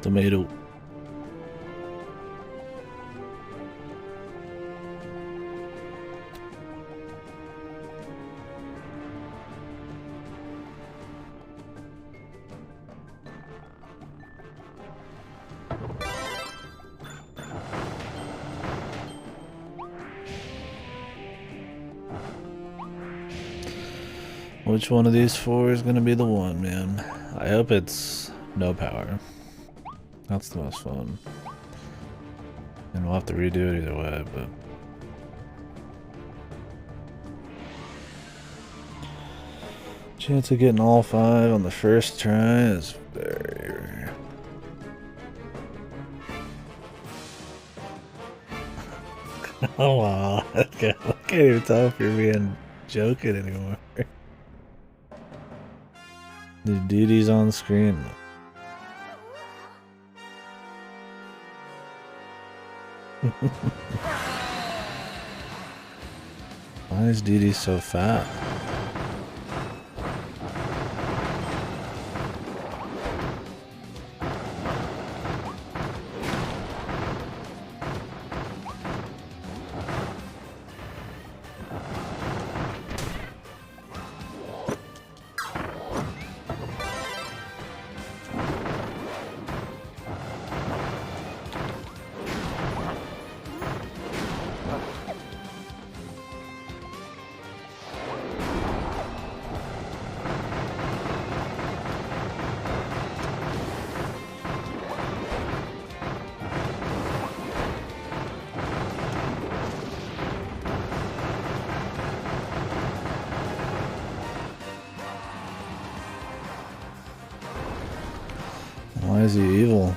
Tomato. Which one of these four is gonna be the one, man? I hope it's no power. That's the most fun. And we'll have to redo it either way, but... chance of getting all 5 on the first try is very rare. Oh wow, I can't even tell if you're being joking anymore. The duties on screen. Why is Dee Dee so fat? Why is he evil?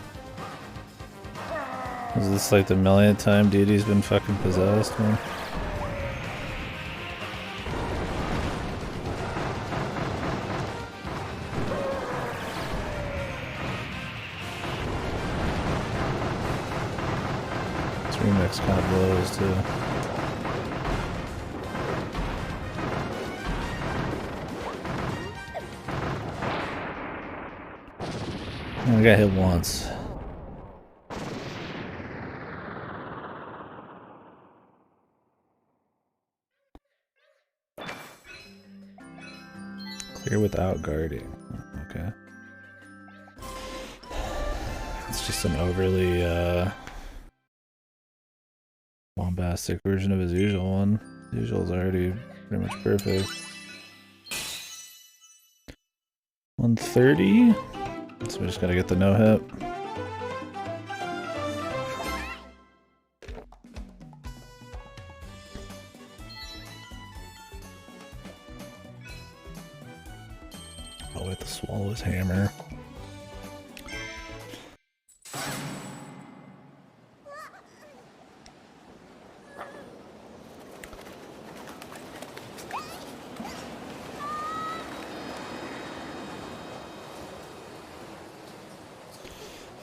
Is this like the millionth time Dee Dee's been fucking possessed, man? This remix kind of blows too. I got hit once. Clear without guarding. Okay. It's just an overly bombastic version of his usual one. The usual is already pretty much perfect. 130. So we just gotta get the no-hit. Oh, wait, to swallow his hammer.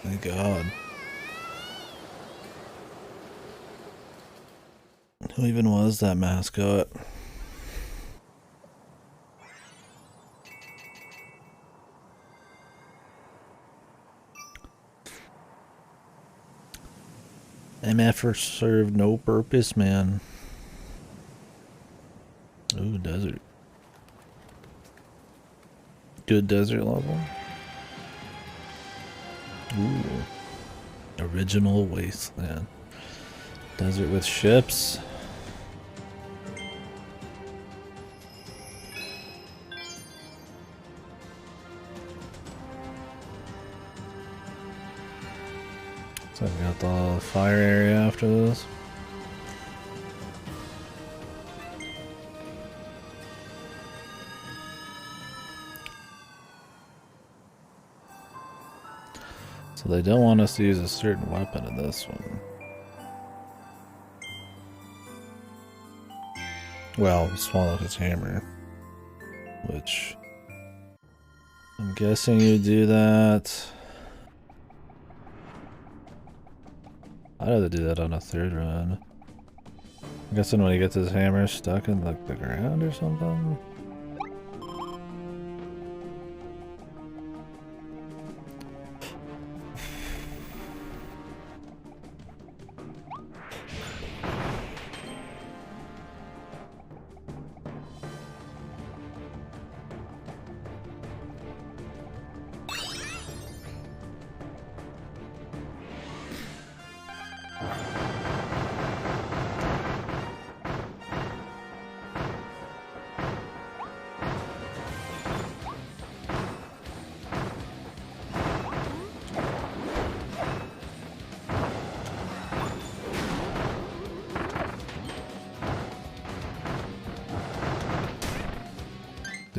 Thank God. Who even was that mascot? MF served no purpose, man. Ooh, desert. Good desert level. Ooh. Original wasteland. Desert with ships. So I've got the fire area after this. So they don't want us to use a certain weapon in this one. Well, swallow his hammer. Which... I'm guessing you do that... I'd rather do that on a third run. I'm guessing when he gets his hammer stuck in like the ground or something?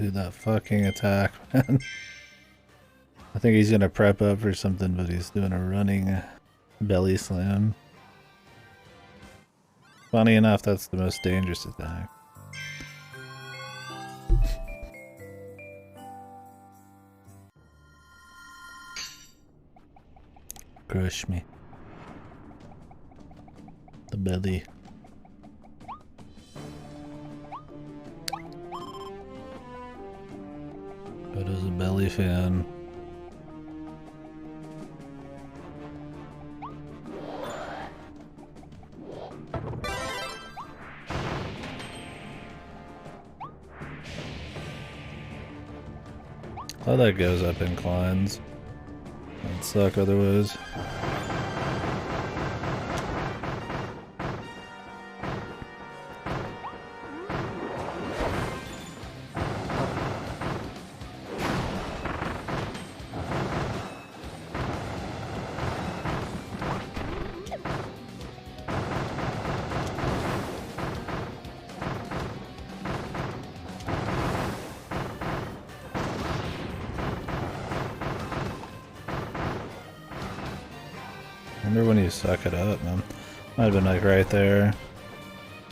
do that fucking attack, man. I think he's gonna prep up for something, but he's doing a running belly slam. Funny enough, that's the most dangerous attack. Crush me. The belly. But as a belly fan. Oh, that goes up inclines. That'd suck otherwise. Wonder when you suck it up, man. Might have been like right there.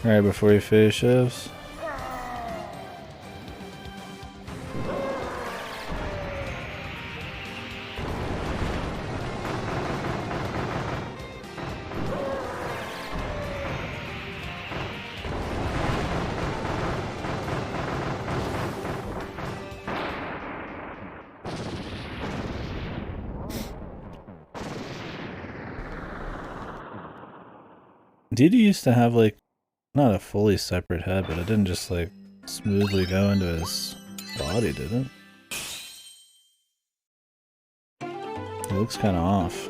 Right before he phase shifts. Didi used to have like, not a fully separate head, but it didn't just like smoothly go into his body, did it? It looks kind of off.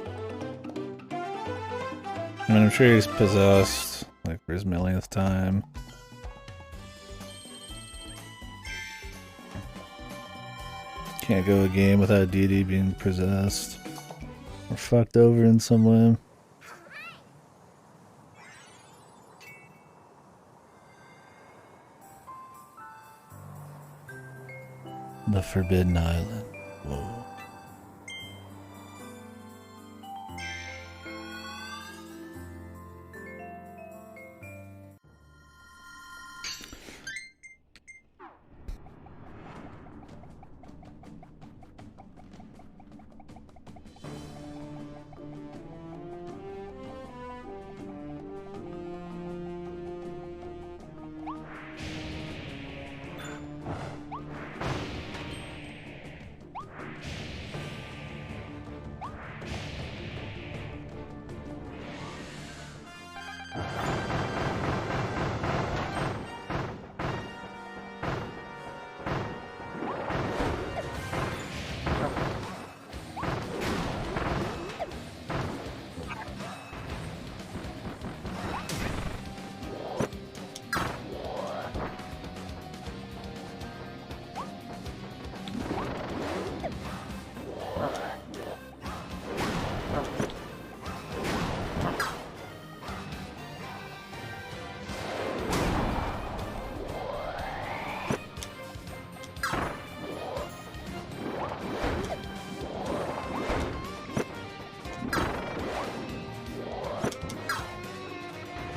I mean, I'm sure he's possessed, like for his millionth time. Can't go a game without Didi being possessed or fucked over in some way. The Forbidden Island. Whoa.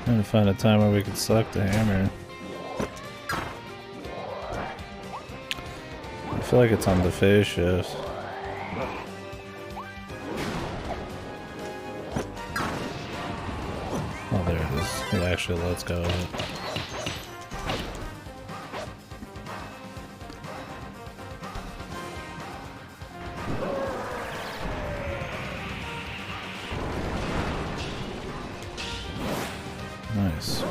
Trying to find a time where we can suck the hammer. I feel like it's on the phase shift. Oh, there it is. It actually lets go of it. Nice.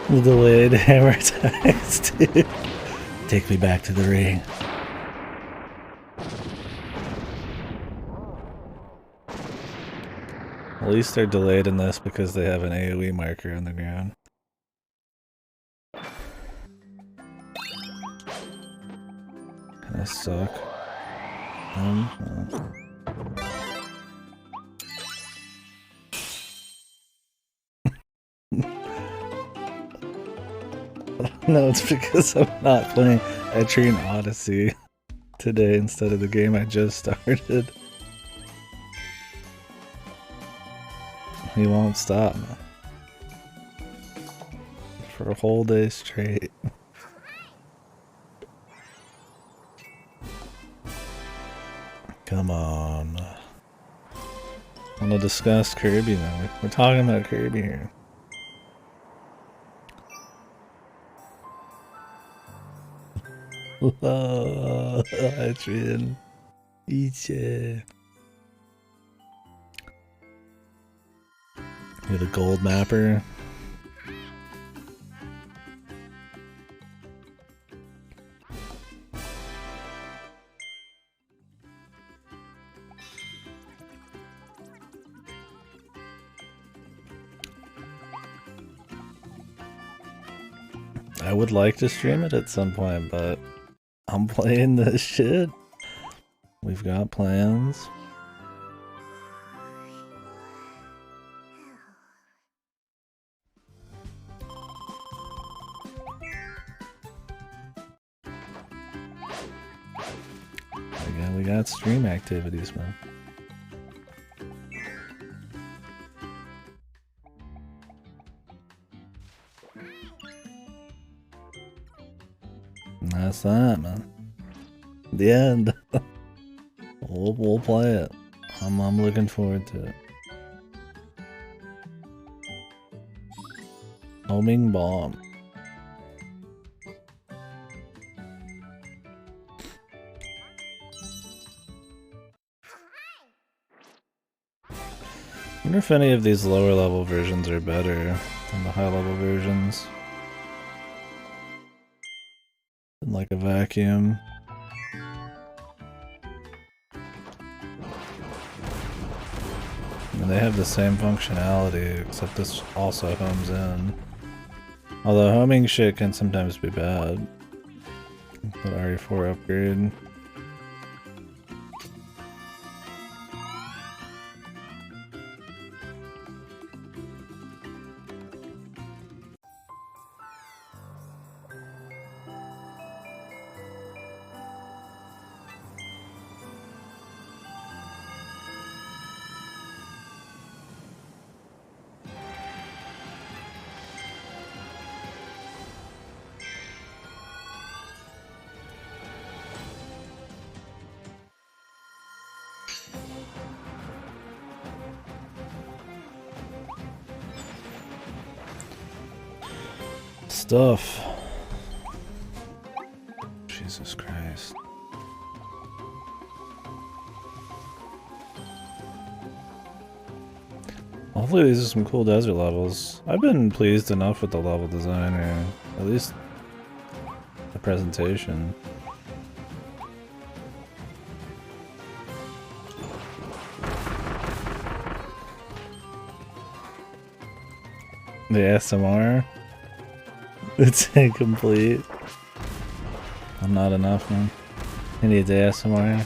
The delayed hammer attacks, dude. Take me back to the ring. At least they're delayed in this because they have an AoE marker on the ground. Kinda suck. No, it's because I'm not playing Etrian Odyssey today instead of the game I just started. He won't stop for a whole day straight. Come on. I want to discuss Kirby now. We're talking about Kirby here. Oh, Adrian. Iche. You're the gold mapper. I would like to stream it at some point, but I'm playing this shit. We've got plans. We got stream activities, man. And that's that, man. The end. We'll play it. I'm looking forward to it. Homing bomb. I wonder if any of these lower level versions are better than the high level versions. In like a vacuum. And they have the same functionality, except this also homes in. Although homing shit can sometimes be bad. That RE4 upgrade. Stuff. Jesus Christ. Hopefully these are some cool desert levels. I've been pleased enough with the level design, or at least the presentation. The SMR? It's incomplete. I'm not enough, man. I need the ASMR.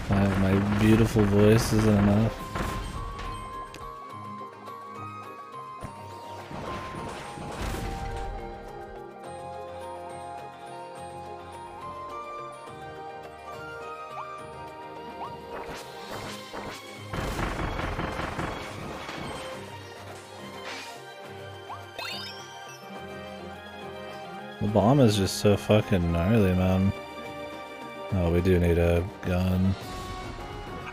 My beautiful voice isn't enough. The bomb is just so fucking gnarly, man. Oh, we do need a gun.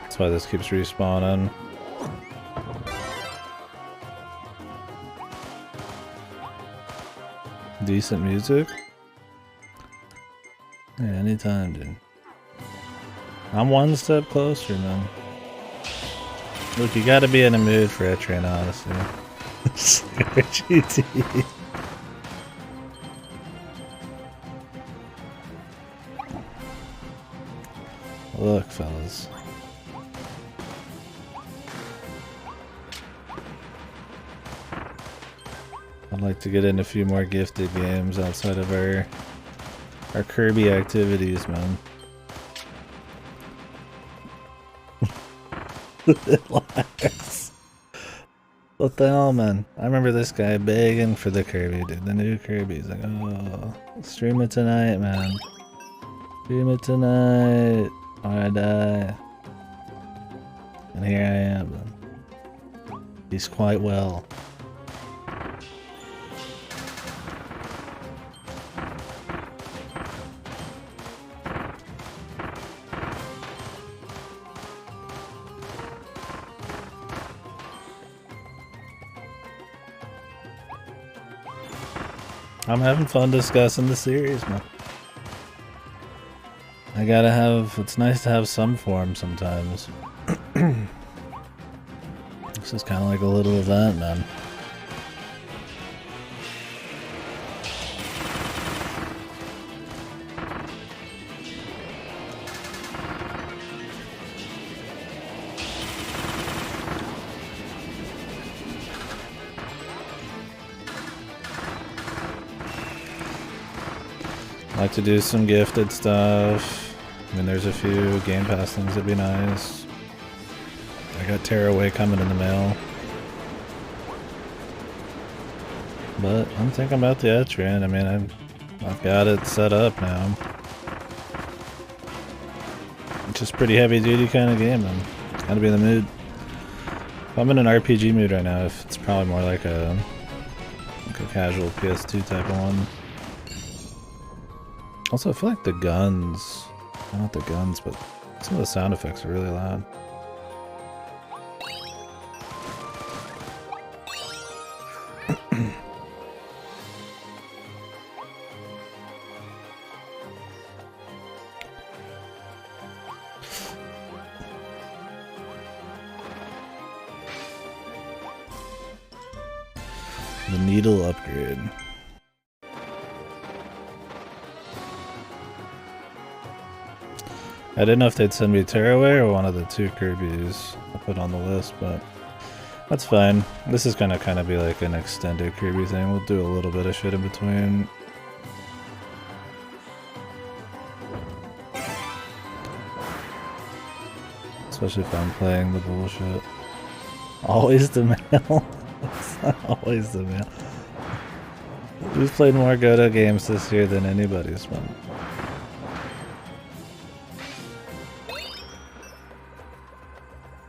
That's why this keeps respawning. Decent music? Yeah, anytime, dude. I'm one step closer, man. Look, you gotta be in a mood for Etrian Odyssey. GT. Look, fellas. I'd like to get in a few more gifted games outside of our Kirby activities, man. What the hell, man? I remember this guy begging for the Kirby, dude. The new Kirby. He's like, oh, stream it tonight, man. Stream it tonight, or I die. And here I am, man. He's quite well. I'm having fun discussing the series, man. I gotta have, it's nice to have some form sometimes. This is kind of like a little event, man. Like to do some gifted stuff. I mean, there's a few Game Pass things that'd be nice. I got Tearaway coming in the mail. But I'm thinking about the Etrian. I mean, I've got it set up now. It's just pretty heavy duty kind of game, man. Gotta be in the mood. If I'm in an RPG mood right now, if it's probably more like a casual PS2 type of one. Also, I feel like the guns, well, not the guns, but some of the sound effects are really loud. The needle upgrade. I didn't know if they'd send me Tearaway or one of the two Kirby's I put on the list, but that's fine. This is gonna kind of be like an extended Kirby thing. We'll do a little bit of shit in between. Especially if I'm playing the bullshit. Always the mail. It's not always the mail. We've played more Godo games this year than anybody's been.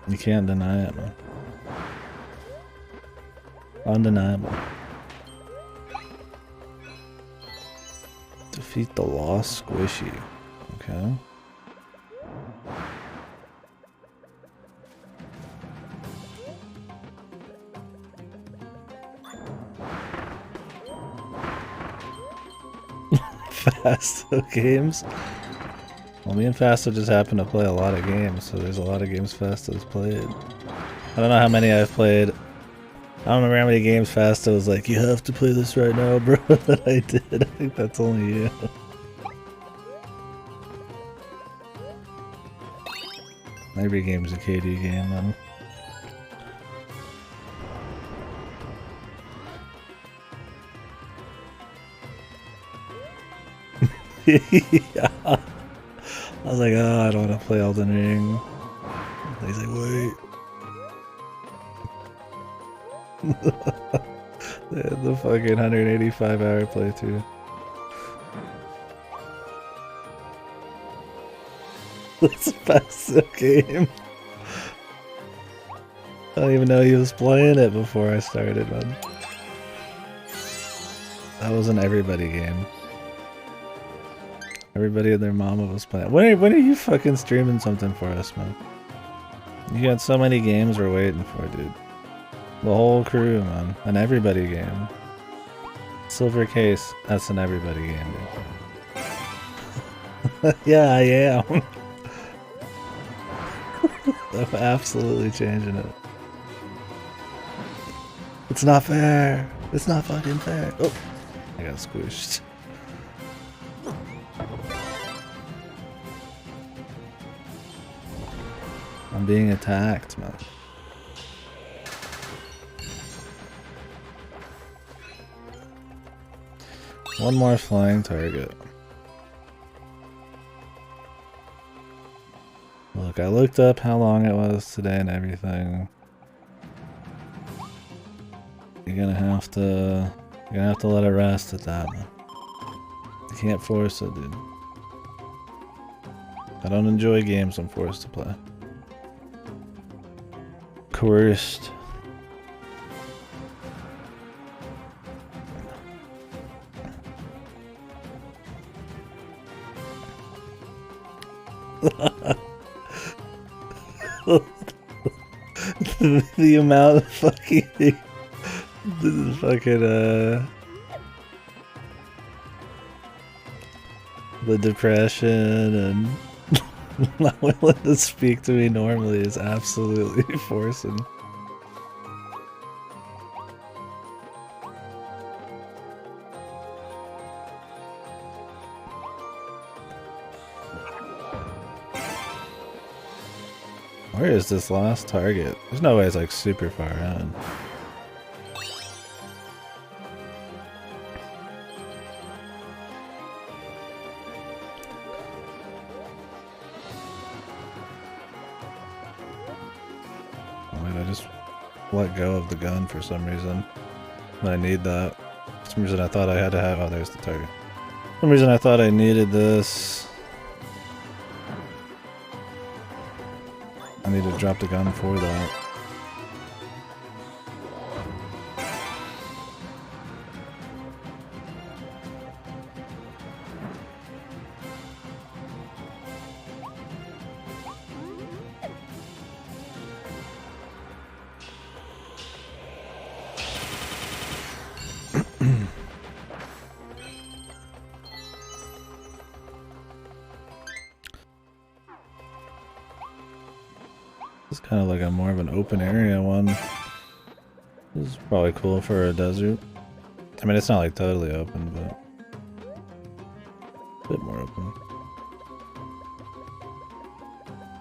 You can't deny it, man. Undeniable. Defeat the lost Squishy. Okay. Fasto games. Well, me and Fasto just happen to play a lot of games, so there's a lot of games Fasto's played. I don't know how many I've played. I don't remember how many games Fasto was like, you have to play this right now, bro, that I did. I think that's only you. Every game's a KD game, man. Yeah. I was like, oh, I don't want to play Elden Ring. He's like, wait. The fucking 185-hour playthrough. It's a Fasto game. I don't even know he was playing it before I started, man. That was an everybody game. Everybody and their mama was playing. When are you fucking streaming something for us, man? You got so many games we're waiting for, dude. The whole crew, man. An everybody game. Silver Case, that's an everybody game, dude. Yeah, I am. I'm absolutely changing it. It's not fair. It's not fucking fair. Oh, I got squished. I'm being attacked, man. One more flying target. Look, I looked up how long it was today and everything. You're gonna have to let it rest at that, man. You can't force it, dude. I don't enjoy games I'm forced to play. Coerced. The amount of fucking the depression and not willing to speak to me normally is absolutely forcing. Where is this last target? There's no way it's like super far out. Wait, I just let go of the gun for some reason. I need that. For some reason I thought I had to have. Oh, there's the target. For some reason I thought I needed this. I need to drop the gun for that. It's kind of like a more of an open area one. This is probably cool for a desert. I mean, it's not like totally open, but a bit more open.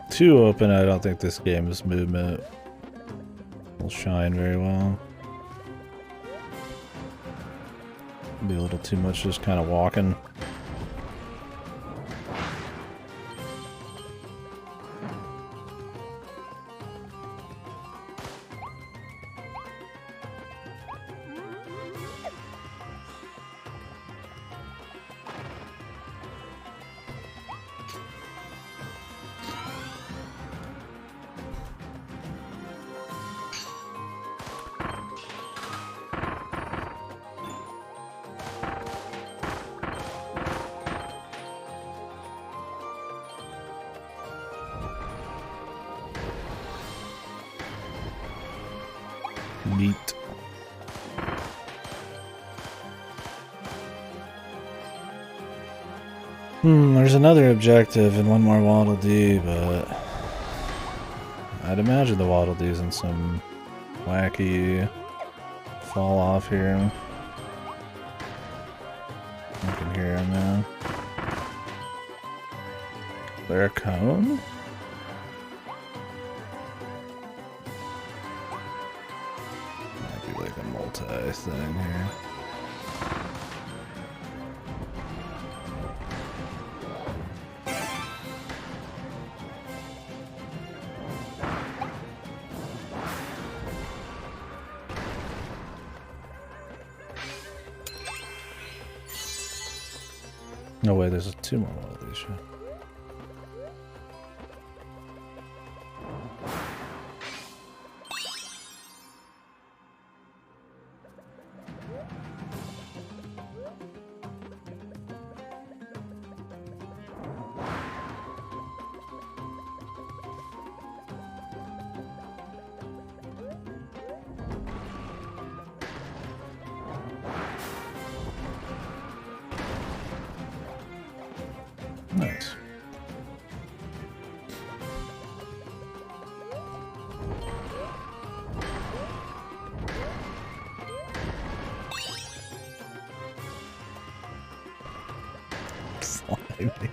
Too open, I don't think this game's movement will shine very well. Be a little too much just kind of walking. Neat. There's another objective and one more Waddle Dee, but I'd imagine the Waddle Dee's in some wacky fall off here. I can hear him now. Is there a cone? Like a multi thing here. No way, there's two more of these. Nice. behind me.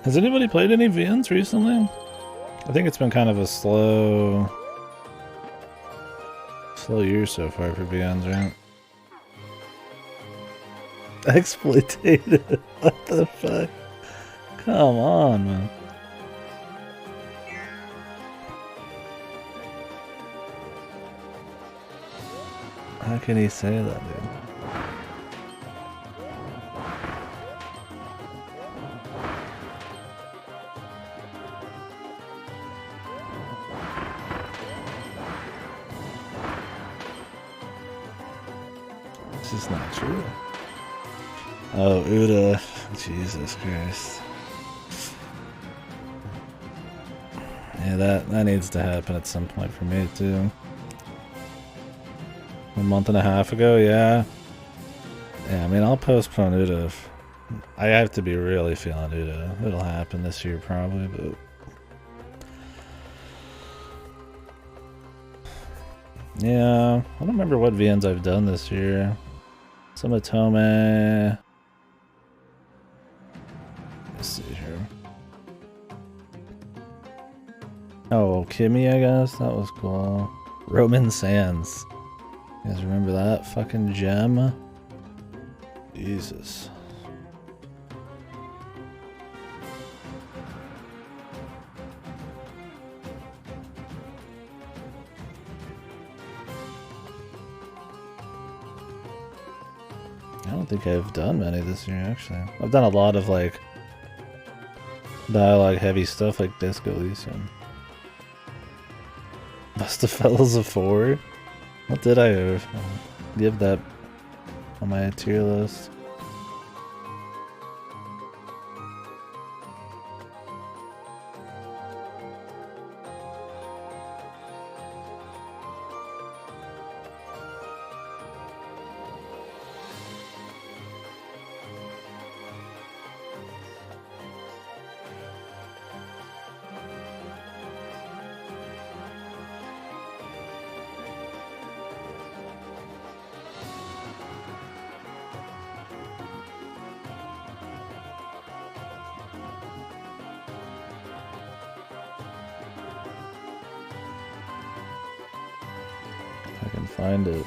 Has anybody played any VNs recently? I think it's been kind of a slow year so far for VNs, right? Exploitative. What the fuck? Come on, man. How can he say that, dude? This is not true. Oh, Uda. Jesus Christ. Yeah, that needs to happen at some point for me, too. A month and a half ago, yeah. Yeah, I mean, I'll postpone Uda. I have to be really feeling Uda. It'll happen this year, probably, but... Yeah, I don't remember what VNs I've done this year. Some Atome. Let's see here. Oh, Kimmy, I guess? That was cool. Roman Sands. You guys remember that fucking gem? Jesus. I don't think I've done many this year, actually. I've done a lot of, like, dialogue heavy stuff like Disco Elysium. Bust of Fellows of 4? What did I give that on my tier list? I can find it.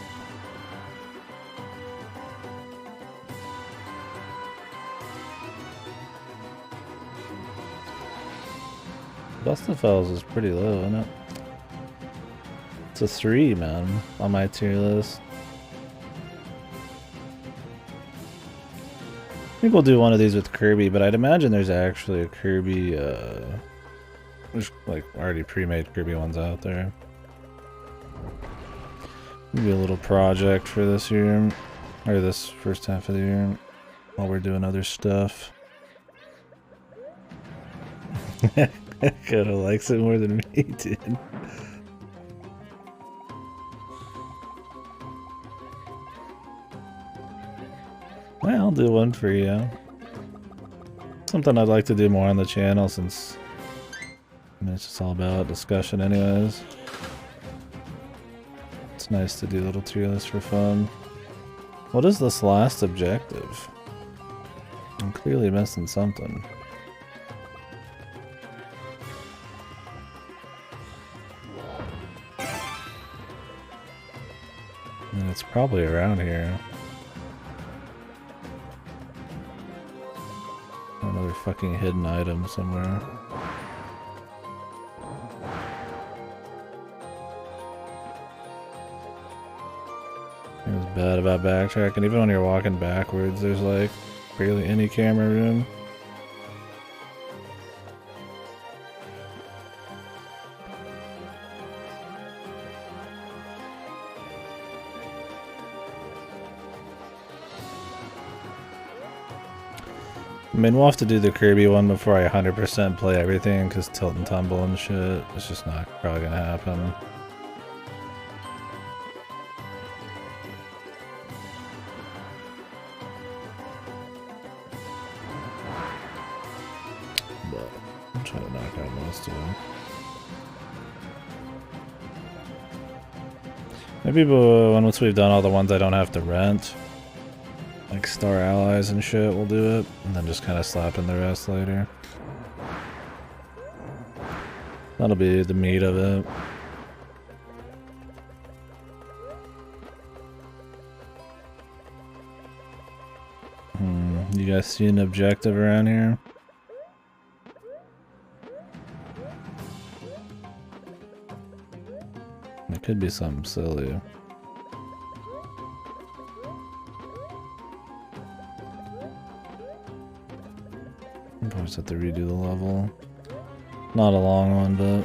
Bustafells is pretty low, isn't it? It's a 3, man, on my tier list. I think we'll do one of these with Kirby, but I'd imagine there's actually a Kirby, there's like already pre-made Kirby ones out there. Maybe a little project for this year, or this first half of the year, while we're doing other stuff. Kinda likes it more than me, dude. Well, I'll do one for you. Something I'd like to do more on the channel, since I mean, it's just all about discussion anyways. It's nice to do little tier lists for fun. What is this last objective? I'm clearly missing something. And it's probably around here. Another fucking hidden item somewhere. It was bad about backtracking. Even when you're walking backwards, there's like barely any camera room. I mean, we'll have to do the Kirby one before I 100% play everything, because tilt and tumble and shit, it's just not probably gonna happen. Try to knock out most of them. Maybe once we've done all the ones I don't have to rent, like Star Allies and shit, we'll do it, and then just kind of slap in the rest later. That'll be the meat of it. You guys see an objective around here? It could be something silly. Probably just have to redo the level. Not a long one, but...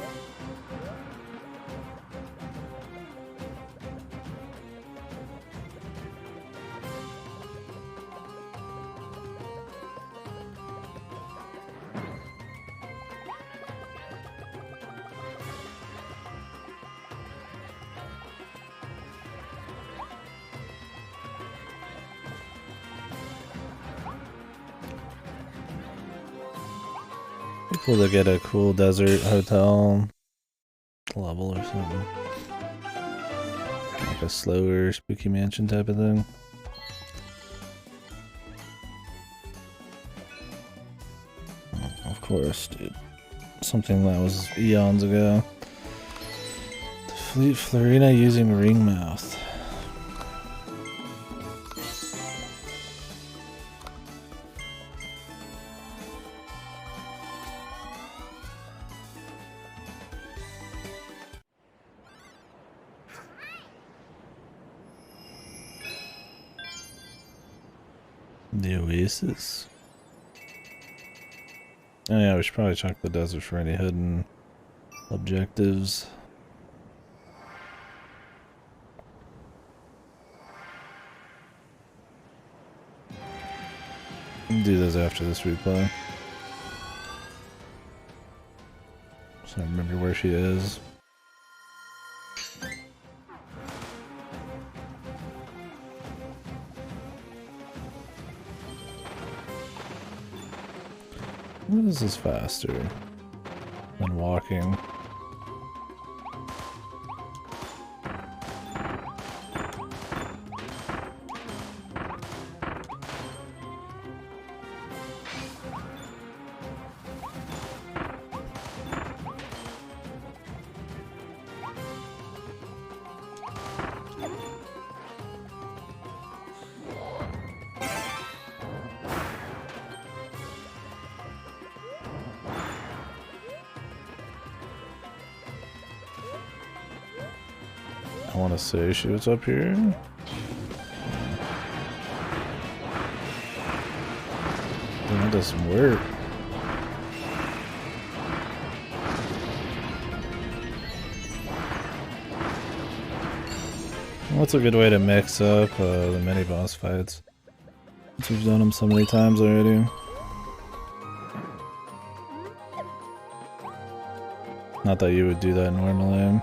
cool to get a cool desert hotel level or something. Like a slower spooky mansion type of thing. Oh, of course, dude. Something that was eons ago. The Fleet Florina using Ringmouth. The Oasis. Oh yeah, we should probably check the desert for any hidden objectives. We'll do those after this replay. So I remember where she is. What is this faster than walking? I want to say she was up here. That doesn't work. What's a good way to mix up the mini boss fights? Since we've done them so many times already. Not that you would do that normally.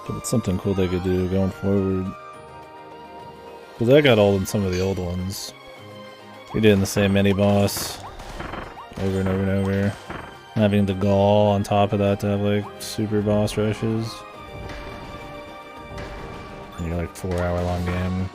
But it's something cool they could do going forward. Because that got old in some of the old ones. We did in the same mini boss over and over and over. Having the gall on top of that to have like super boss rushes. And you're like 4-hour long game.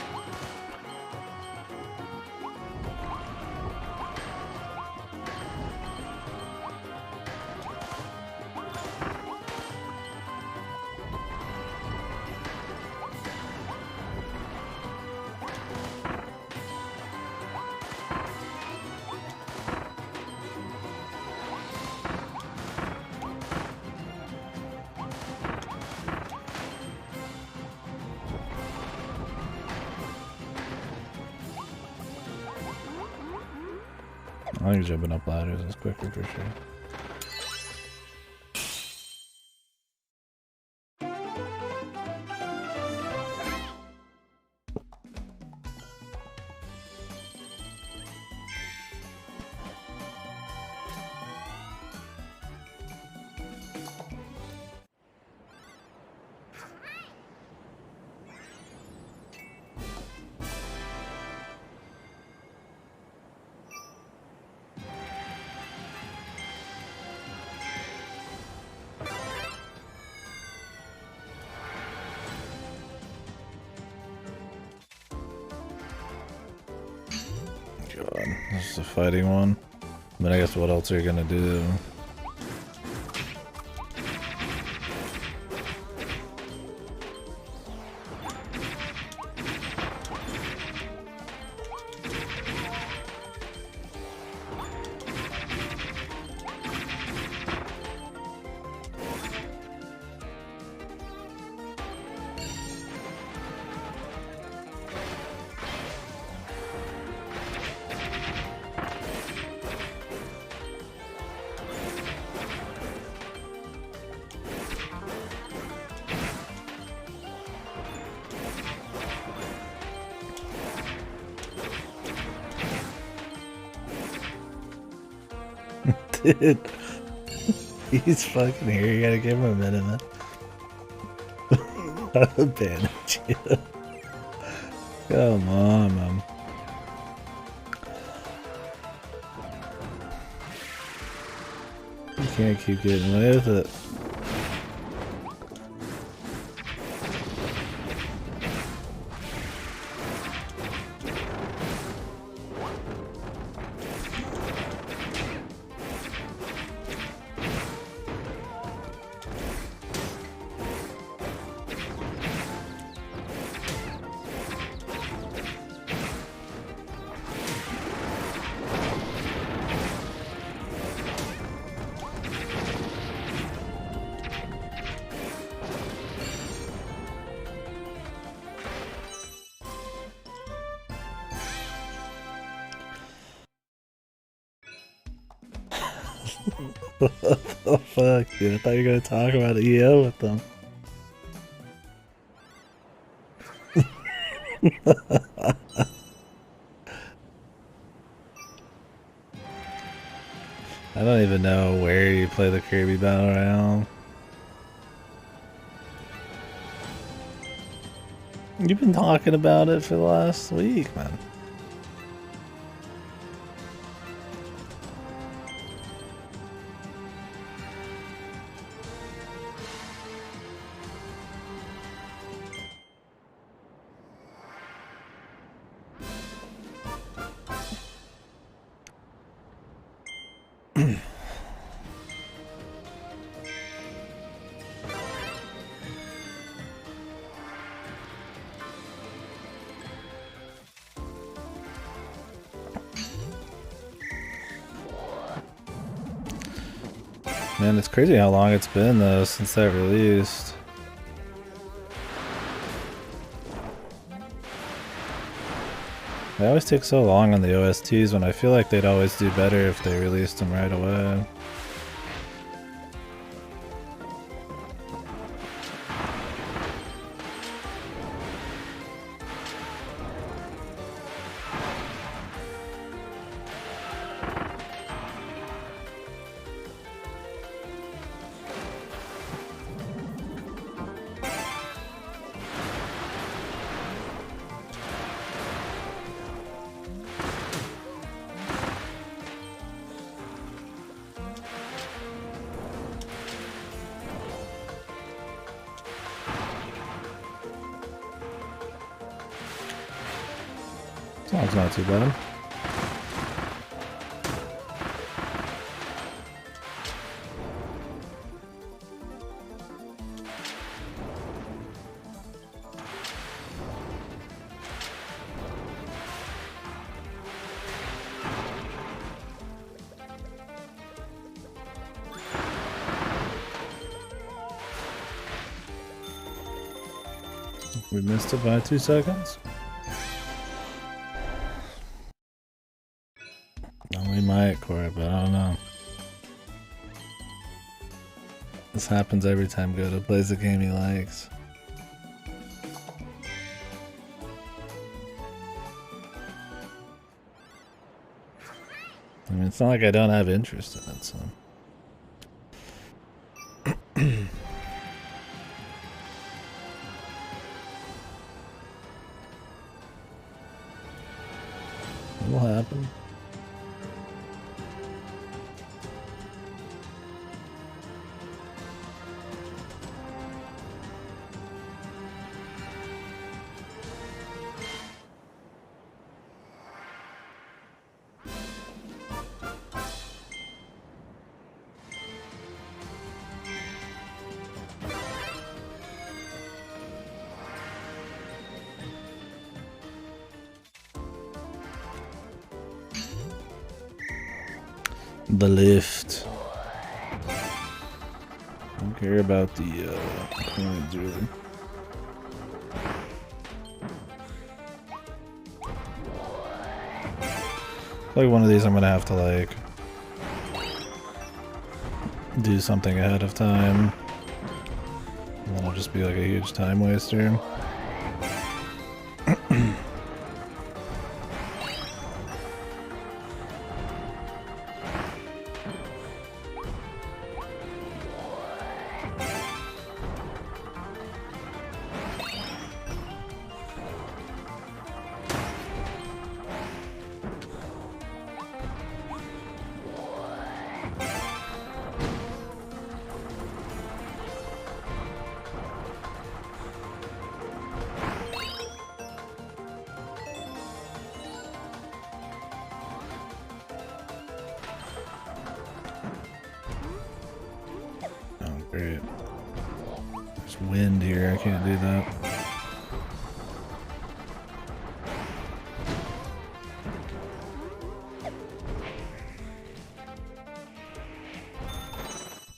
I think jumping up ladders is quicker for sure. God, this is a fighting one. I mean, I guess what else are you gonna do? Dude, he's fucking here. You gotta give him a minute, man. I'll bandage you. Come on, man. You can't keep getting away with it. What the fuck, dude? I thought you were gonna talk about EO with them. I don't even know where you play the Kirby Battle Royale. You've been talking about it for the last week, man. Man, it's crazy how long it's been though since that released. They always take so long on the OSTs when I feel like they'd always do better if they released them right away. Song's not too bad. We missed it by 2 seconds. We might, Corey, but I don't know. This happens every time Goto plays the game he likes. I mean, it's not like I don't have interest in it, so. It'll happen. The lift. Don't care about the coins really. Like one of these I'm gonna have to like do something ahead of time. And then it'll just be like a huge time waster. Great. There's wind here, I can't do that.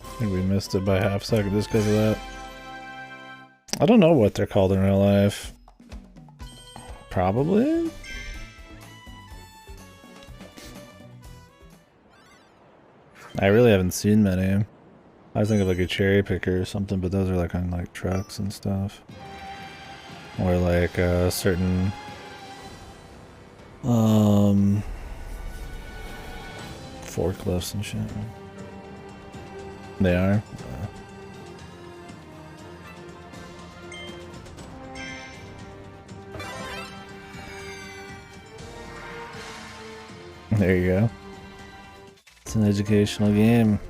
I think we missed it by half a second just because of that. I don't know what they're called in real life. Probably? I really haven't seen many. I was thinking of like a cherry picker or something, but those are like on like trucks and stuff. Or like certain forklifts and shit. They are? There you go. It's an educational game.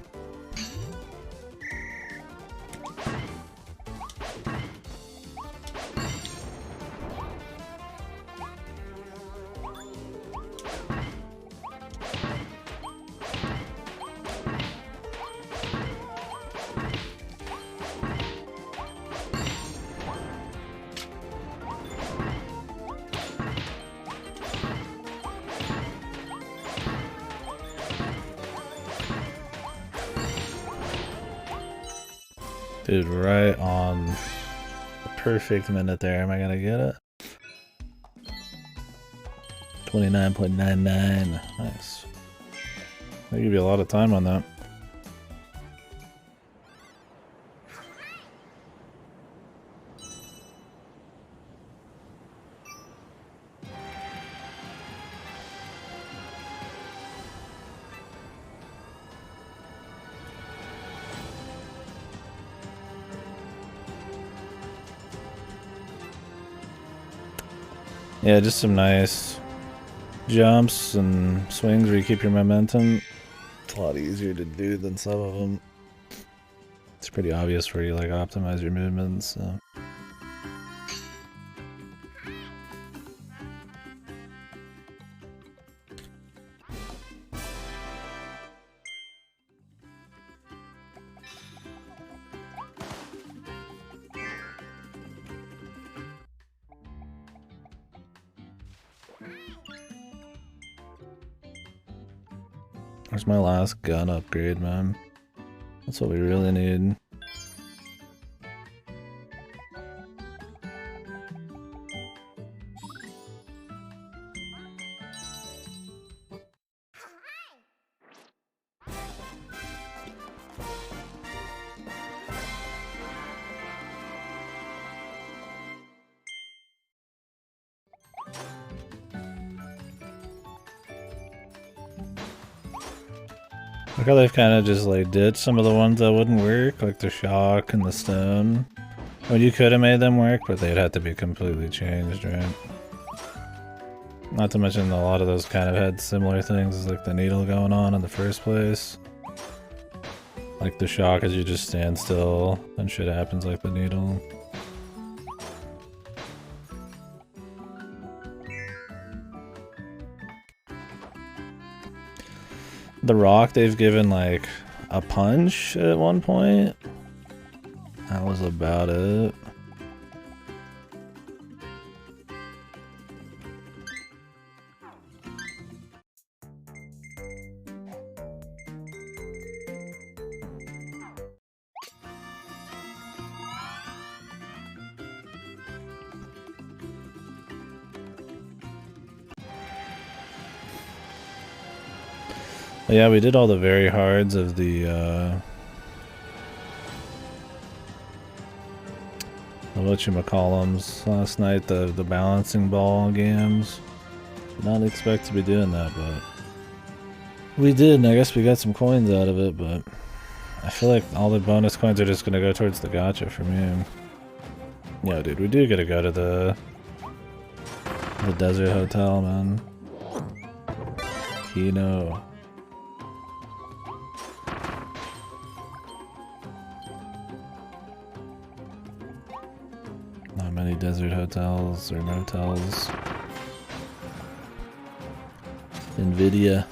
Dude, right on the perfect minute there. Am I gonna get it? 29.99. Nice. They give you a lot of time on that. Yeah, just some nice jumps and swings where you keep your momentum. It's a lot easier to do than some of them. It's pretty obvious where you like optimize your movements. So. Where's my last gun upgrade, man? That's what we really need. Look how they've kind of just like ditched some of the ones that wouldn't work, like the shock and the stone. Well, you could have made them work, but they'd have to be completely changed, right? Not to mention a lot of those kind of had similar things as like the needle going on in the first place. Like the shock is you just stand still and shit happens like the needle. The rock, they've given like a punch at one point. That was about it. But yeah, we did all the very hards of the whatchamacallums last night, the balancing ball games. Did not expect to be doing that, but we did, and I guess we got some coins out of it, but I feel like all the bonus coins are just gonna go towards the gacha for me. Yeah, dude, we do gotta go to the desert hotel, man. Kino. Not many desert hotels or motels. Nvidia.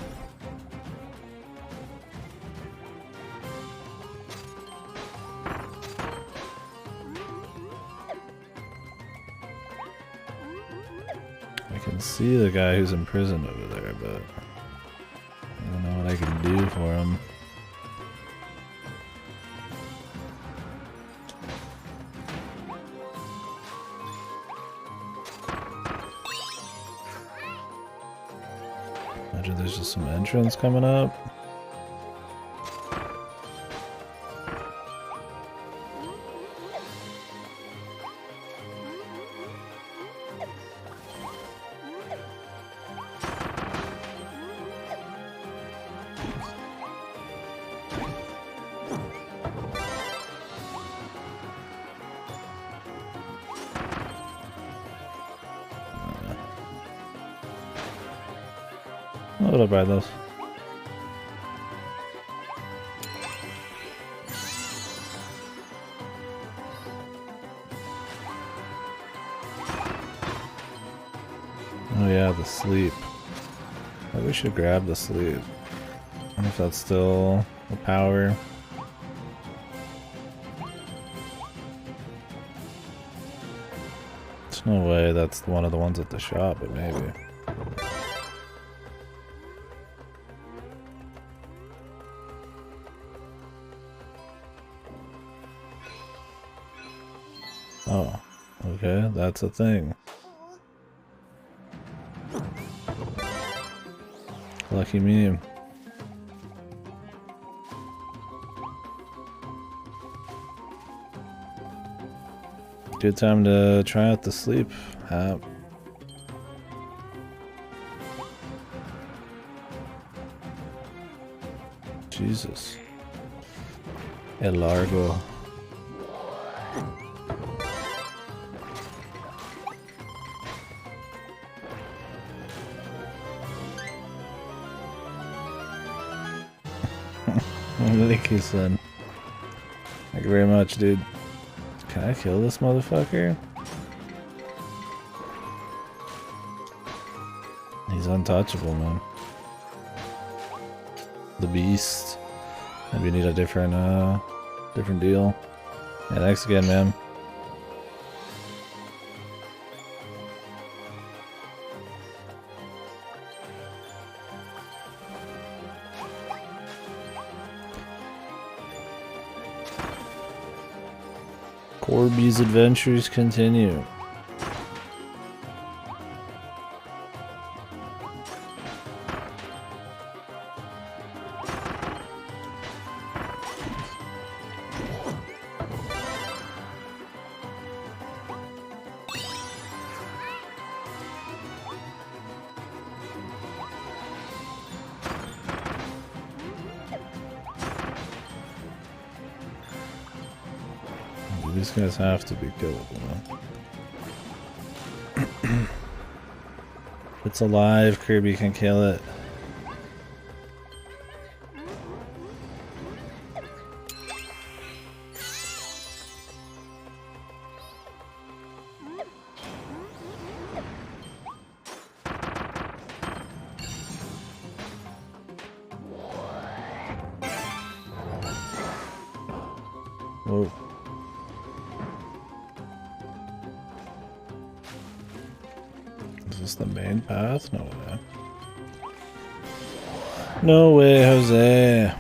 I can see the guy who's in prison over there, but I don't know what I can do for him. Imagine there's just some entrance coming up. What about those? Oh yeah, the sleep. Maybe we should grab the sleep. I wonder if that's still the power. There's no way that's one of the ones at the shop, but maybe. Oh, okay, that's a thing. Lucky me. Good time to try out the sleep app. Jesus. El Largo. Thank you, son. Thank you very much, dude. Can I kill this motherfucker? He's untouchable, man. The beast. Maybe need a different deal. Yeah, thanks again, man. Kirby's adventures continue. These guys have to be killable, man. If it's alive, Kirby can kill it. Whoa. Is this the main path? No way. No way, Jose.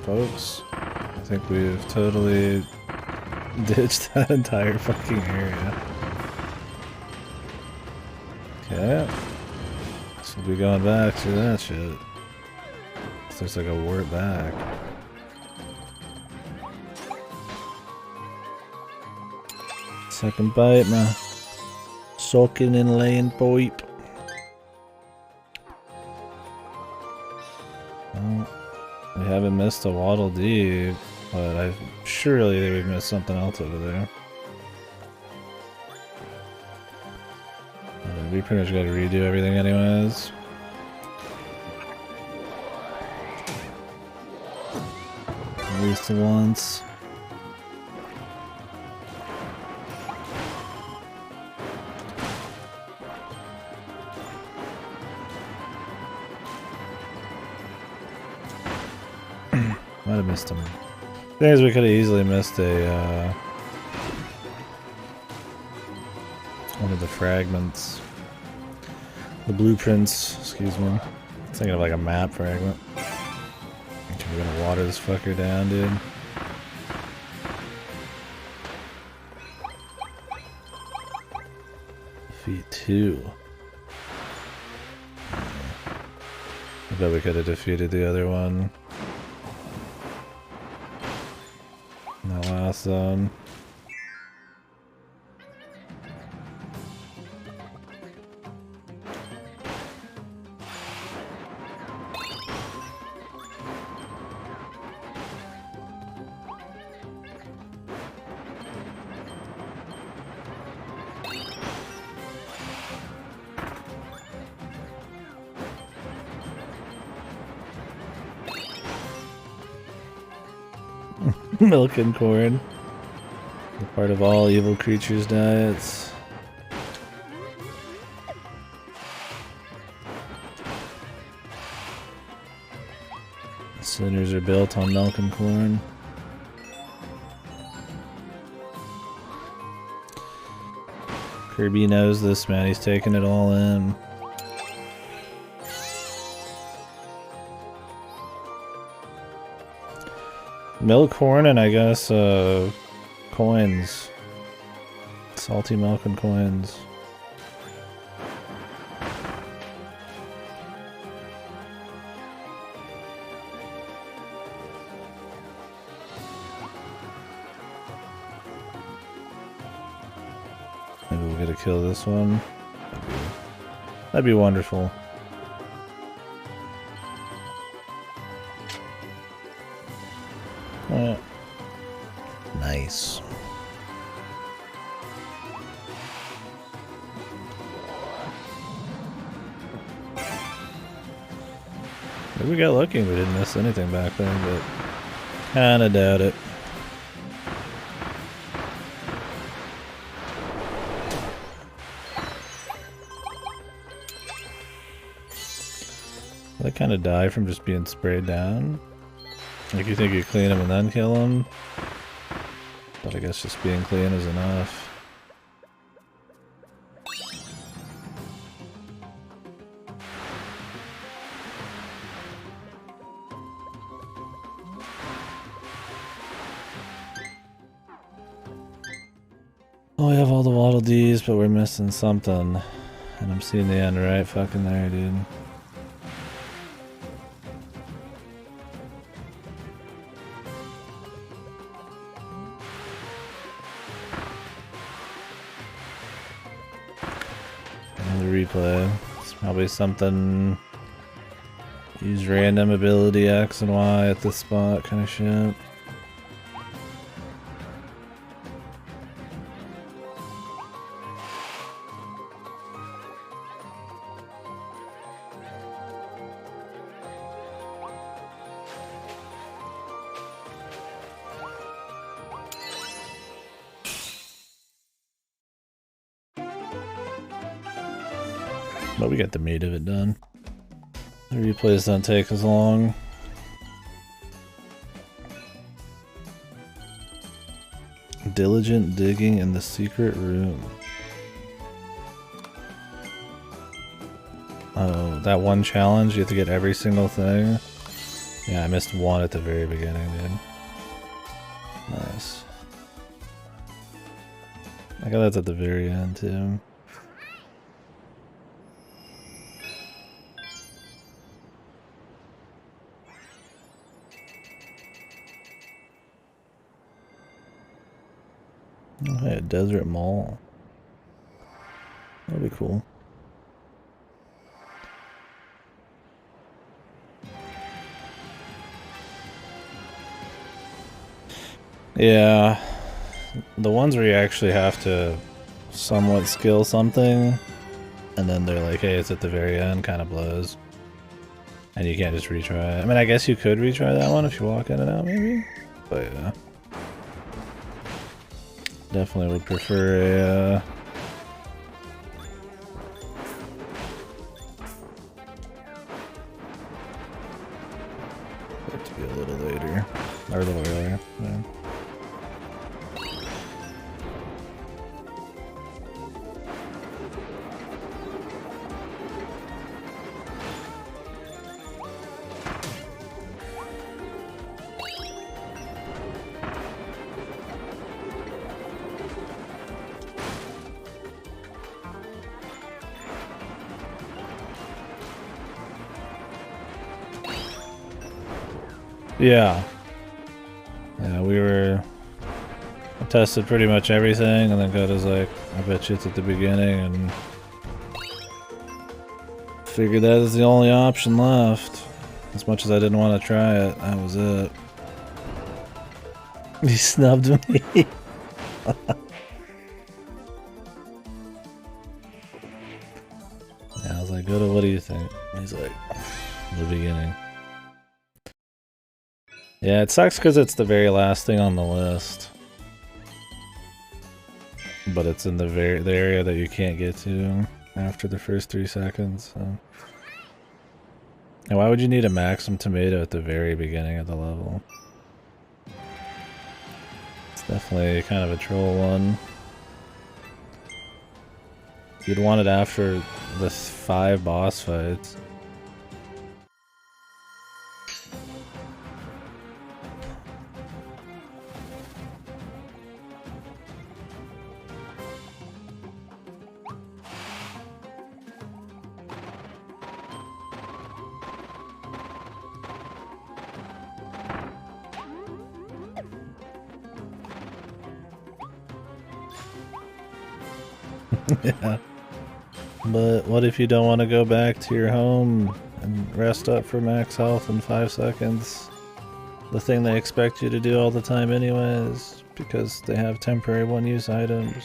Folks, I think we've totally ditched that entire fucking area. Okay. So we'll be going back to that shit. So there's like a warp back. Second bite, man. Soaking in lane pipe. Well, we haven't missed a Waddle Dee, but surely we've missed something else over there. We pretty much gotta redo everything anyways. At least once. Might have missed him. Thing is, we could have easily missed a one of the fragments. The blueprints, excuse me. I'm thinking of like a map fragment. Okay, we're gonna water this fucker down, dude. Defeat 2. I bet we could have defeated the other one in that last zone. Milk and corn. A part of all evil creatures' diets. Sinners are built on milk and corn. Kirby knows this, man. He's taking it all in. Milk, corn, and I guess coins. Salty milk and coins. Maybe we'll get to kill this one. That'd be wonderful. Nice. Maybe we got lucky and we didn't miss anything back there, but kinda doubt it. They kinda die from just being sprayed down. Like, you think you clean them and then kill them? But I guess just being clean is enough. Oh, we have all the Waddle Dees, but we're missing something. And I'm seeing the end right fucking there, dude. Replay. It's probably something. Use random ability X and Y at this spot kind of shit. But we got the meat of it done. The replays don't take as long. Diligent digging in the secret room. Oh, that one challenge, you have to get every single thing. Yeah, I missed one at the very beginning, dude. Nice. I got that at the very end, too. Oh, hey, a desert mall. That'd be cool. Yeah, the ones where you actually have to somewhat skill something, and then they're like, hey, it's at the very end, kind of blows. And you can't just retry it. I mean, I guess you could retry that one if you walk in and out, maybe? But yeah. Definitely would prefer a... it to be a little later. Or a little earlier. Yeah. Yeah. Yeah, we were... I tested pretty much everything, and then Gota's like, I bet you it's at the beginning, and... figured that is the only option left. As much as I didn't want to try it, that was it. He snubbed me. Yeah, I was like, Gota, what do you think? He's like, the beginning. Yeah, it sucks because it's the very last thing on the list. But it's in the area that you can't get to after the first 3 seconds. So. And why would you need a maximum tomato at the very beginning of the level? It's definitely kind of a troll one. You'd want it after the 5 boss fights. Yeah. But what if you don't want to go back to your home and rest up for max health in 5 seconds? The thing they expect you to do all the time anyways, because they have temporary one-use items.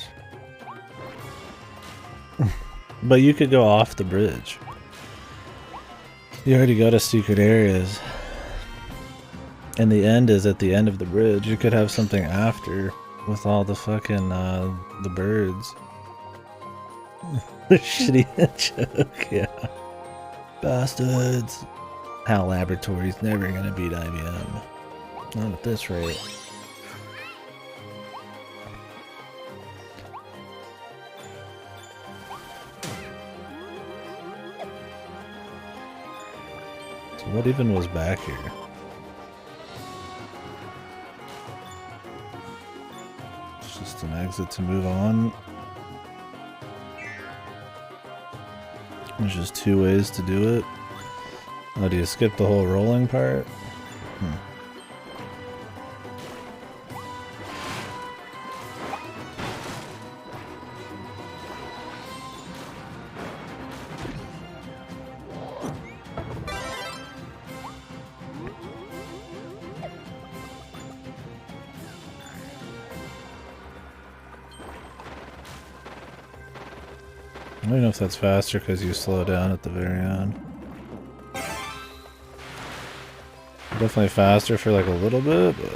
But you could go off the bridge. You already go to secret areas. And the end is at the end of the bridge. You could have something after with all the fucking, the birds. Shitty joke, yeah. Bastards. HAL Laboratories never gonna beat IBM. Not at this rate. So what even was back here? It's just an exit to move on. There's just 2 ways to do it. Oh, do you skip the whole rolling part? I don't know if that's faster because you slow down at the very end. Definitely faster for like a little bit, but...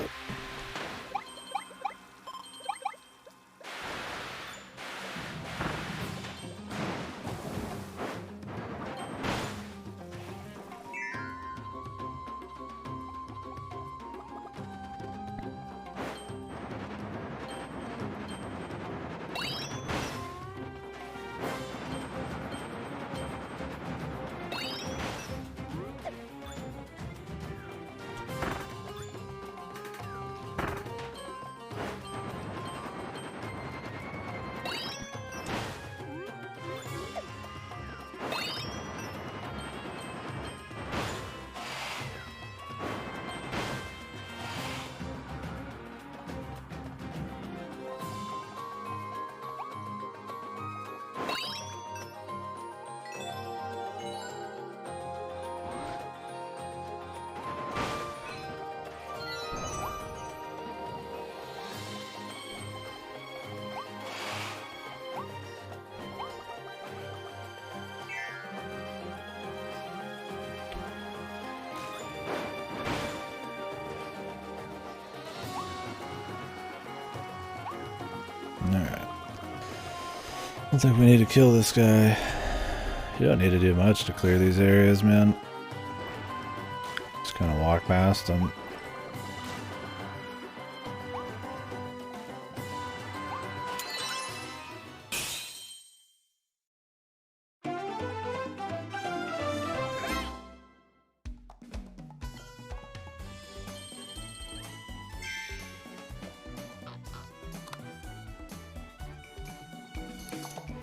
Alright. I think we need to kill this guy. You don't need to do much to clear these areas, man. Just kind of walk past them.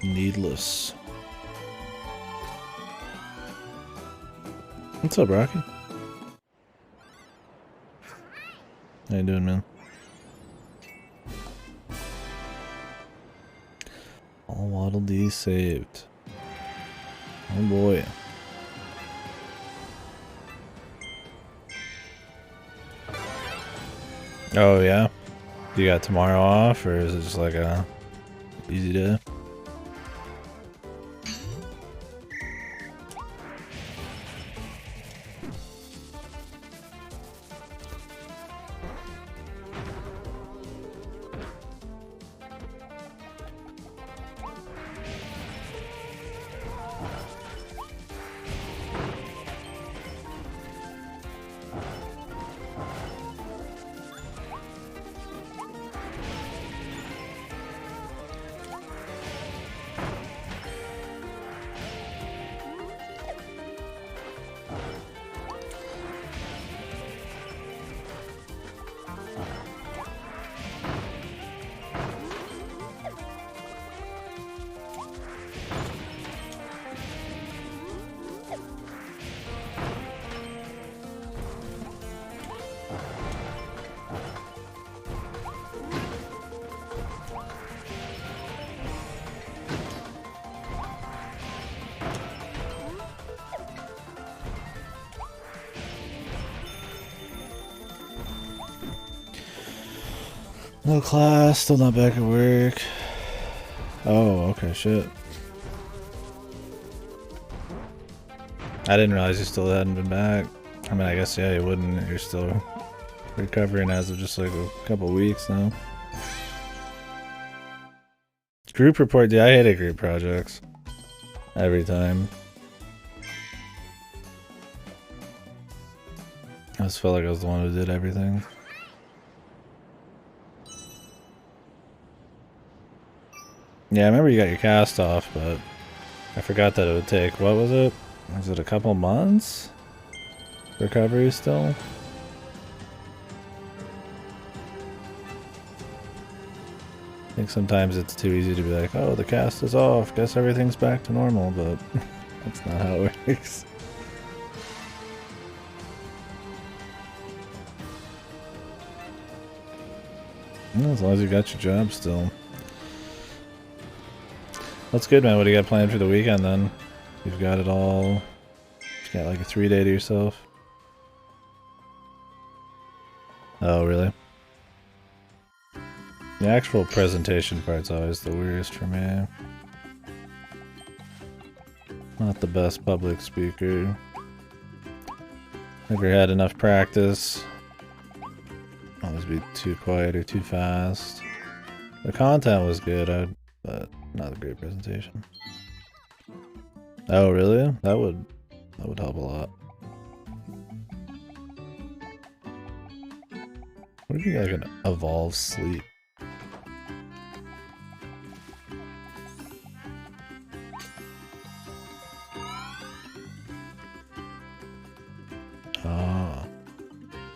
Needless. What's up, Rocky? How you doing, man? All Waddle Dee saved. Oh boy. Oh yeah? You got tomorrow off, or is it just like a easy day? No class, still not back at work. Oh, okay, shit. I didn't realize you still hadn't been back. I mean, I guess, yeah, you wouldn't. You're still recovering as of just like a couple weeks now. Group report, yeah, I hated group projects. Every time. I just felt like I was the one who did everything. Yeah, I remember you got your cast off, but I forgot that it would take, what was it? Was it a couple months? Recovery still? I think sometimes it's too easy to be like, oh, the cast is off, guess everything's back to normal, but that's not how it works. Well, as long as you got your job still. That's good, man. What do you got planned for the weekend then? You've got it all. You got like a 3-day to yourself. Oh, really? The actual presentation part's always the worst for me. Not the best public speaker. Never had enough practice. Always be too quiet or too fast. The content was good, but not a great presentation. Oh, really? That would help a lot. What if you got like an evolve sleep? Ah.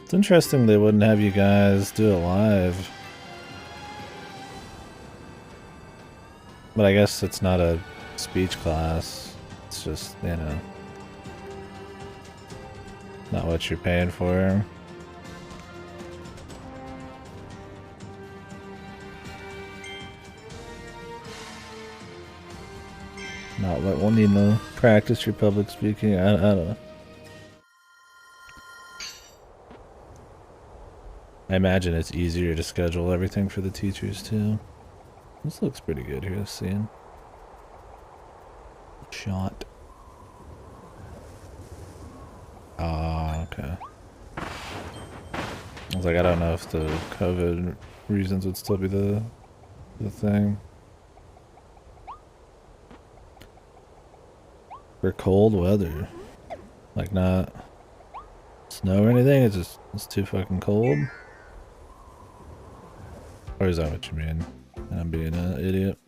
It's interesting they wouldn't have you guys do it live. But I guess it's not a speech class. It's just, you know, not what you're paying for. Not what we'll need to practice your public speaking. I don't know. I imagine it's easier to schedule everything for the teachers too. This looks pretty good here, seeing. Shot. Ah, okay. I was like, I don't know if the COVID reasons would still be the the thing. For cold weather. Like not snow or anything, it's too fucking cold. Or is that what you mean? I'm being an idiot.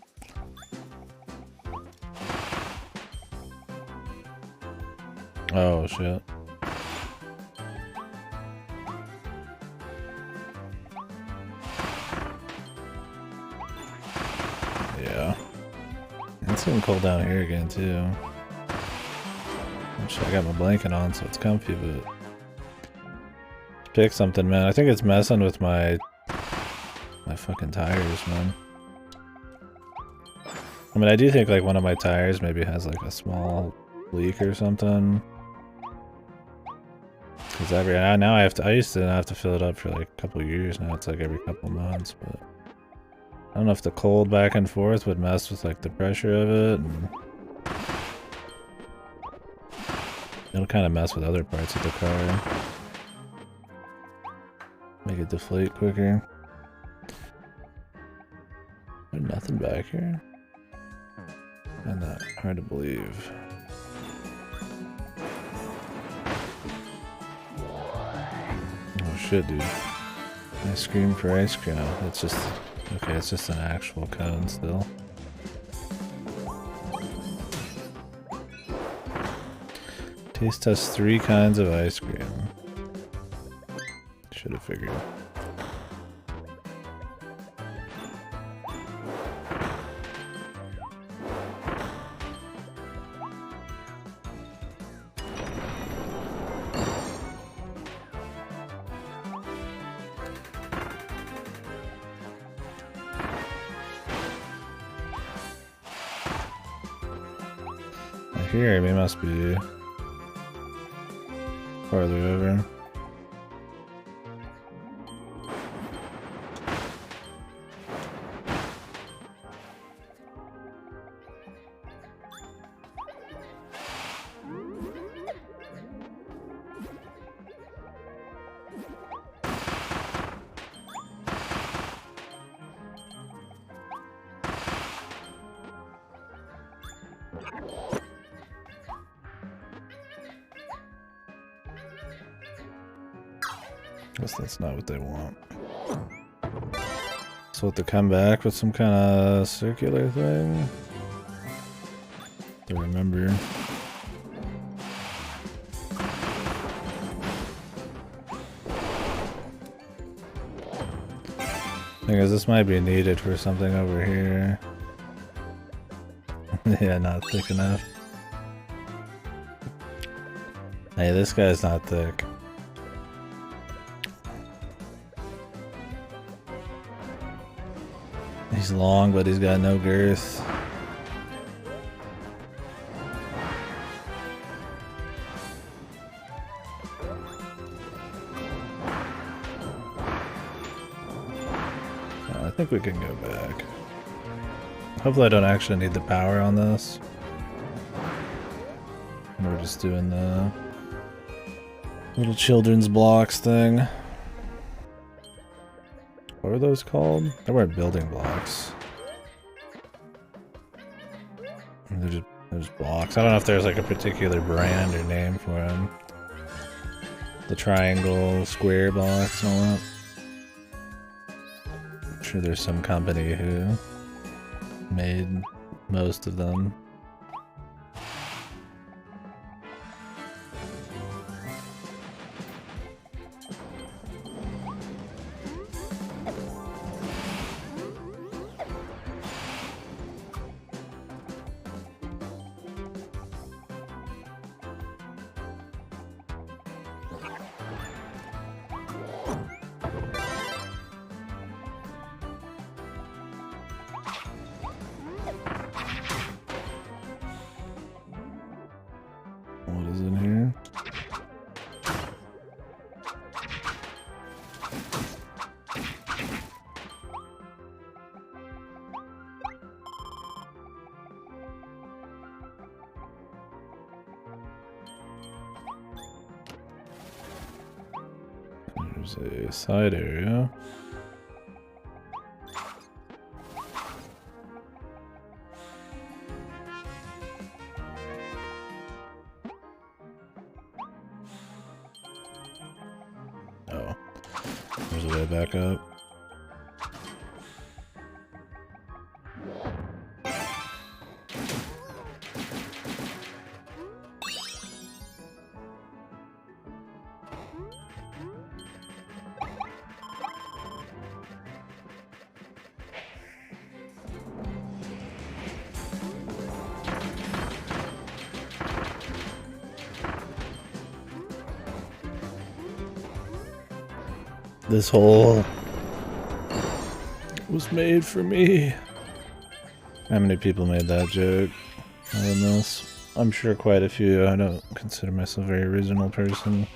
Oh shit. Yeah. It's getting cold down here again too. I got my blanket on so it's comfy, but pick something, man. I think it's messing with my fucking tires, man. I mean, I do think like one of my tires maybe has like a small leak or something. Cause now I used to not have to fill it up for like a couple years. Now it's like every couple months, but I don't know if the cold back and forth would mess with like the pressure of it, and it'll kind of mess with other parts of the car. Make it deflate quicker. There's nothing back here. And that hard to believe. Oh shit, dude. Ice cream for ice cream. It's just... okay, it's just an actual cone still. Taste test 3 kinds of ice cream. Should have figured. Here, we must be farther over. Guess that's not what they want. So to come back with some kind of circular thing to remember. Thing is, this might be needed for something over here. Yeah, not thick enough. Hey, this guy's not thick. He's long, but he's got no girth. I think we can go back. Hopefully I don't actually need the power on this. We're just doing the little children's blocks thing. What are those called? They weren't building blocks. They're just blocks. I don't know if there's like a particular brand or name for them. The triangle, square blocks and all that. I'm sure there's some company who made most of them. What is in here? There's a side area. There's a way back up. This hole was made for me. How many people made that joke in this? I'm sure quite a few. I don't consider myself a very original person.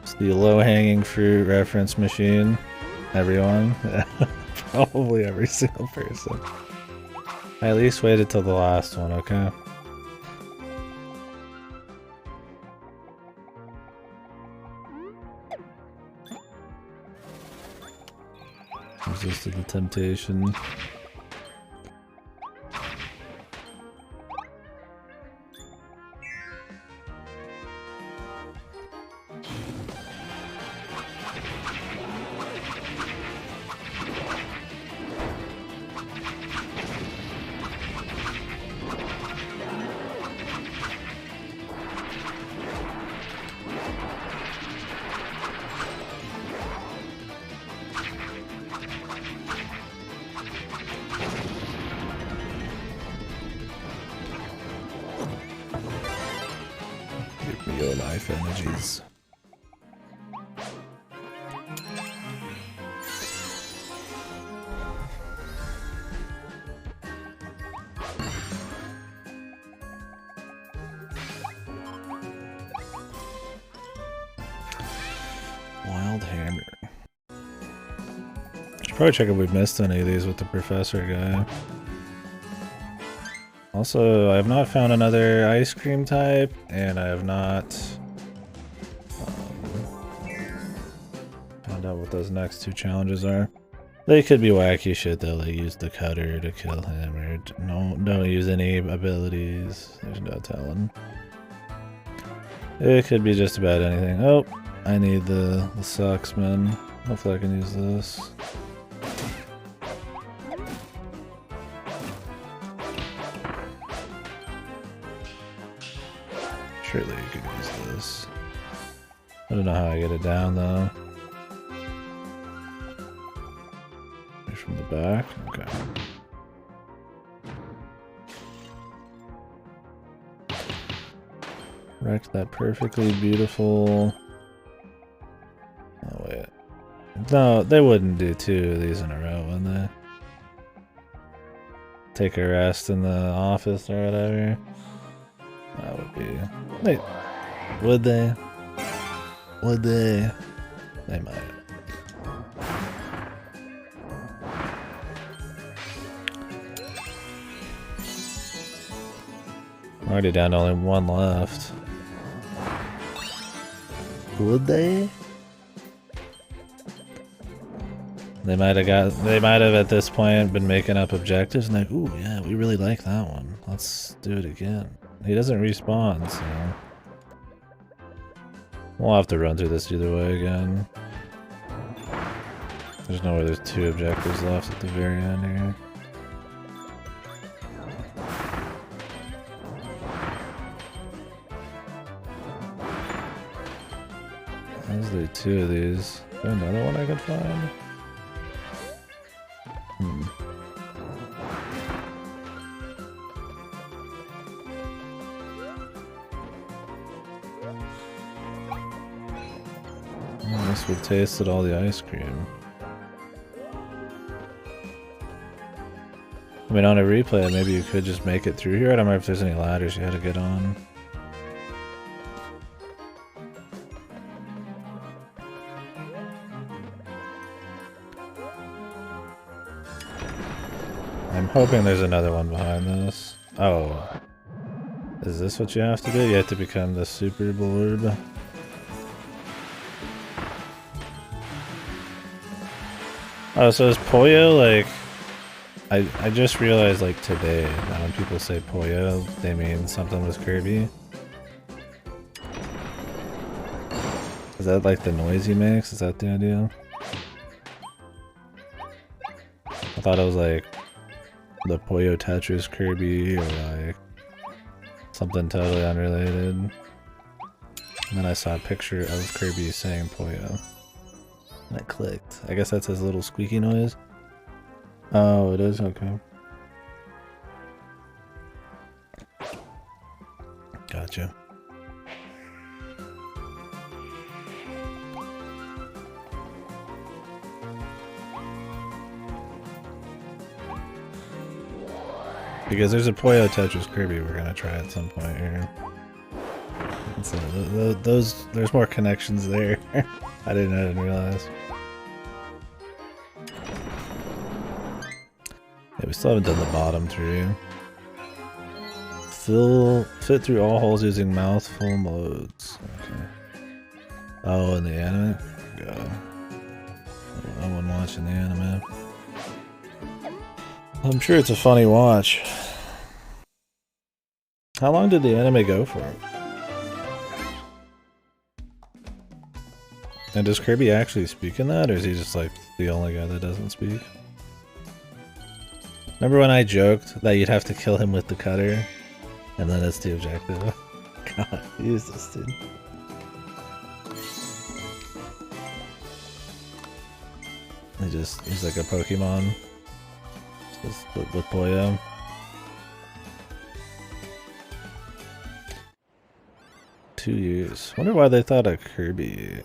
It's the low-hanging fruit reference machine. Everyone. Probably every single person. I at least waited till the last one, okay? Resisted the temptation. Your life energies. Wild hammer. Should probably check if we've missed any of these with the professor guy. Also, I have not found another ice cream type, and I have not found out what those next two challenges are. They could be wacky shit though, like use the cutter to kill him, or don't use any abilities. There's no telling. It could be just about anything. Oh, I need the sucks, man. Hopefully I can use this. Surely you could use this. I don't know how I get it down though. Maybe from the back? Okay. Wrecked that perfectly beautiful... Oh wait. No, they wouldn't do two of these in a row, wouldn't they? Take a rest in the office or whatever. That would be... Wait. Would they? Would they? They might. I'm already down to only one left. Would they? They might have at this point been making up objectives and like, ooh yeah, we really like that one. Let's do it again. He doesn't respawn, so we'll have to run through this either way again. There's no way there's two objectives left at the very end here. There's the two of these. Is there another one I could find? I guess we've tasted all the ice cream. I mean, on a replay, maybe you could just make it through here. I don't remember if there's any ladders you had to get on. I'm hoping there's another one behind this. Oh. Is this what you have to do? You have to become the super blurb. Oh, so is Pollo like... I just realized like today that when people say Pollo, they mean something with Kirby. Is that like the noise he makes? Is that the idea? I thought it was like the Puyo Tetris Kirby or like something totally unrelated. And then I saw a picture of Kirby saying Puyo. And I clicked. I guess that's his little squeaky noise. Oh, it is? Okay. Gotcha. Because there's a Puyo Tetris Kirby we're gonna try at some point here. So there's more connections there. I didn't realize. Yeah, we still haven't done the bottom three. Fit through all holes using mouthful modes. Okay. Oh, in the anime? God. No one watching the anime. I'm sure it's a funny watch. How long did the anime go for? And does Kirby actually speak in that, or is he just like the only guy that doesn't speak? Remember when I joked that you'd have to kill him with the cutter? And then that's the objective. God, use this dude. He's like a Pokemon. Just with Puyo. $2 years. Wonder why they thought a Kirby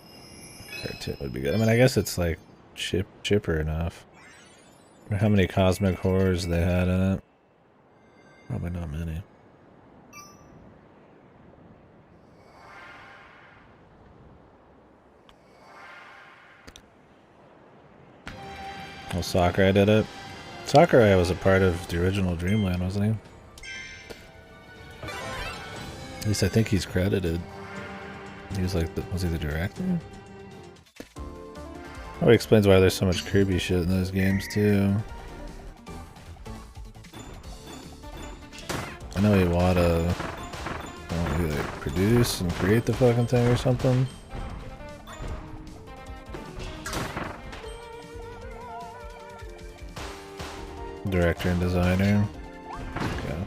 cartoon would be good. I mean, I guess it's like chipper enough. I wonder how many cosmic horrors they had in it. Probably not many. Well, Sakurai did it. Sakurai was a part of the original Dreamland, wasn't he? At least I think he's credited. He was like, was he the director? Probably explains why there's so much Kirby shit in those games too. I know Iwata he like produce and create the fucking thing or something. Director and designer. Okay.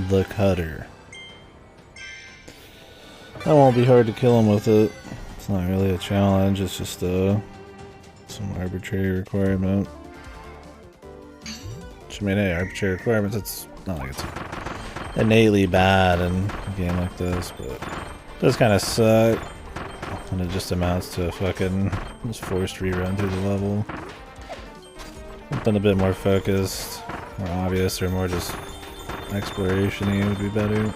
The cutter. That won't be hard to kill him with it. It's not really a challenge, it's just some arbitrary requirement. Which, I mean, hey, arbitrary requirements, it's not like it's innately bad in a game like this, but it does kind of suck when it just amounts to a fucking just forced rerun through the level. Something a bit more focused, more obvious, or more just exploration-y would be better.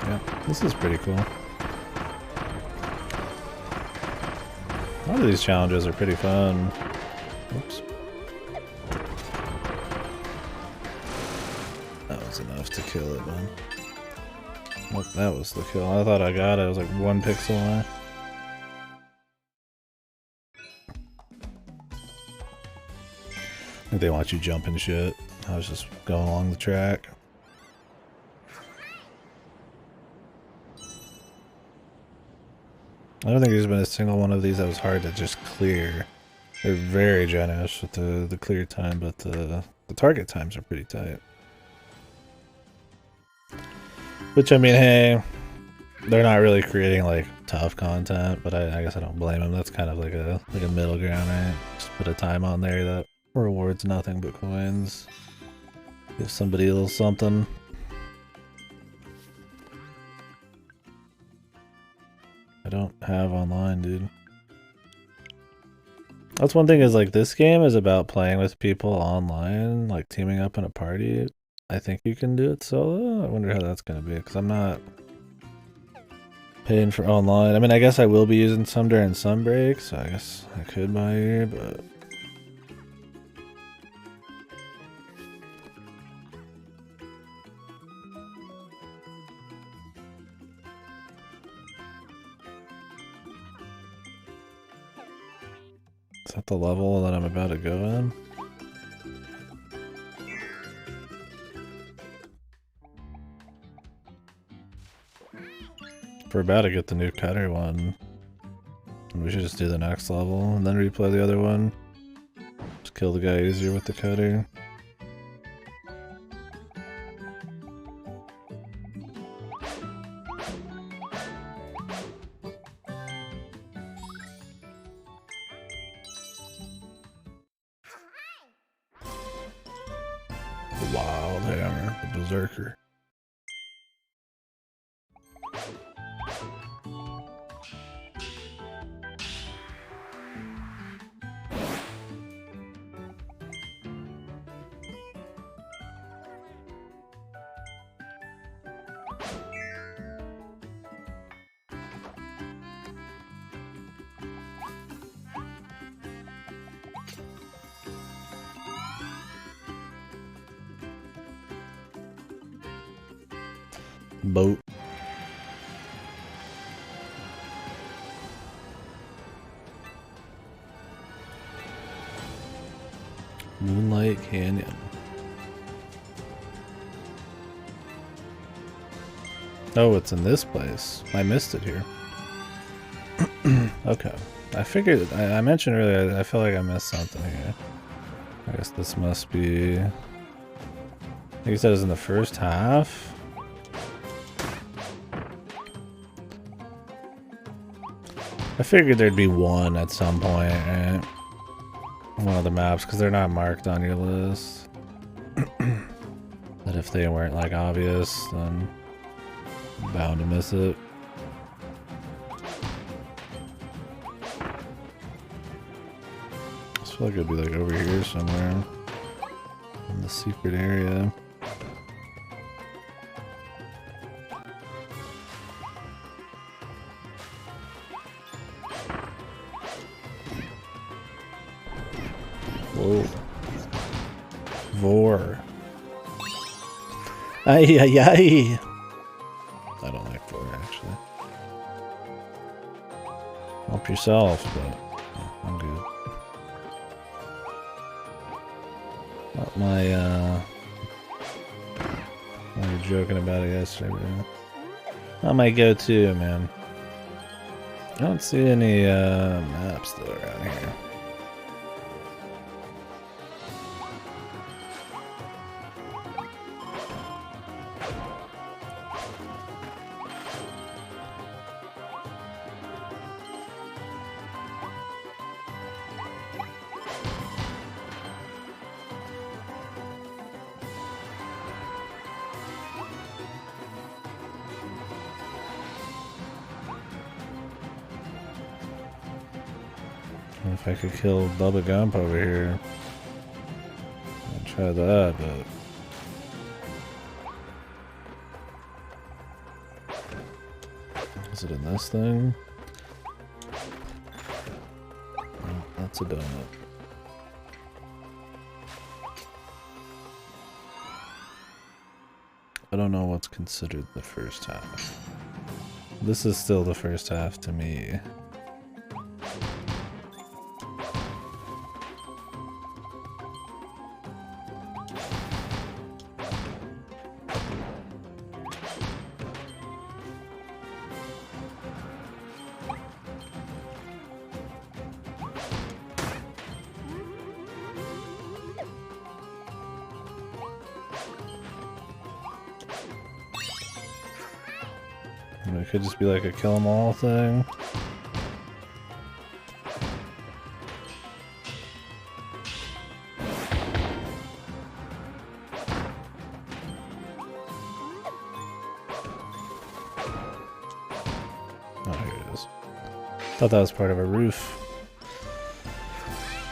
Yeah, this is pretty cool. A lot of these challenges are pretty fun. Oops. That was enough to kill it, man. Well, that was the kill. I thought I got it. It was like 1 pixel away. think they want you jumping shit. I was just going along the track. I don't think there's been a single one of these that was hard to just clear. They're very generous with the clear time, but the target times are pretty tight. Which, I mean, hey, they're not really creating like tough content, but I guess I don't blame them. That's kind of like a middle ground, right? Just put a time on there that rewards nothing but coins. Give somebody a little something. I don't have online, dude. That's one thing is like this game is about playing with people online, like teaming up in a party. I think you can do it solo. I wonder how that's gonna be because I'm not paying for online. I mean, I guess I will be using some during some breaks, so I guess I could buy here, but is that the level that I'm about to go in? We're about to get the new cutter one. We should just do the next level and then replay the other one. Just kill the guy easier with the cutter. The wild hammer, the berserker. Boat. Moonlight Canyon. Oh, it's in this place. I missed it here. Okay. I figured, I mentioned earlier, I feel like I missed something here. I guess this must be... I think you said it was in the first half? I figured there'd be one at some point, right? One of the maps, because they're not marked on your list. That if they weren't like obvious, then I'm bound to miss it. I feel like it'd be like over here somewhere in the secret area. Whoa. Vor. Ay, ay, ay. I don't like Vor, actually. Help yourself, but I'm good. Not my, we were joking about it yesterday, but not my go-to, man. I don't see any, maps, though, around here. If I could kill Bubba Gump over here, I'd try that, but is it in this thing? Oh, that's a donut. I don't know what's considered the first half. This is still the first half to me. mean, it could just be like a kill 'em all thing. Oh, here it is. Thought that was part of a roof.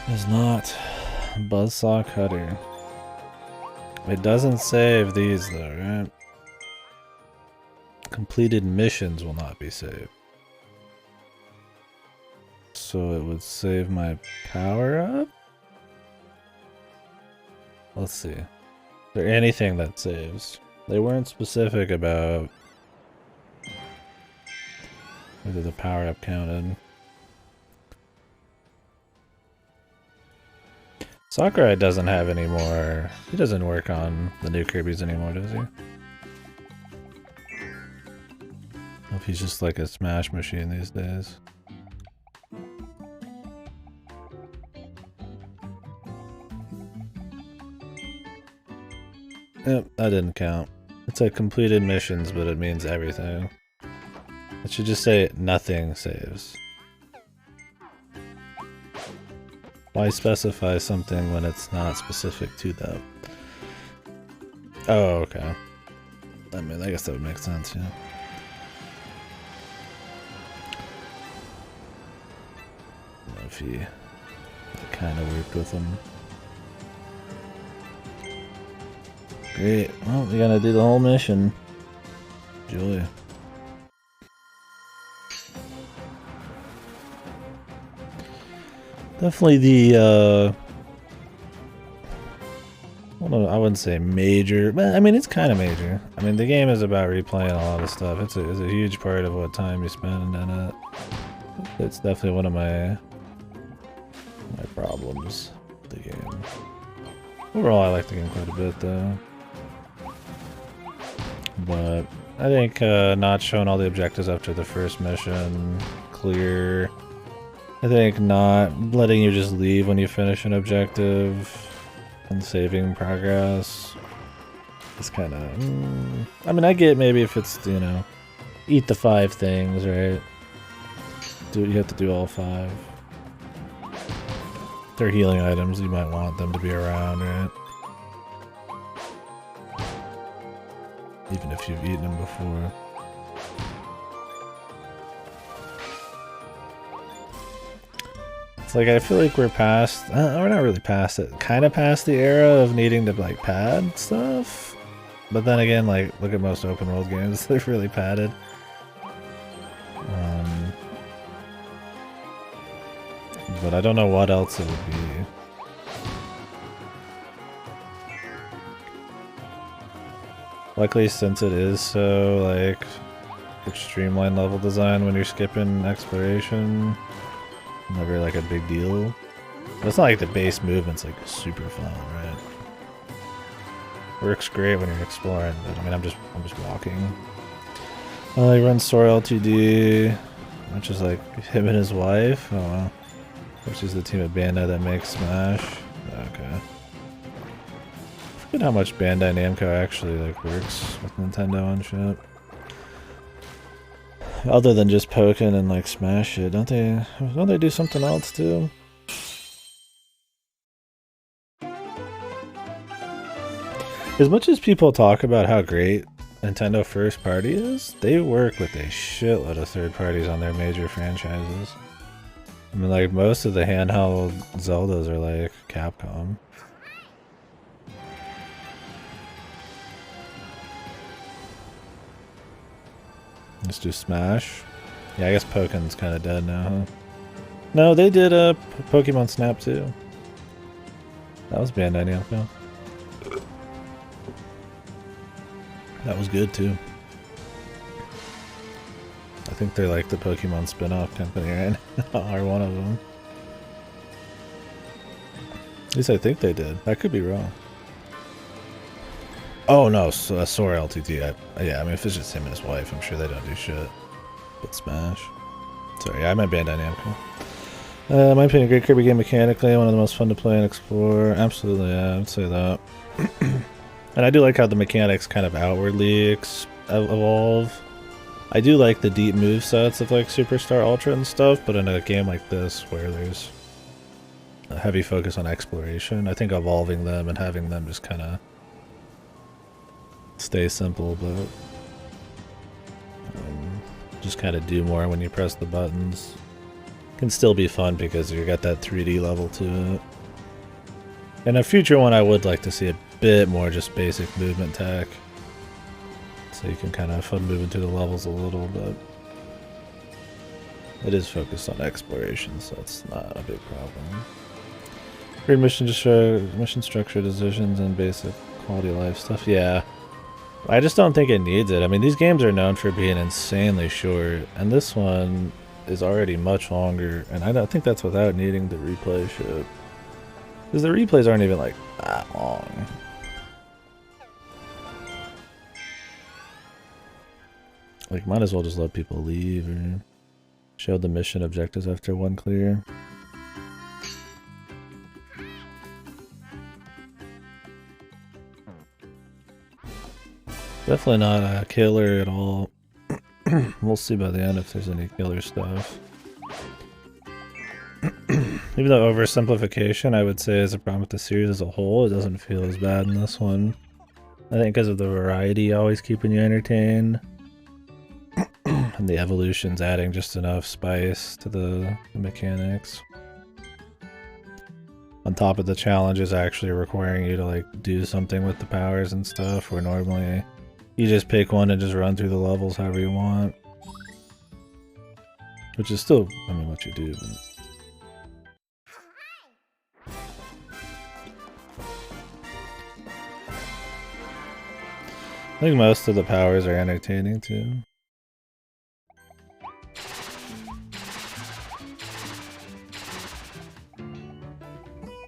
It's not. Buzzsaw cutter. It doesn't save these though, right? Completed missions will not be saved. So it would save my power up? Let's see. Is there anything that saves? They weren't specific about whether the power up counted. Sakurai doesn't have any more. He doesn't work on the new Kirby's anymore, does he? If he's just like a Smash machine these days. Yep, that didn't count. It's like completed missions, but it means everything. It should just say nothing saves. Why specify something when it's not specific to that? Oh, okay. I mean, I guess that would make sense, yeah. I don't know if he kind of worked with him. Great. Well, we gotta do the whole mission. Julia. Definitely the, well, I wouldn't say major, but I mean, it's kind of major. I mean, the game is about replaying a lot of stuff. It's a huge part of what time you spend in it. It's definitely one of my problems with the game. Overall, I like the game quite a bit, though. But I think not showing all the objectives after the first mission clear. I think not letting you just leave when you finish an objective and saving progress is kind of... I mean, I get maybe if it's, you know, eat the 5 things, right? You have to do all 5. If they're healing items, you might want them to be around, right? Even if you've eaten them before. Like, I feel like we're past, we're not really past it, kind of past the era of needing to, like, pad stuff. But then again, like, look at most open world games, they're really padded. But I don't know what else it would be. Luckily, since it is so, like, streamlined level design when you're skipping exploration, never like a big deal. But it's not like the base movement's like super fun, right? Works great when you're exploring, but I mean I'm just walking. He runs Sora Ltd, which is like him and his wife. Oh wow. Which is the team at Bandai that makes Smash. Okay. I forget how much Bandai Namco actually like works with Nintendo and shit. Other than just poking and like Smash it, don't they do something else too? As much as people talk about how great Nintendo first party is, they work with a shitload of third parties on their major franchises. I mean, like most of the handheld Zeldas are like Capcom. Let's do Smash. Yeah, I guess Pokemon's kind of dead now, huh? No, they did a Pokemon Snap too. That was Bandai Namco. That was good too. I think they're like the Pokemon spin-off company, right? Or one of them. At least I think they did. I could be wrong. Oh no, Sora Ltd. Yeah, I mean if it's just him and his wife, I'm sure they don't do shit. But Smash. Sorry, I meant Bandai Namco. In my opinion, great Kirby game mechanically, one of the most fun to play and explore. Absolutely, yeah, I'd say that. And I do like how the mechanics kind of outwardly evolve. I do like the deep move sets of like Superstar Ultra and stuff, but in a game like this where there's a heavy focus on exploration, I think evolving them and having them just kind of stay simple, but just kind of do more when you press the buttons. Can still be fun because you got that 3D level to it. In a future one, I would like to see a bit more just basic movement tech, so you can kind of have fun moving through the levels a little, but it is focused on exploration, so it's not a big problem. Great mission structure decisions and basic quality of life stuff. Yeah, I just don't think it needs it. I mean, these games are known for being insanely short, and this one is already much longer, and I don't think that's without needing the replay shit. Because the replays aren't even like that long. Like, might as well just let people leave or show the mission objectives after one clear. Definitely not a killer at all. We'll see by the end if there's any killer stuff. Even though oversimplification, I would say, is a problem with the series as a whole, it doesn't feel as bad in this one. I think because of the variety always keeping you entertained. And the evolution's adding just enough spice to the mechanics. On top of the challenges actually requiring you to like do something with the powers and stuff, where normally you just pick one and just run through the levels however you want. Which is still, I mean, what you do, but... I think most of the powers are entertaining too.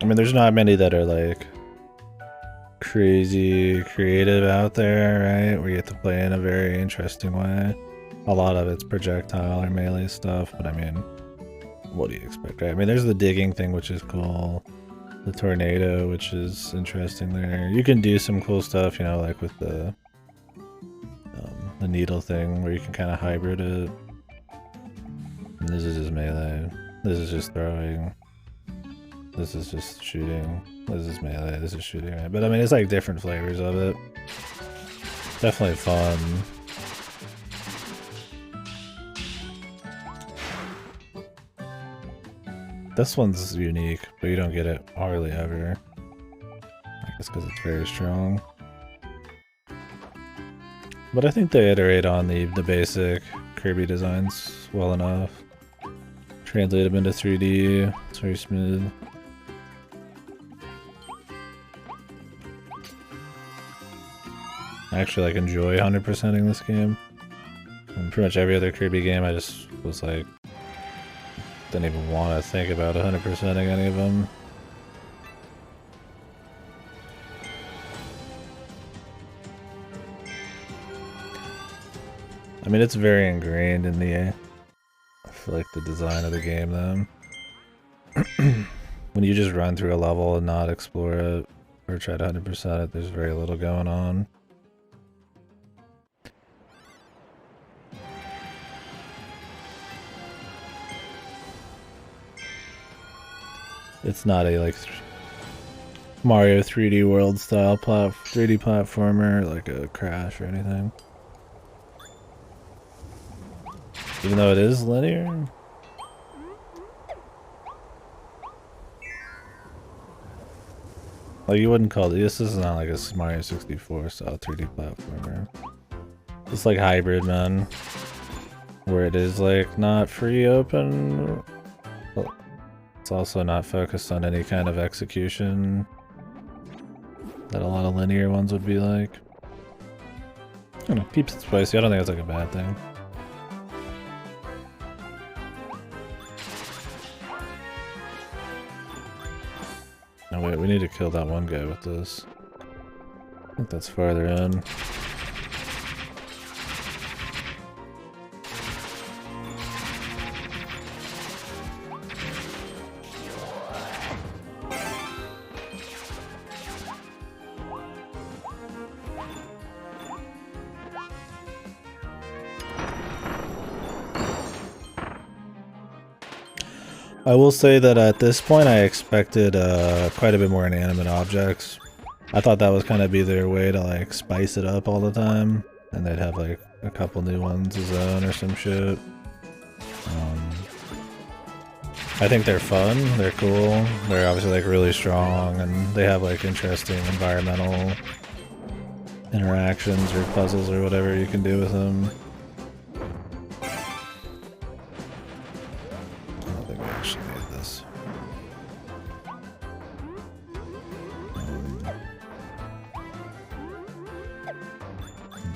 I mean, there's not many that are like crazy creative out there, right? Where you have to play in a very interesting way. A lot of it's projectile or melee stuff, but I mean, what do you expect, right? I mean, there's the digging thing, which is cool. The tornado, which is interesting there. You can do some cool stuff, you know, like with the needle thing, where you can kind of hybrid it. And this is just melee. This is just throwing. This is just shooting. This is melee. This is shooting, right? But I mean, it's like different flavors of it. Definitely fun. This one's unique, but you don't get it hardly ever. I guess because it's very strong. But I think they iterate on the basic Kirby designs well enough. Translate them into 3D. It's very smooth. I actually like enjoy 100%ing this game. And pretty much every other Kirby game I just was like, didn't even want to think about 100%ing any of them. I mean, it's very ingrained in the, I feel like, the design of the game though. When you just run through a level and not explore it, or try to 100% it, there's very little going on. It's not a like Mario 3D World style 3D platformer like a Crash or anything. Even though it is linear. Like, you wouldn't call it, this is not like a Mario 64 style 3D platformer. It's like hybrid, man. Where it is like not free open. Well, it's also not focused on any kind of execution that a lot of linear ones would be like. I don't know, keeps it spicy. I don't think it's like a bad thing. No, wait, we need to kill that one guy with this. I think that's farther in. I will say that at this point I expected quite a bit more inanimate objects. I thought that was kind of be their way to like spice it up all the time, and they'd have like a couple new ones a zone or some shit. I think they're fun, they're cool, they're obviously like really strong, and they have like interesting environmental interactions or puzzles or whatever you can do with them. I don't think we actually need this.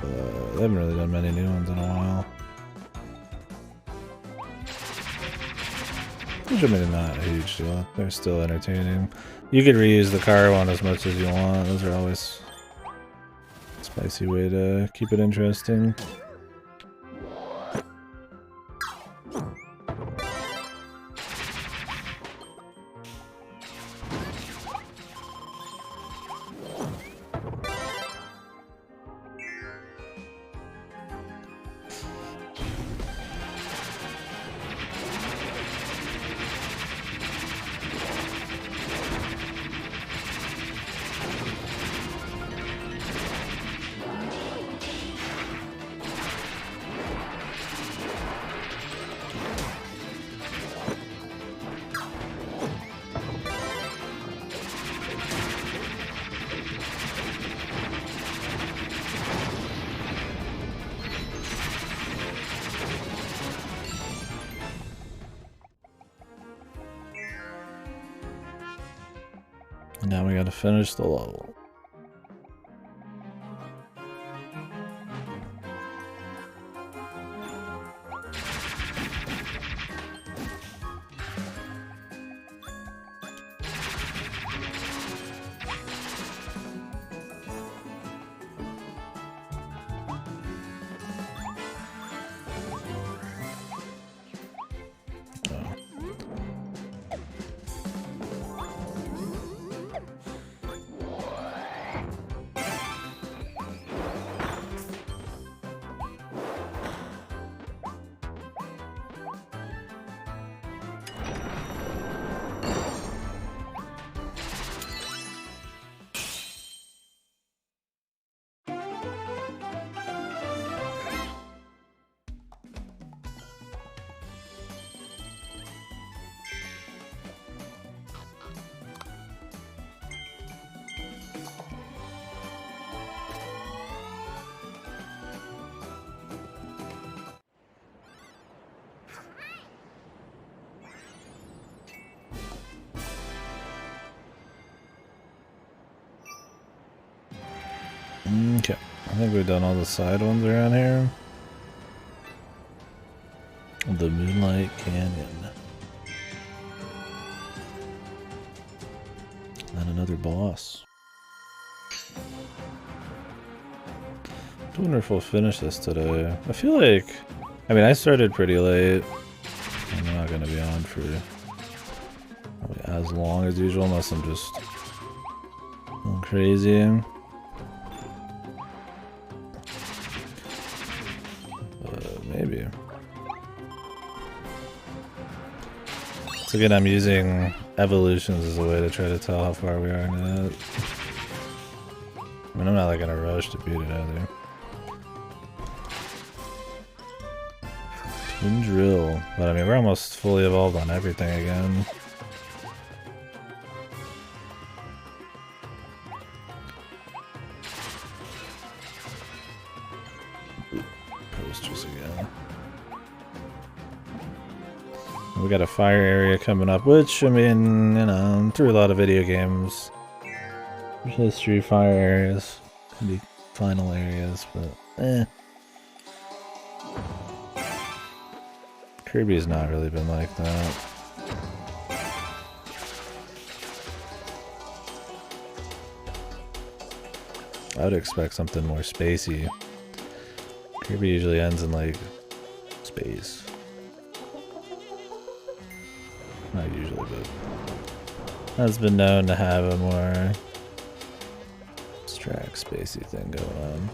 But they haven't really done many new ones in a while. Which I mean, not a huge deal. They're still entertaining. You could reuse the car one as much as you want. Those are always a spicy way to keep it interesting. Now we gotta finish the level. Okay, I think we've done all the side ones around here. The Moonlight Canyon. And another boss. I wonder if we'll finish this today. I feel like, I mean, I started pretty late. I'm not going to be on for probably as long as usual unless I'm just going crazy. Maybe. So again, I'm using evolutions as a way to try to tell how far we are in it. I mean, I'm not like in a rush to beat it either. Twin drill, but I mean, we're almost fully evolved on everything again. Posters again. We got a fire area coming up, which, I mean, you know, through a lot of video games, usually street fire areas can be final areas, but eh. Kirby's not really been like that. I would expect something more spacey. Kirby usually ends in like space. Not usually, but has been known to have a more abstract, spacey thing going on.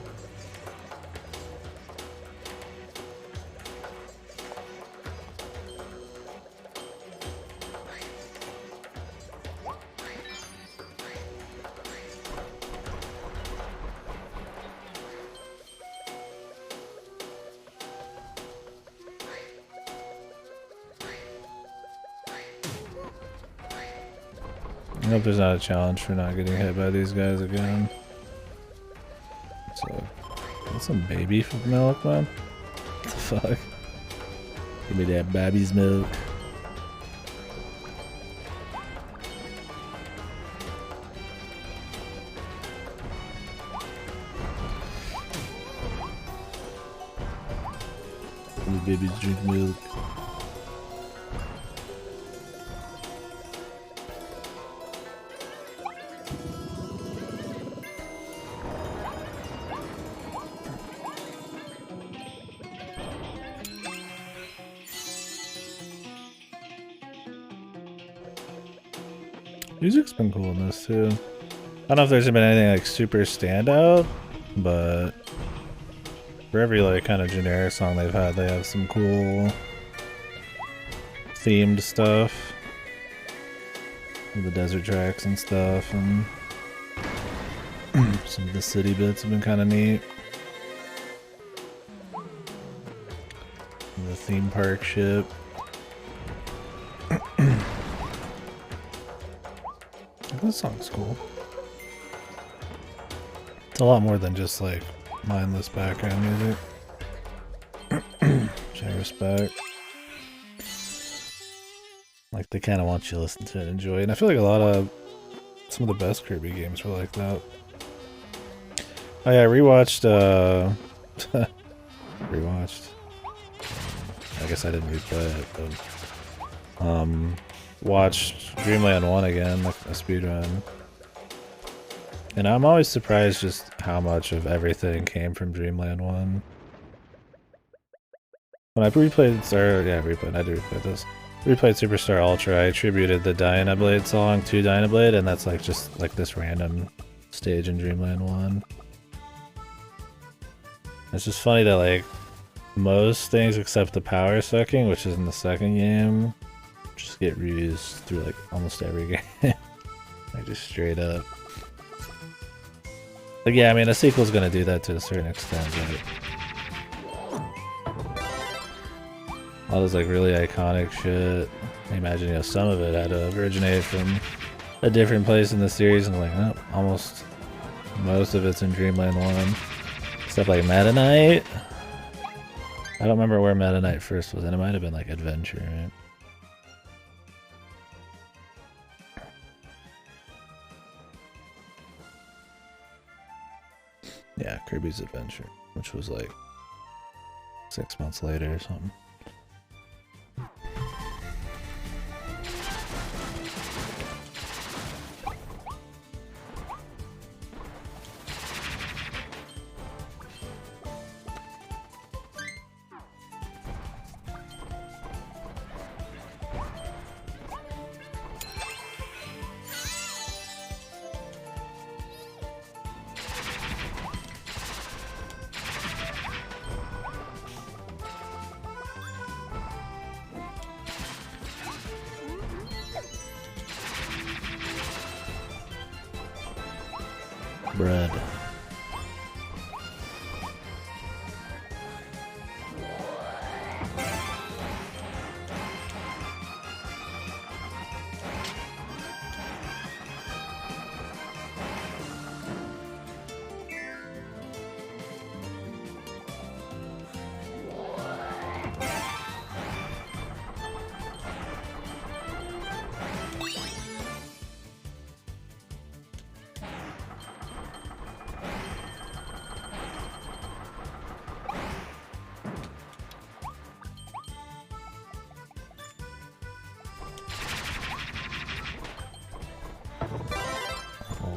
I hope there's not a challenge for not getting hit by these guys again. So, that's some baby milk, man. What the fuck? Give me that baby's milk. The babies drink milk. Music's been cool in this too. I don't know if there's been anything like super standout, but for every like kind of generic song they've had, they have some cool themed stuff. The desert tracks and stuff, and some of the city bits have been kind of neat. And the theme park ship. This song's cool. It's a lot more than just like mindless background music. Which I respect. Like they kind of want you to listen to it and enjoy it. And I feel like some of the best Kirby games were like that. Oh yeah, I rewatched rewatched. I guess I didn't replay it, but watched Dreamland 1 again, like a speedrun. And I'm always surprised just how much of everything came from Dreamland 1. When I replayed, I do replay this. Replayed Superstar Ultra, I attributed the Dynablade song to Dynablade, and that's like just like this random stage in Dreamland 1. It's just funny that like most things except the power sucking, which is in the second game, just get reused through like almost every game. Like just straight up. Like yeah, I mean a sequel's gonna do that to a certain extent, but all this like really iconic shit. I imagine, you know, some of it had to originate from a different place in the series, and like, oh, almost most of it's in Dreamland 1. Stuff like Meta Knight. I don't remember where Meta Knight first was, and it might have been like Adventure, right? Yeah, Kirby's Adventure, which was like 6 months later or something. Bread.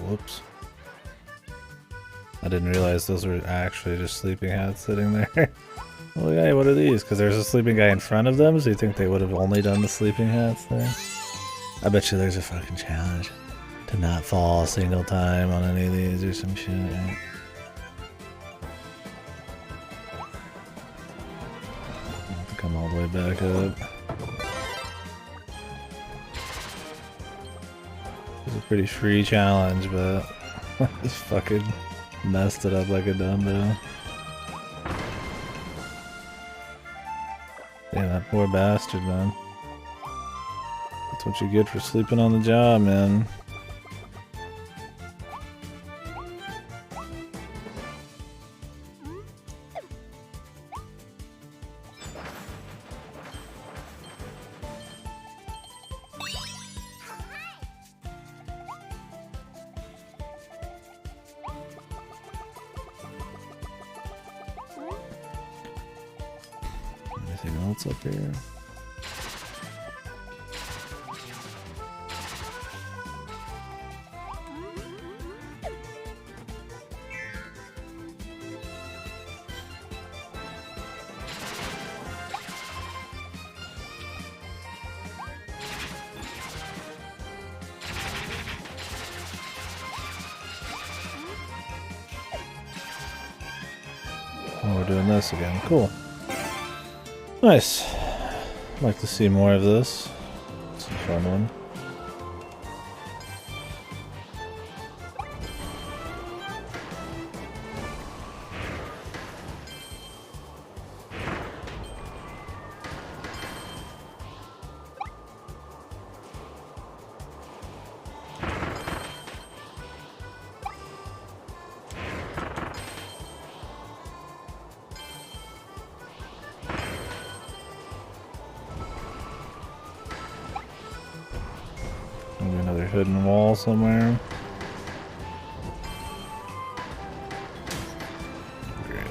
Whoops. I didn't realize those were actually just sleeping hats sitting there. Oh, hey, what are these? Because there's a sleeping guy in front of them, so you think they would have only done the sleeping hats there? I bet you there's a fucking challenge to not fall a single time on any of these or some shit. Right? I have to come all the way back up. It's a pretty free challenge, but just fucking messed it up like a dumbo. Damn, that poor bastard, man. That's what you get for sleeping on the job, man. Anything else up here? Oh, we're doing this again. Cool. Nice. I'd like to see more of this. It's a fun one. Maybe another hidden wall somewhere. Great.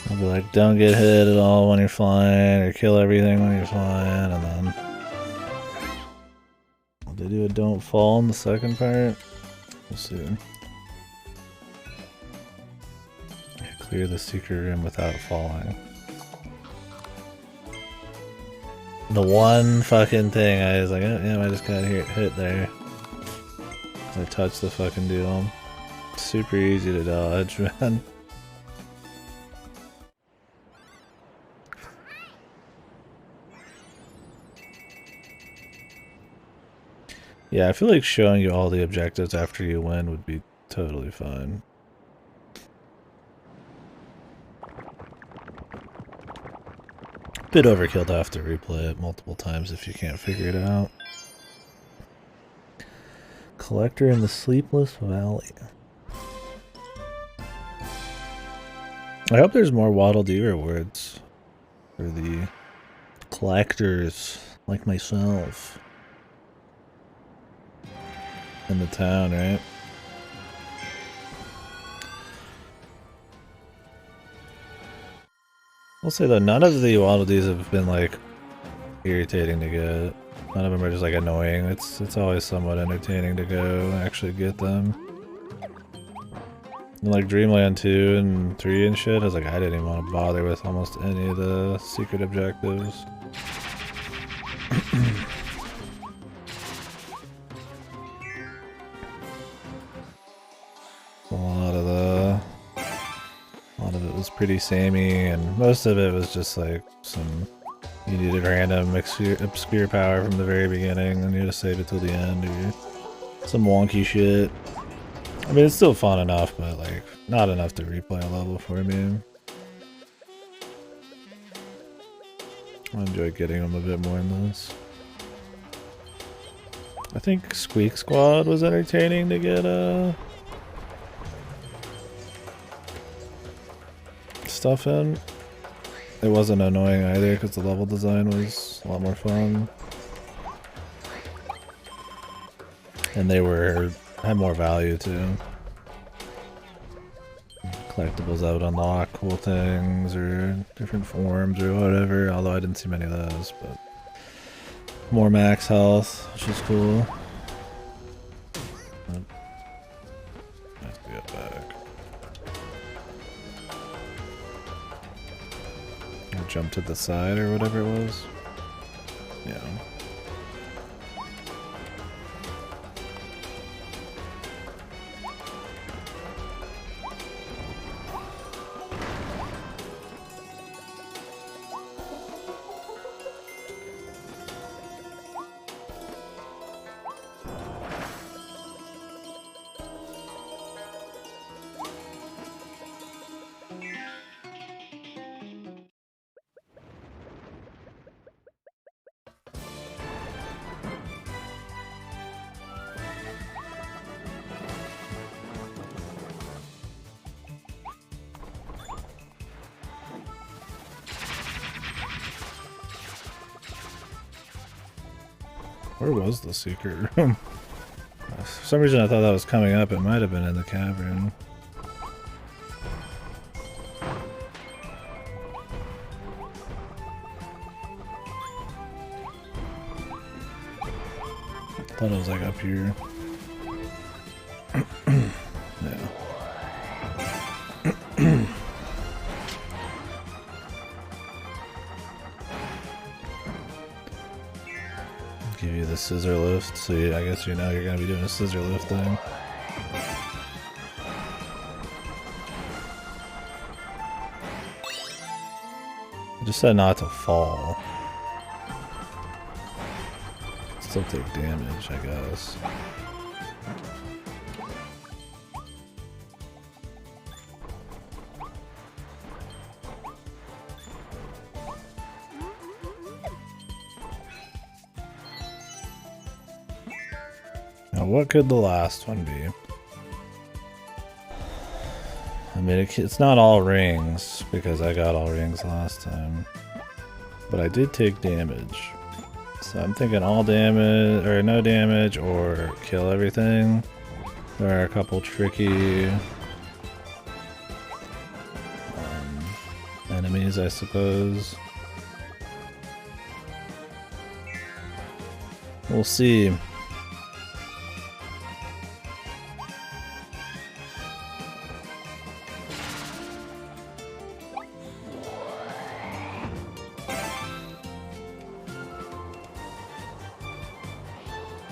I'll be like, don't get hit at all when you're flying, or kill everything when you're flying, and then... Will they do a don't fall in the second part? We'll see. Clear the secret room without falling. The one fucking thing I was like, oh, yeah, I just got hit there. I touched the fucking deal. Super easy to dodge, man. Yeah, I feel like showing you all the objectives after you win would be totally fine. Bit overkill to have to replay it multiple times if you can't figure it out. Collector in the Sleepless Valley. I hope there's more Waddle Dee rewards for the collectors like myself in the town, right? I'll say though, none of the Waddle Dees have been like irritating to get. None of them are just like annoying. It's always somewhat entertaining to go and actually get them. And like Dreamland 2 and 3 and shit, I was like, I didn't even want to bother with almost any of the secret objectives. A lot of it was pretty samey, and most of it was just like some, you needed random obscure power from the very beginning and you had to save it till the end, or some wonky shit. I mean, it's still fun enough, but like not enough to replay a level for me. I enjoy getting them a bit more in this. I think Squeak Squad was entertaining to get stuff in. It wasn't annoying either because the level design was a lot more fun. And they had more value too. Collectibles that would unlock cool things or different forms or whatever, although I didn't see many of those, but more max health, which is cool. I have to get back. Jump to the side or whatever it was. Yeah. Where was the secret room? For some reason I thought that was coming up. It might have been in the cavern. I thought it was like up here. Yeah. Give you the scissor lift, so I guess you know you're gonna be doing a scissor lift thing. I just said not to fall. Still take damage, I guess. Now, what could the last one be? I mean, it's not all rings, because I got all rings last time. But I did take damage. So I'm thinking all damage, or no damage, or kill everything. There are a couple tricky enemies, I suppose. We'll see.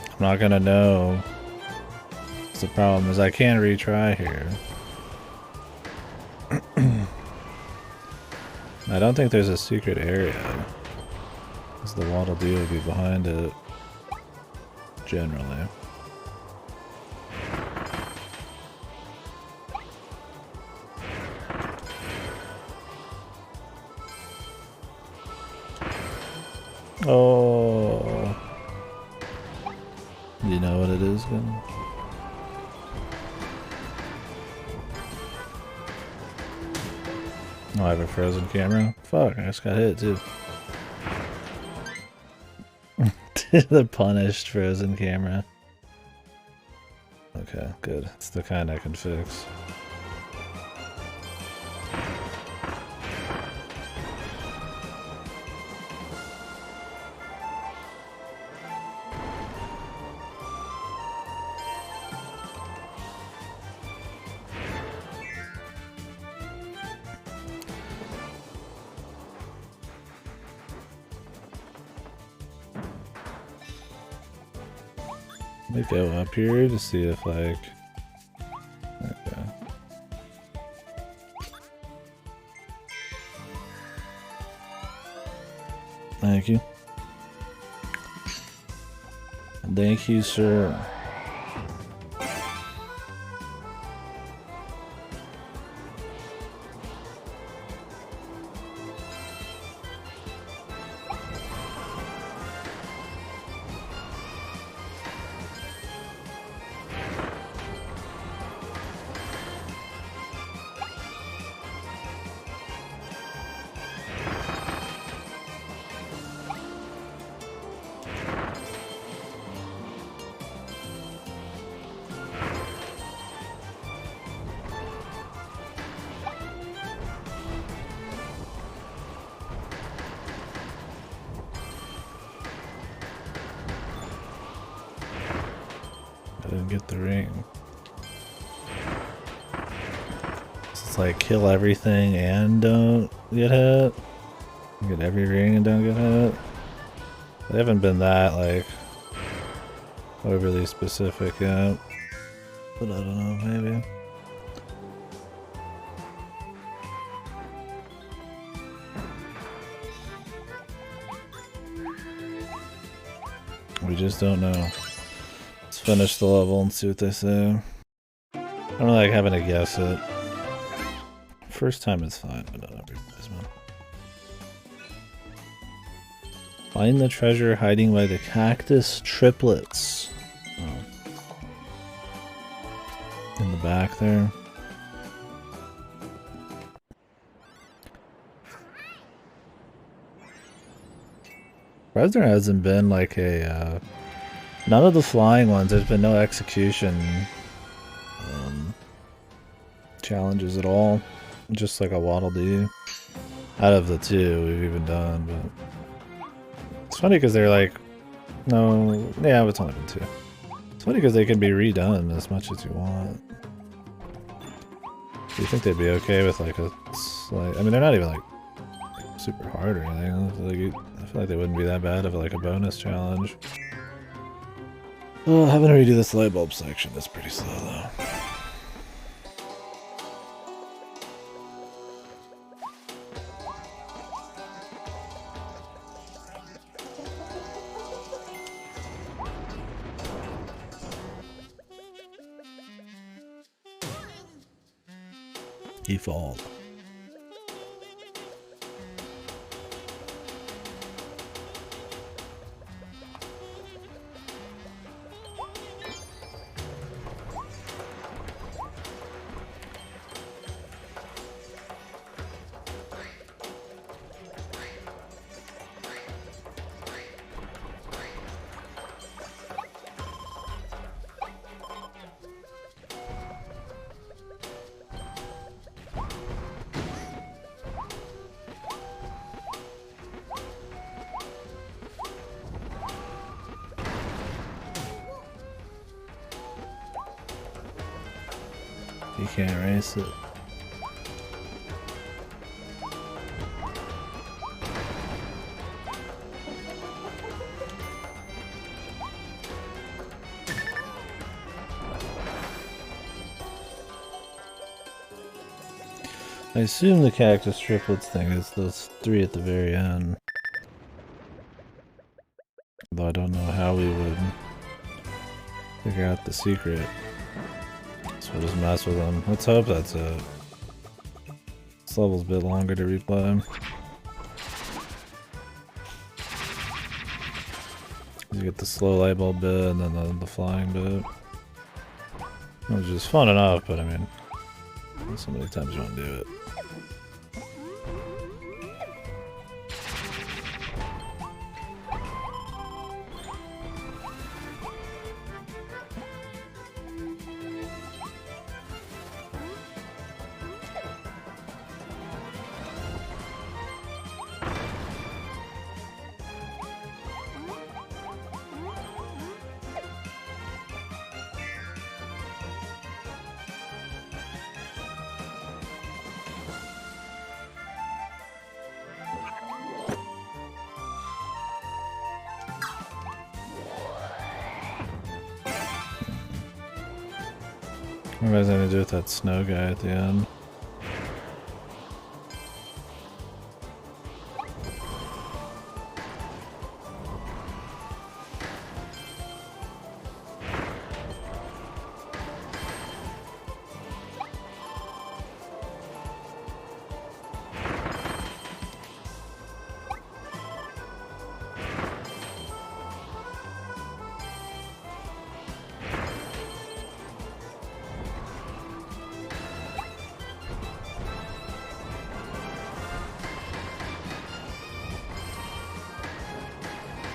I'm not gonna know. The problem is I can't retry here. I don't think there's a secret area, because the Waddle Dee will be behind it, generally. Oh. Do you know what it is, then? Oh, I have a frozen camera? Fuck, I just got hit too. The punished frozen camera. Okay, good. It's the kind I can fix. Let me go up here to see if, like... Okay. Thank you. Thank you, sir. I didn't get the ring. It's like kill everything and don't get hit. Get every ring and don't get hit. They haven't been that like overly specific yet. But I don't know, maybe. We just don't know. Let's finish the level and see what they say. I don't like having to guess it. First time it's fine, but not everybody's one. Find the treasure hiding by the cactus triplets. Oh. In the back there. Surprised there hasn't been like a None of the flying ones, there's been no execution challenges at all. Just like a Waddle Dee. Out of the two we've even done, but it's funny because they're like, no, yeah, it's only been two. It's funny because they can be redone as much as you want. Do you think they'd be okay with like a slight? I mean, they're not even like super hard or anything. I feel like they wouldn't be that bad of like a bonus challenge. Oh, having to redo this light bulb section is pretty slow though. Default. You can't race it. I assume the cactus triplets thing is those three at the very end. Although I don't know how we would figure out the secret. So we'll just mess with them. Let's hope that's it. This level's a bit longer to replay. You get the slow light bulb bit and then the flying bit. Which is fun enough, but I mean, so many times you want to do it. What has anything to do with that snow guy at the end?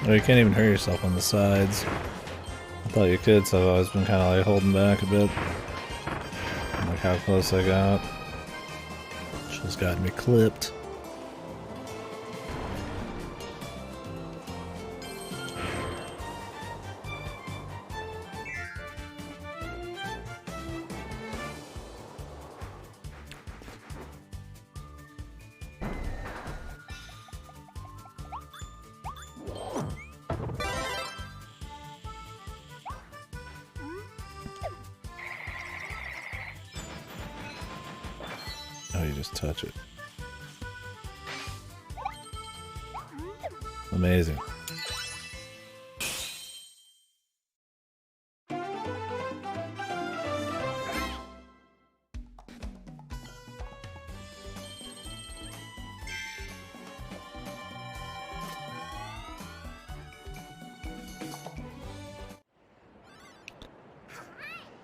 Oh, you can't even hurt yourself on the sides. I thought you could, so I've always been kind of like holding back a bit. Like how close I got. She's got me clipped. Oh, you just touch it. Amazing.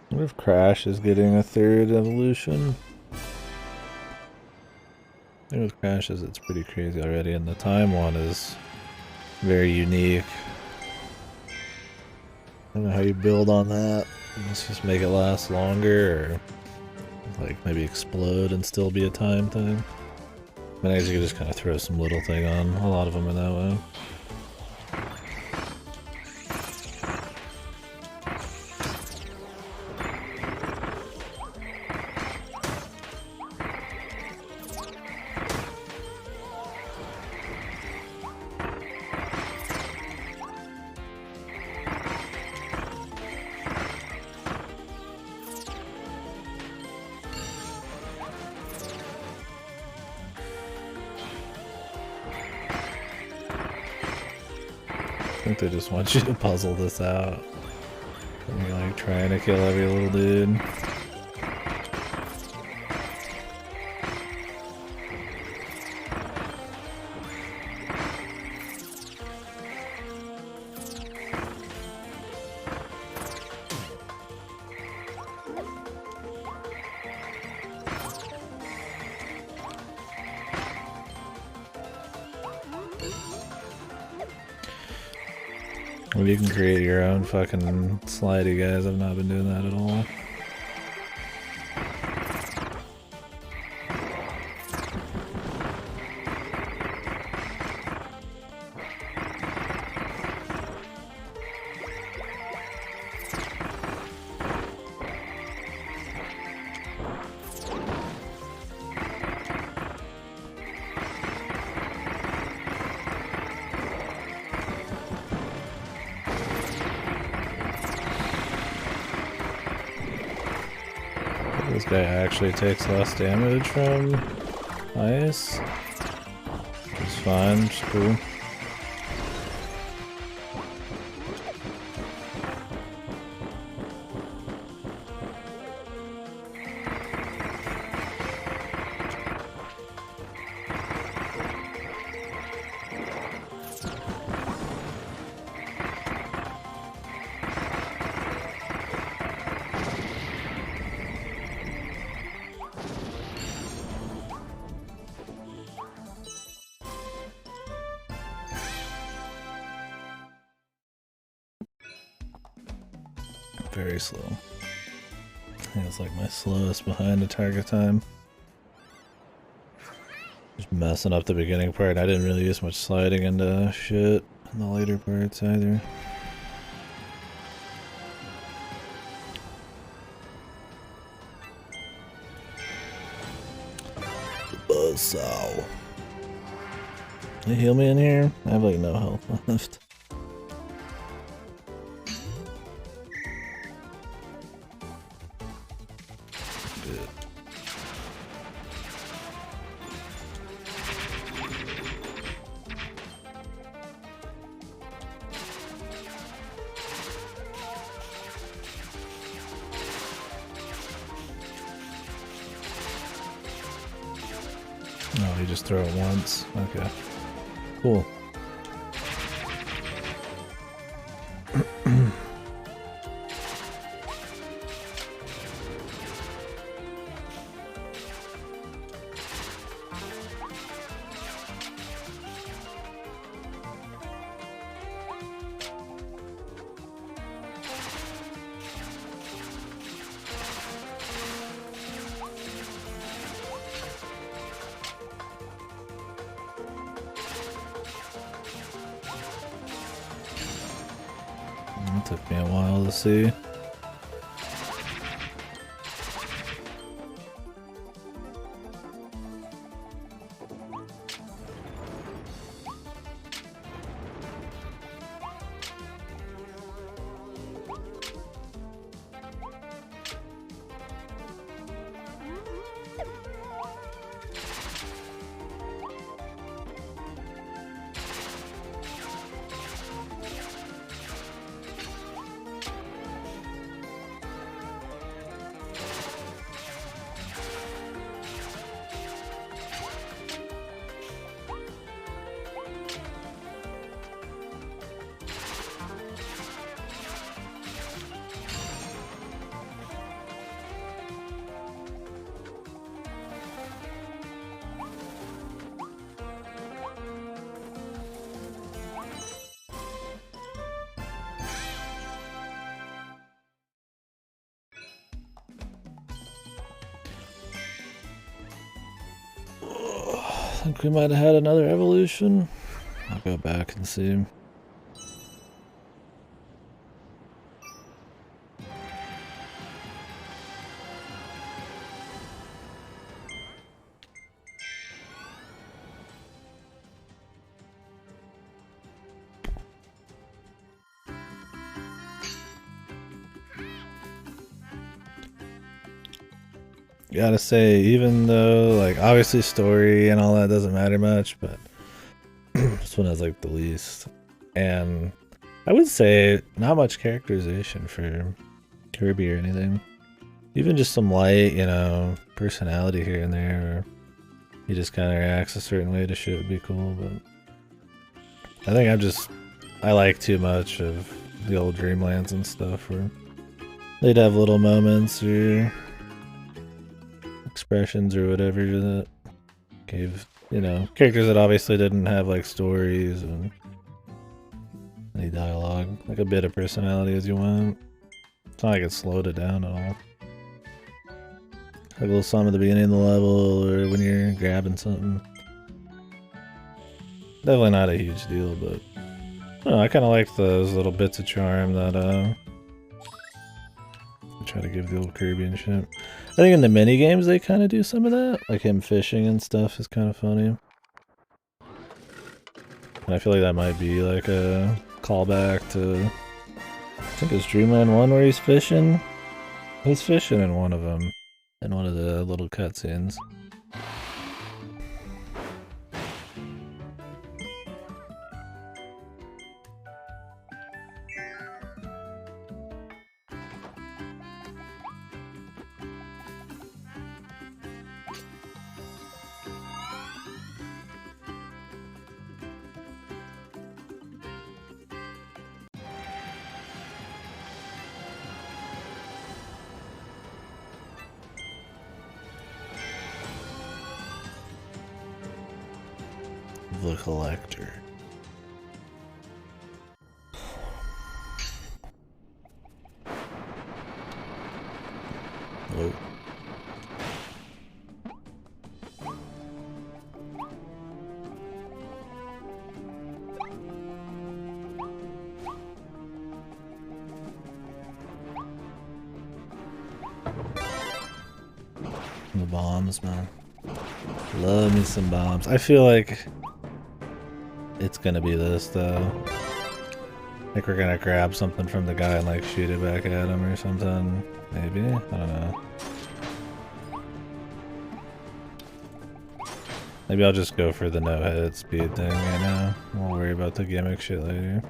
What if Crash is getting a third evolution? I think with Crashes it's pretty crazy already, and the time one is very unique. don't know how you build on that. Let's just make it last longer, or like maybe explode and still be a time thing. I guess you could just kind of throw some little thing on a lot of them in that way. I think they just want you to puzzle this out. And you're like trying to kill every little dude. Well, you can create your own fucking slidey, guys. I've not been doing that at all. This guy actually takes less damage from ice. It's fine, it's cool. Very slow. I think it's like my slowest behind the target time. Just messing up the beginning part. I didn't really use much sliding into shit in the later parts either. Buzzsaw. Can you heal me in here? I have like no health left. Oh, you just throw it once? Okay. Cool. It took me a while to see. think we might have had another evolution. I'll go back and see. Gotta say, even though, like, obviously story and all that doesn't matter much, but this one has, like, the least. And I would say not much characterization for Kirby or anything. Even just some light, you know, personality here and there, or he just kind of reacts a certain way to shit would be cool, but I think I like too much of the old Dreamlands and stuff where they'd have little moments or expressions or whatever that gave, you know, characters that obviously didn't have like stories and any dialogue, like a bit of personality as you want. It's not like it slowed it down at all. Like a little song at the beginning of the level or when you're grabbing something. Definitely not a huge deal, but I don't know, I kind of like those little bits of charm that I try to give the old Kirby and shit. I think in the mini games they kind of do some of that, like him fishing and stuff is kind of funny. And I feel like that might be like a callback to, I think it's Dreamland 1 where he's fishing. He's fishing in one of them, in one of the little cutscenes. The collector. Oh. The bombs, man. Love me some bombs. I feel like it's gonna be this though. Like we're gonna grab something from the guy and like shoot it back at him or something. Maybe? I don't know. Maybe I'll just go for the no-head speed thing right now. We'll worry about the gimmick shit later.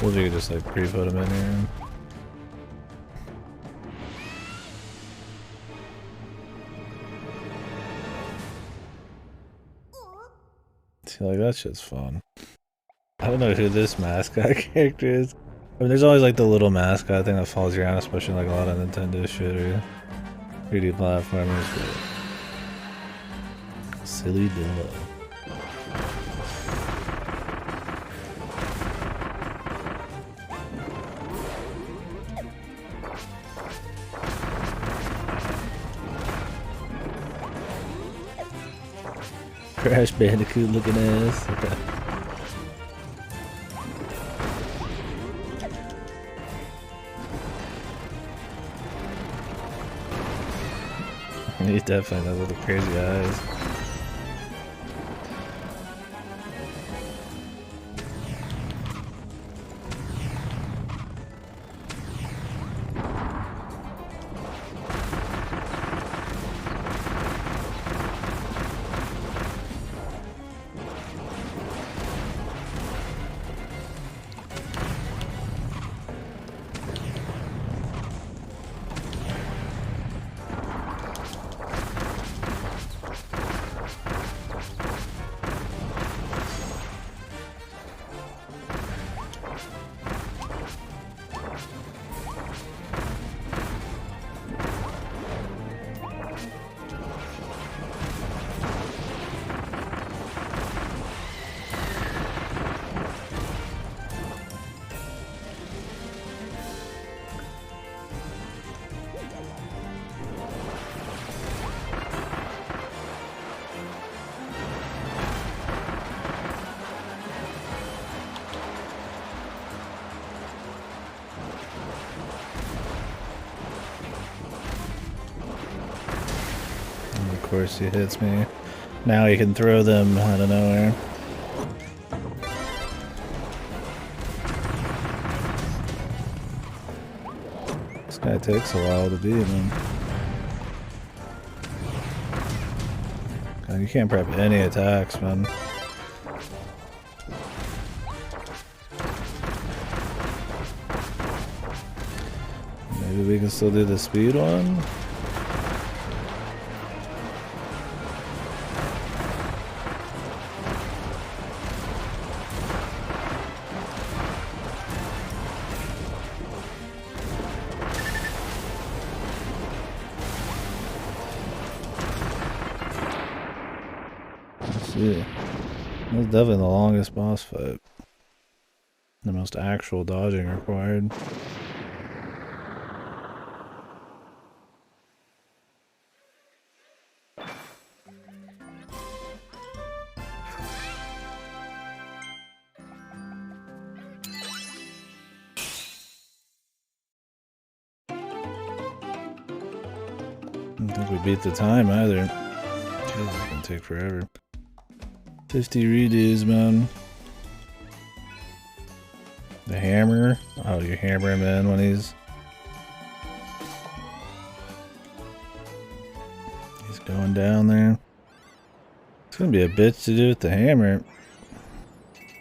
Cool, you could just like pre-put them in here. See, like that shit's fun. I don't know who this mascot character is. I mean, there's always like the little mascot thing that follows you around, especially like a lot of Nintendo shit or 3D platformers. But silly Dillo. Crash Bandicoot looking ass. He definitely has little crazy eyes. course he hits me. Now he can throw them out of nowhere. This guy takes a while to beat him. God, you can't prep any attacks, man. Maybe we can still do the speed one? Yeah, that was definitely the longest boss fight. The most actual dodging required. I don't think we beat the time either. Jeez, it's gonna take forever. 50 redos, man. The hammer. Oh, you hammer him in when he's going down there. It's gonna be a bitch to do with the hammer.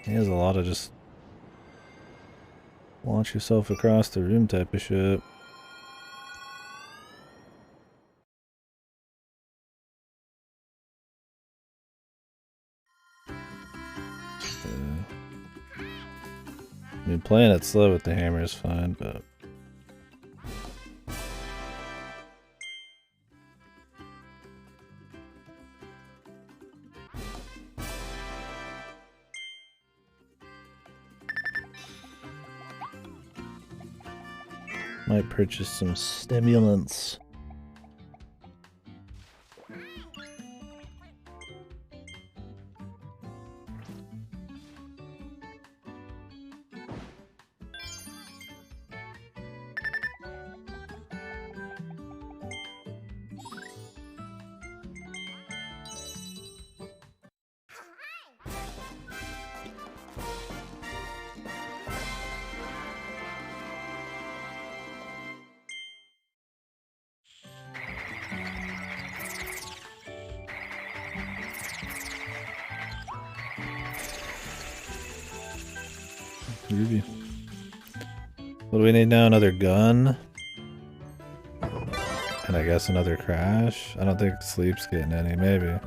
He has a lot of just launch yourself across the room type of shit. I mean, playing it slow with the hammer is fine, but might purchase some stimulants. Kirby. What do we need now? Another gun? And I guess another crash? I don't think sleep's getting any, maybe.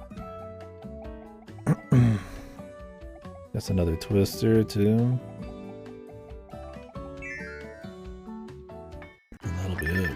Guess another twister too. And that'll be it.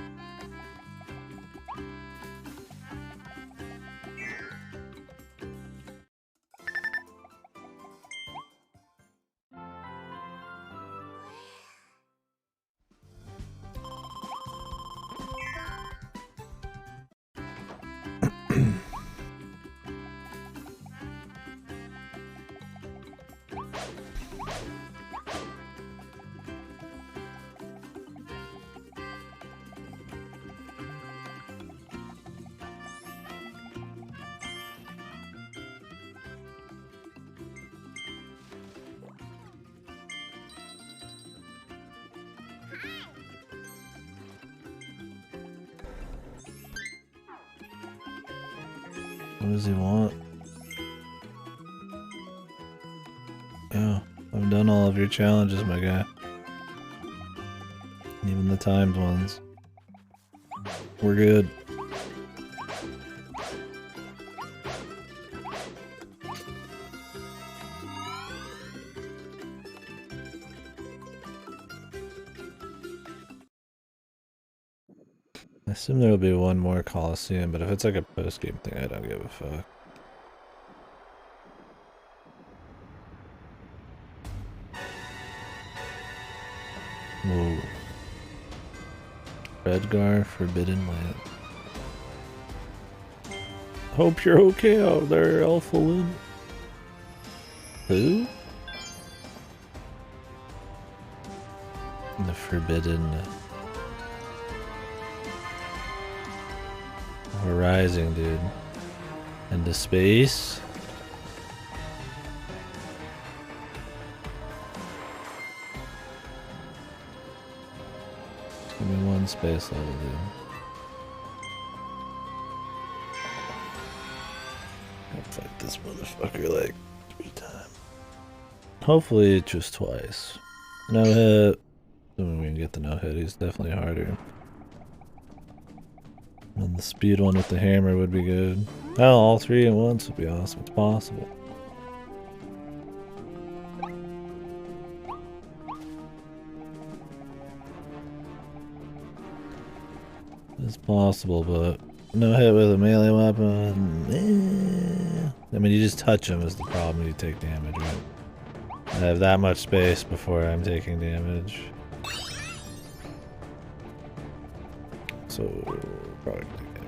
What does he want? Yeah, I've done all of your challenges, my guy. Even the timed ones. We're good. I assume there'll be one more Coliseum, but if it's like a post-game thing, I don't give a fuck. Whoa. Redgar Forbidden Land. Hope you're okay out there, Alphalin. Who? The Forbidden Rising, dude. Into space. Give me one space level, dude. I'll fight this motherfucker like 3 times. Hopefully just twice. No hit. Then we can get the no hit. He's definitely harder. And the speed one with the hammer would be good. Hell, all 3 at once would be awesome. It's possible. It's possible, but no hit with a melee weapon. I mean, you just touch him is the problem. You take damage, right? I have that much space before I'm taking damage. So, probably take it.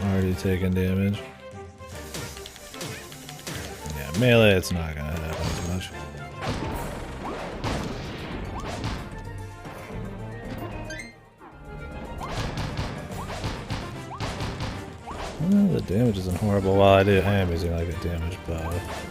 Already taking damage. Yeah, melee, it's not gonna happen as much. Well, the damage isn't horrible. While I am using like a damage buff.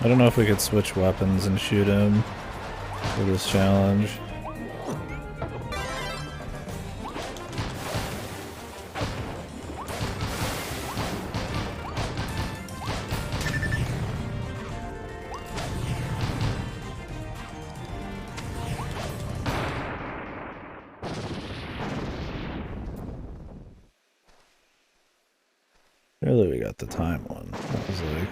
I don't know if we could switch weapons and shoot him for this challenge. Really, we got the time one. That was like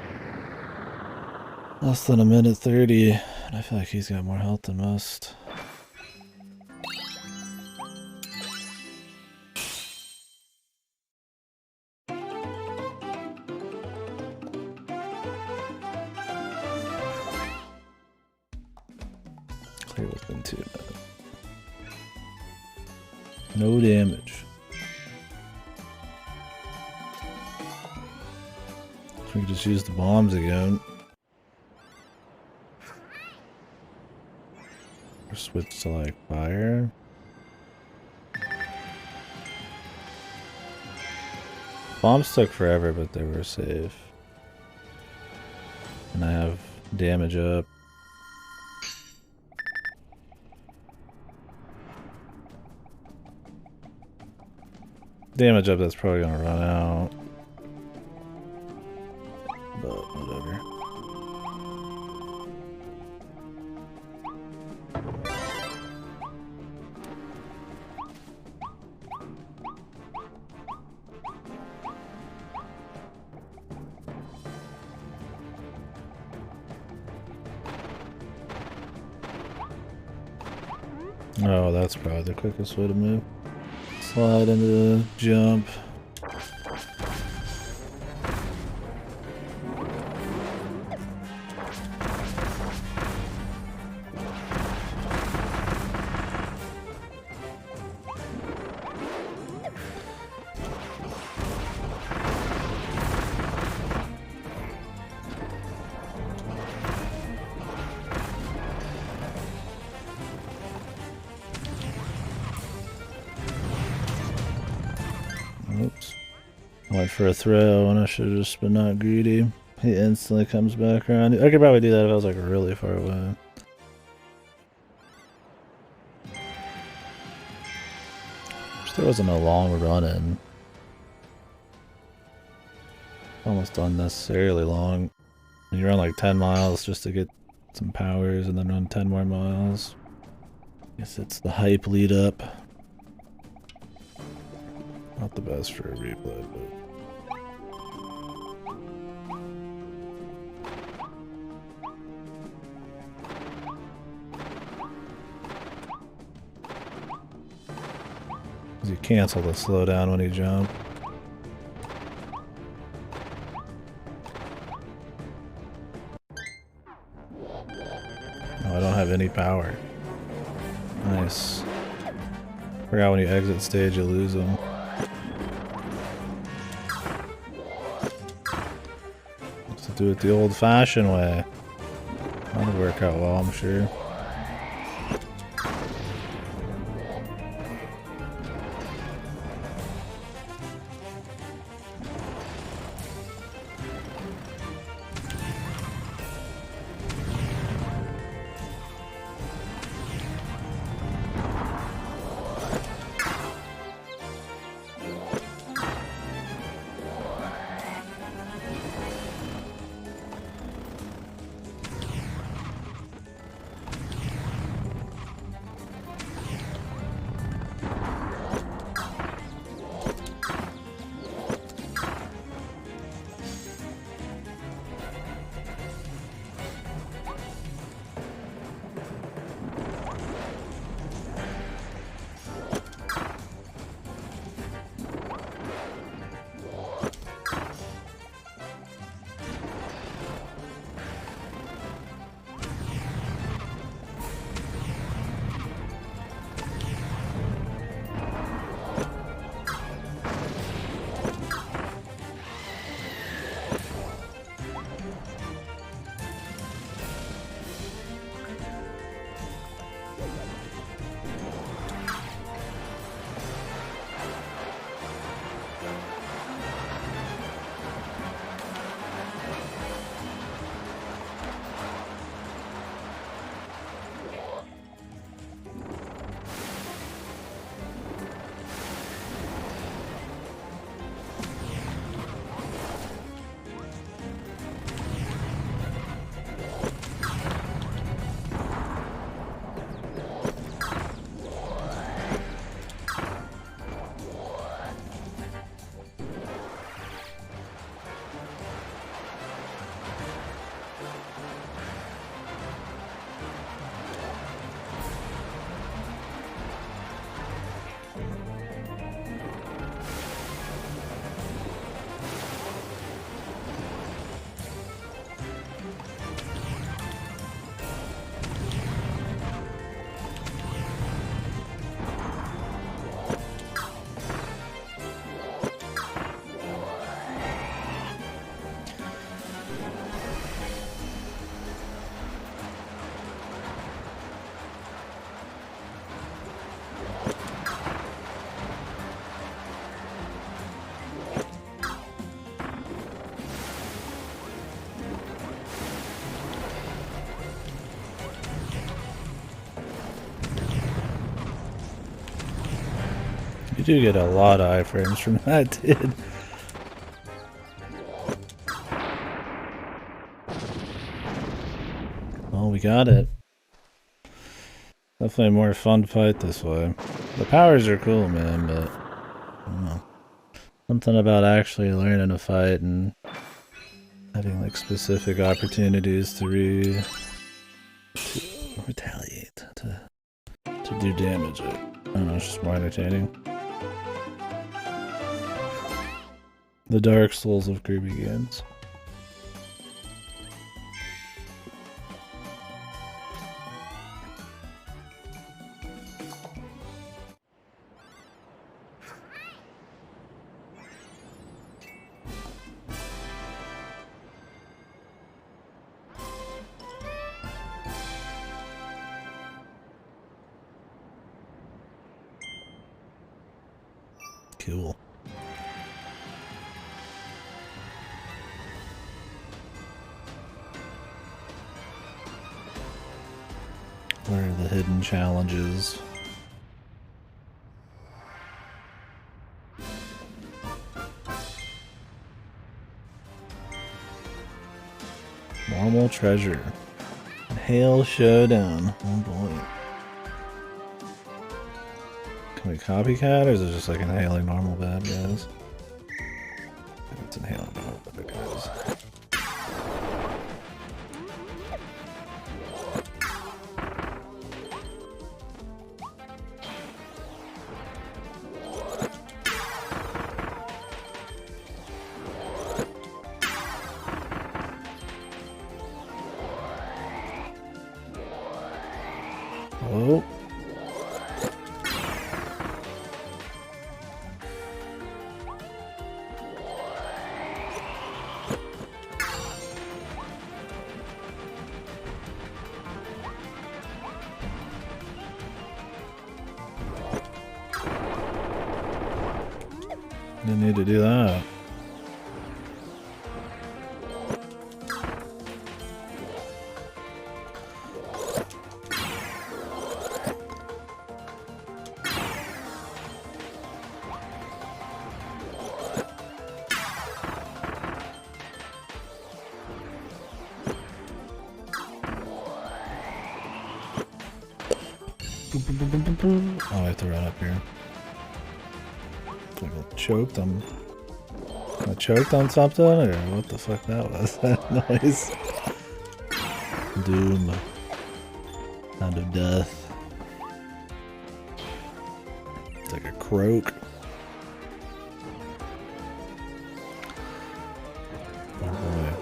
less than 1:30, and I feel like he's got more health than most. Clear within 2 minutes. No damage. We could just use the bombs again. Or switch to like fire. Bombs took forever, but they were safe. And I have damage up. Damage up, that's probably gonna run out. But whatever. Oh, that's probably the quickest way to move. Slide into the jump. Oops. Went for a throw and I should have just been not greedy. He instantly comes back around. I could probably do that if I was like really far away. Wish there wasn't a long run in. Almost unnecessarily long. You run like 10 miles just to get some powers and then run 10 more miles. Guess it's the hype lead up. Not the best for a replay, but... You cancel the slowdown when you jump. Oh, I don't have any power. Nice. Forgot when you exit stage you lose them. Let's do it the old-fashioned way. That'll work out well, I'm sure. You do get a lot of iframes from that, dude. Well, we got it. Definitely a more fun fight this way. The powers are cool, man, but I don't know. Something about actually learning to fight and having like specific opportunities to retaliate, to do damage. I don't know, it's just more entertaining. The Dark Souls of Kirby games. Cool. Where are the hidden challenges? Normal treasure. Hail showdown. Oh boy. Can we copycat or is it just like inhaling normal bad guys? It's inhaling normal bad guys. Oh. Didn't need to do that. Oh, I have to run up here. I choked on. I choked on something, or what the fuck that was? That noise. Doom. Sound of death. It's like a croak. Oh boy.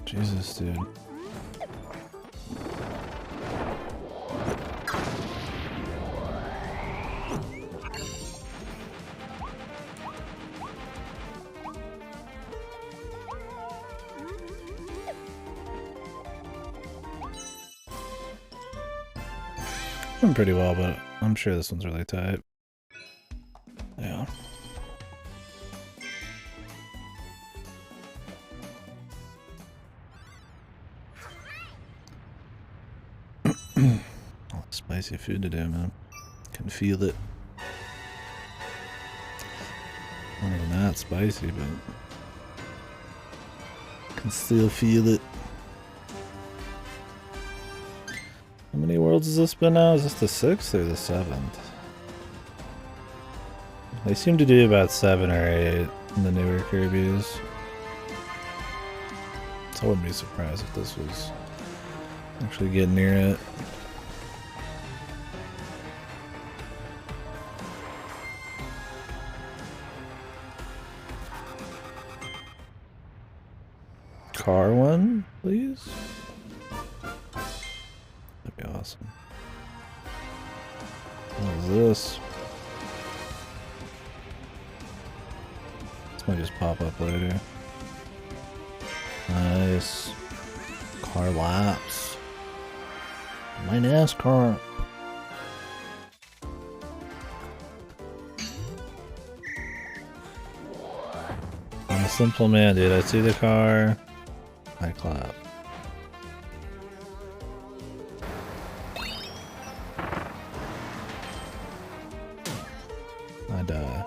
Jesus, dude. Doing pretty well, but I'm sure this one's really tight. Yeah. All the spicy food to do, man. Can feel it. Not even that spicy, but can still feel it. How many worlds has this been now? Is this the 6th or the 7th? They seem to do about 7 or 8 in the newer Kirby's. So I wouldn't be surprised if this was actually getting near it. Car one, please? That'd be awesome. What is this? This might just pop up later. Nice. Car laps. My NASCAR. I'm a simple man, dude. I see the car. I clap. I die.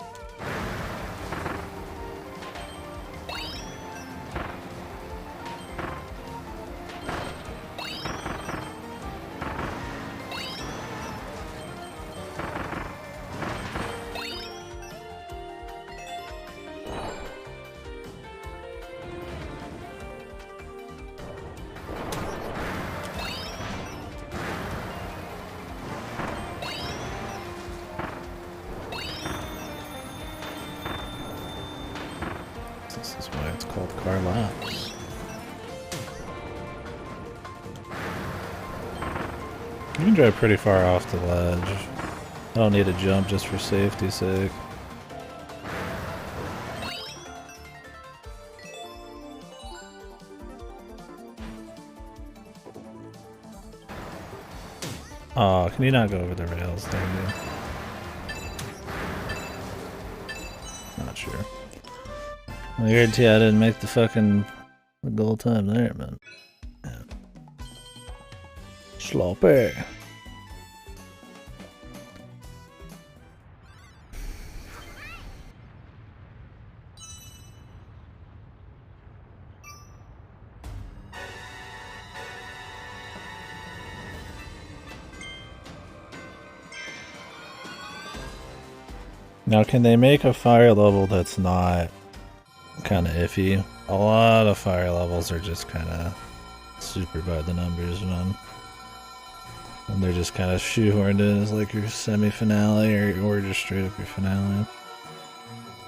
This is why it's called car laps. You can drive pretty far off the ledge. I don't need to jump just for safety's sake. Oh, can you not go over the rails? Dang you. Not sure. I guarantee I didn't make the goal time there, man. Yeah. Sloppy. Now, can they make a fire level that's not kind of iffy? A lot of fire levels are just kind of super by the numbers, man. And they're just kind of shoehorned in as like your semi-finale or just straight up your finale.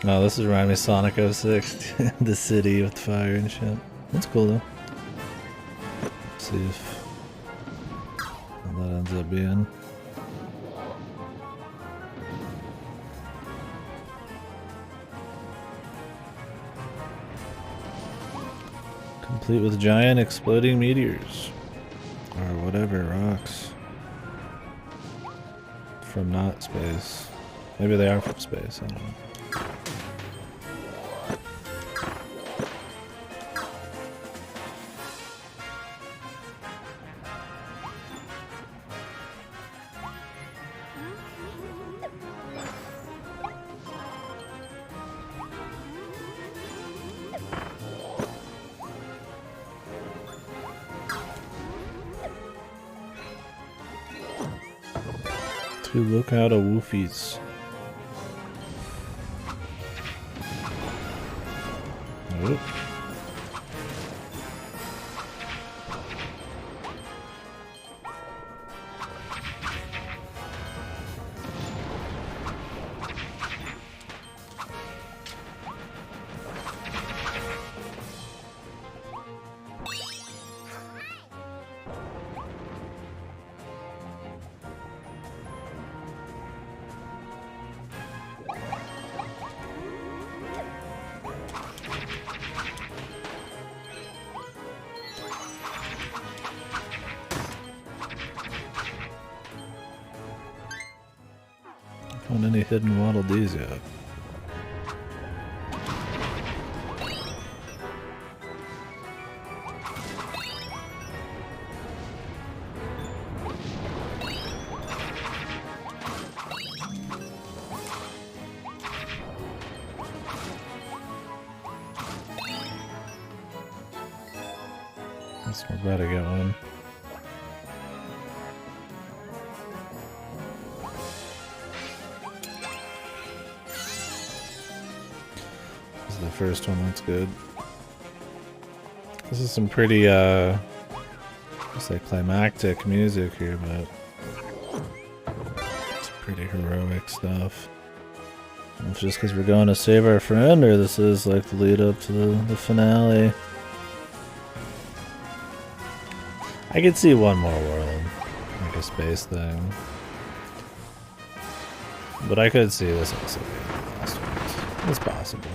Oh, this is reminding me of Sonic 06, the city with fire and shit. That's cool though. Let's see if that ends up being. Complete with giant exploding meteors. Or whatever, rocks. From not space. Maybe they are from space, I don't know. Look out of woofies. Nope. Found any hidden Waddle Dees yet? We're about to get one. This is the first one, that's good. This is some pretty, let's say climactic music here, but it's pretty heroic stuff. And it's just because we're going to save our friend, or this is like the lead up to the finale. I could see one more world, like a space thing. But I could see this also being the last one. It's possible.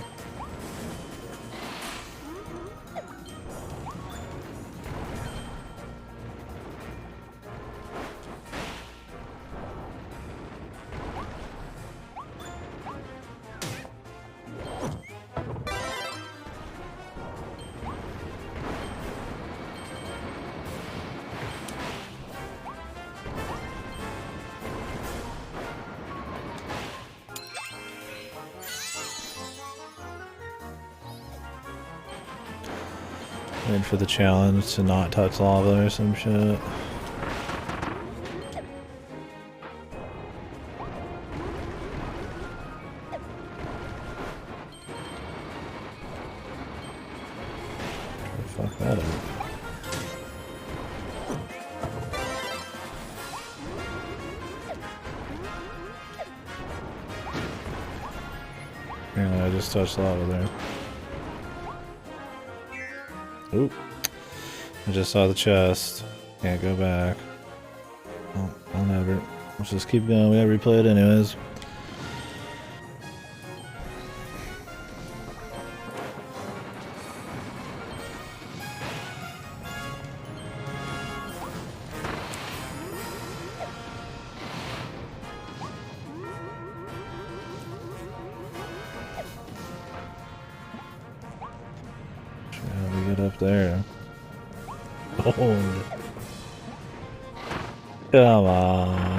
Waiting for the challenge to not touch lava or some shit. Fuck that up. Apparently I just touched lava there. Oop. I just saw the chest. Can't go back. Oh, I'll never. Let's just keep going. We gotta replay it anyways. How do we get up there? Oh. Come on.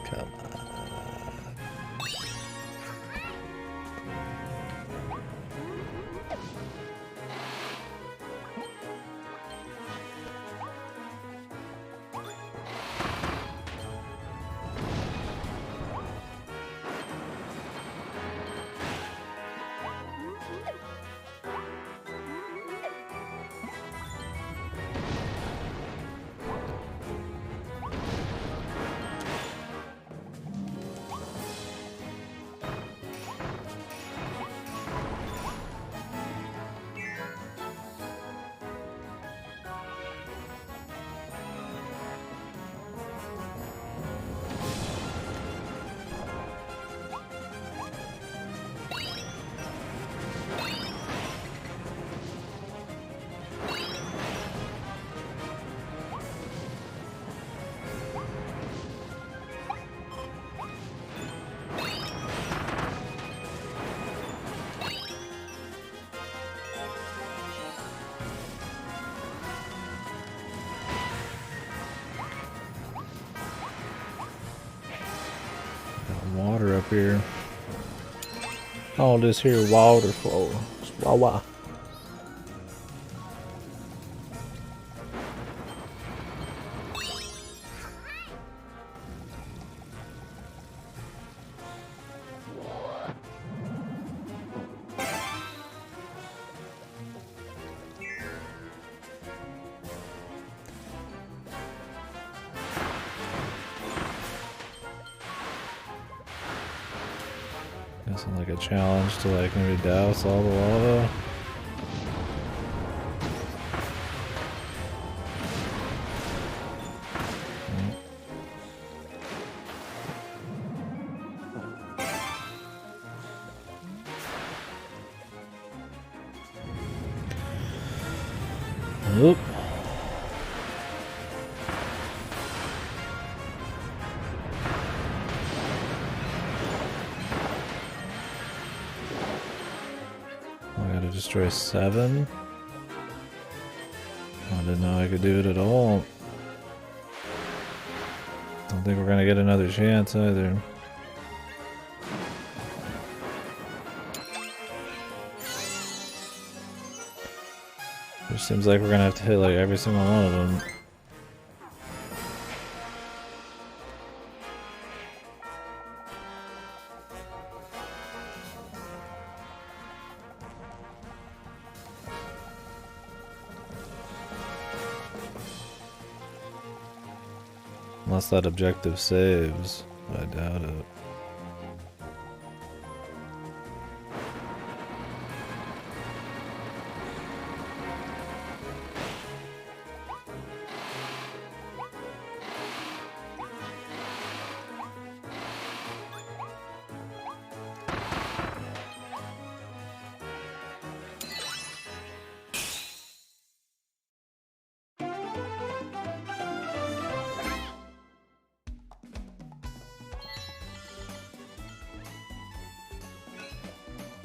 Come on. Water up here. All this here water flow. Wah wah. Guessing like a challenge to like maybe douse all the lava. Oop. I gotta destroy 7. I didn't know I could do it at all. Don't think we're gonna get another chance either. It seems like we're gonna have to hit like every single one of them. Unless that objective saves, I doubt it.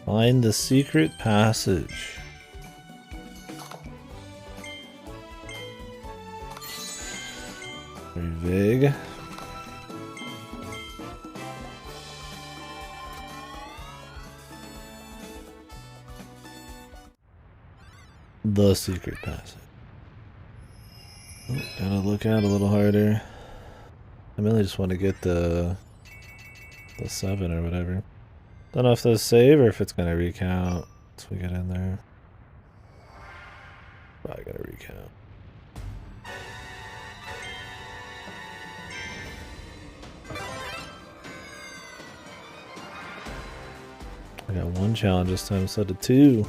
Find the secret passage. Very vague. The secret passage. Oh, gotta look out a little harder. I really just want to get the 7 or whatever. Don't know if those save or if it's gonna recount once we get in there. Probably gotta recount. I got 1 challenge this time instead of 2.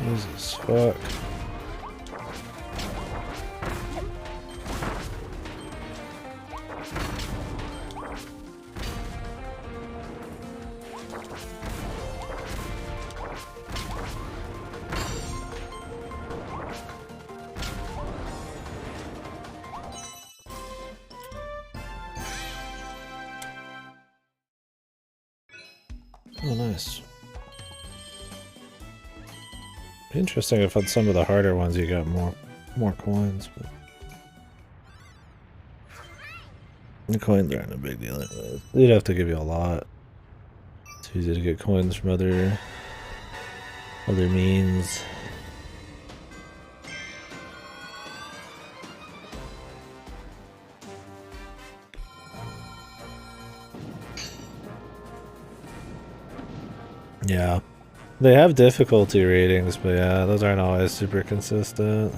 Jesus fuck. Oh, nice. Interesting if on some of the harder ones you got more coins, but the coins aren't a big deal anyways. They'd have to give you a lot. It's easy to get coins from other means. Yeah. They have difficulty ratings, but yeah, those aren't always super consistent.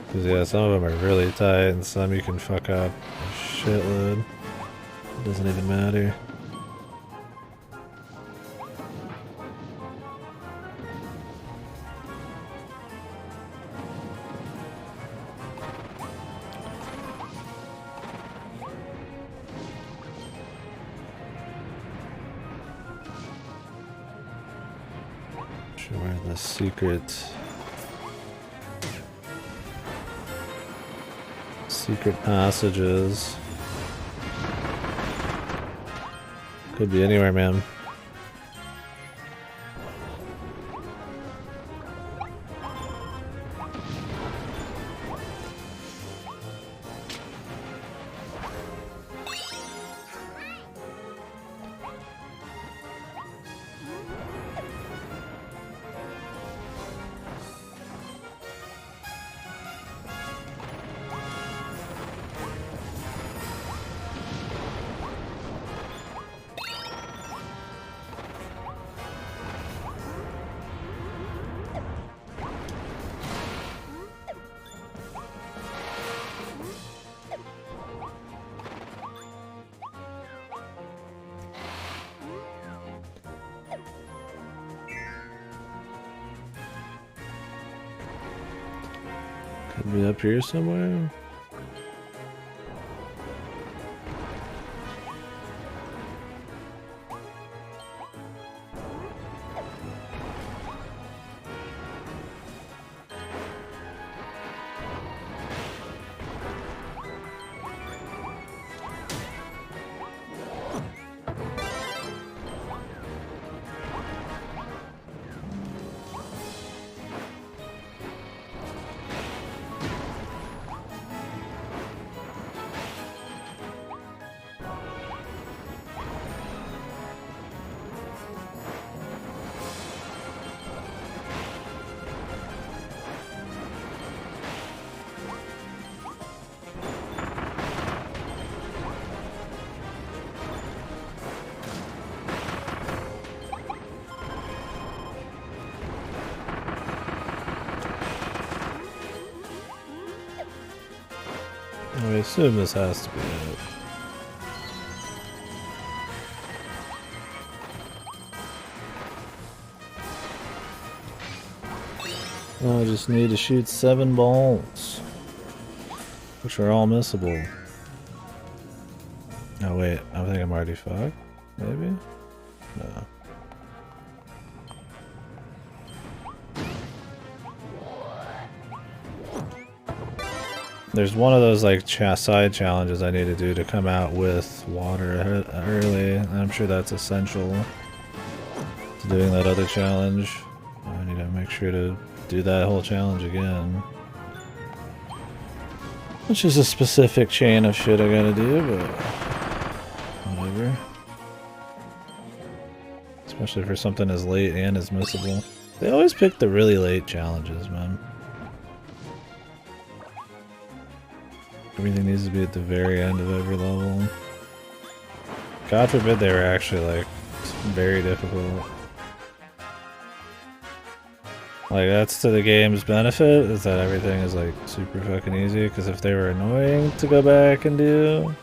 Because yeah, some of them are really tight and some you can fuck up a shitload. It doesn't even matter. Where the secret passages. Could be anywhere, man. Could be up here somewhere. I assume this has to be it. I just need to shoot 7 balls, which are all missable. Oh wait, I think I'm already fucked. Maybe? No. There's one of those like side challenges I need to do to come out with water early. I'm sure that's essential to doing that other challenge. I need to make sure to do that whole challenge again. Which is a specific chain of shit I gotta do, but whatever. Especially for something as late and as missable. They always pick the really late challenges, man. Everything needs to be at the very end of every level. God forbid they were actually like very difficult. Like that's to the game's benefit, is that everything is like super fucking easy, because if they were annoying to go back and do,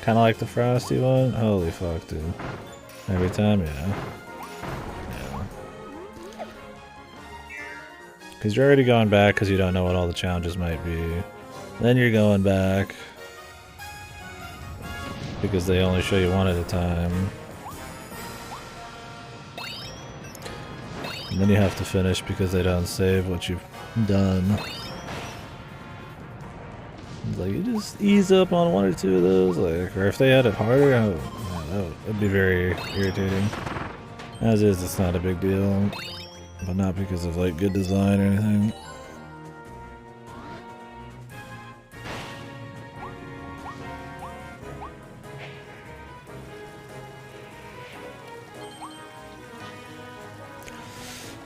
kinda like the Frosty one, holy fuck dude. Every time, yeah. Because you're already going back because you don't know what all the challenges might be. Then you're going back because they only show you one at a time. And then you have to finish because they don't save what you've done. It's like, you just ease up on one or two of those, like, or if they had it harder, that would be very irritating. As is, it's not a big deal. But not because of like good design or anything.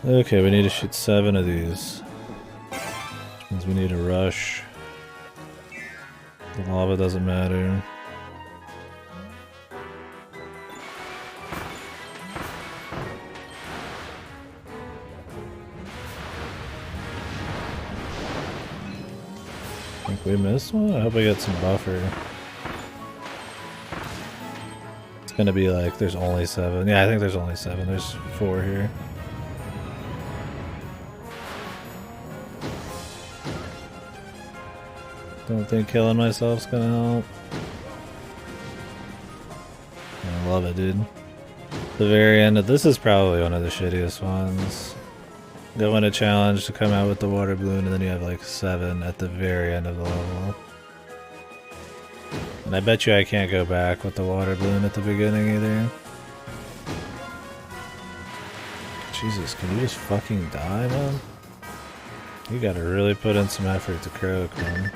Okay, we need to shoot 7 of these. Which means we need to rush. The lava doesn't matter. We missed one? I hope I get some buffer. It's gonna be like, there's only 7. Yeah, I think there's only 7. There's 4 here. Don't think killing myself's gonna help. I love it, dude. The very end of this is probably one of the shittiest ones. Go win a challenge to come out with the water balloon, and then you have like 7 at the very end of the level. And I bet you I can't go back with the water balloon at the beginning either. Jesus, can you just fucking die, man? You gotta really put in some effort to croak, man.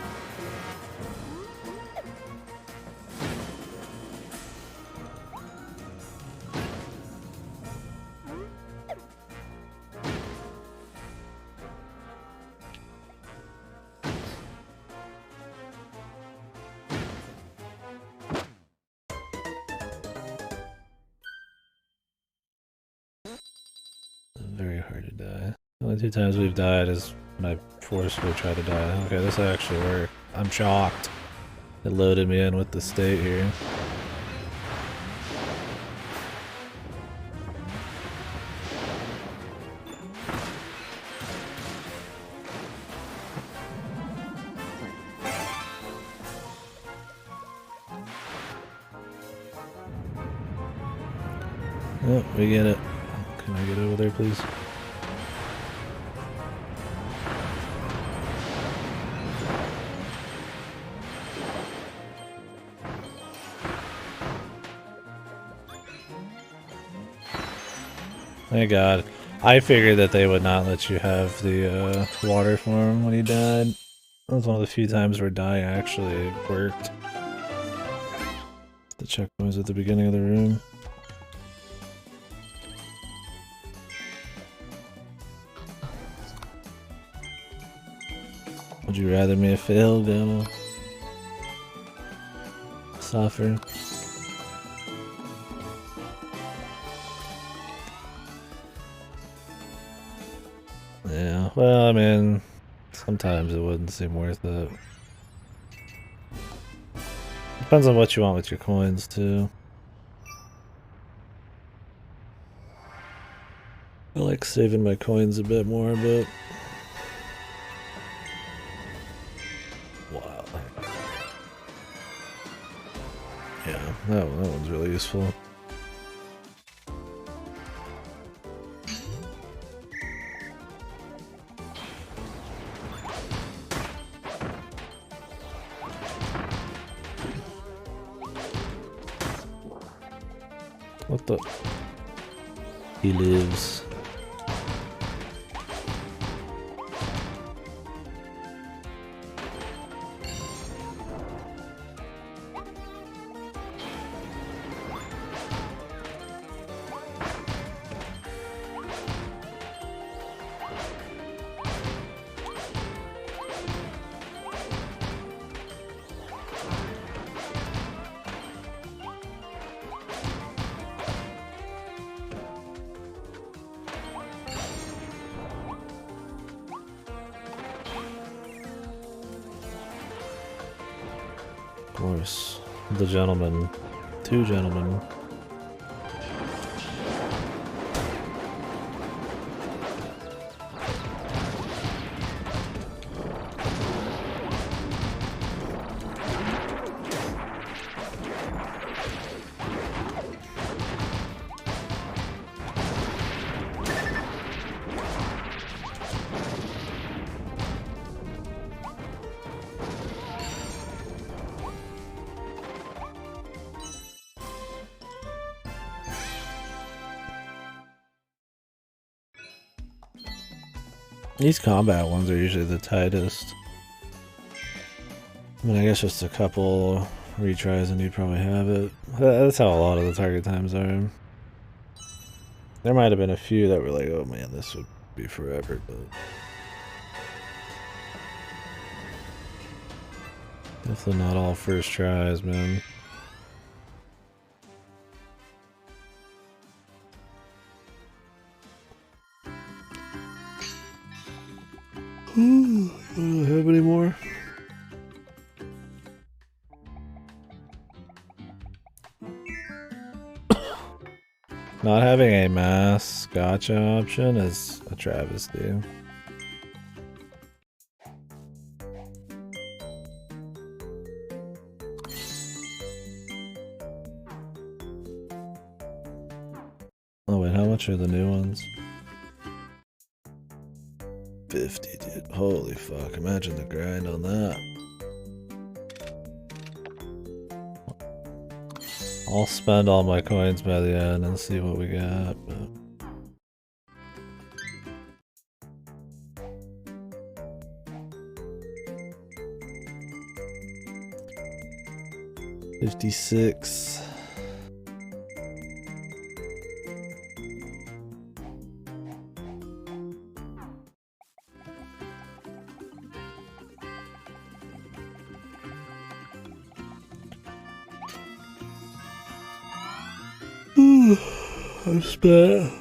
Very hard to die. The only 2 times we've died is when I forcefully tried to die. Okay, this actually worked. I'm shocked. It loaded me in with the state here. Oh, we get it. Can I get over there, please? Thank God. I figured that they would not let you have the water form when he died. That was one of the few times where dying actually worked. The checkpoint was at the beginning of the room. Would you rather me fail than suffer? Yeah, well, I mean, sometimes it wouldn't seem worth it. Depends on what you want with your coins, too. I like saving my coins a bit more, but... wow. Yeah, that one's really useful. What the? He lives. Of course. The gentleman. 2 gentlemen. These combat ones are usually the tightest. I mean, I guess just a couple retries and you'd probably have it. That's how a lot of the target times are. There might have been a few that were like, oh man, this would be forever, but definitely not all first tries, man. I don't have any more. Not having a mass gotcha option is a travesty. Oh wait, how much are the new ones? 50, dude. Holy fuck, imagine the grind on that. I'll spend all my coins by the end and see what we got, but... $56. I've spent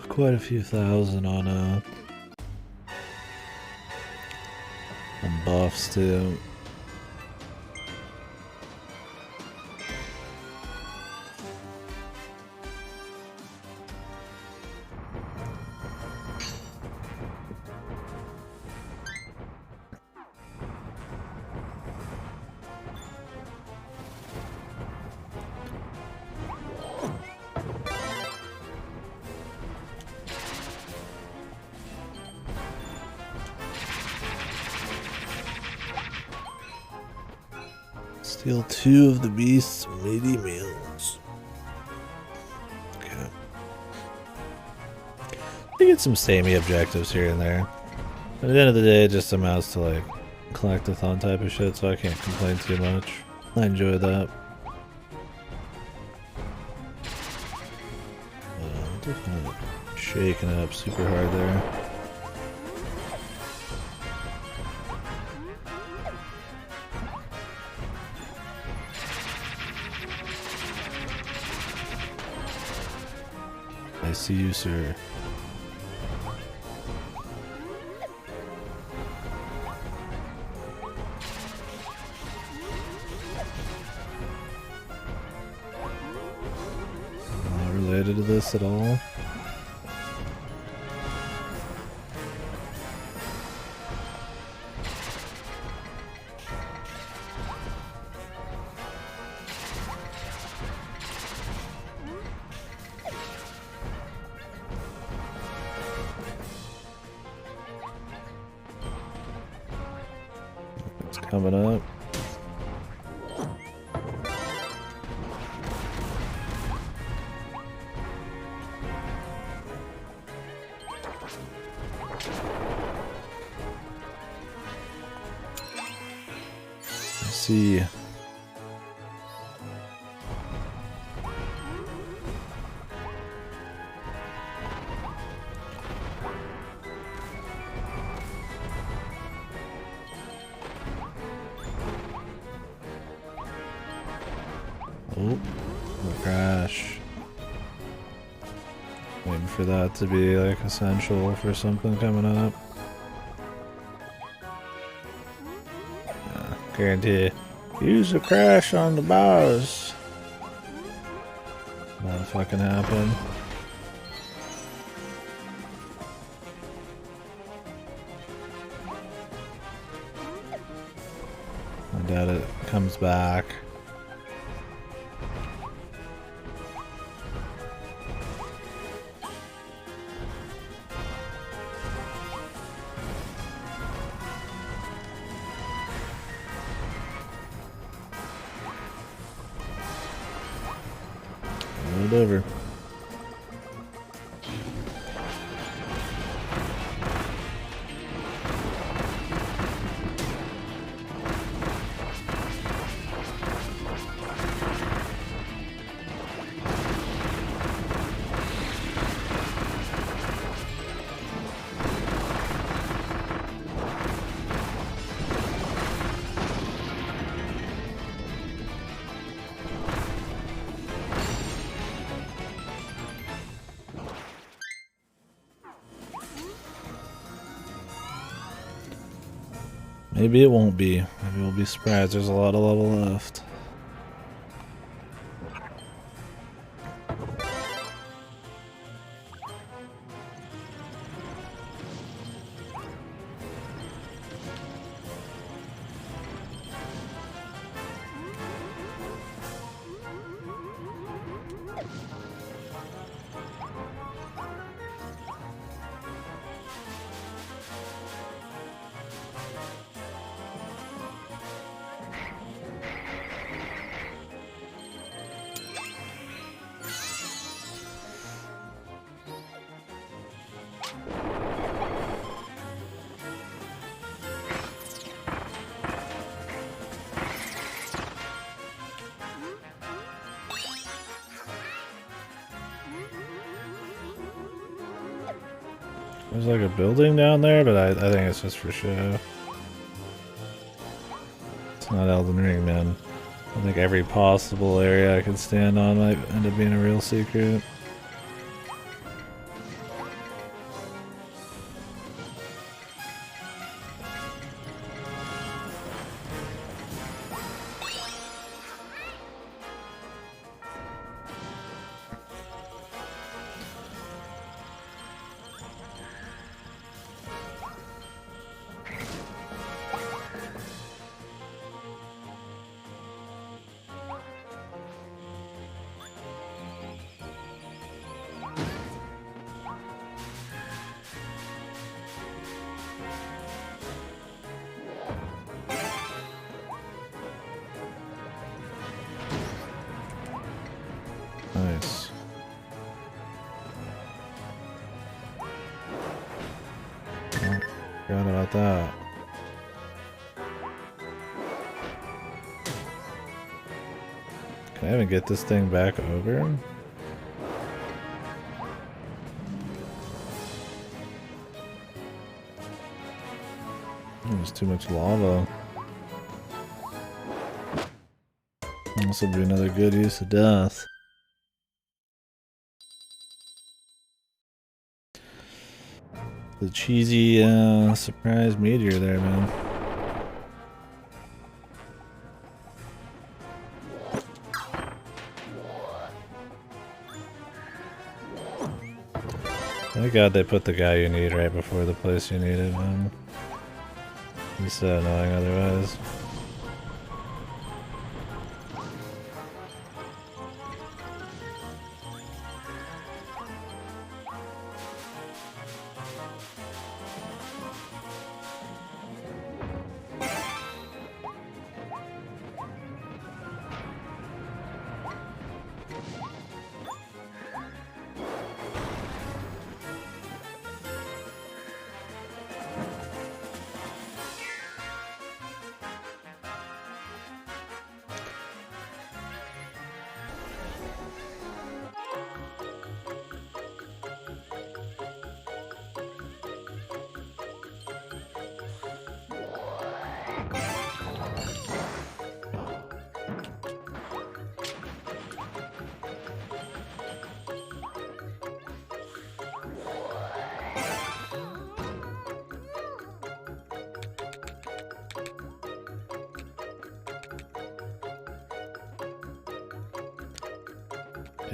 quite a few thousand on buffs too. Steal 2 of the beast's meaty meals. Okay. You get some samey objectives here and there. But at the end of the day, it just amounts to like collectathon type of shit, so I can't complain too much. I enjoy that. Definitely shaking it up super hard there. I see you, sir. Not related to this at all. Coming up. Let's see. Oh, crash. Waiting for that to be like essential for something coming up. Guarantee. Use a crash on the boss. That'll fucking happen. I doubt it comes back. Whatever. Maybe it won't be. Maybe we'll be surprised. There's a lot of level left. There's like a building down there, but I think it's just for show. It's not Elden Ring, man. I think every possible area I could stand on might end up being a real secret. Nice. Oh, forgot about that. Can I even get this thing back over? There's too much lava. This will be another good use of death. The cheesy surprise meteor there, man. Thank God they put the guy you need right before the place you need it, man. It's so annoying otherwise.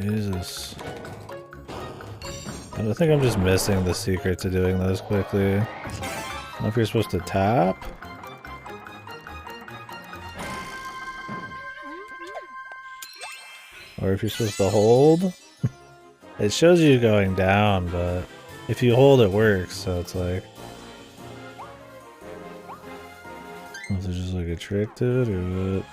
Jesus. I think I'm just missing the secret to doing those quickly. I don't know if you're supposed to tap. Or if you're supposed to hold. It shows you going down, but if you hold it works, so it's like... Is there just like a trick to it, or what?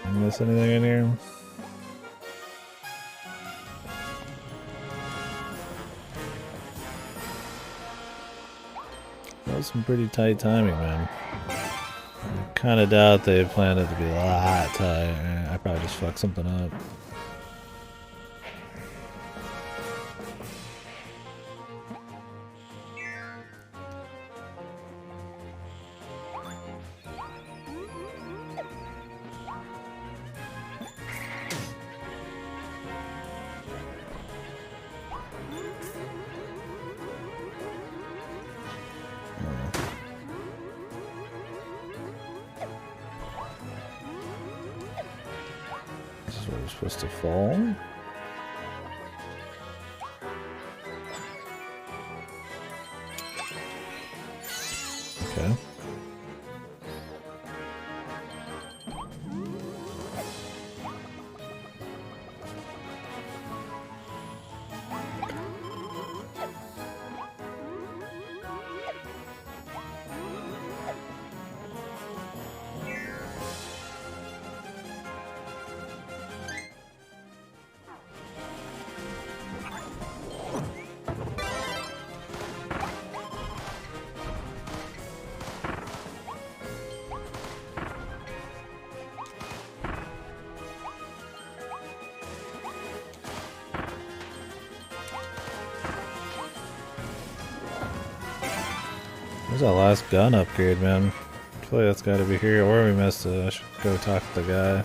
Did I miss anything in here? That was some pretty tight timing, man. I kinda doubt they planned it to be that tight. I probably just fucked something up. So we're supposed to fall. Okay. Where's that last gun upgrade, man? I feel like that's gotta be here, or we missed it. I should go talk to the guy.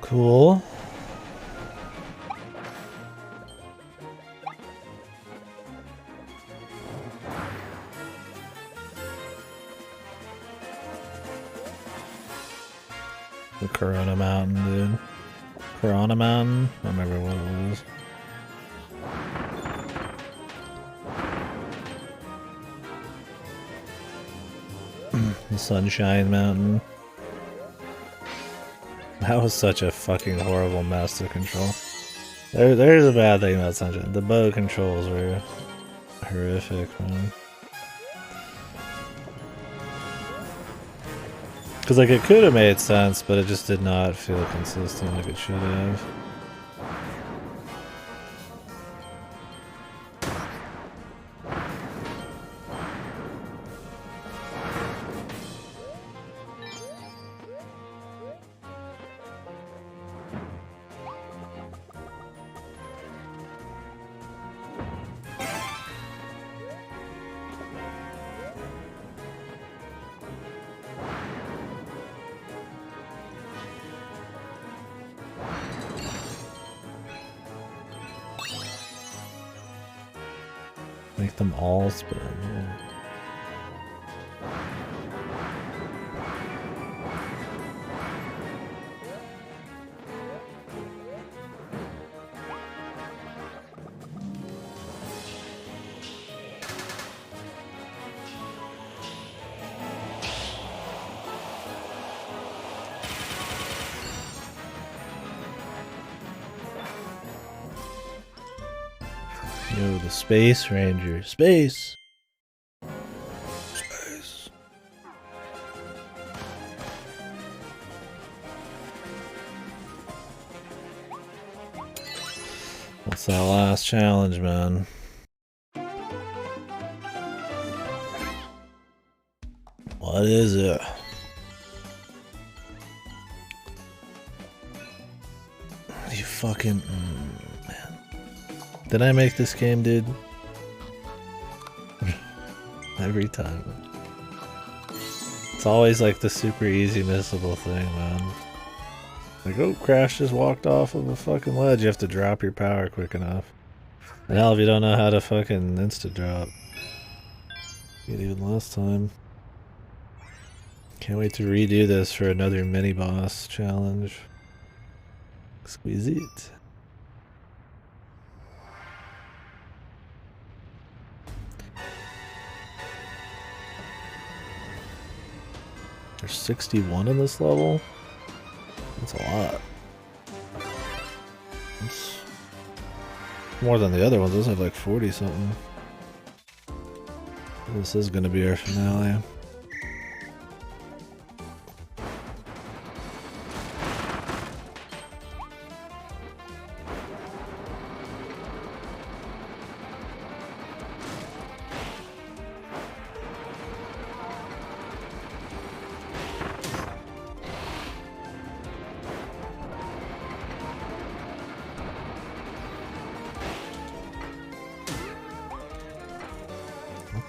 Cool. The Corona Mountain, dude. Corona Mountain? I don't remember what it was. The Sunshine Mountain. That was such a fucking horrible mess to control. There's a bad thing about Sunshine. The bow controls were horrific, man. Because, like, it could have made sense, but it just did not feel consistent like it should have. Make them all spin. Yeah. Yo, the Space Ranger. Space! Space. What's that last challenge, man? What is it? You fucking... man. Did I make this game, dude? Every time. It's always like the super easy missable thing, man. Like, oh, Crash just walked off of a fucking ledge. You have to drop your power quick enough. And hell, if you don't know how to fucking insta-drop. Get even last time. Can't wait to redo this for another mini-boss challenge. Exquisite. There's 61 in this level? That's a lot. That's more than the other ones. Those have like 40 something. This is gonna be our finale.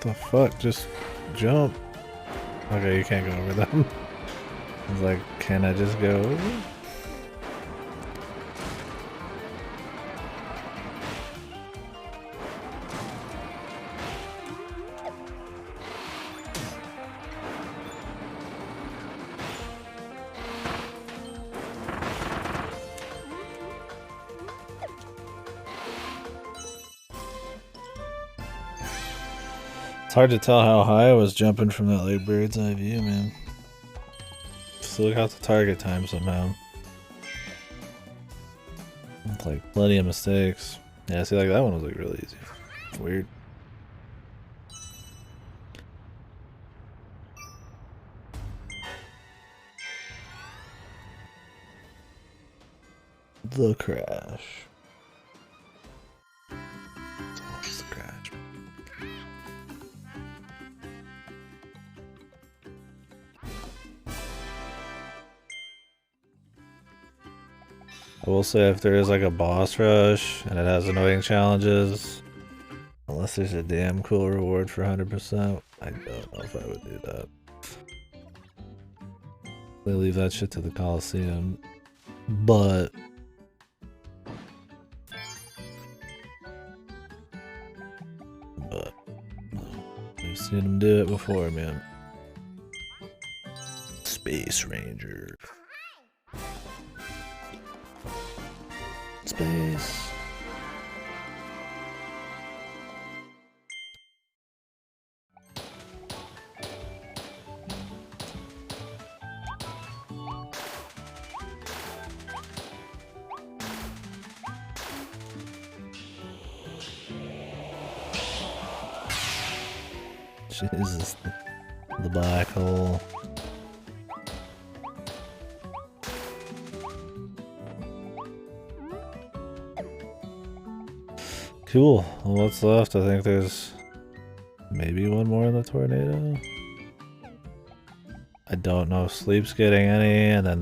The fuck? Just jump. Okay, you can't go over them. I was like, can I just go over? It's hard to tell how high I was jumping from that like bird's eye view, man. Still got the target time somehow. It's like plenty of mistakes. Yeah, see, like that one was like really easy. Weird. The crash. What's the crash? I will say if there is like a boss rush and it has annoying challenges, unless there's a damn cool reward for 100%, I don't know if I would do that. They leave that shit to the Coliseum, but we've seen them do it before, man. Space Ranger. Space. Jesus, the black hole. Cool. Well, what's left? I think there's maybe one more in the tornado. I don't know if Sleep's getting any, and then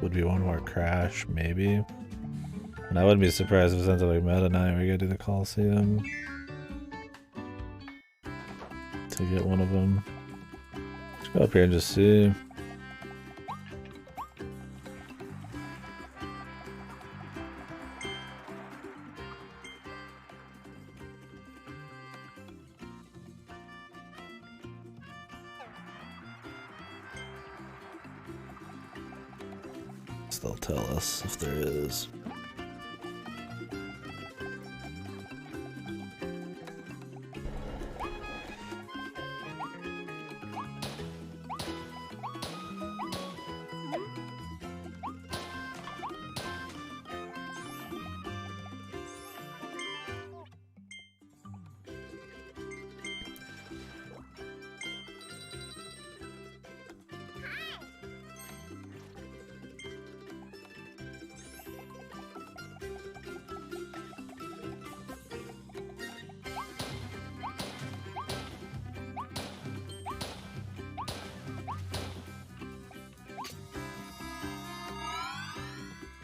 would be one more crash, maybe. And I wouldn't be surprised if it's into like Meta Knight, we gotta do the Coliseum to get one of them. Let's go up here and just see. They'll tell us if there is.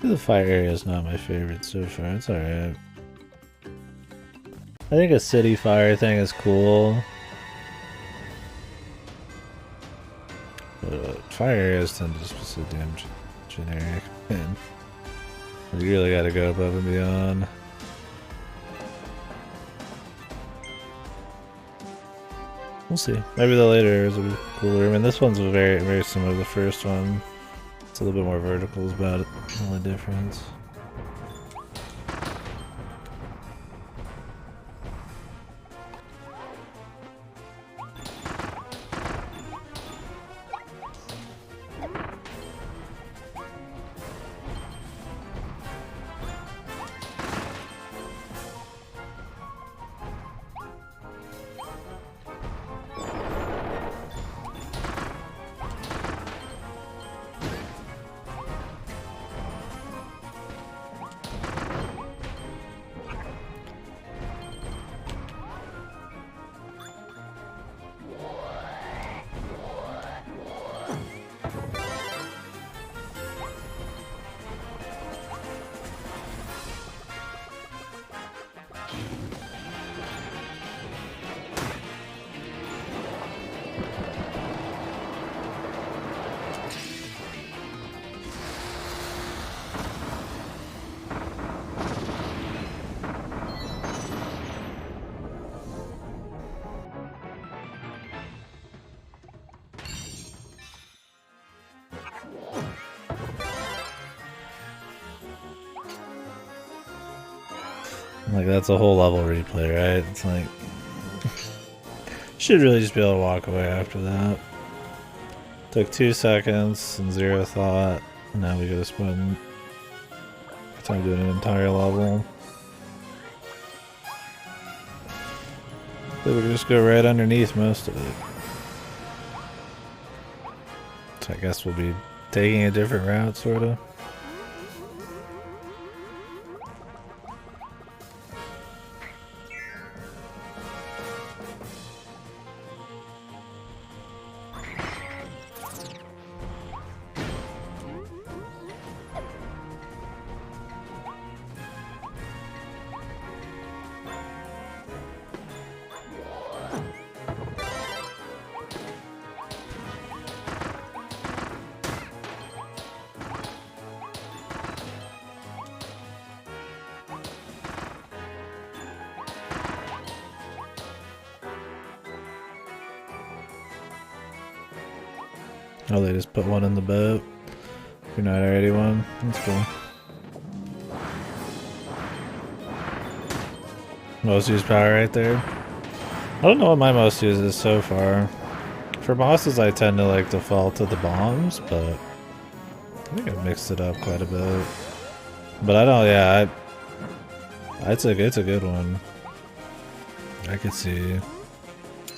The fire area is not my favorite so far. It's alright. I think a city fire thing is cool. But fire areas tend to just be so damn generic. Man, you really gotta go above and beyond. We'll see. Maybe the later areas will be cooler. I mean, this one's very, very similar to the first one. It's a little bit more vertical is about it. Only difference. Like, that's a whole level replay, right? It's like... should really just be able to walk away after that. Took 2 seconds and 0 thought. Now we gotta spend time doing an entire level. So we can just go right underneath most of it. So I guess we'll be taking a different route, sorta. Oh, they just put one in the boat. If you're not already one, that's cool. Most used power right there. I don't know what my most used is so far. For bosses, I tend to like default to the bombs, but I think I've mixed it up quite a bit. But I don't, yeah, it's a good one. I could see.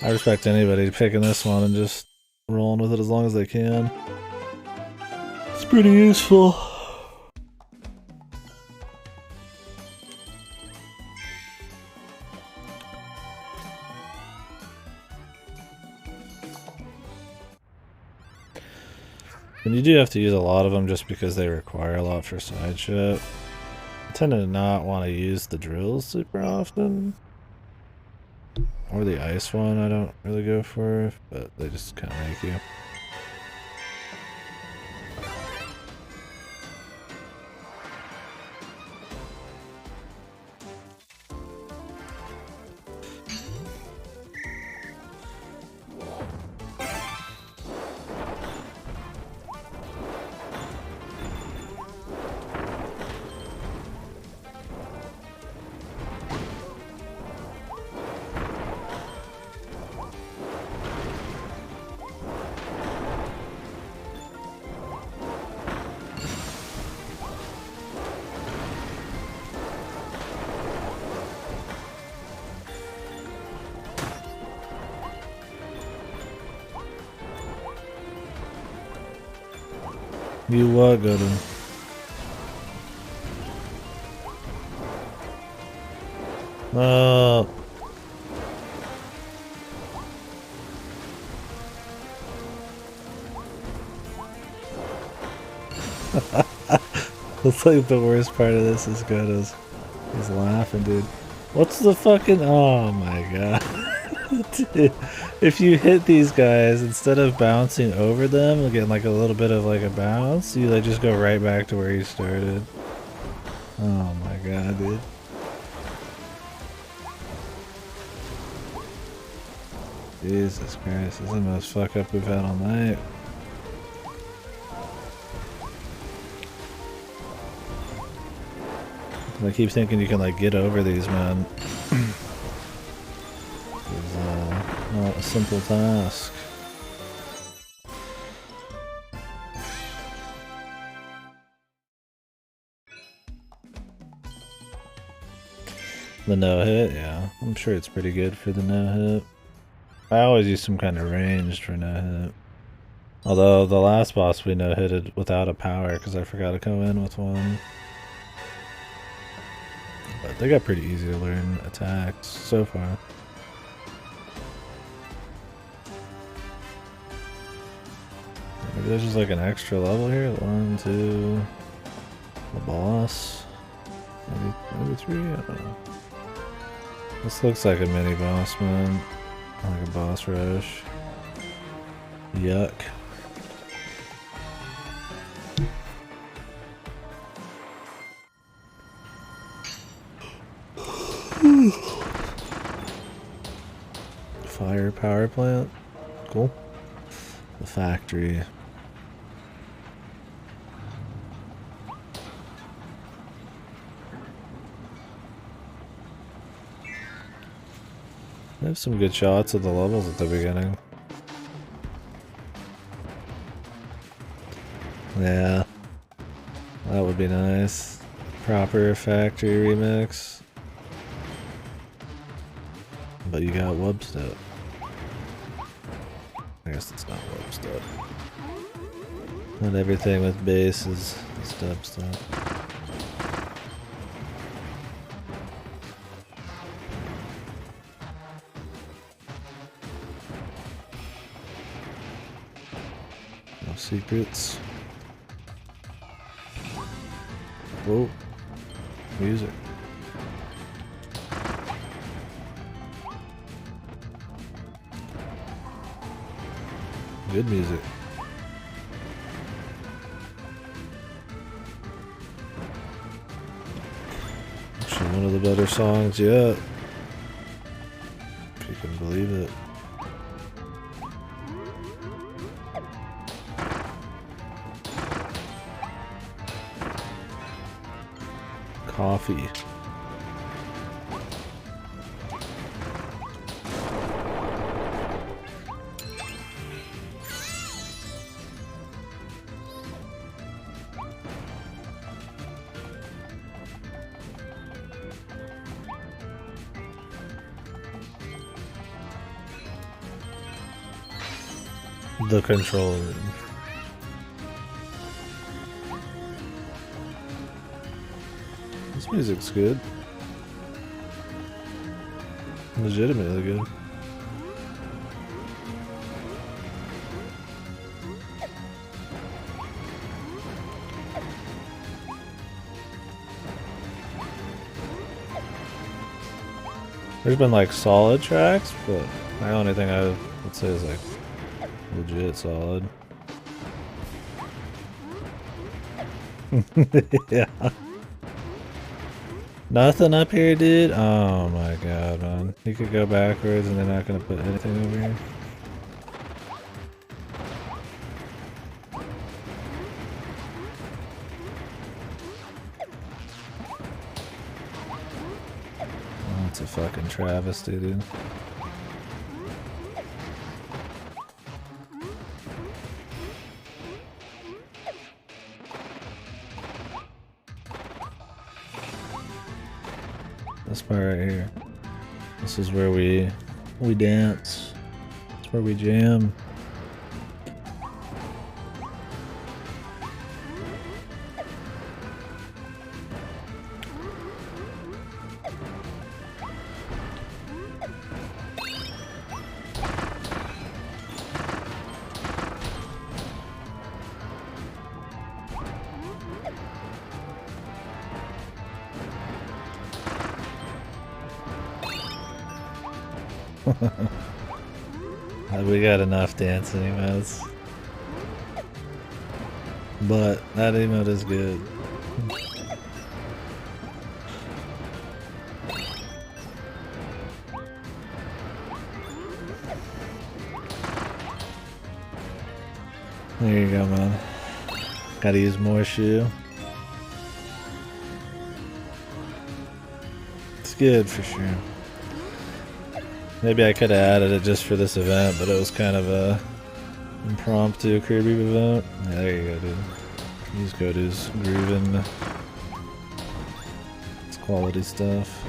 I respect anybody picking this one and just rolling with it as long as they can. It's pretty useful. And you do have to use a lot of them just because they require a lot for side shit. I tend to not want to use the drills super often. Or the ice one I don't really go for, but they just kind of make you. You what, Gooden? Oh. Looks like the worst part of this is good as he's laughing, dude. What's the fucking... oh my god. Dude, if you hit these guys, instead of bouncing over them and getting like a little bit of like a bounce, you like just go right back to where you started. Oh my god, dude. Jesus Christ, this is the most fuck up we've had all night. I keep thinking you can like get over these, man. It's not a simple task. The no-hit, yeah. I'm sure it's pretty good for the no-hit. I always use some kind of ranged for no-hit. Although the last boss we no-hitted without a power because I forgot to go in with one. But they got pretty easy to learn attacks so far. Maybe there's just like an extra level here. 1, 2, the boss. Maybe 3, I don't know. This looks like a mini boss, man. Like a boss rush. Yuck. Fire power plant. Cool. The factory. They have some good shots of the levels at the beginning. Yeah. That would be nice. Proper factory remix. But you got wubstep. I guess it's not wubstep. Not everything with bass is dubstep. No secrets. Whoa. Music. Good music. Actually, one of the better songs yet. If you can believe it. Coffee. The control room. This music's good. Legitimately good. There's been like solid tracks, but the only thing I would say is like legit solid. Yeah. Nothing up here, dude? Oh my god, man. You could go backwards and they're not gonna put anything over here. Oh, it's a fucking travesty, dude. This part right here. This is where we dance. It's where we jam. We got enough dancing emotes. But that emote is good. There you go, man. Gotta use more shoe. It's good for sure. Maybe I could have added it just for this event, but it was kind of a impromptu Kirby event. Yeah, there you go, dude. These go-to's grooving. It's quality stuff.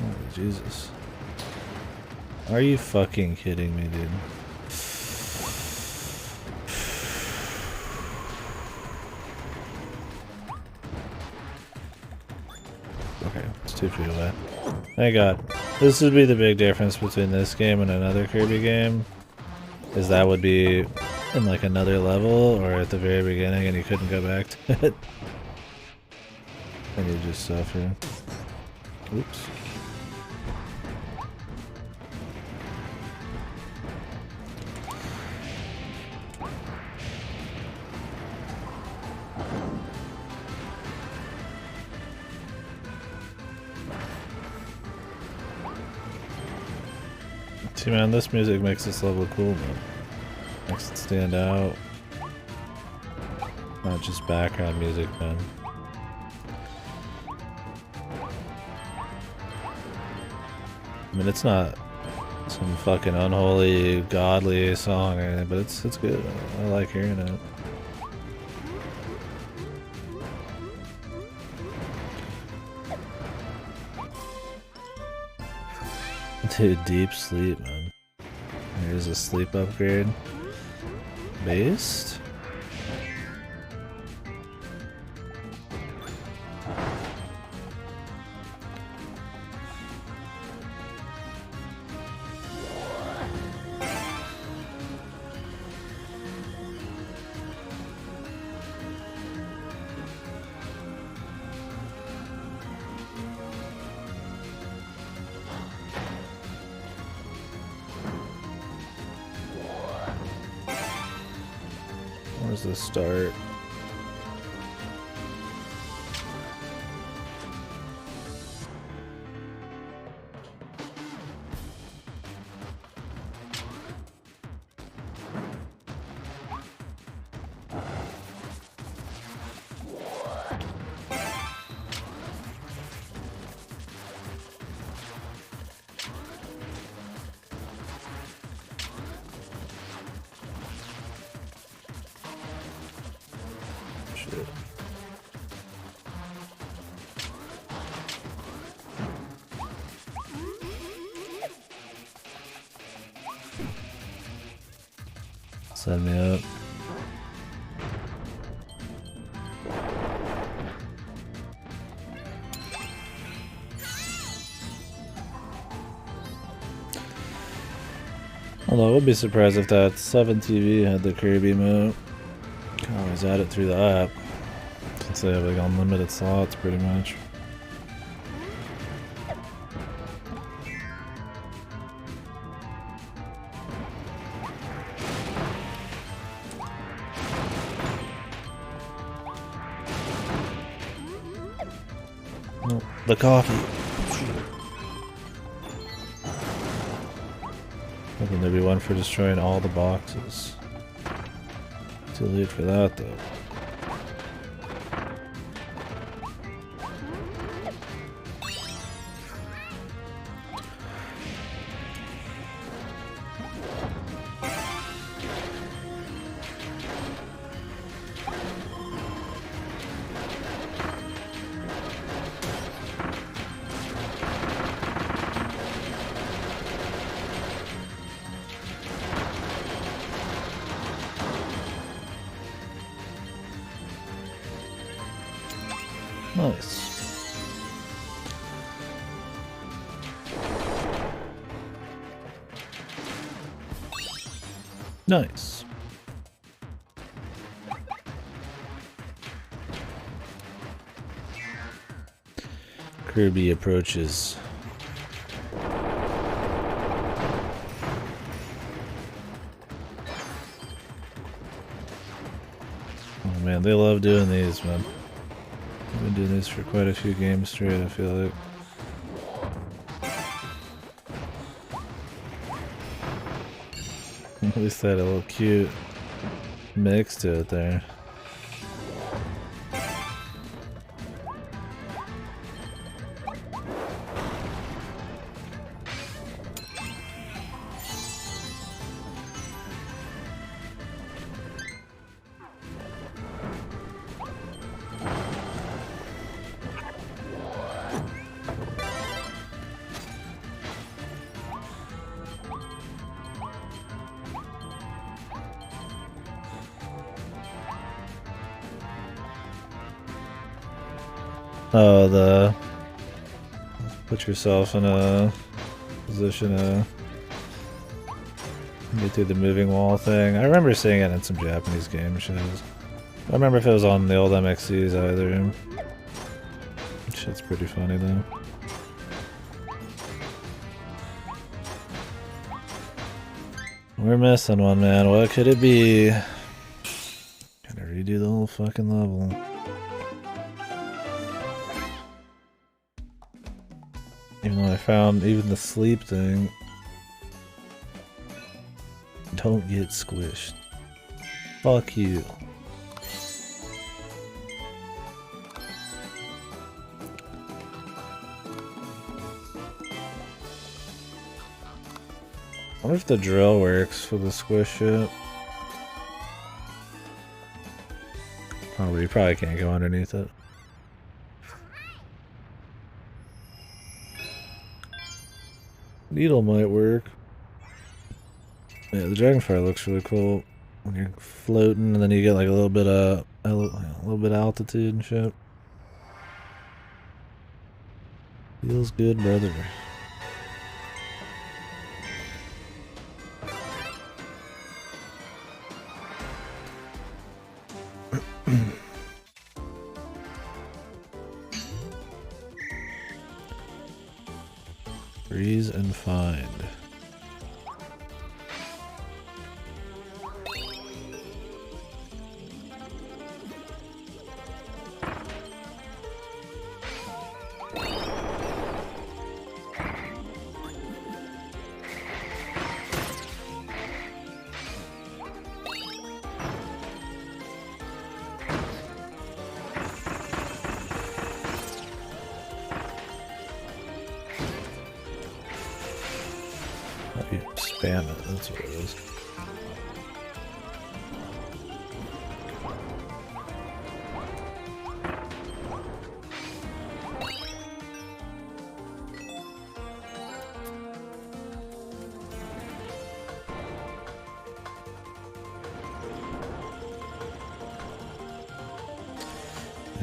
Holy Jesus. Are you fucking kidding me, dude? Okay, it's 2 feet away. Thank God. This would be the big difference between this game and another Kirby game. Is that would be in like another level or at the very beginning and you couldn't go back to it. And you just suffer. Oops. See, man, this music makes this level cool, man. Makes it stand out. Not just background music, man. I mean, it's not some fucking unholy, godly song or anything, but it's good. I like hearing it. Dude, deep sleep, man. Here's a sleep upgrade. Based? Where's the start? Set me up. Although I would be surprised if that 7 TV had the Kirby move. Can always add it through the app. Since they have like unlimited slots pretty much. The coffee. Hoping there'd be one for destroying all the boxes. Too late for that though. Nice. Nice. Kirby approaches. Oh man, they love doing these, man. I've been doing this for quite a few games straight, I feel like. At least they had a little cute mix to it there. Oh, the put yourself in a position to get through the moving wall thing. I remember seeing it in some Japanese game shows. I don't remember if it was on the old MXCs either. Shit's pretty funny though. We're missing one, man. What could it be? Gotta redo the whole fucking level. Even though I found even the sleep thing. don't get squished. Fuck you. I wonder if the drill works for the squish shit. Probably, you probably can't go underneath it. Needle might work. Yeah, the dragonfire looks really cool when you're floating, and then you get like a little bit of altitude and shit. Feels good, brother. Freeze and find. Spam it, that's what it is.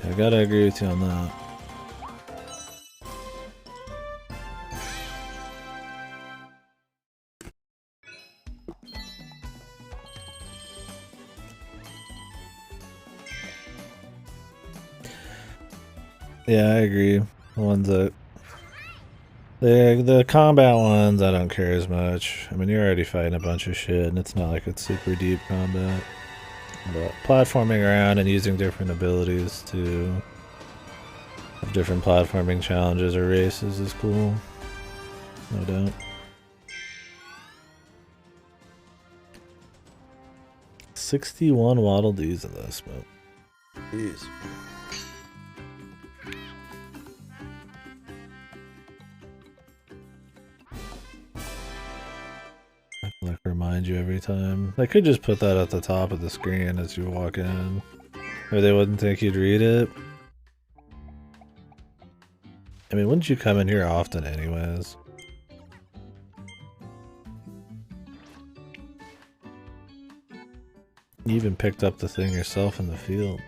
Yeah, I gotta agree with you on that. Yeah, I agree. The ones that the combat ones, I don't care as much. I mean, you're already fighting a bunch of shit, and it's not like it's super deep combat. But platforming around and using different abilities to have different platforming challenges or races is cool. No doubt. 61 Waddle Dees in this, but jeez. Like remind you every time. They could just put that at the top of the screen as you walk in. Or they wouldn't think you'd read it. I mean, wouldn't you come in here often anyways? You even picked up the thing yourself in the field.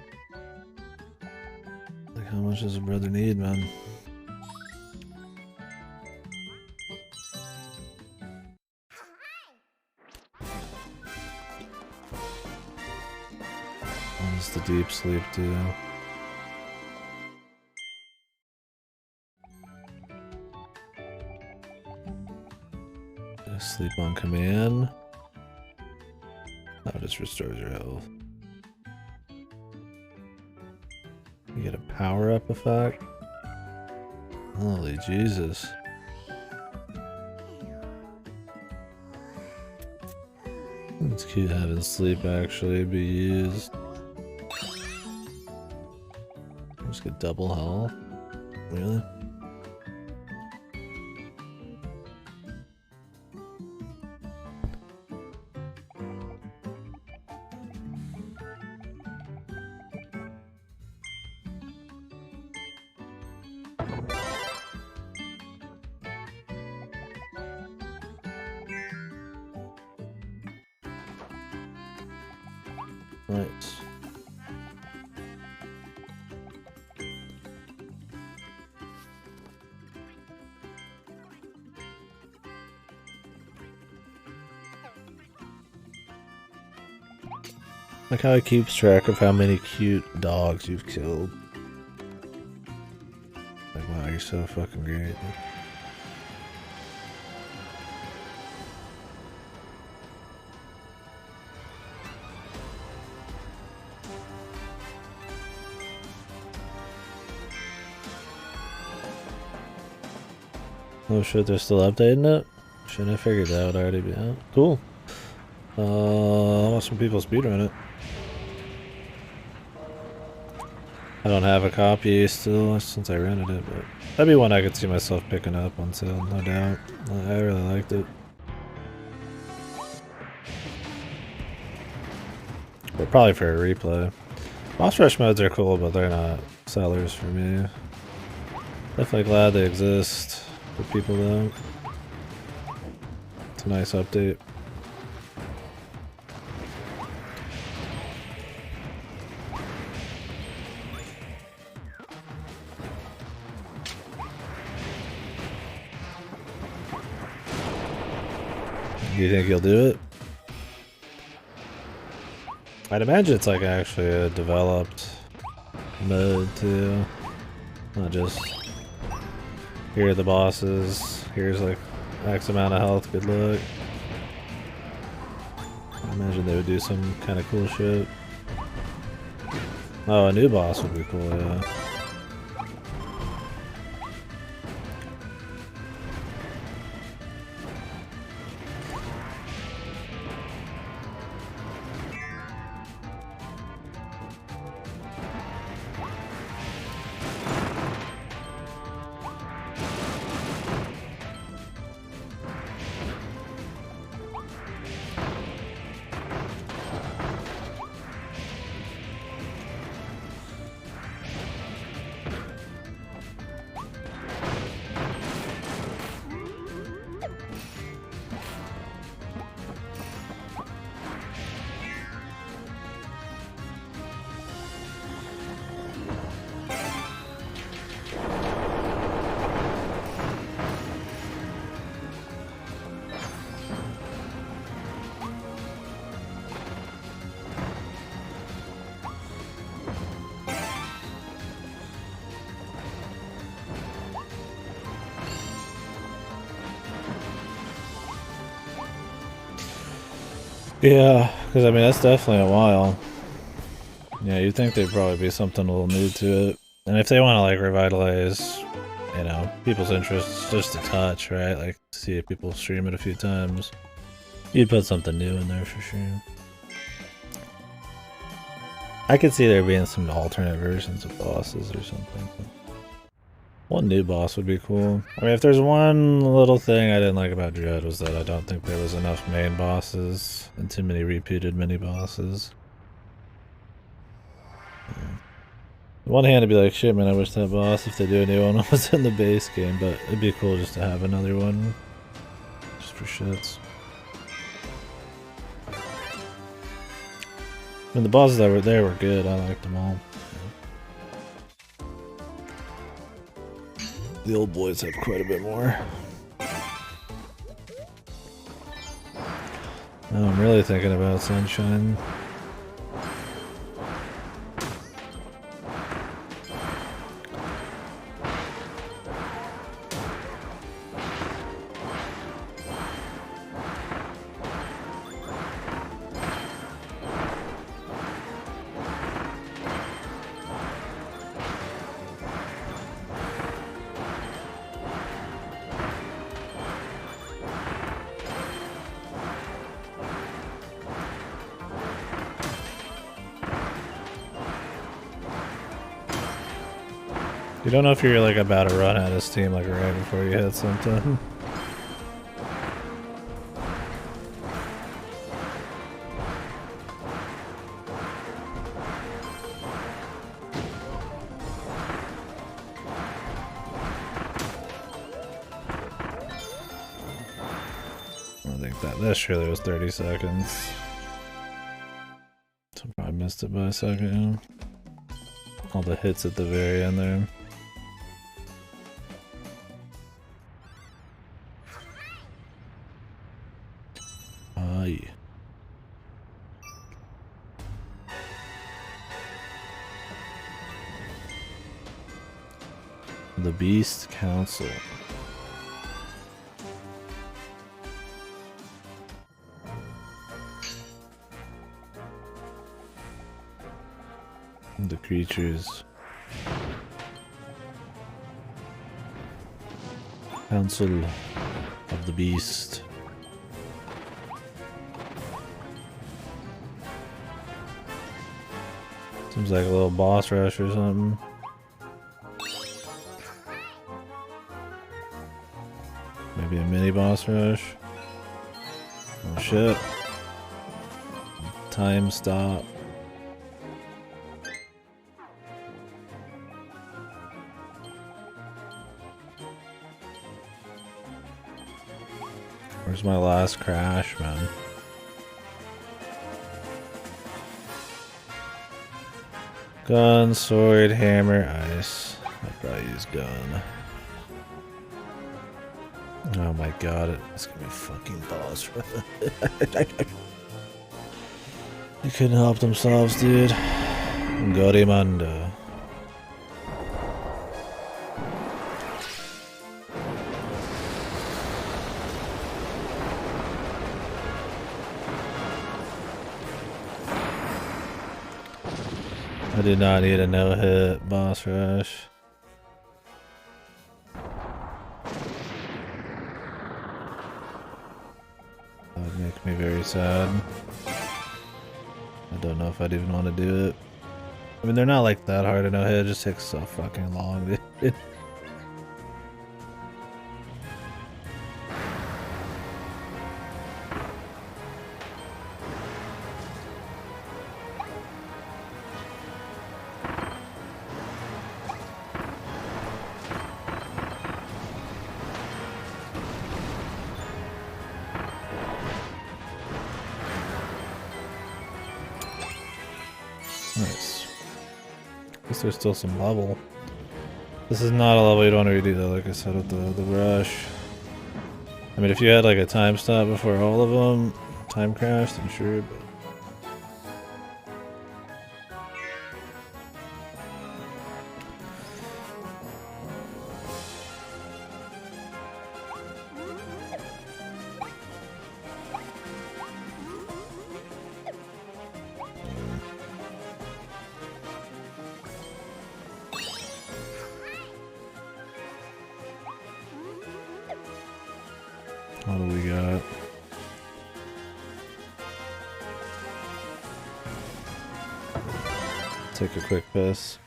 Like, how much does a brother need, man? What does the deep sleep do? Sleep on command. That just restores your health. You get a power-up effect. Holy Jesus. It's cute having sleep actually be used. Just get double health. Really? Nice. Like how it keeps track of how many cute dogs you've killed. Like, wow, you're so fucking great. Oh shit, they're still updating it? Shouldn't have figured that would already be out. Cool. I want some people speedrun it. I don't have a copy still since I rented it, but that'd be one I could see myself picking up on sale, no doubt. I really liked it. But probably for a replay. Boss rush modes are cool, but they're not sellers for me. Definitely glad they exist for people though. It's a nice update. Do you think you'll do it? I'd imagine it's like actually a developed mode too. Not just here are the bosses, here's like X amount of health, good luck. I imagine they would do some kind of cool shit. Oh, a new boss would be cool, yeah. Yeah, because I mean, that's definitely a while. Yeah, you'd think there'd probably be something a little new to it. And if they want to, like, revitalize, you know, people's interests just a touch, right? Like, see if people stream it a few times. You'd put something new in there for sure. I could see there being some alternate versions of bosses or something. One new boss would be cool. I mean, if there's one little thing I didn't like about Dread was that I don't think there was enough main bosses and too many repeated mini-bosses. Yeah. On one hand, it'd be like, shit man, I wish that boss, if they do a new one, was in the base game, but it'd be cool just to have another one. Just for shits. I mean, the bosses that were there were good, I liked them all. The old boys have quite a bit more. Now I'm really thinking about Sunshine. You don't know if you're like about to run out of steam like right before you hit something. I think that surely was 30 seconds. So I probably missed it by a second. All the hits at the very end there. The Beast Council. The creatures. Council of the Beast. Seems like a little boss rush or something. Maybe a mini boss rush. Oh shit. Time stop. Where's my last crash, man? Gun, sword, hammer, ice. I'd probably use gun. Oh my god, it's gonna be a fucking boss. They couldn't help themselves, dude. Gorimando. I did not need a no-hit boss rush. That would make me very sad. I don't know if I'd even want to do it. I mean, they're not like that hard to no-hit, it just takes so fucking long, dude. Nice. At least there's still some level. This is not a level you don't want to redo though, like I said with the rush. I mean, if you had like a time stop before all of them, time crashed, I'm sure, but... What do we got? Take a quick piss.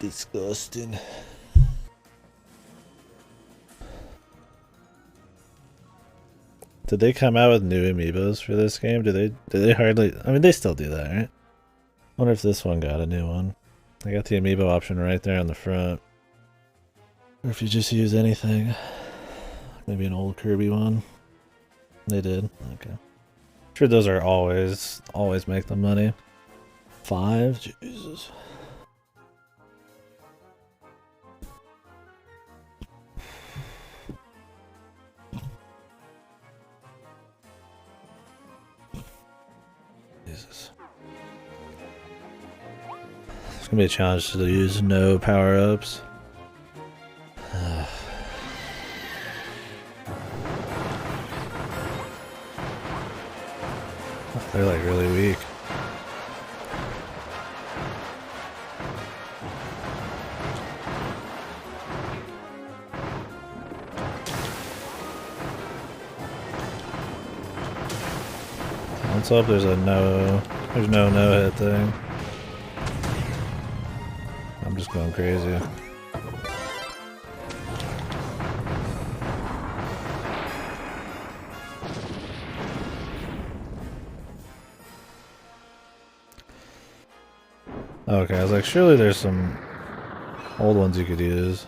Disgusting. Did they come out with new amiibos for this game? Did they hardly... I mean, they still do that, right? Wonder if this one got a new one. I got the amiibo option right there on the front. Or if you just use anything. Maybe an old Kirby one. They did. Okay. Sure, those are always make them money. 5? Jesus. Jesus. It's gonna be a challenge to use no power-ups. They're like really weak. What's up? There's no hit thing. I'm just going crazy. Okay, I was like, surely there's some old ones you could use.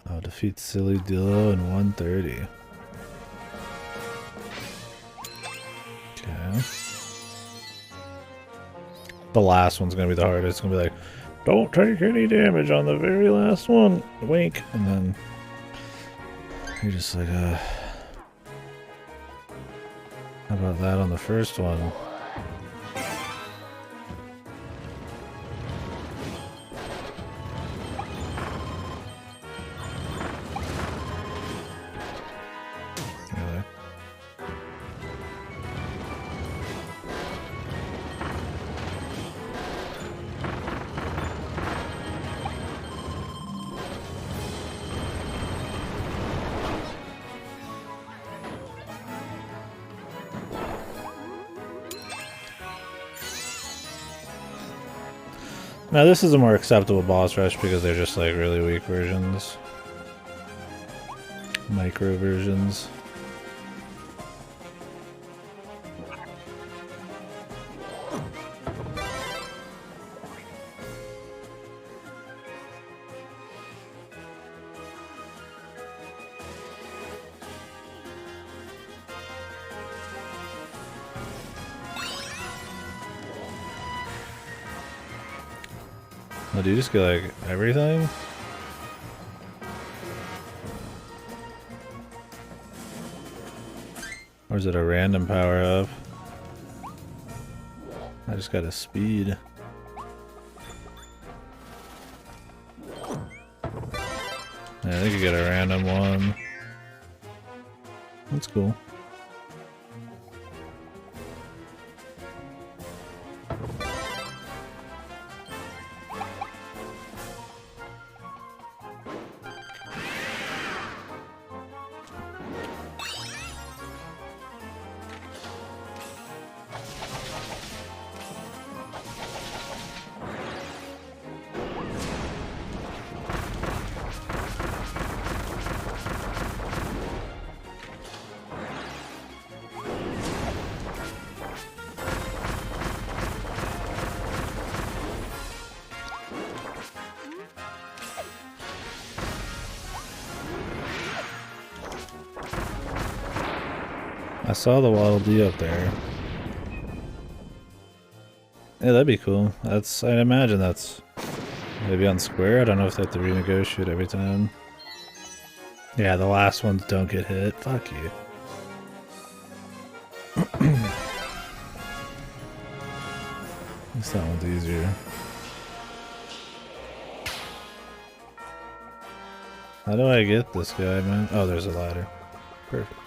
Oh, defeat Silly Dillo in 130. Okay. The last one's gonna be the hardest. It's gonna be like, don't take any damage on the very last one. Wink. And then you're just like, how about that on the first one? Now this is a more acceptable boss rush because they're just like really weak versions. Micro versions. Oh, do you just get like everything? Or is it a random power up? I just got a speed. Yeah, I think you get a random one. That's cool. I saw the Waddle Dee up there. Yeah, that'd be cool. That's, I imagine that's maybe on Square. I don't know if they have to renegotiate every time. Yeah, the last ones don't get hit. Fuck you. At least that one's easier. How do I get this guy, man? Oh, there's a ladder. Perfect.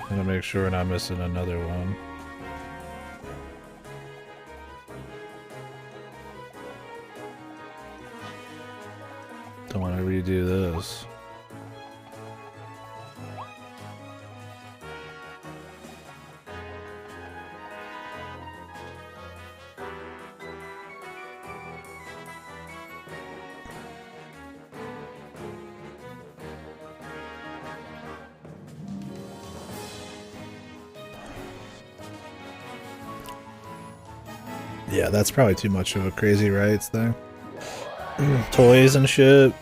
I'm gonna make sure we're not missing another one. Don't want to redo this. Yeah, that's probably too much of a crazy rights thing. Toys and shit.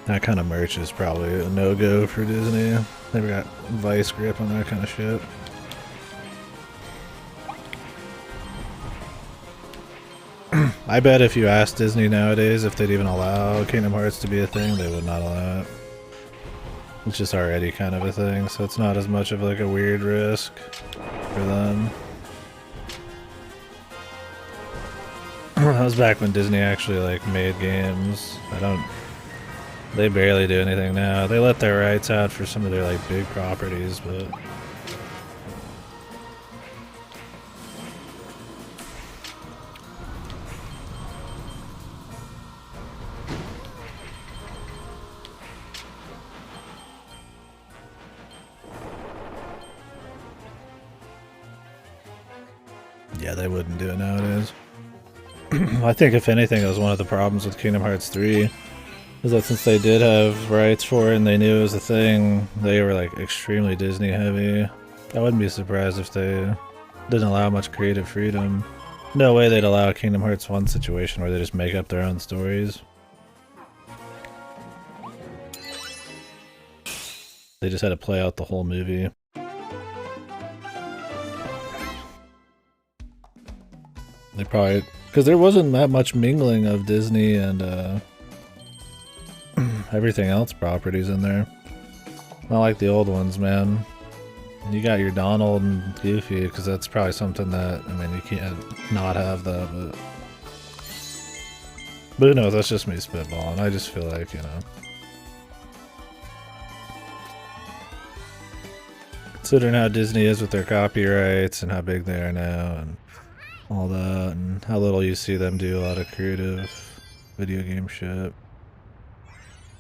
That kind of merch is probably a no-go for Disney. They've got vice grip on that kind of shit. I bet if you asked Disney nowadays if they'd even allow Kingdom Hearts to be a thing, they would not allow it. It's just already kind of a thing, so it's not as much of like a weird risk for them. That was back when Disney actually like made games. They barely do anything now. They let their rights out for some of their like big properties, but yeah, they wouldn't do it nowadays. I think if anything, it was one of the problems with Kingdom Hearts 3. Is that since they did have rights for it and they knew it was a thing, they were like extremely Disney heavy. I wouldn't be surprised if they didn't allow much creative freedom. No way they'd allow a Kingdom Hearts 1 situation where they just make up their own stories. They just had to play out the whole movie. They probably... because there wasn't that much mingling of Disney and everything else properties in there. Not like the old ones, man. You got your Donald and Goofy, because that's probably something that, I mean, you can't not have that, but who knows, that's just me spitballing. I just feel like, you know, considering how Disney is with their copyrights and how big they are now and all that, and how little you see them do a lot of creative video game shit,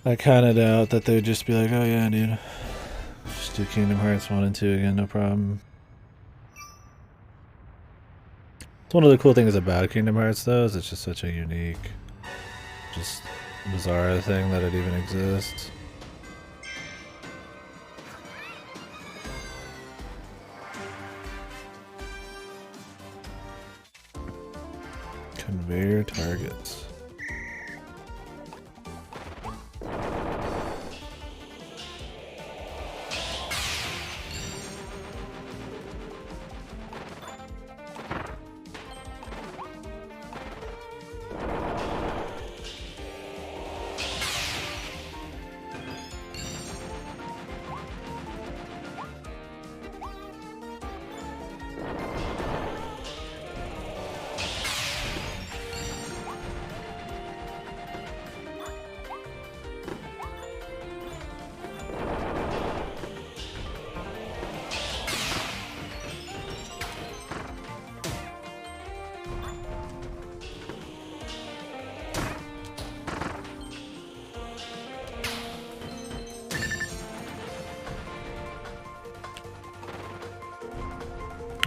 I kind of doubt that they'd just be like, oh yeah, dude, just do Kingdom Hearts 1 and 2 again, no problem. It's one of the cool things about Kingdom Hearts, though, is it's just such a unique, just bizarre thing that it even exists. Conveyor targets.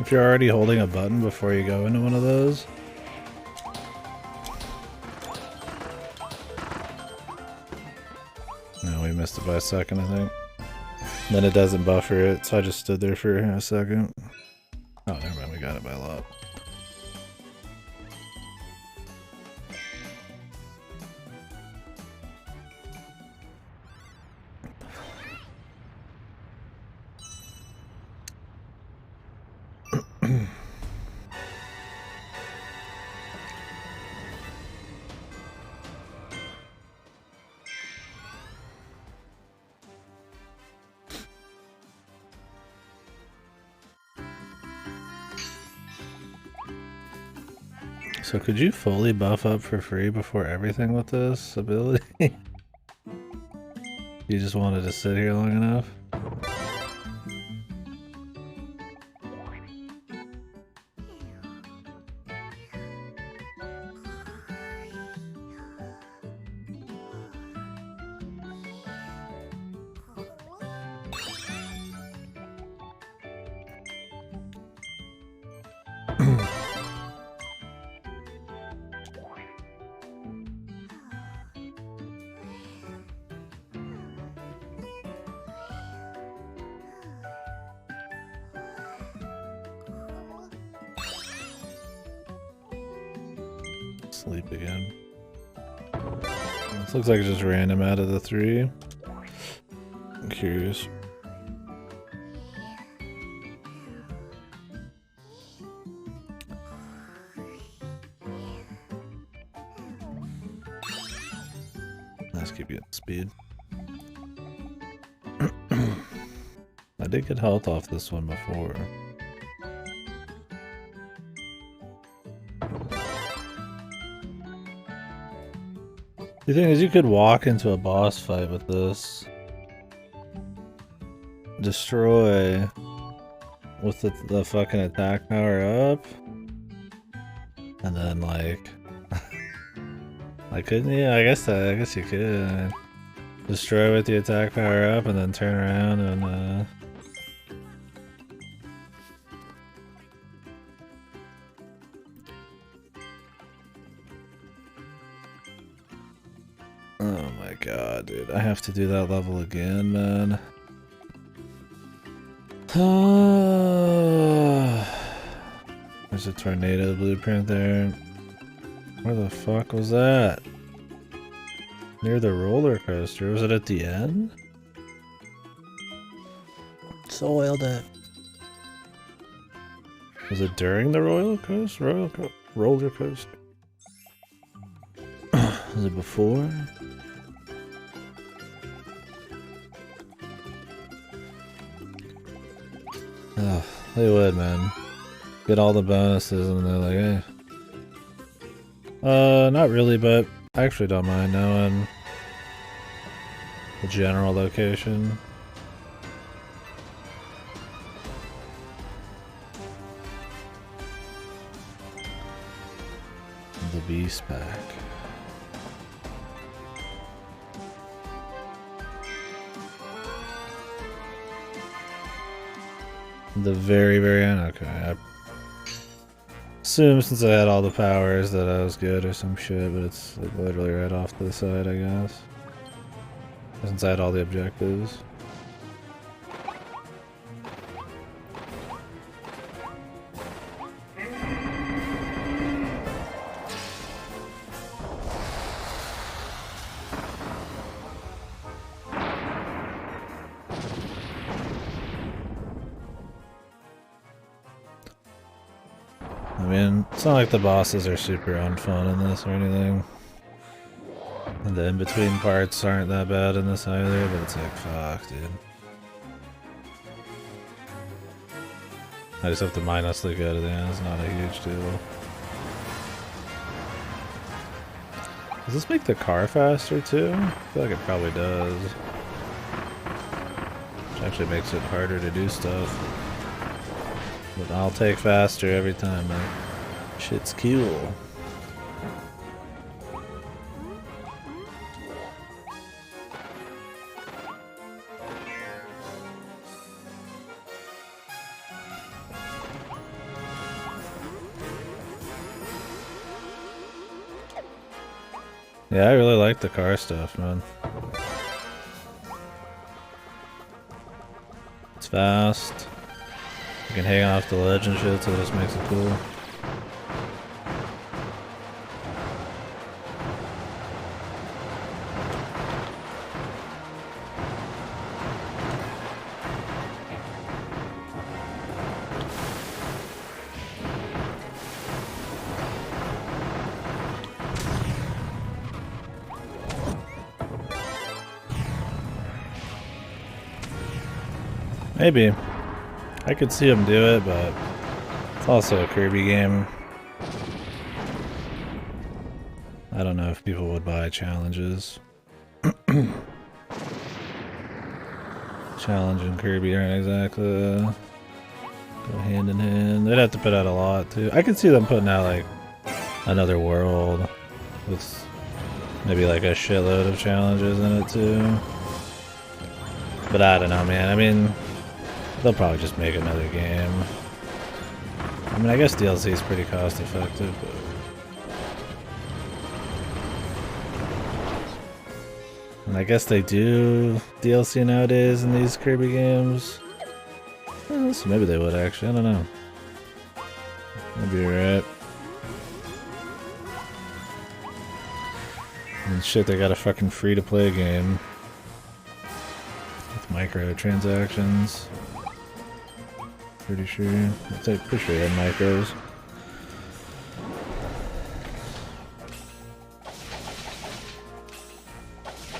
If you're already holding a button before you go into one of those, no, we missed it by a second, I think. Then it doesn't buffer it, so I just stood there for a second. Oh, never mind, we got it by a lot. So could you fully buff up for free before everything with this ability? You just wanted to sit here long enough? Sleep again. This looks like it's just random out of the three. I'm curious. Let's keep getting speed. I did get health off this one before. The thing is, you could walk into a boss fight with this, destroy with the fucking attack power up, and then like, couldn't you? I guess you could destroy with the attack power up, and then turn around and oh my god, dude. I have to do that level again, man. There's a tornado blueprint there. Where the fuck was that? Near the roller coaster. Was it at the end? Soiled it. Was it during the roller coaster? Roller coaster. Was it before? Oh, they would, man. Get all the bonuses and they're like, hey. Not really, but I actually don't mind knowing the general location. The beast pack. The very, very end. Okay, I assume since I had all the powers that I was good or some shit, but it's like literally right off to the side, I guess. Since I had all the objectives. I mean, it's not like the bosses are super unfun in this or anything. And the in-between parts aren't that bad in this either, but it's like, fuck, dude. I just have to mindlessly go to the end, it's not a huge deal. Does this make the car faster too? I feel like it probably does. Which actually makes it harder to do stuff. But I'll take faster every time, man. Shit's cool. Yeah, I really like the car stuff, man. It's fast. You can hang off the ledge and shit, so it just makes it cool. Maybe. I could see him do it, but it's also a Kirby game. I don't know if people would buy challenges. Challenge and Kirby aren't exactly go hand in hand. They'd have to put out a lot too. I could see them putting out like another world with maybe like a shitload of challenges in it too. But I don't know, man. I mean, they'll probably just make another game. I mean, I guess DLC is pretty cost effective, but... And I guess they do DLC nowadays in these Kirby games. Well, so maybe they would actually, I don't know. Maybe you're right. And shit, they got a fucking free-to-play game. With microtransactions. Pretty sure. Pretty sure they had micros.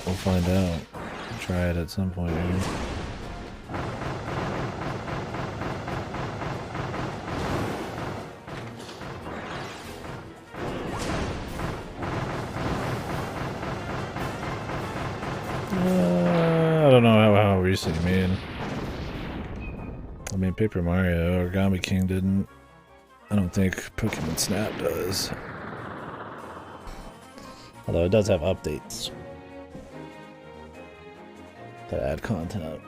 We'll find out. We'll try it at some point here. I don't know how recent you mean. I mean, Paper Mario, Origami King didn't. I don't think Pokemon Snap does. Although it does have updates that add content.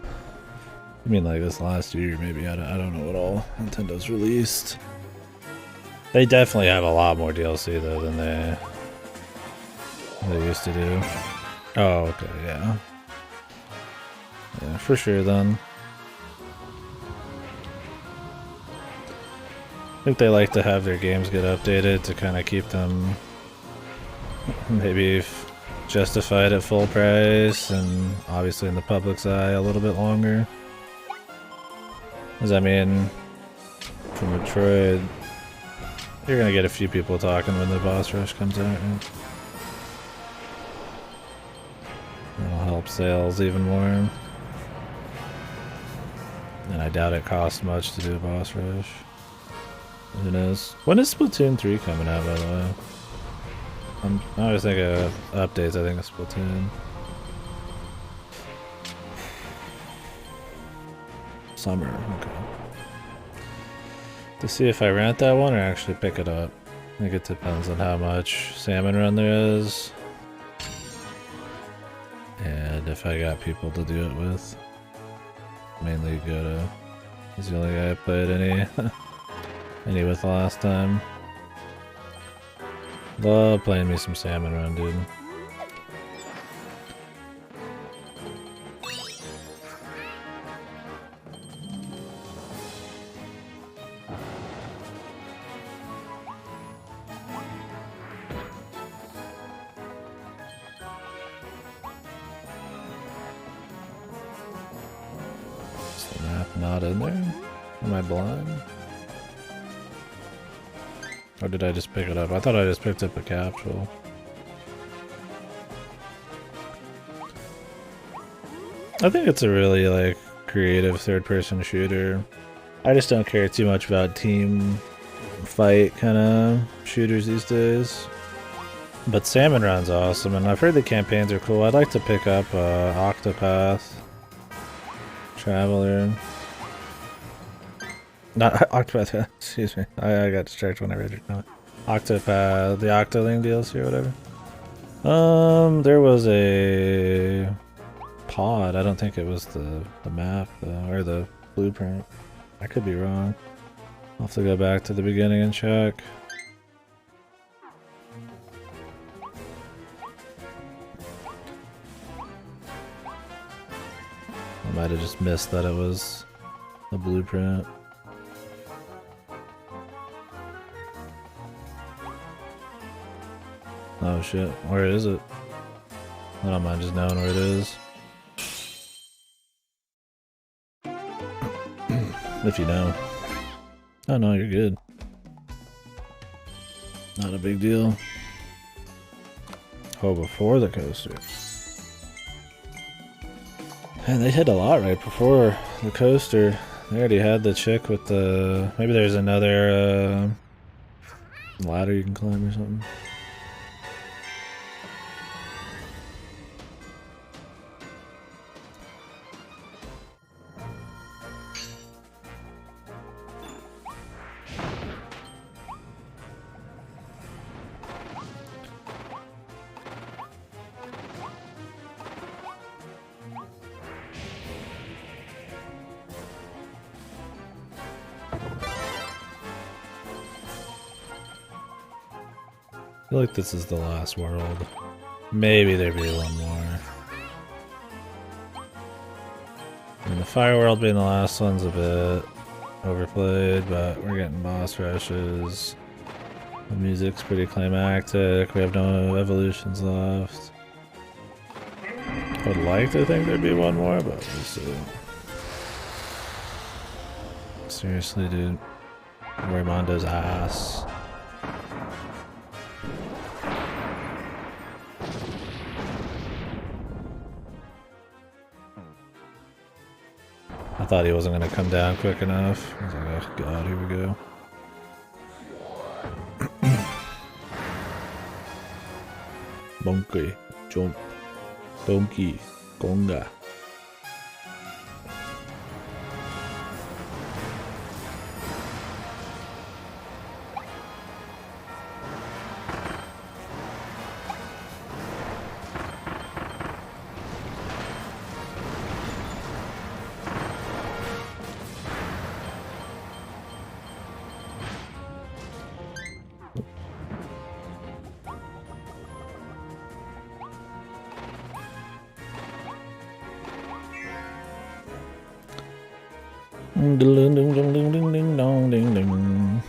I mean, like this last year, maybe. I don't know what all Nintendo's released. They definitely have a lot more DLC though than they used to do. Oh, okay, yeah. Yeah, for sure then. I think they like to have their games get updated to kind of keep them maybe justified at full price and obviously in the public's eye a little bit longer. Because I mean, for Metroid, you're gonna get a few people talking when the boss rush comes out, right? That'll help sales even more. And I doubt it costs much to do a boss rush. Who knows? When is Splatoon 3 coming out, by the way? I always think of updates, I think of Splatoon. Summer, okay. To see if I rent that one or actually pick it up. I think it depends on how much Salmon Run there is. And if I got people to do it with. Mainly Goto. He's the only guy I played any with last time. Love playing me some Salmon Run, dude. Is the map not in there? Am I blind? Or did I just pick it up? I thought I just picked up a capsule. I think it's a really, like, creative third-person shooter. I just don't care too much about team fight kind of shooters these days. But Salmon Run's awesome, and I've heard the campaigns are cool. I'd like to pick up Octopath Traveler. Not Octopath, excuse me. I got distracted when I read it. No. Octopath, the Octoling DLC or whatever. There was a pod. I don't think it was the map though, or the blueprint. I could be wrong. I'll have to go back to the beginning and check. I might have just missed that it was a blueprint. Oh shit, where is it? I don't mind just knowing where it is. If you know. Oh no, you're good. Not a big deal. Oh, before the coaster. Man, they hit a lot right before the coaster. They already had the chick with the... Maybe there's another ladder you can climb or something. I feel like this is the last world. Maybe there'd be one more. And the fire world being the last one's a bit overplayed, but we're getting boss rushes. The music's pretty climactic. We have no evolutions left. I would like to think there'd be one more, but we'll see. Seriously, dude. Raimondo's ass. I thought he wasn't going to come down quick enough. I was like, oh god, here we go. Monkey, jump, donkey, conga. Ding ding ding ding ding ding ding dong ding ding.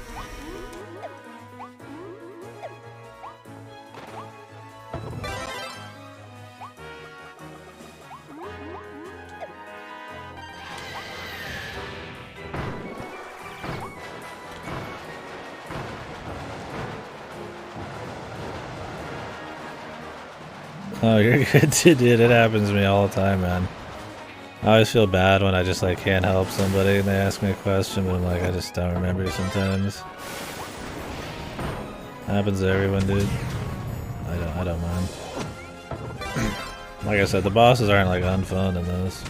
Oh, you're good too, dude. It happens to me all the time, man. I always feel bad when I just like can't help somebody and they ask me a question, but I'm like, I just don't remember sometimes. Happens to everyone, dude. I don't mind. Like I said, the bosses aren't like unfun in this.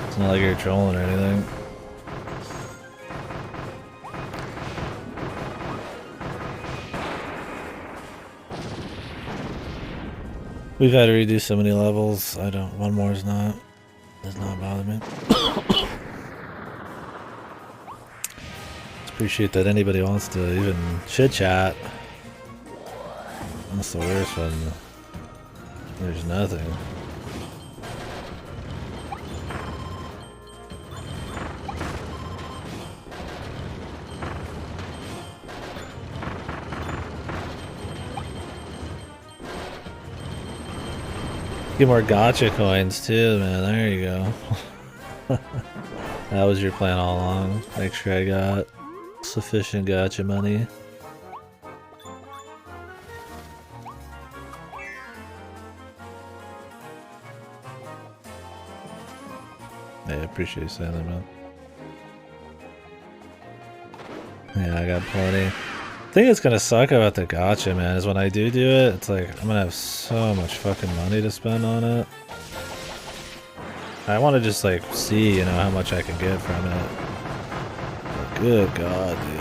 It's not like you're trolling or anything. We've had to redo so many levels. One more does not bother me. Appreciate that anybody wants to even chit chat. That's the worst when there's nothing. Get more gacha coins too, man. There you go. That was your plan all along. Make sure I got sufficient gacha money. Yeah, I appreciate you saying that, man. Yeah, I got plenty. The thing that's gonna suck about the gacha, man, is when I do it, it's like I'm gonna have so much fucking money to spend on it. I want to just like see, you know, how much I can get from it. But good god, dude.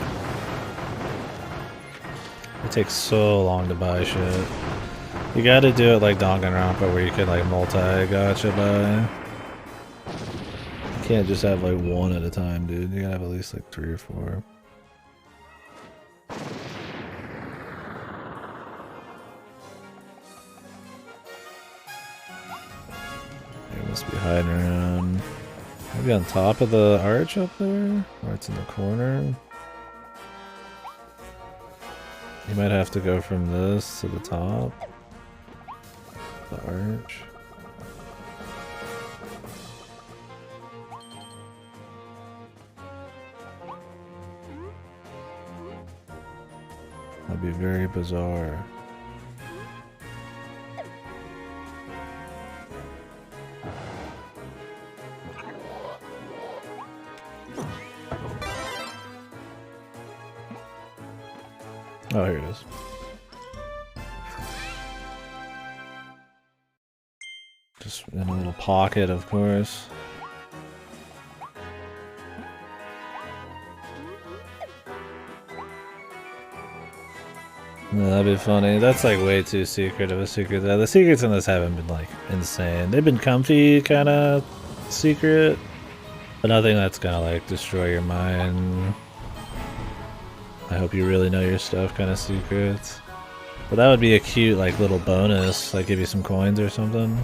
It takes so long to buy shit. You gotta do it like Danganronpa where you can like multi-gacha buy. You can't just have like one at a time, dude. You gotta have at least like 3 or 4. Must be hiding around. Maybe on top of the arch up there? Or it's in the corner? You might have to go from this to the top. The arch. That'd be very bizarre. Oh, here it is. Just in a little pocket, of course. Yeah, that'd be funny. That's like way too secret of a secret. The secrets in this haven't been like insane. They've been comfy, kind of secret. But nothing that's gonna like destroy your mind. I hope you really know your stuff kind of secrets. But that would be a cute like little bonus, like give you some coins or something.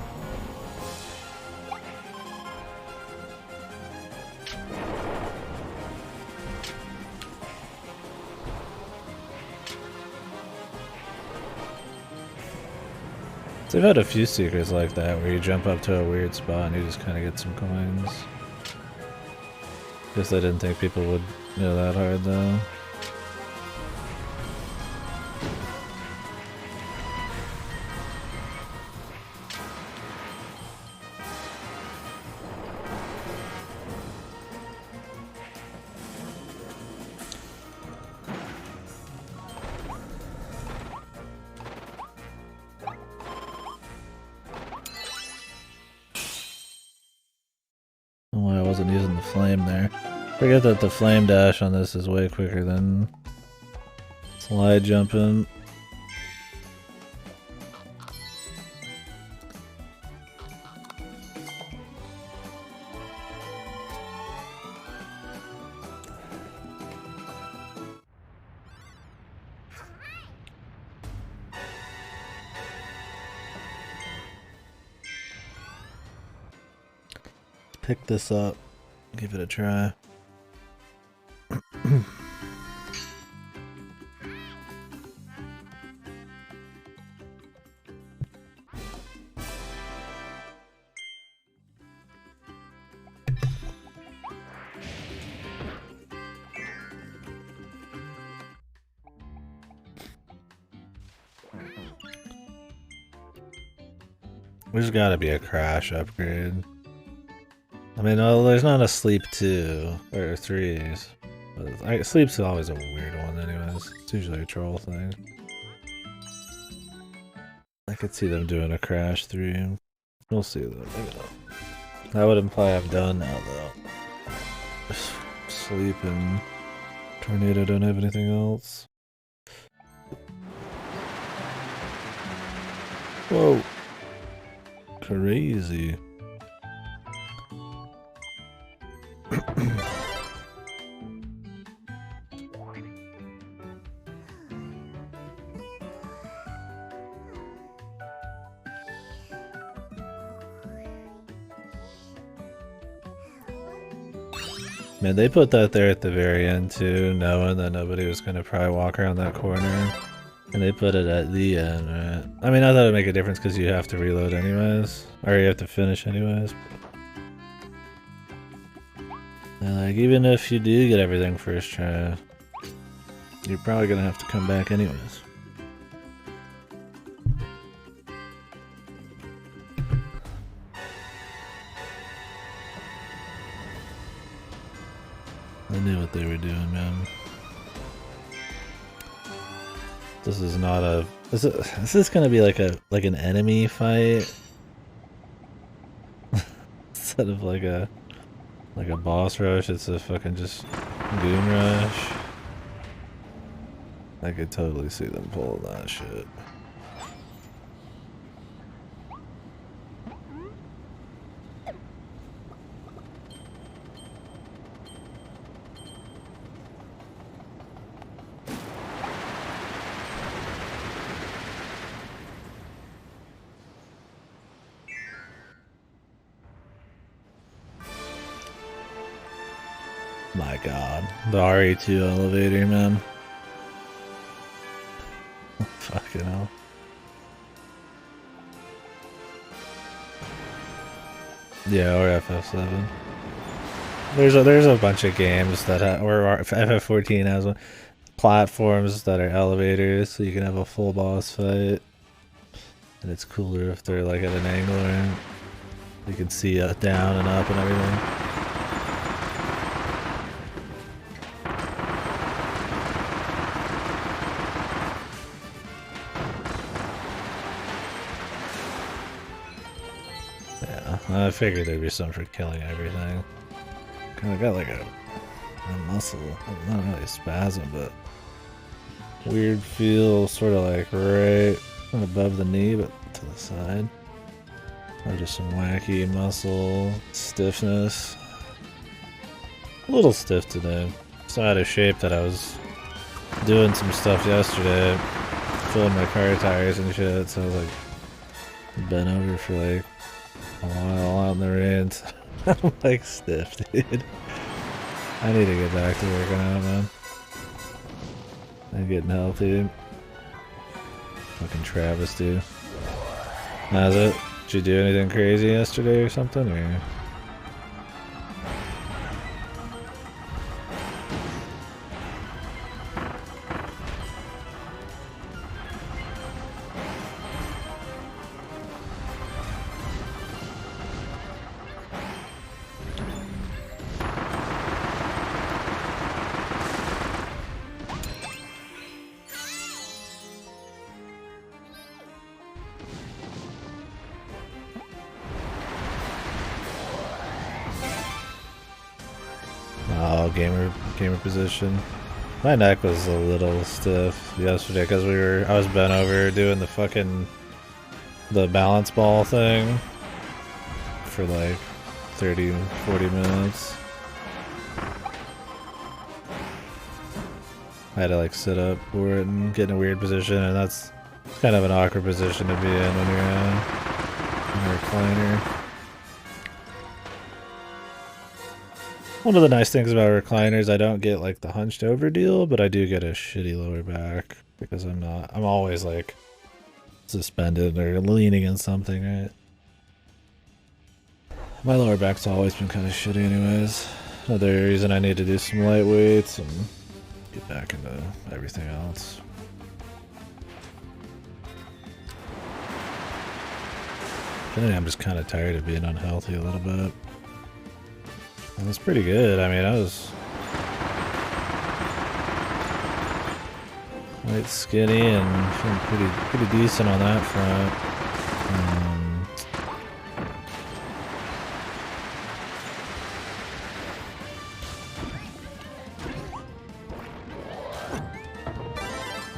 They've had a few secrets like that where you jump up to a weird spot and you just kind of get some coins. Guess I didn't think people would know that hard though. Why I wasn't using the flame there. Forget that the flame dash on this is way quicker than slide jumping. Pick this up, give it a try. There's gotta be a crash upgrade. I mean, there's not a sleep 2 or 3s. But sleep's always a weird one anyways. It's usually a troll thing. I could see them doing a crash 3. We'll see though, maybe not. That would imply I'm done now though. Sleep and tornado don't have anything else. Whoa. Crazy. Man, they put that there at the very end too, knowing that nobody was gonna probably walk around that corner. And they put it at the end, right? I mean, I thought it'd make a difference because you have to reload anyways. Or you have to finish anyways. And like, even if you do get everything first try, you're probably gonna have to come back anyways. I knew what they were doing, man. This is not a... Is this gonna be like an enemy fight? Instead of like a boss rush, it's a fucking just goon rush. I could totally see them pull that shit. My god. The RE2 elevator, man. Fucking hell. Yeah, or FF7. There's a bunch of games that or FF14 has one. Platforms that are elevators, so you can have a full boss fight. And it's cooler if they're like at an angle and you can see down and up and everything. I figured there'd be some for killing everything. Kinda got like a muscle, not really a spasm, but weird feel, sort of like right above the knee, but to the side. Or just some wacky muscle stiffness. A little stiff today. So out of shape that I was doing some stuff yesterday, filling my car tires and shit, so I was like bent over for like a while out in the rain. I'm like stiff, dude. I need to get back to working out, man. I'm getting healthy. Fucking travesty. How's it? Did you do anything crazy yesterday or something? Or? Oh, gamer position. My neck was a little stiff yesterday because I was bent over doing the balance ball thing for like 30, 40 minutes. I had to like sit up for it and get in a weird position, and that's kind of an awkward position to be in when you're in a recliner. One of the nice things about recliners, I don't get like the hunched over deal, but I do get a shitty lower back because I'm always like suspended or leaning against something, right? My lower back's always been kind of shitty anyways. Another reason I need to do some light weights and get back into everything else. I think I'm just kind of tired of being unhealthy a little bit. And it's pretty good. I mean, I was quite skinny and feeling pretty decent on that front.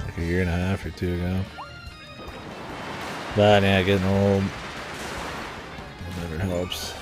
Like a year and a half or two ago. But yeah, getting old. It never helps.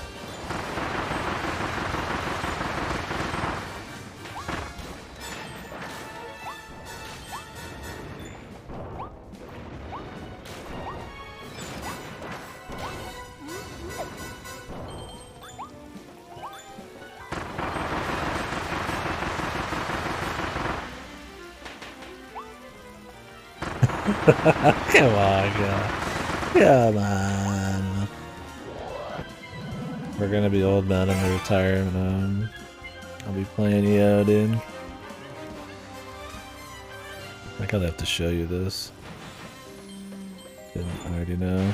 Come on, God. Come on. We're gonna be old men and retire, and I'll be playing EO, dude. I think I'll have to show you this. Didn't already know.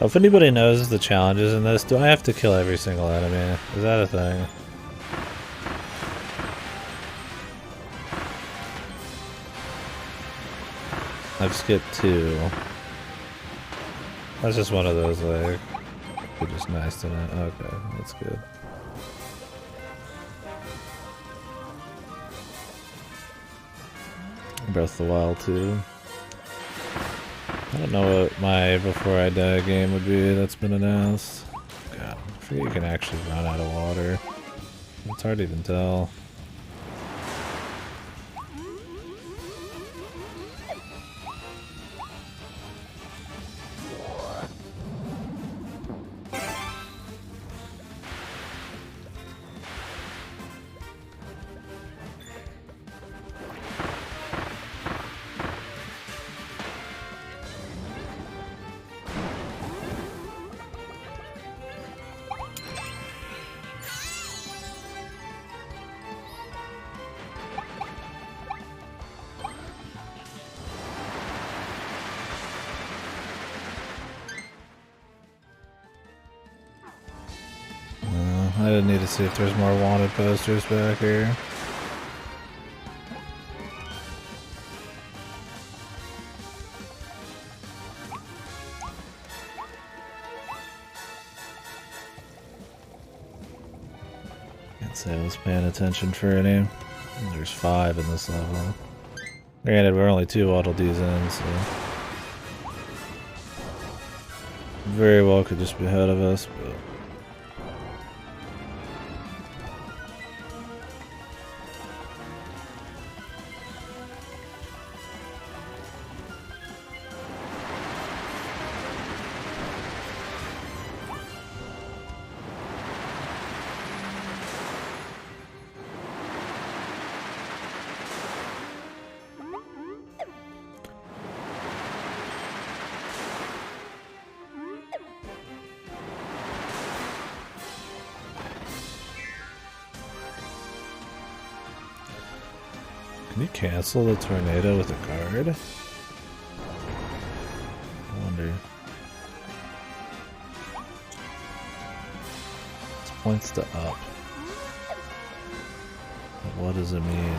Oh, if anybody knows the challenges in this, do I have to kill every single enemy? Is that a thing? I've skipped 2. That's just one of those, like, you're just nice to know. Okay, that's good. Breath of the Wild 2. I don't know what my Before I Die game would be that's been announced. God, I forget you can actually run out of water. It's hard to even tell. I didn't need to see if there's more wanted posters back here. Can't say I was paying attention for any. There's 5 in this level. Granted, we're only 2 Waddle Dees in, so very well could just be ahead of us, but can you cancel the tornado with a card? I wonder. This points to up. But what does it mean?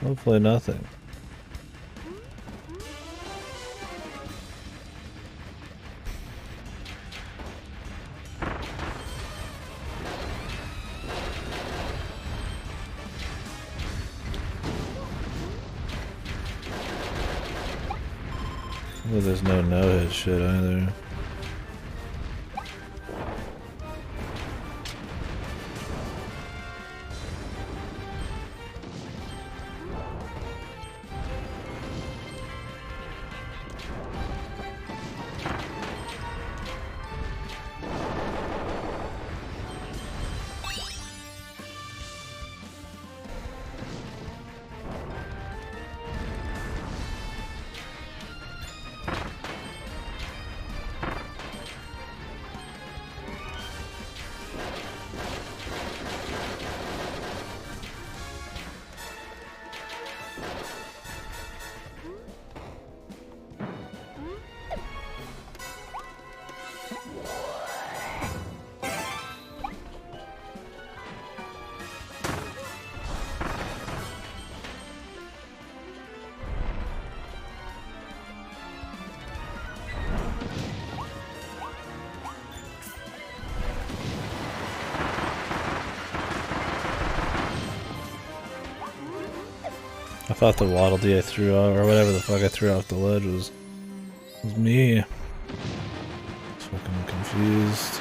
Hopefully nothing. Well, there's no no-hit shit either. I thought the Waddle Dee I threw out, or whatever the fuck I threw off the ledge was me. I was fucking confused.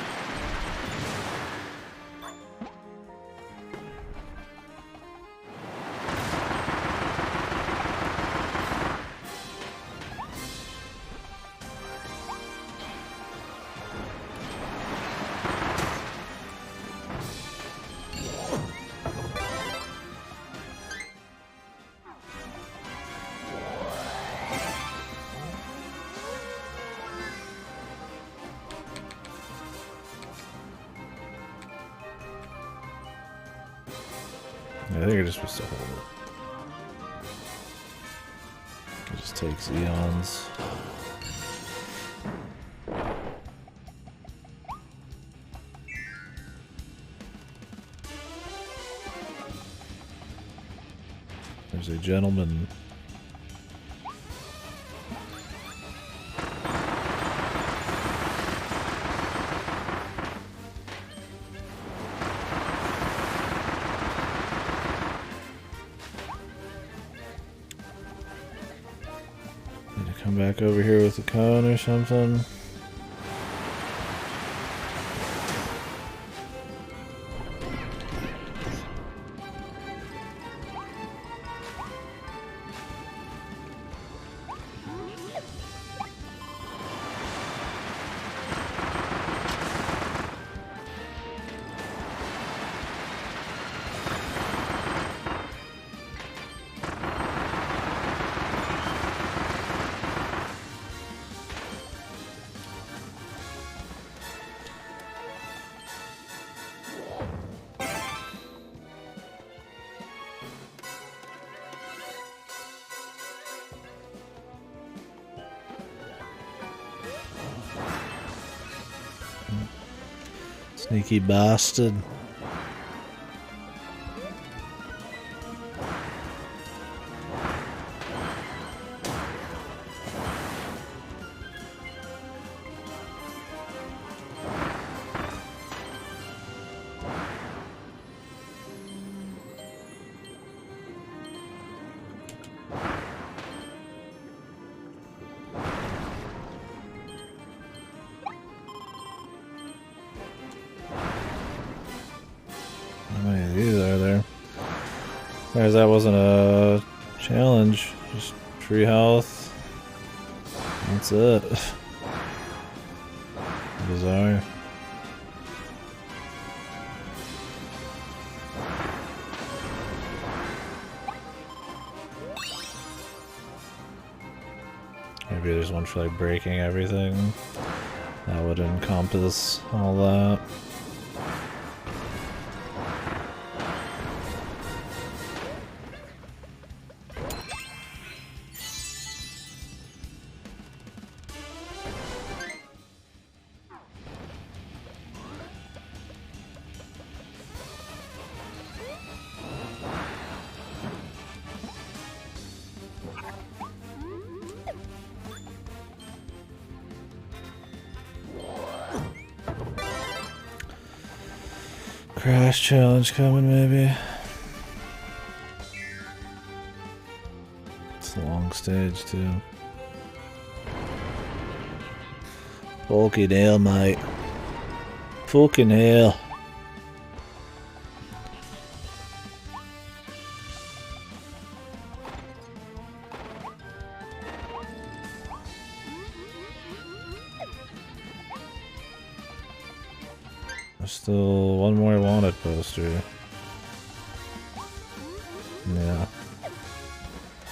I think you're just supposed to hold it. It just takes eons. There's a gentleman. Come back over here with a cone or something. Sneaky bastard. Whereas that wasn't a challenge, just free health. That's it. Bizarre. Maybe there's one for like breaking everything. That would encompass all that. Crash challenge coming, maybe. It's a long stage, too. Fucking hell, mate. Fucking hell. There's still one more wanted poster. Yeah.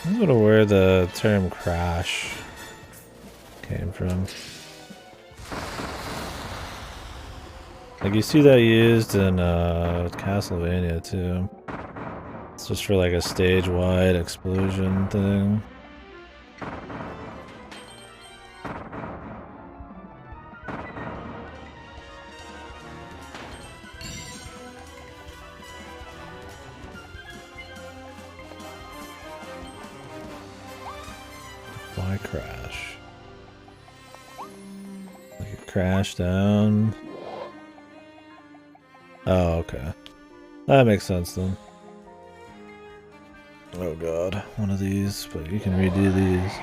I don't know where the term crash came from. Like you see that used in Castlevania too. It's just for like a stage-wide explosion thing. Why crash? Like it crashed down. Oh, okay. That makes sense then. Oh god, one of these, but you can redo these.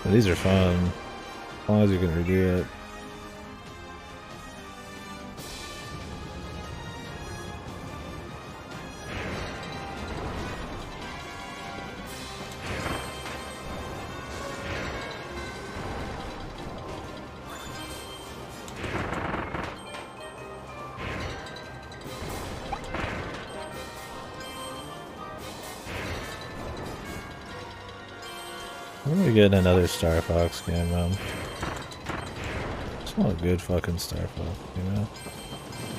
But these are fun, as long as you can redo it. When are we getting another Star Fox game, man? Just want a good fucking Star Fox, you know?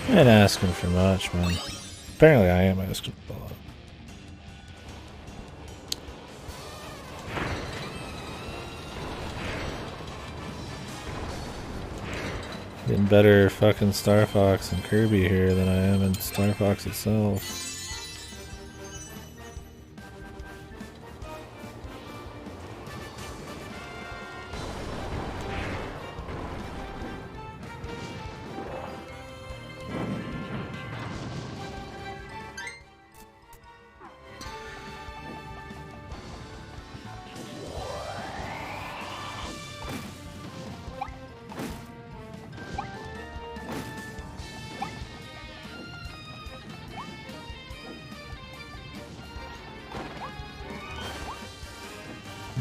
I ain't asking for much, man. Apparently I am asking for a lot. Getting better fucking Star Fox and Kirby here than I am in Star Fox itself.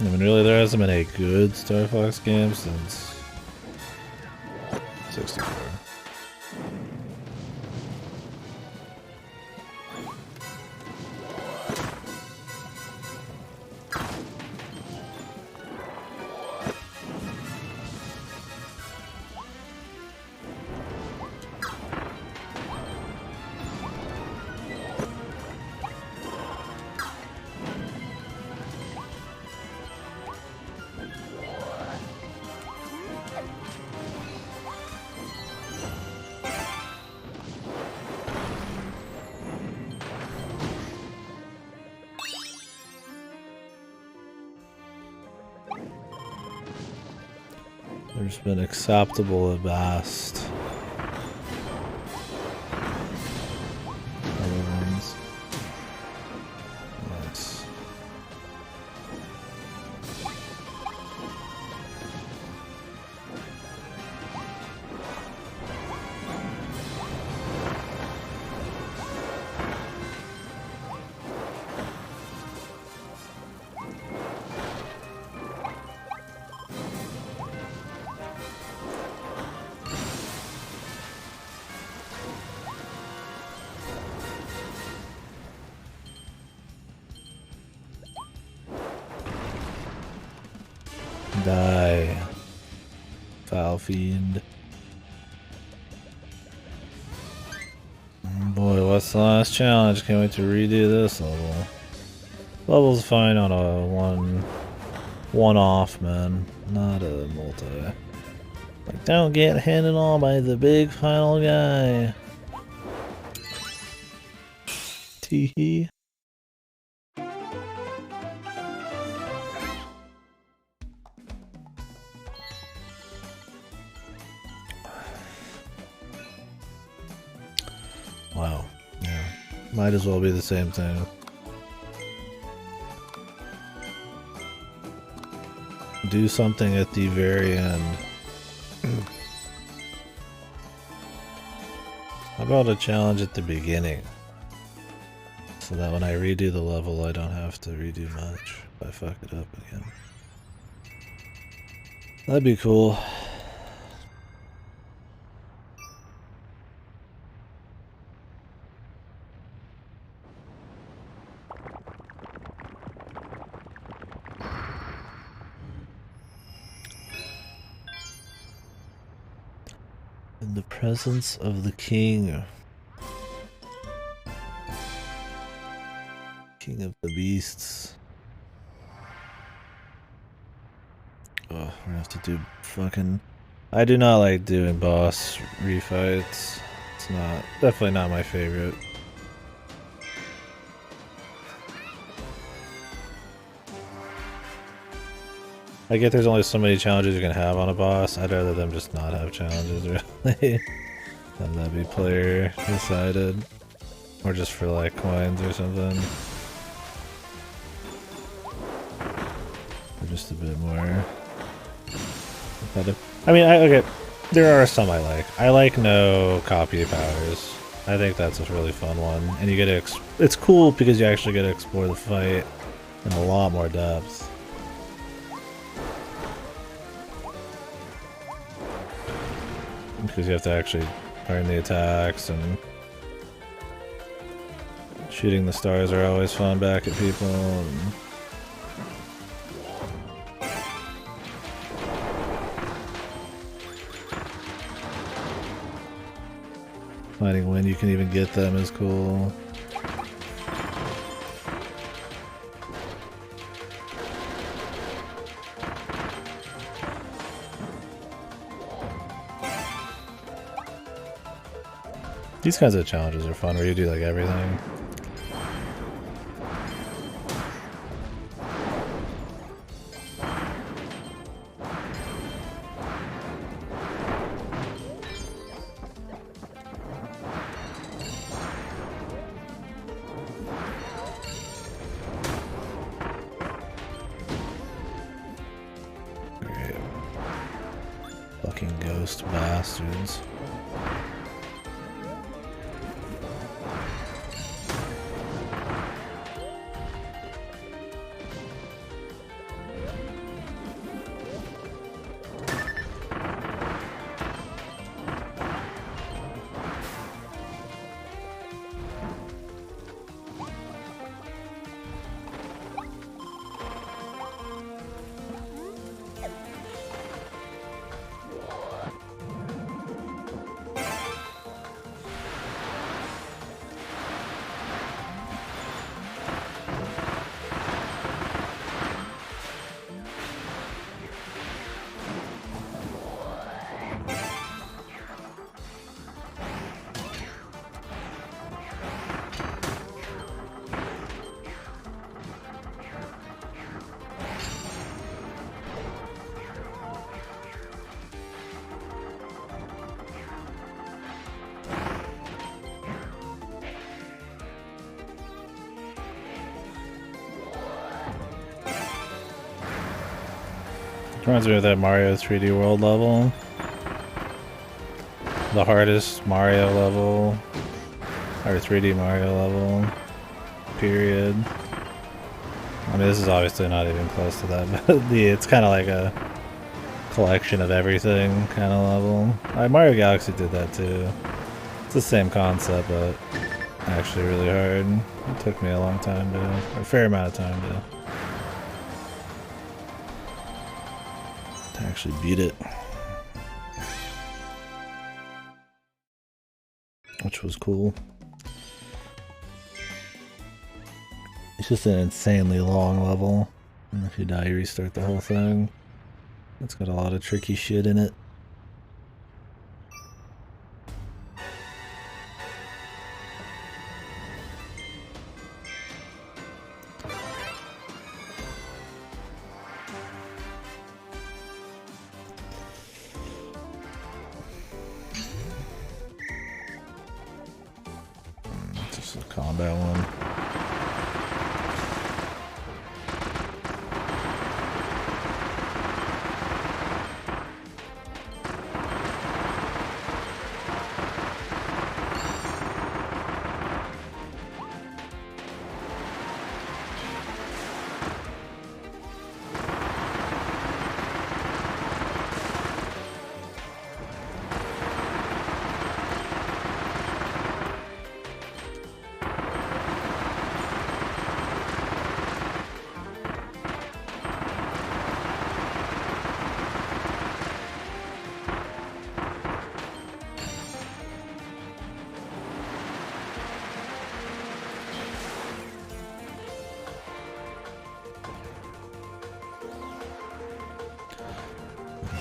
I mean, really, there hasn't been a good Star Fox game since 64. There's been acceptable at best. Other ones. Nice. Die. Foul fiend. Boy, what's the last challenge? Can't wait to redo this level. Level's fine on a one-off, man. Not a multi. Like, don't get handed on by the big final guy. Teehee. Wow. Yeah. Might as well be the same thing. Do something at the very end. How about a challenge at the beginning? So that when I redo the level, I don't have to redo much if I fuck it up again. That'd be cool. In the presence of the king. King of the beasts. Oh, we're gonna have to do fucking... I do not like doing boss refights. It's not... definitely not my favorite. I get there's only so many challenges you can have on a boss. I'd rather them just not have challenges, really. Have that be player decided. Or just for like coins or something. Or just a bit more repetitive. I mean, okay, there are some I like. I like no copy powers. I think that's a really fun one. And you get to it's cool because you actually get to explore the fight in a lot more depth. Because you have to actually learn the attacks, and shooting the stars are always fun back at people. And finding when you can even get them is cool. These kinds of challenges are fun where you do like everything. Great. Fucking ghost bastards. Reminds me of that Mario 3D World level. The hardest Mario level. Or 3D Mario level. Period. I mean, this is obviously not even close to that, but it's kind of like a collection of everything kind of level. Mario Galaxy did that too. It's the same concept, but actually really hard. It took me a long time to, or a fair amount of time to actually beat it. Which was cool. It's just an insanely long level. And if you die, you restart the whole thing. It's got a lot of tricky shit in it. Just a combat one.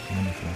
Wonderful.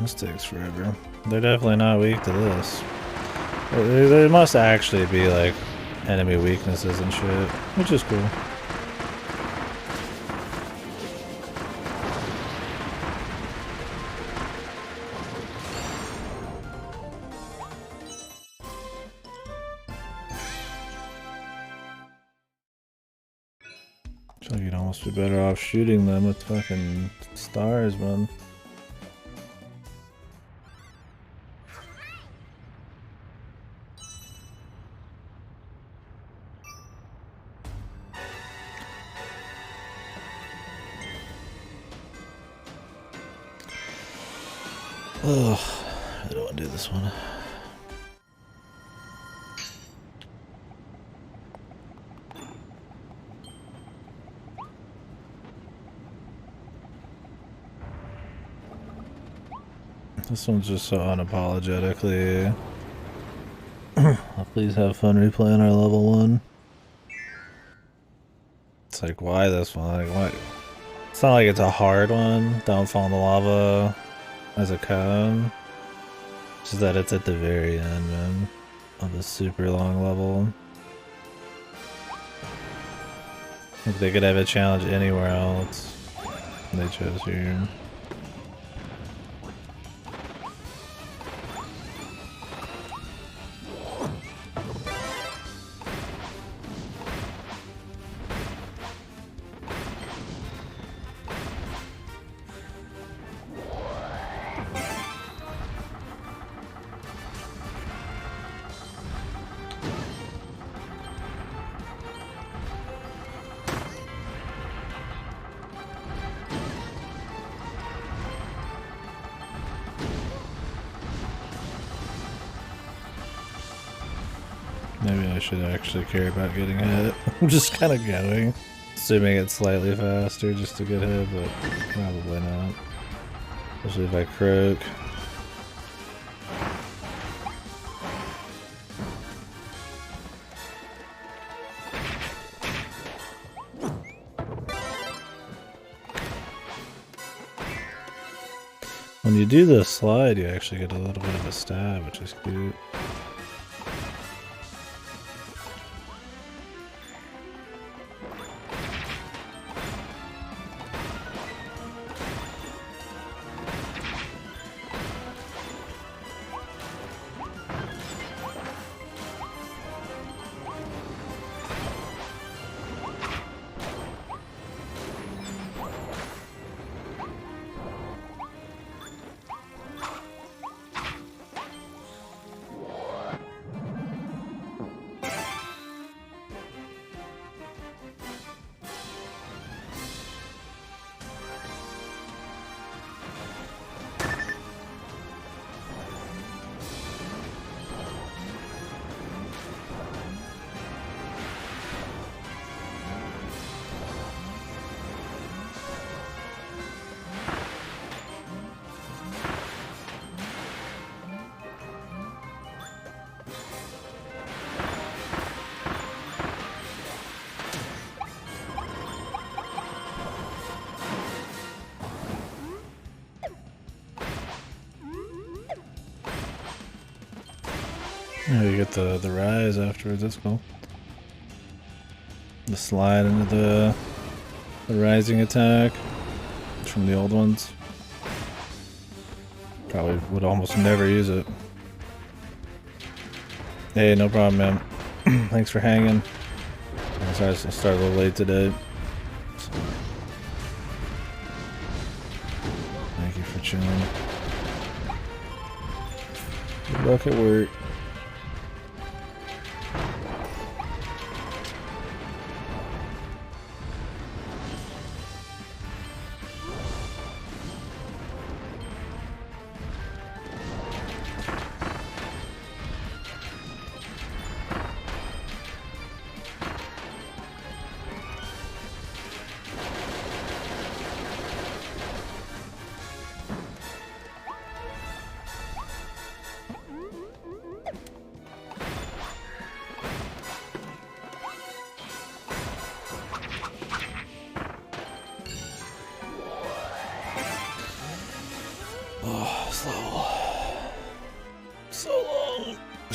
This takes forever. They're definitely not weak to this. There must actually be like enemy weaknesses and shit, which is cool. I feel like you'd almost be better off shooting them with fucking stars, man. Ugh, I don't want to do this one. This one's just so unapologetically. Please have fun replaying our level 1. It's like, why this one? Like, why? It's not like it's a hard one. Don't fall in the lava as a cone. It's just that it's at the very end, man, of a super long level. Like they could have a challenge anywhere else. They chose here. Maybe I should actually care about getting hit. I'm just kind of going. Assuming it's slightly faster just to get hit, but probably not. Especially if I croak. When you do the slide, you actually get a little bit of a stab, which is cute. Yeah, you get the rise afterwards, that's cool. The slide into the rising attack from the old ones. Probably would almost never use it. Hey, no problem, man. Thanks for hanging. I'm sorry I started a little late today. So, thank you for chilling. Good luck at work.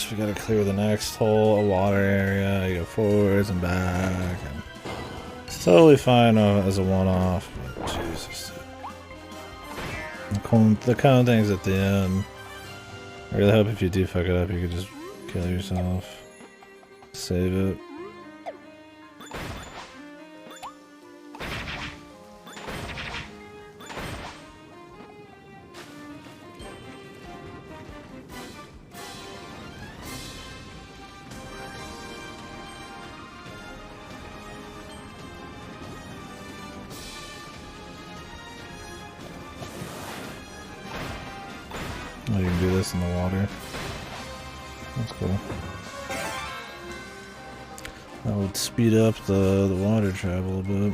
We gotta clear the next hole, a water area, you go forwards and back. And it's totally fine as a one-off, but Jesus. The cone thing's at the end. I really hope if you do fuck it up, you could just kill yourself. Save it. Oh, you can do this in the water. That's cool. That would speed up the water travel a bit.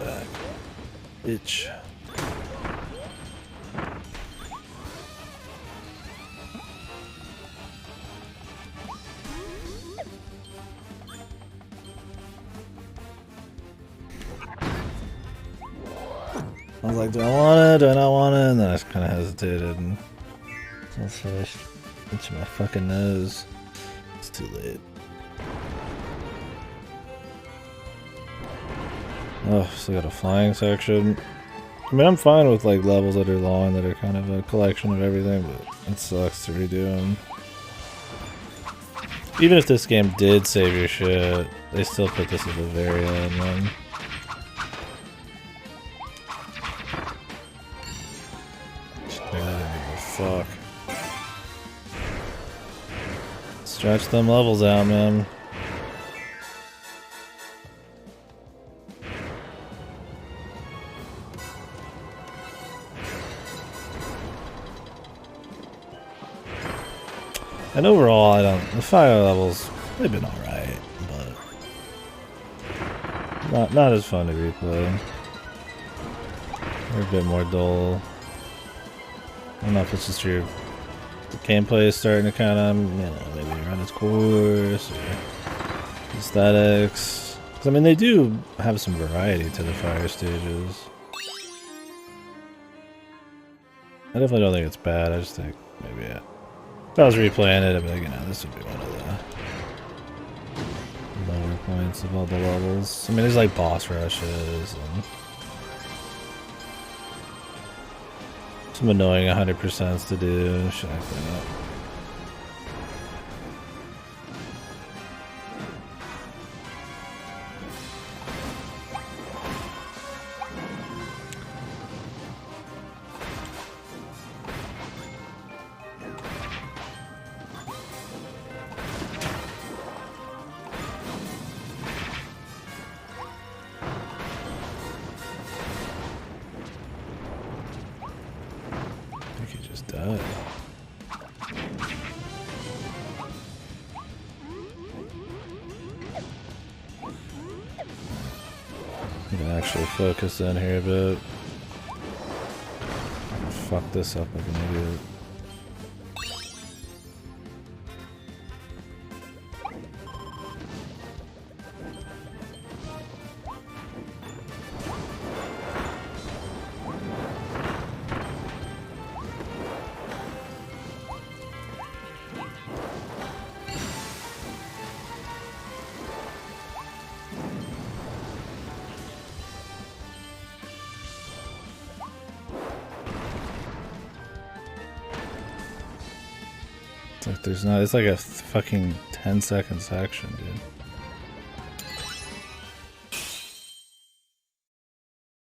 Back. Bitch. I was like, do I want it? Do I not want it? And then I just kind of hesitated and so I itched my fucking nose. It's too late. Oh, still got a flying section. I mean, I'm fine with like levels that are long, that are kind of a collection of everything, but it sucks to redo them. Even if this game did save your shit, they still put this at the very end, man. Fuck. Stretch them levels out, man. And overall, the fire levels, they've been alright, but not as fun to replay. They're a bit more dull. I don't know if it's just the gameplay is starting to kind of, you know, maybe run its course, or aesthetics. 'Cause, I mean, they do have some variety to the fire stages. I definitely don't think it's bad, I just think maybe, yeah. If I was replaying it, I'd be like, you know, this would be one of the lower points of all the levels. I mean, there's like boss rushes and some annoying 100% to do, shit like that. Focus in here a bit. Fuck this up like an idiot. Like there's not, it's like a fucking 10-second section, dude.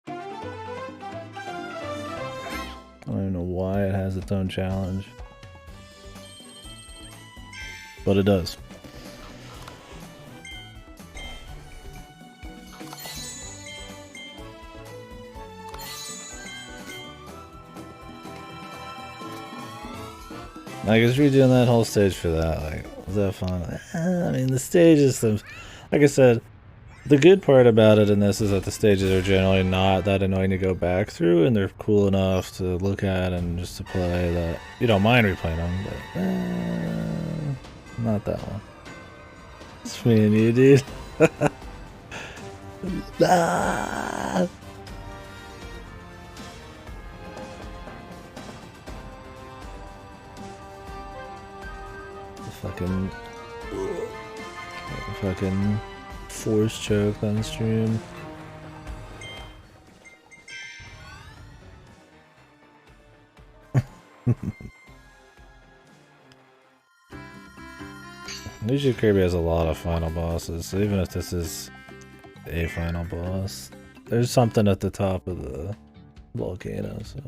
I don't even know why it has its own challenge. But it does. I guess redoing that whole stage for that, like, was that fun? I mean, the stages, like I said, the good part about it in this is that the stages are generally not that annoying to go back through, and they're cool enough to look at and just to play that you don't mind replaying them, but not that one. It's me and you, dude. Ah! Fucking force choke on stream. Usually Kirby has a lot of final bosses, so even if this is a final boss, there's something at the top of the volcano, so.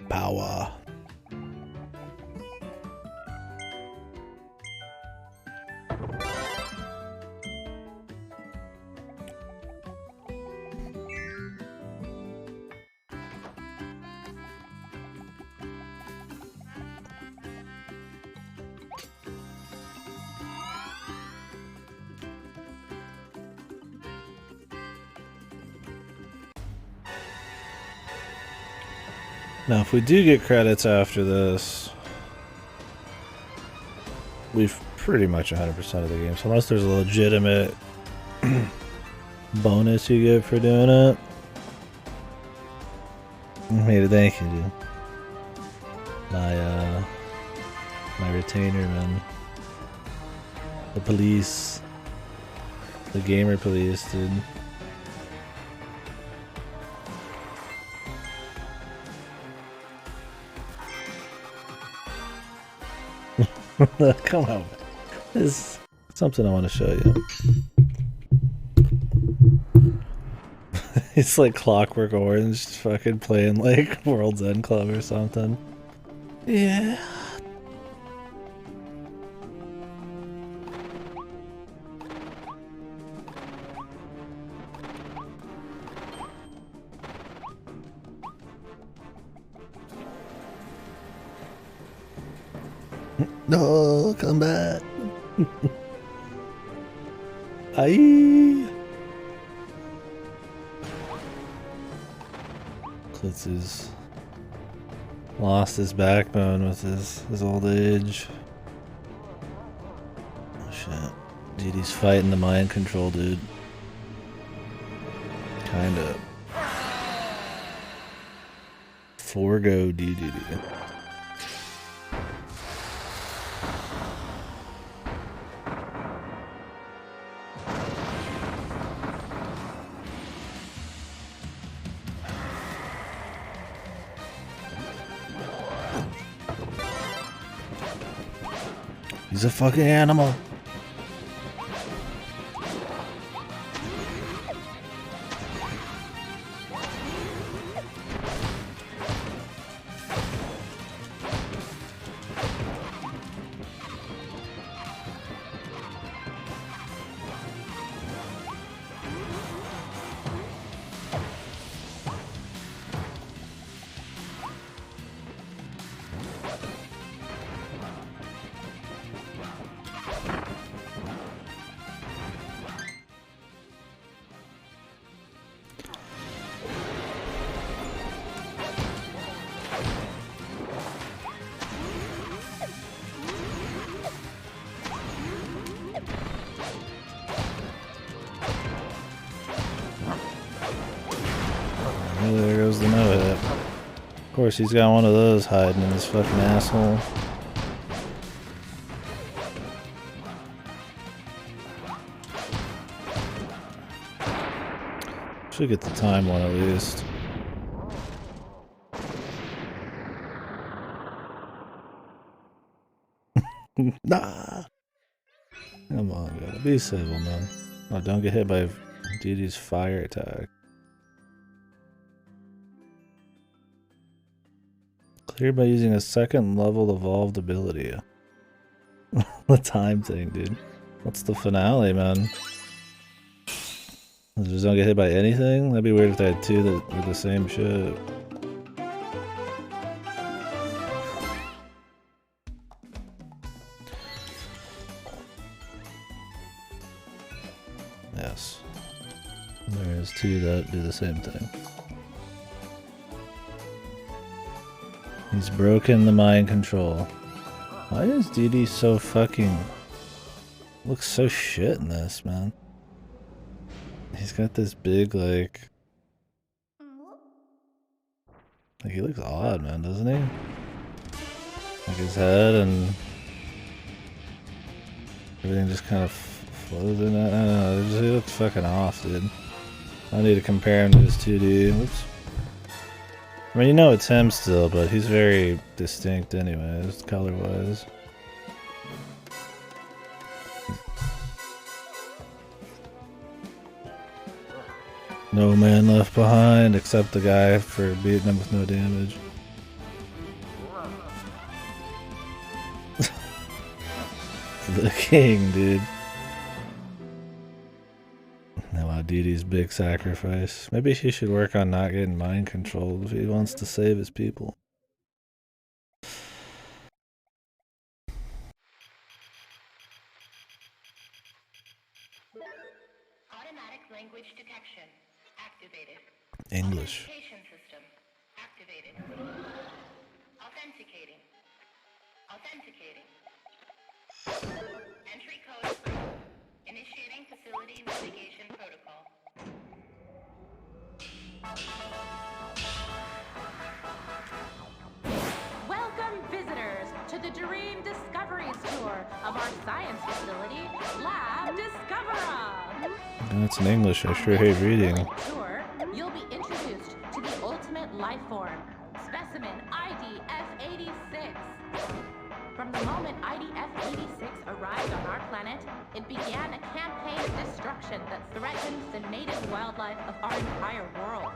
Power. Now, if we do get credits after this, we've pretty much 100% of the game. So unless there's a legitimate bonus you get for doing it. Hey, thank you, dude. My retainer, man. The police. The gamer police, dude. Come on. This is something I want to show you. It's like Clockwork Orange fucking playing like World's End Club or something. Yeah. No, come back. Aye. Klitz has lost his backbone with his old age. Oh shit. Dude, he's fighting the mind control, dude. Kinda. Forgo dude. He's a fucking animal. Oh, there goes the no-hit. Of course, he's got one of those hiding in this fucking asshole. Should get the time one at least. Nah! Come on, gotta be civil, man. Oh, don't get hit by DD's fire attack. Cleared by using a second level evolved ability. The time thing, dude. What's the finale, man? Just don't get hit by anything? That'd be weird if they had two that were the same shit. Yes. There's two that do the same thing. He's broken the mind control. Why is DD so fucking... looks so shit in this, man? He's got this big, like he looks odd, man, doesn't he? Like his head and everything just kind of flows in that. I don't know, he looks fucking off, dude. I need to compare him to his 2D. Whoops. I mean, you know it's him still, but he's very distinct anyways, color-wise. No man left behind except the guy for beating him with no damage. The king, dude. Now DD's big sacrifice. Maybe he should work on not getting mind controlled if he wants to save his people. Automatic language detection activated. English. Authentication system activated. Authenticating. Authenticating. Entry code approved. Initiating facility navigation protocol. Welcome visitors to the Dream Discoveries tour of our science facility, Lab Discoverer. That's in English, I sure hate reading. Tour, you'll be introduced to the ultimate life form, specimen ID F86. From the moment ID F86 arrived on our planet, it began a campaign of destruction that threatens the native wildlife of our entire world.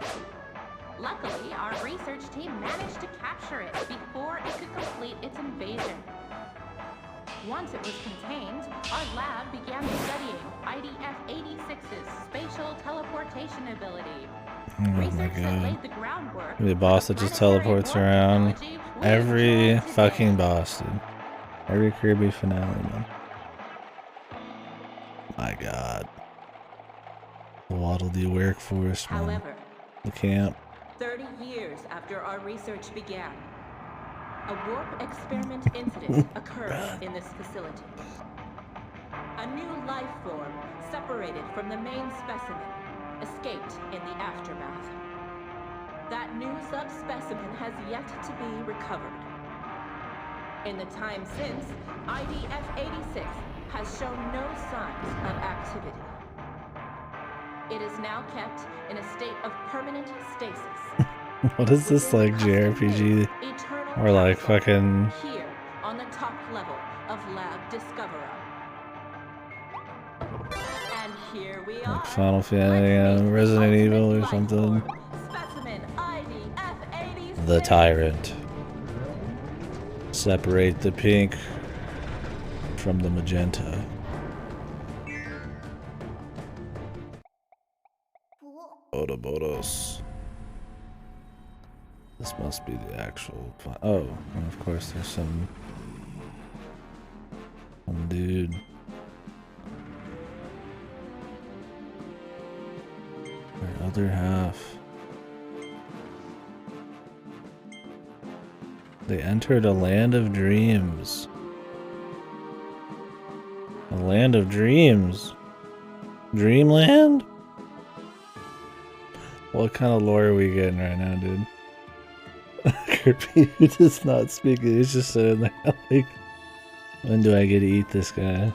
Luckily, our research team managed to capture it before it could complete its invasion. Once it was contained, our lab began studying IDF-86's spatial teleportation ability. Research that laid the groundwork. The boss that just teleports around. Every fucking boss, dude. Every Kirby finale, man. My god. The Waddle Dee workforce, man. However, The camp. 30 years after our research began, a warp experiment incident occurred in this facility. A new life form, separated from the main specimen, escaped in the aftermath. That new subspecimen has yet to be recovered. In the time since, IDF-86 has shown no signs of activity. It is now kept in a state of permanent stasis. What is this, like JRPG? Or like fucking... Here, on the top level of Lab Discoverer. And here we are. Like Final Fantasy, Resident Evil or something. Specimen ID F86. The Tyrant. Separate the pink from the magenta. Ouroboros. This must be the actual... Oh, and of course there's some dude. Our other half. They entered a land of dreams. A land of dreams. Dreamland? What kind of lore are we getting right now, dude? Kirby who does not speak it. He's just sitting there like, when do I get to eat this guy?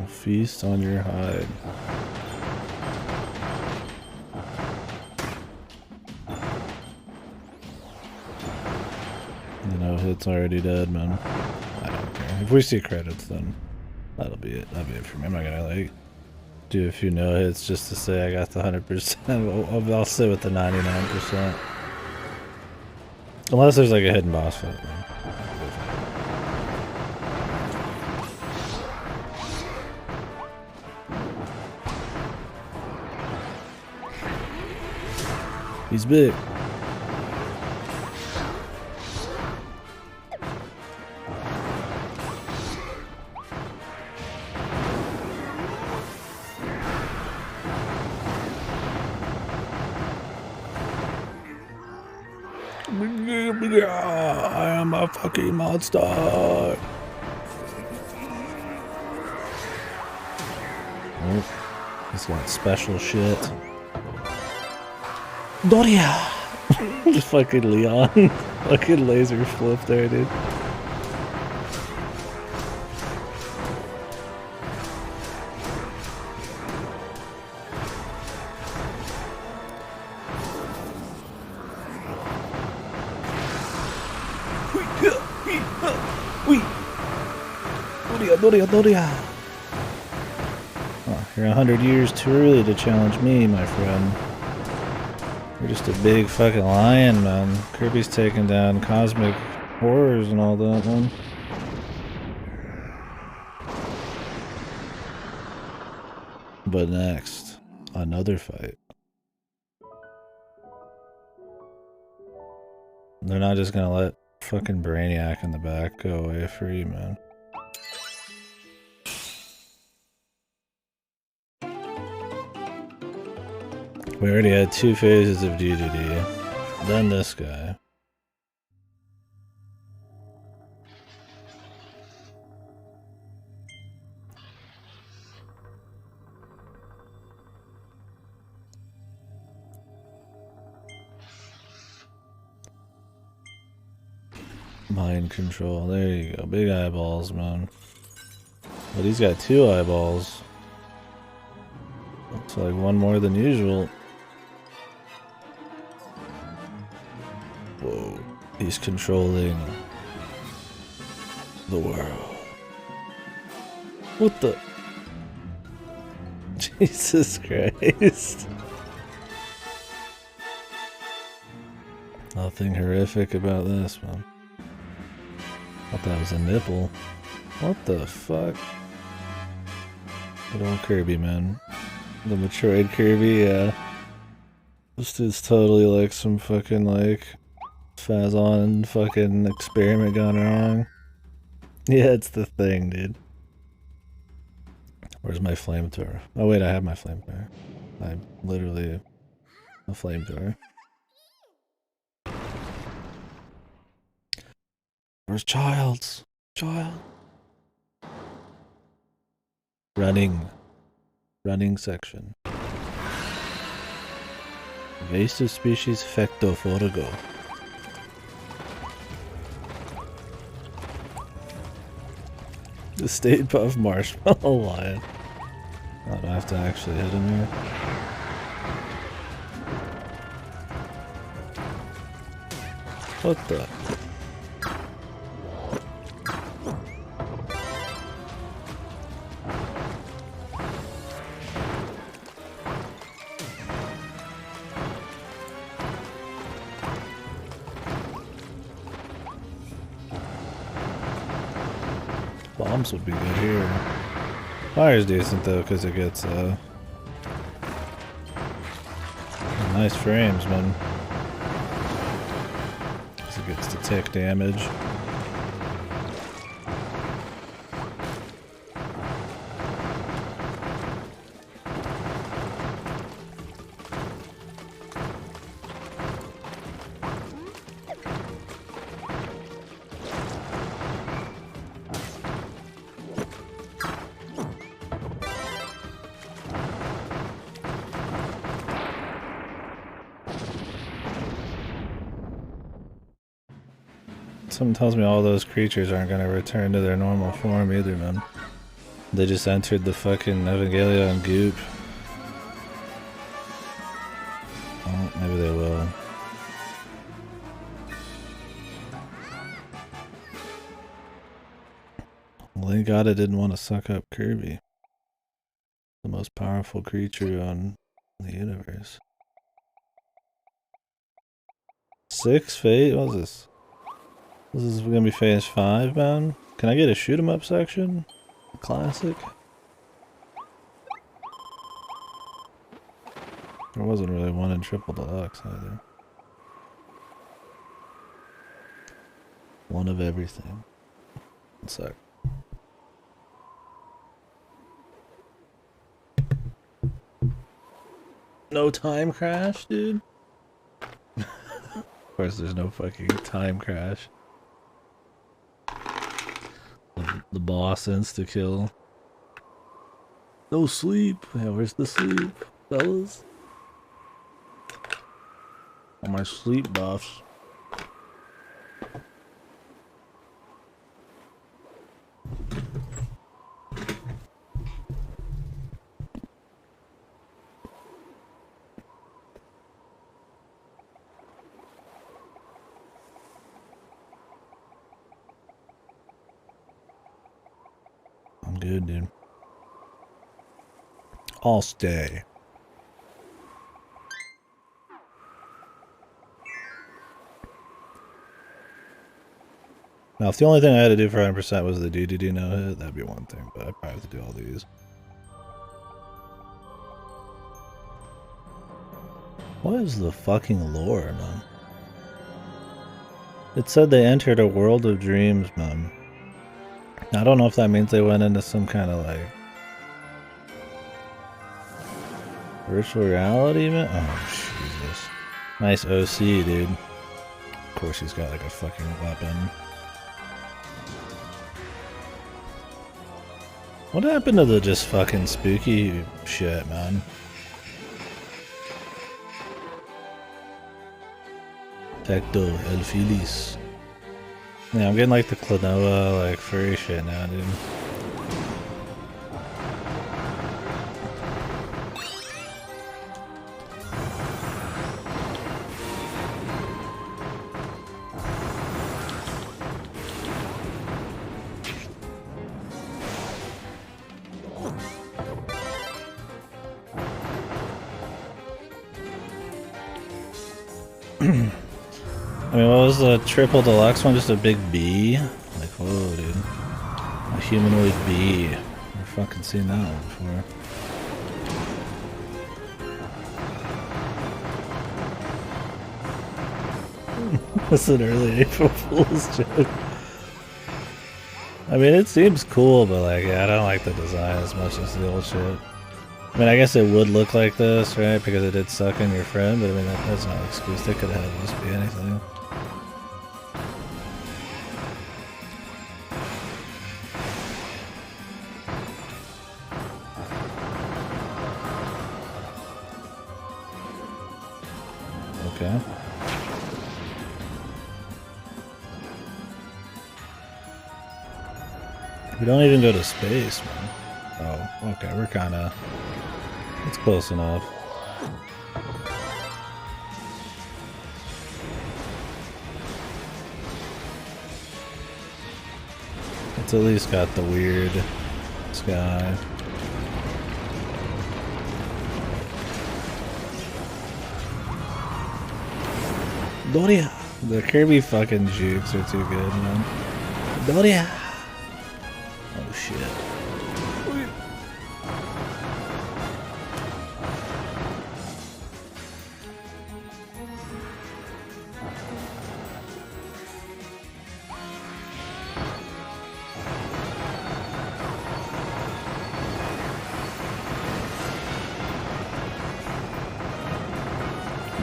Feast on your hide. You know, hit's already dead, man. I don't care. If we see credits, then that'll be it. That'll be it for me. I'm not gonna like do a few no hits just to say I got the 100%. I'll sit with the 99%. Unless there's like a hidden boss fight, man. He's big. I am a fucking monster. Oh, he's got special shit. Doria! Fucking Leon. Fucking laser flip there, dude. Doria! Oh, you're 100 years too early to challenge me, my friend. You're just a big fucking lion, man. Kirby's taking down cosmic horrors and all that, man. But next, another fight. They're not just gonna let fucking Brainiac in the back go away free, man. We already had 2 phases of DDD. Then this guy. Mind control. There you go. Big eyeballs, man. But he's got 2 eyeballs. Looks like one more than usual. Whoa, he's controlling the world. What the? Jesus Christ. Nothing horrific about this, man. Thought that was a nipple. What the fuck? Good old Kirby, man. The Metroid Kirby, yeah. This is totally like some fucking like Phazon fucking experiment gone wrong. Yeah, it's the thing, dude. Where's my flamethrower? Oh wait, I have my flamethrower. I'm literally a flamethrower. Where's Childs? Child. Running section. Invasive species Fectophorigo. The State Puff Marshmallow Lion. Oh, do I have to actually hit him here? What the? Bombs would be good here. Fire's decent though, because it gets nice frames, man. Because it gets to tick damage. Something tells me all those creatures aren't gonna return to their normal form either, man. They just entered the fucking Evangelion goop. Oh, maybe they will. Well, thank God I didn't want to suck up Kirby. The most powerful creature on the universe. 6 fate? What is this? This is gonna be phase 5, man? Can I get a shoot 'em up section? Classic? There wasn't really one in Triple Deluxe either. One of everything. One sec. No time crash, dude? Of course there's no fucking time crash. The boss insta-kill. No sleep. Yeah, where's the sleep, fellas? All my sleep buffs. I'm good, dude. I'll stay. Now, if the only thing I had to do for 100% was the do no hit, that'd be one thing, but I'd probably have to do all these. What is the fucking lore, man? It said they entered a world of dreams, man. I don't know if that means they went into some kind of like virtual reality, man. Oh, Jesus. Nice OC, dude. Of course he's got like a fucking weapon. What happened to the just fucking spooky shit, man? Tecto El Filis. Yeah, I'm getting like the Klonoa, like furry shit now, dude. I mean, what was the triple deluxe one? Just a big bee? Like, whoa, dude. A humanoid bee. I've fucking seen that one before. That's an early April Fool's joke. I mean, it seems cool, but like, yeah, I don't like the design as much as the old shit. I mean, I guess it would look like this, right? Because it did suck in your friend, but I mean, that's not an excuse. They could have had this be anything. Okay. We don't even go to space, man. Oh, okay, we're kinda... It's close enough. It's at least got the weird sky. Doria! The Kirby fucking jukes are too good, man. Doria! Oh shit.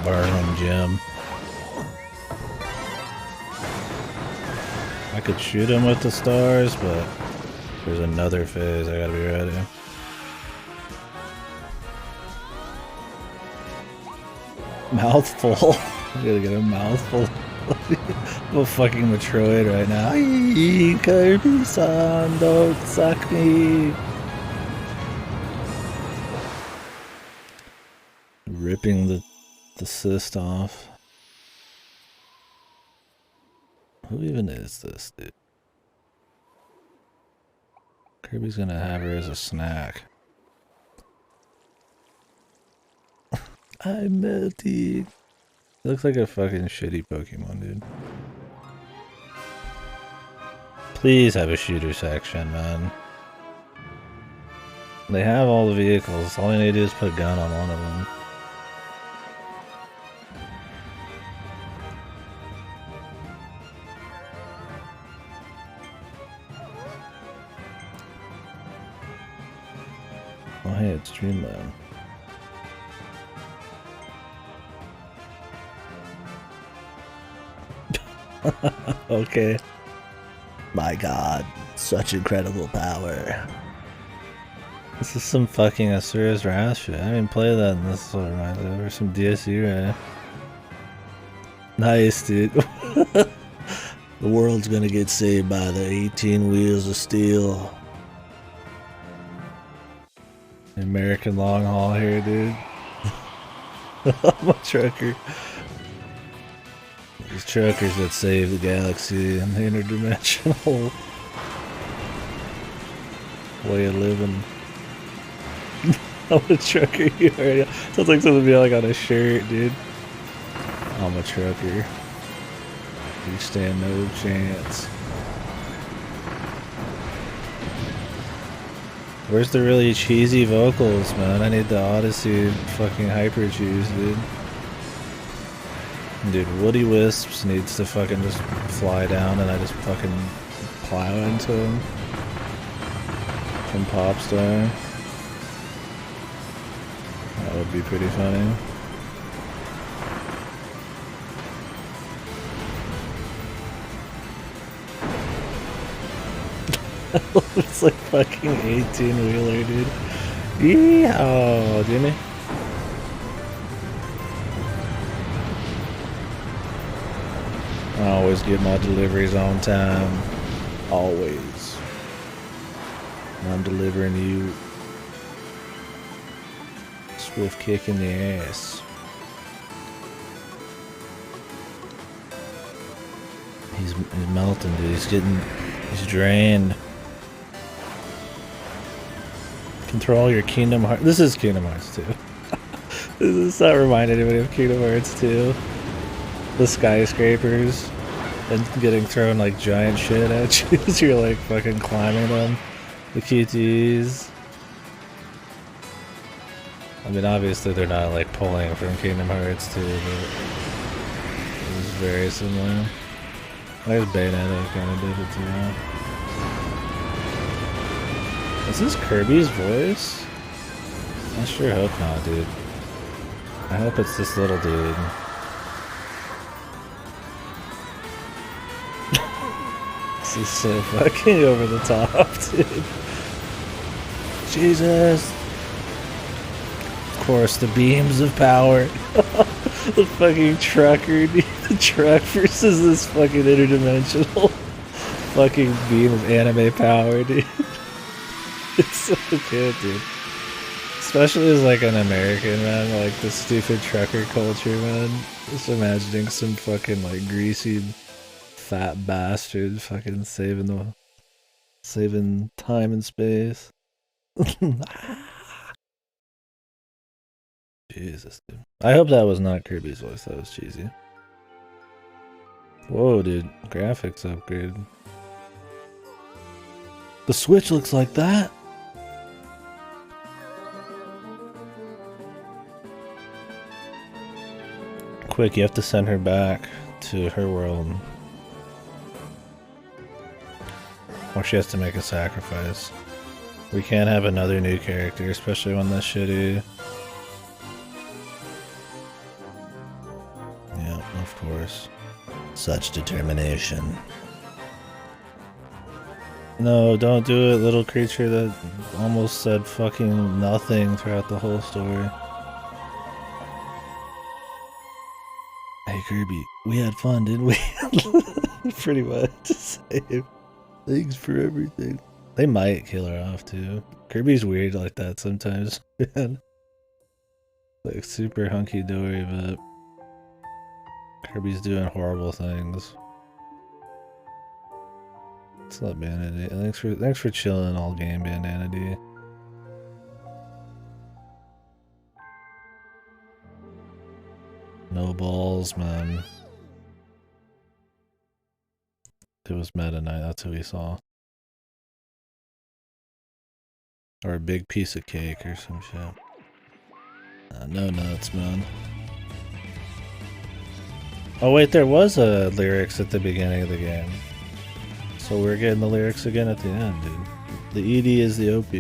Burn him, Jim. I could shoot him with the stars, but there's another phase. I gotta be ready. Mouthful. I gotta get a mouthful. I'm a fucking Metroid right now. Eee, Kirby-san, don't suck me. Ripping the cyst off. Who even is this, dude? Kirby's gonna have her as a snack. I'm melting. Looks like a fucking shitty Pokemon, dude. Please have a shooter section, man. They have all the vehicles. All you need to do is put a gun on one of them. Oh hey, it's Streamline. Okay. My god, such incredible power. This is some fucking Asura's Wrath shit. I didn't play that in this one, reminds me of some DSU, right? Nice, dude. The world's gonna get saved by the 18 wheels of steel. American long haul here, dude. I'm a trucker. These truckers that save the galaxy and the interdimensional way of living. I'm a trucker. You already sounds like something to be like on a shirt, dude. I'm a trucker. You stand no chance. Where's the really cheesy vocals, man? I need the Odyssey fucking hyper cheese, dude. Dude, Woody Wisps needs to fucking just fly down and I just fucking plow into him. From Popstar. That would be pretty funny. It's like fucking 18-wheeler, dude. Yeehaw, Jimmy. I always get my deliveries on time. Always. And I'm delivering you. Swift kick in the ass. He's melting, dude. He's drained. Control your Kingdom Hearts. This is Kingdom Hearts 2. Does that remind anybody of Kingdom Hearts 2? The skyscrapers and getting thrown like giant shit at you as you're like fucking climbing them. The QTEs. I mean, obviously they're not like pulling from Kingdom Hearts 2, but it was very similar. I guess Bayonetta kind of did it too. Is this Kirby's voice? I sure hope not, dude. I hope it's this little dude. This is so fucking over the top, dude. Jesus. Of course, the beams of power. The fucking trucker, dude. The truck versus this fucking interdimensional fucking beam of anime power, dude. It's so good, dude. Especially as like an American, man, like the stupid trucker culture, man. Just imagining some fucking like greasy fat bastard fucking saving time and space. Jesus, dude. I hope that was not Kirby's voice, that was cheesy. Whoa, dude. Graphics upgrade. The Switch looks like that. Quick, you have to send her back to her world. Or she has to make a sacrifice. We can't have another new character, especially one that's shitty. Yeah, of course. Such determination. No, don't do it, little creature that almost said fucking nothing throughout the whole story. Hey Kirby, We had fun, didn't we? Pretty much. Same. Thanks for everything. They might kill her off too. Kirby's weird like that sometimes, man. Like super hunky dory, but Kirby's doing horrible things. What's up, Bandanity? Thanks for chilling all game, Bandanity. No balls, man. It was Meta Knight, that's who we saw. Or a big piece of cake or some shit. No nuts, man. Oh wait, there was a lyrics at the beginning of the game. So we're getting the lyrics again at the end, dude. The ED is the OP.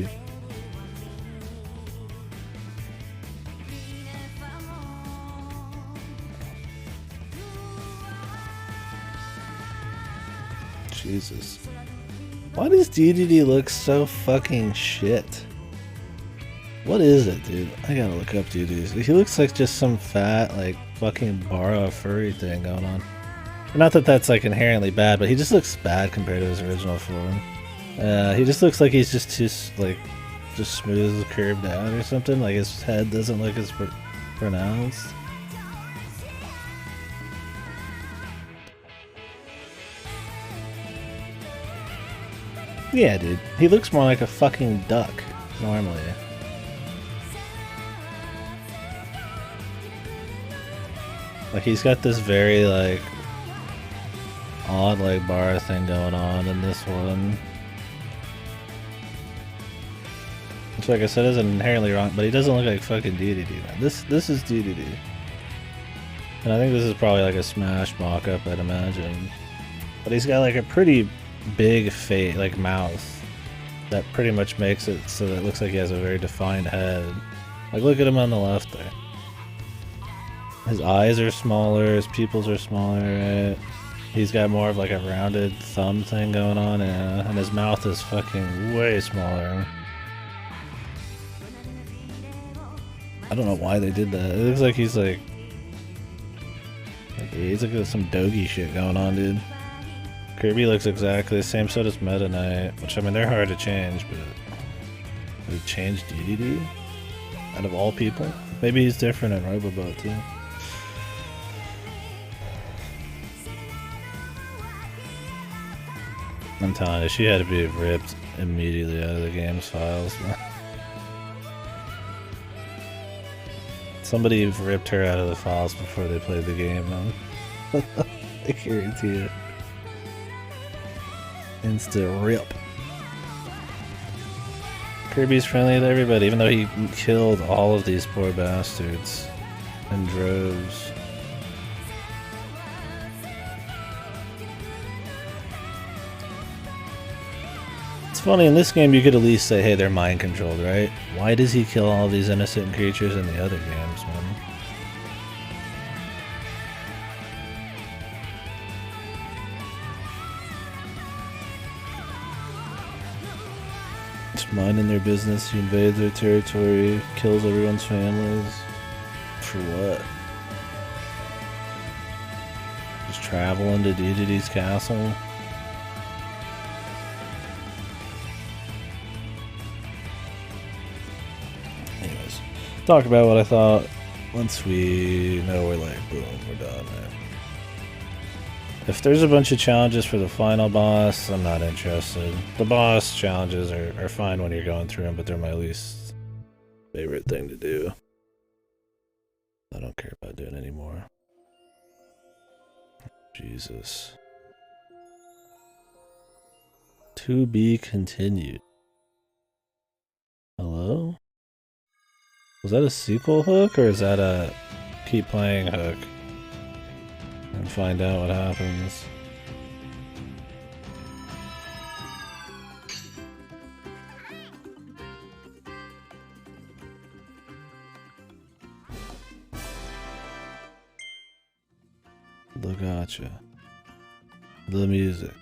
Jesus. Why does DDD look so fucking shit? What is it, dude? I gotta look up DDD. He looks like just some fat, like, fucking Bara furry thing going on. Not that that's, like, inherently bad, but he just looks bad compared to his original form. He just looks like he's just too, like, just smooth, curved out or something. Like, his head doesn't look as pronounced. Yeah, dude. He looks more like a fucking duck, normally. Like, he's got this very, like, odd, like, bar thing going on in this one. Which, like I said, isn't inherently wrong, but he doesn't look like fucking DDD, man. This is DDD. And I think this is probably, like, a Smash mock-up, I'd imagine. But he's got, like, a pretty big face, like, mouth. That pretty much makes it so that it looks like he has a very defined head. Like, look at him on the left there. His eyes are smaller, his pupils are smaller, right? He's got more of like a rounded thumb thing going on, and his mouth is fucking way smaller. I don't know why they did that. It looks like he's like he's like got some doggy shit going on, dude. Kirby looks exactly the same, so does Meta Knight, which I mean they're hard to change, but they changed DDD out of all people. Maybe he's different in Robobot too. I'm telling you, she had to be ripped immediately out of the game's files, man. Somebody ripped her out of the files before they played the game, man. I guarantee it. Instant rip. Kirby's friendly to everybody, even though he killed all of these poor bastards in droves. Funny, in this game you could at least say, hey, they're mind controlled, right? Why does he kill all these innocent creatures in the other games, man? Just minding their business, he invades their territory, kills everyone's families. For what? Just traveling to Deity's castle? Talk about what I thought once we know we're like, boom, we're done, man. If there's a bunch of challenges for the final boss, I'm not interested. The boss challenges are fine when you're going through them, but they're my least favorite thing to do. I don't care about doing anymore. Jesus. To be continued. Hello? Was that a sequel hook, or is that a keep playing hook? And find out what happens. The gotcha. The music.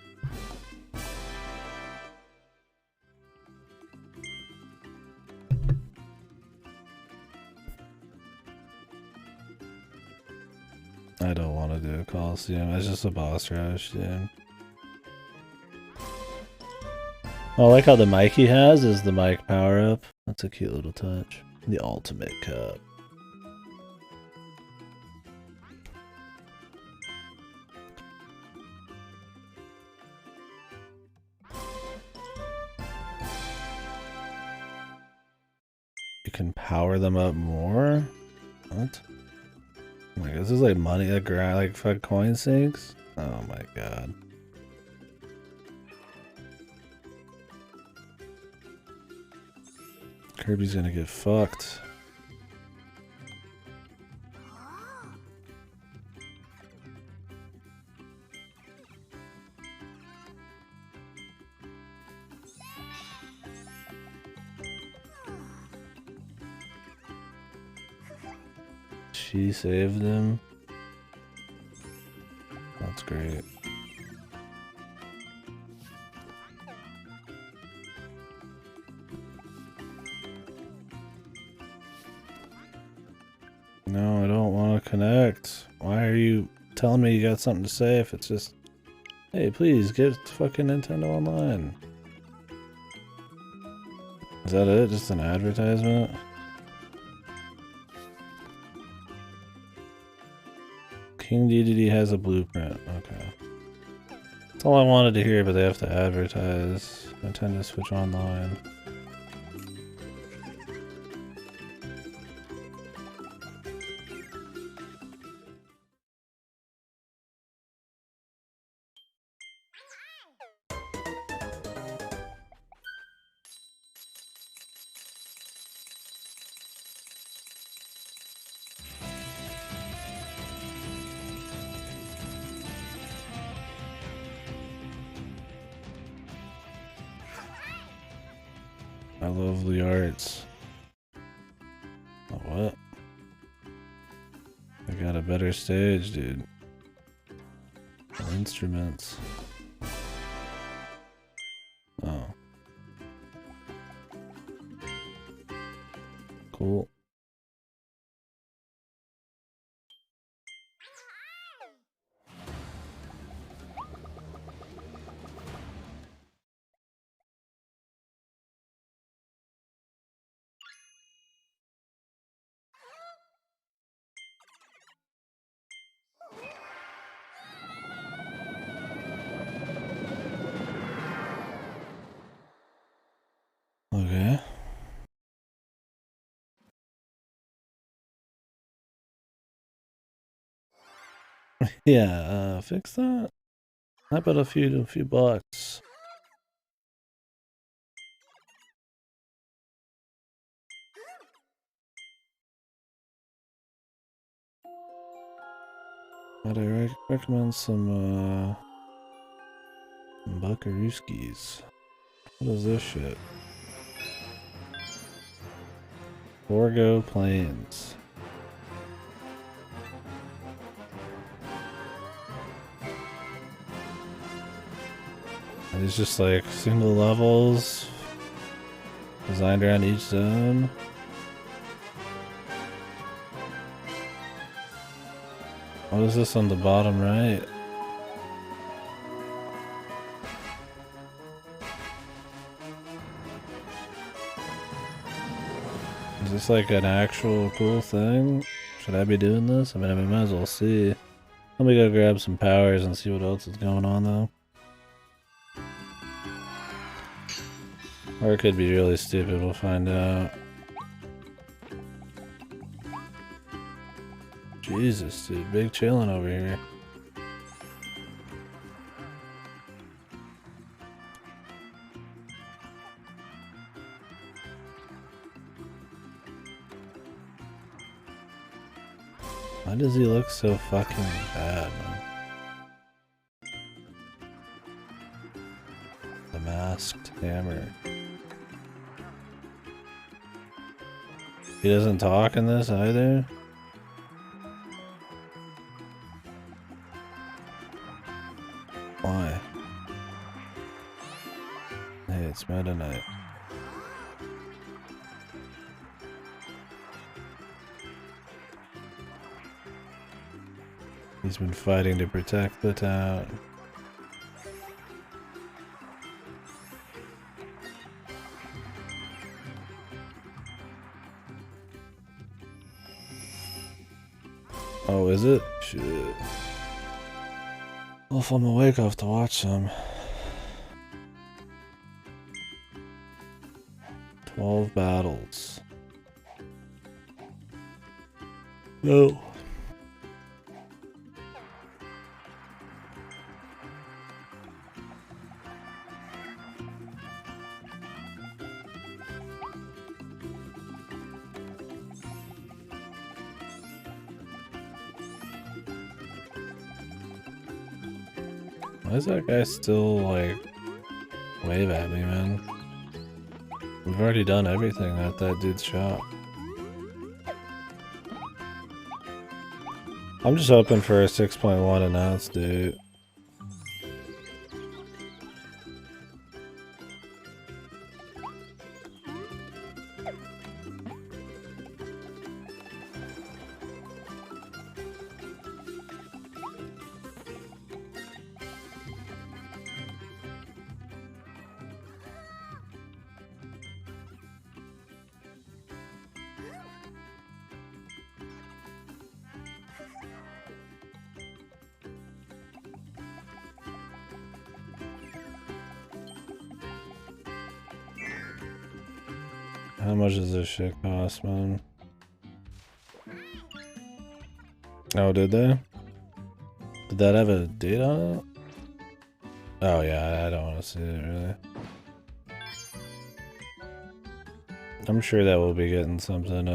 I don't want to do a Coliseum. It's just a boss rush, dude. Oh, I like how the mic he has is the mic power up. That's a cute little touch. The ultimate cup. You can power them up more? What? Like, this is like money, like fuck coin sinks? Oh my god. Kirby's gonna get fucked. She saved him. That's great. No, I don't want to connect. Why are you telling me you got something to say if it's just, hey, please get fucking Nintendo Online? Is that it? Just an advertisement? King DDD has a blueprint. Okay. That's all I wanted to hear, but they have to advertise Nintendo Switch Online. I love the arts. Oh, what? I got a better stage, dude. Instruments. Oh. Cool. Okay. Yeah, fix that. I bet a few bucks. But I recommend some Buckarooskies. What is this shit? Forgo Plains. And it's just like single levels designed around each zone. What is this on the bottom right? Is this like an actual cool thing? Should I be doing this? I mean, we might as well see. Let me go grab some powers and see what else is going on though. Or it could be really stupid, we'll find out. Jesus, dude, big chillin' over here. Why does he look so fucking bad, man? The masked hammer. He doesn't talk in this either? Why? Hey, it's Meta Knight. He's been fighting to protect the town. Oh, is it? Shit. Well, if I'm awake, I'll have to watch some. 12 battles. No. Why is that guy still, like, wave at me, man? We've already done everything at that dude's shop. I'm just hoping for a 6.1 announced, dude. How much does this shit cost, man? Oh, did they? Did that have a date on it? Oh yeah, I don't want to see it, really. I'm sure that we'll be getting something,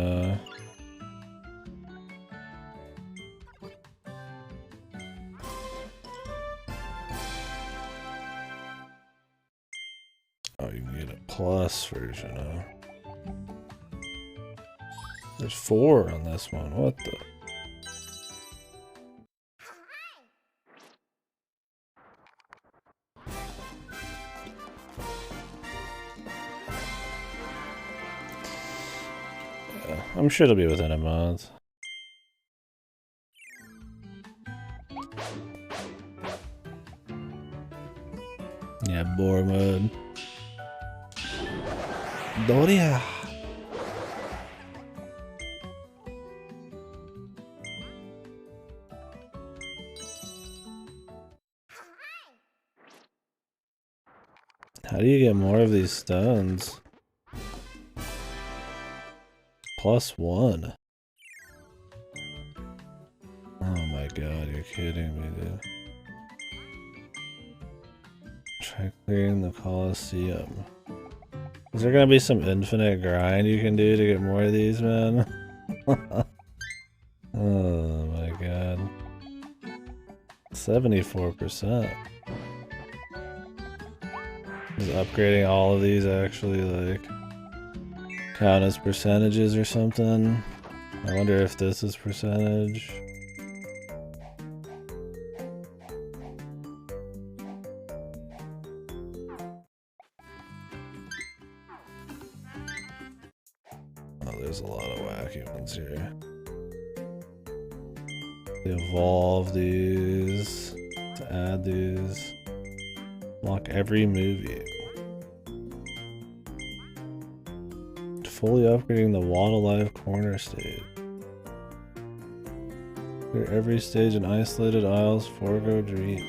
Oh, you can get a plus version, huh? There's 4 on this one. What the? Yeah, I'm sure it'll be within a month. Yeah, bore mode. Doria. How do you get more of these stones? +1. Oh my god, you're kidding me, dude. Try clearing the Colosseum. Is there gonna be some infinite grind you can do to get more of these, man? Oh my god. 74%. Is upgrading all of these actually, like, count as percentages or something? I wonder if this is percentage. Oh, there's a lot of wacky ones here. They evolve these, to add these. Lock every movie. Fully upgrading the Waddle Life corner stage. Clear every stage in isolated aisles, forego dream.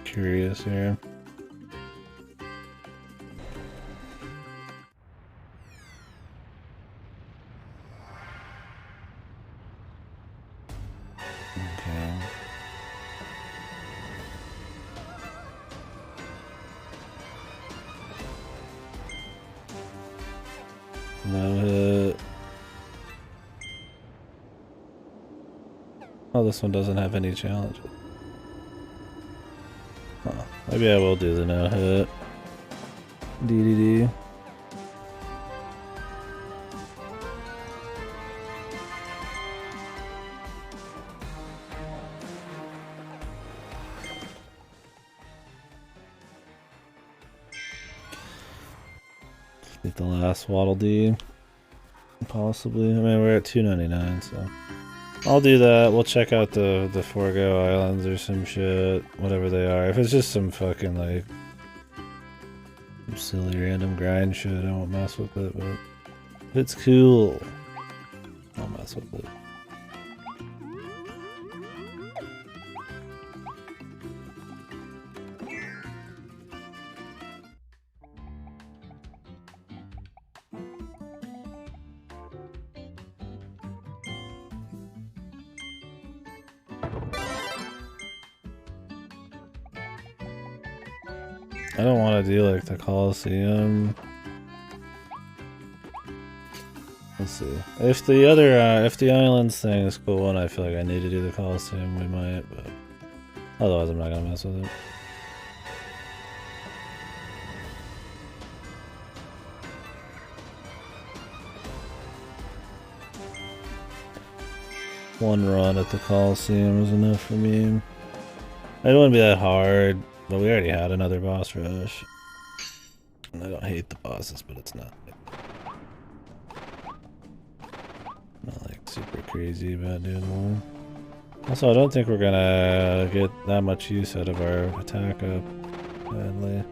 Curious here. Okay. No hit. Oh, this one doesn't have any challenges. Huh. Maybe I will do the no hit. DDD. Get the last Waddle Dee. Possibly. I mean, we're at 299, so. I'll do that. We'll check out the Forgo Islands or some shit. Whatever they are. If it's just some fucking, like, some silly random grind shit, I won't mess with it, but if it's cool, I'll mess with it. I don't want to do like the Coliseum. Let's see. If the other, if the Islands thing is cool and I feel like I need to do the Coliseum, we might, but otherwise I'm not gonna mess with it. One run at the Coliseum is enough for me. I don't want to be that hard. But we already had another boss rush. And I don't hate the bosses, but it's not like super crazy about doing one. Also, I don't think we're gonna get that much use out of our attack up, badly.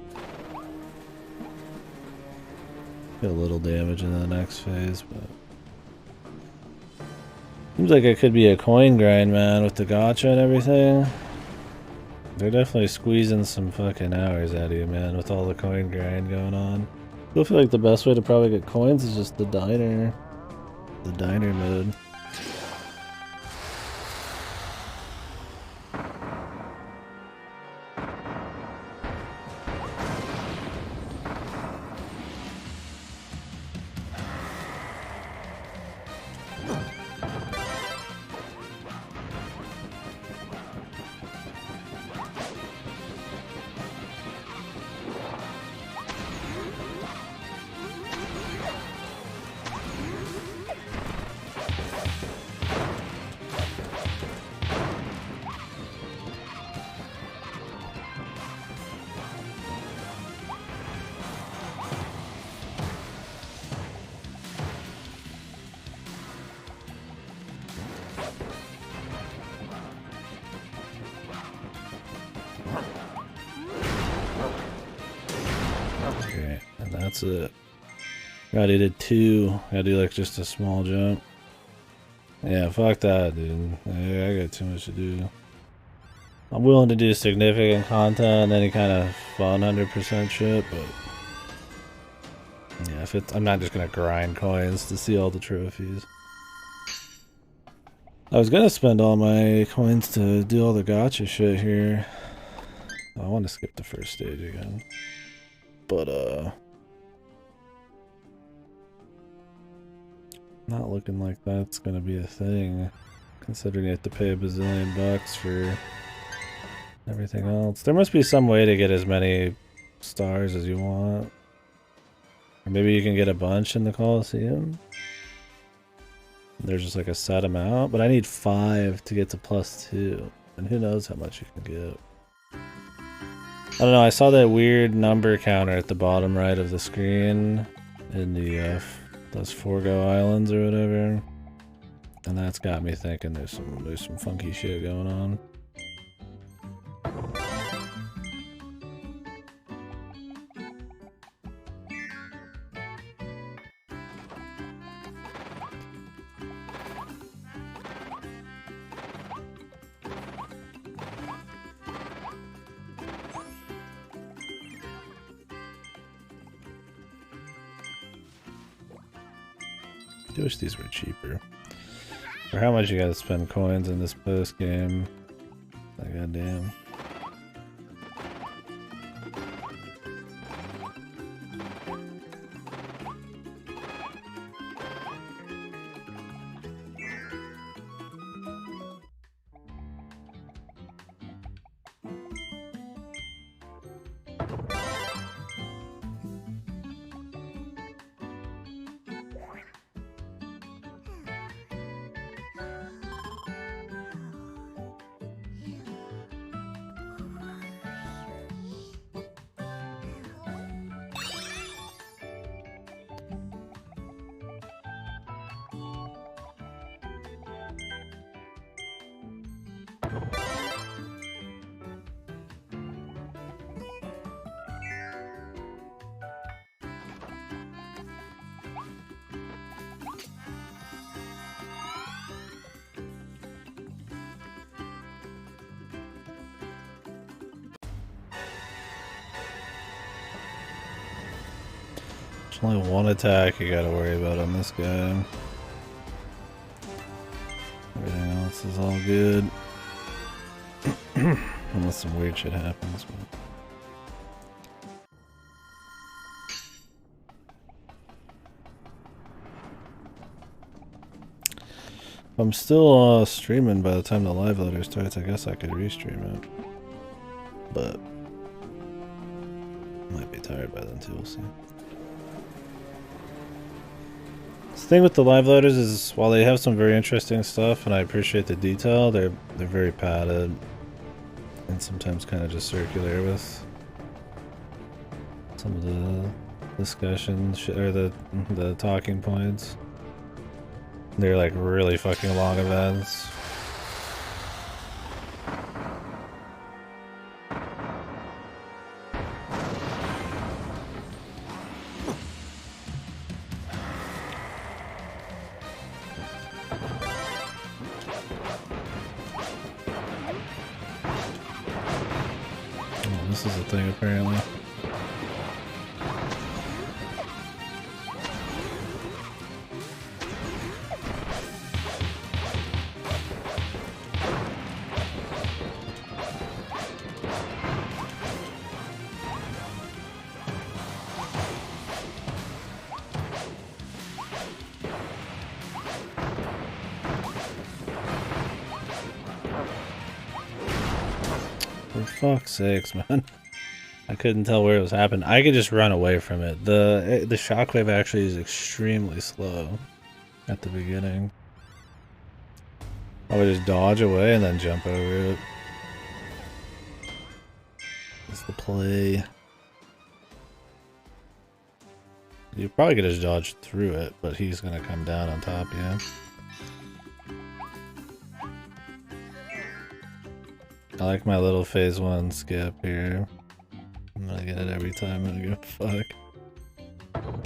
Get a little damage in the next phase, but seems like it could be a coin grind, man, with the gacha and everything. They're definitely squeezing some fucking hours out of you, man, with all the coin grind going on. I still feel like the best way to probably get coins is just the diner mode. That's it. Gotta do 2. Gotta do like just a small jump. Yeah, fuck that, dude. I got too much to do. I'm willing to do significant content, any kind of fun 100% shit, but yeah, if it's, I'm not just gonna grind coins to see all the trophies. I was gonna spend all my coins to do all the gacha shit here. I want to skip the first stage again, but not looking like that's gonna be a thing, considering you have to pay a bazillion bucks for everything else. There must be some way to get as many stars as you want. Or maybe you can get a bunch in the Coliseum. There's just like a set amount, but I need 5 to get to +2. And who knows how much you can get. I don't know, I saw that weird number counter at the bottom right of the screen in the those Forgo Islands or whatever, and that's got me thinking there's some funky shit going on. I wish these were cheaper. For how much you gotta spend coins in this post game? Like, goddamn. only one attack you gotta worry about on this guy. Everything else is all good. Unless some weird shit happens. But... if I'm still streaming by the time the live loader starts, I guess I could restream it. But I might be tired by then too, we'll see. The thing with the live loaders is while they have some very interesting stuff and I appreciate the detail, they're very padded and sometimes kind of just circular with some of the discussions or the talking points. They're like really fucking long events. This is a thing, apparently. For fuck's sakes, man. I couldn't tell where it was happening. I could just run away from it. The shockwave actually is extremely slow at the beginning. I would just dodge away and then jump over it. That's the play. You probably could just dodge through it, but he's gonna come down on top, yeah. I like my little phase 1 skip here. I'm gonna get it every time, I don't give a fuck.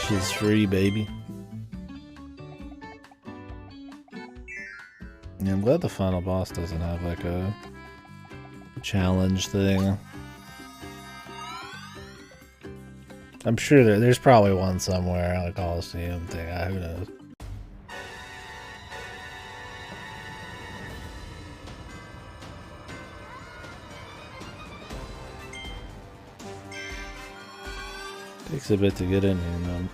She's free, baby. Yeah, I'm glad the final boss doesn't have like a challenge thing. I'm sure there's probably one somewhere on a Coliseum thing, who knows. Takes a bit to get in here, man.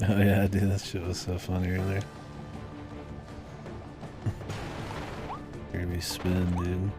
Oh yeah, dude, that shit was so funny earlier. Kirby spin, dude.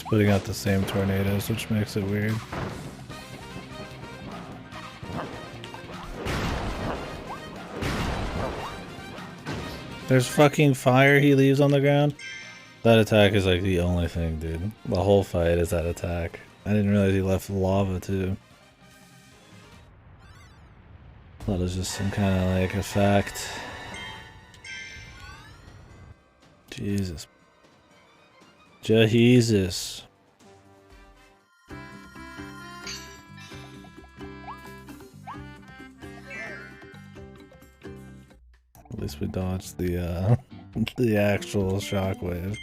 Putting out the same tornadoes, which makes it weird. There's fucking fire he leaves on the ground. That attack is like the only thing, dude. The whole fight is that attack. I didn't realize he left lava too. Thought it was just some kind of like effect. Jesus. Jesus. At least we dodged the the actual shockwave.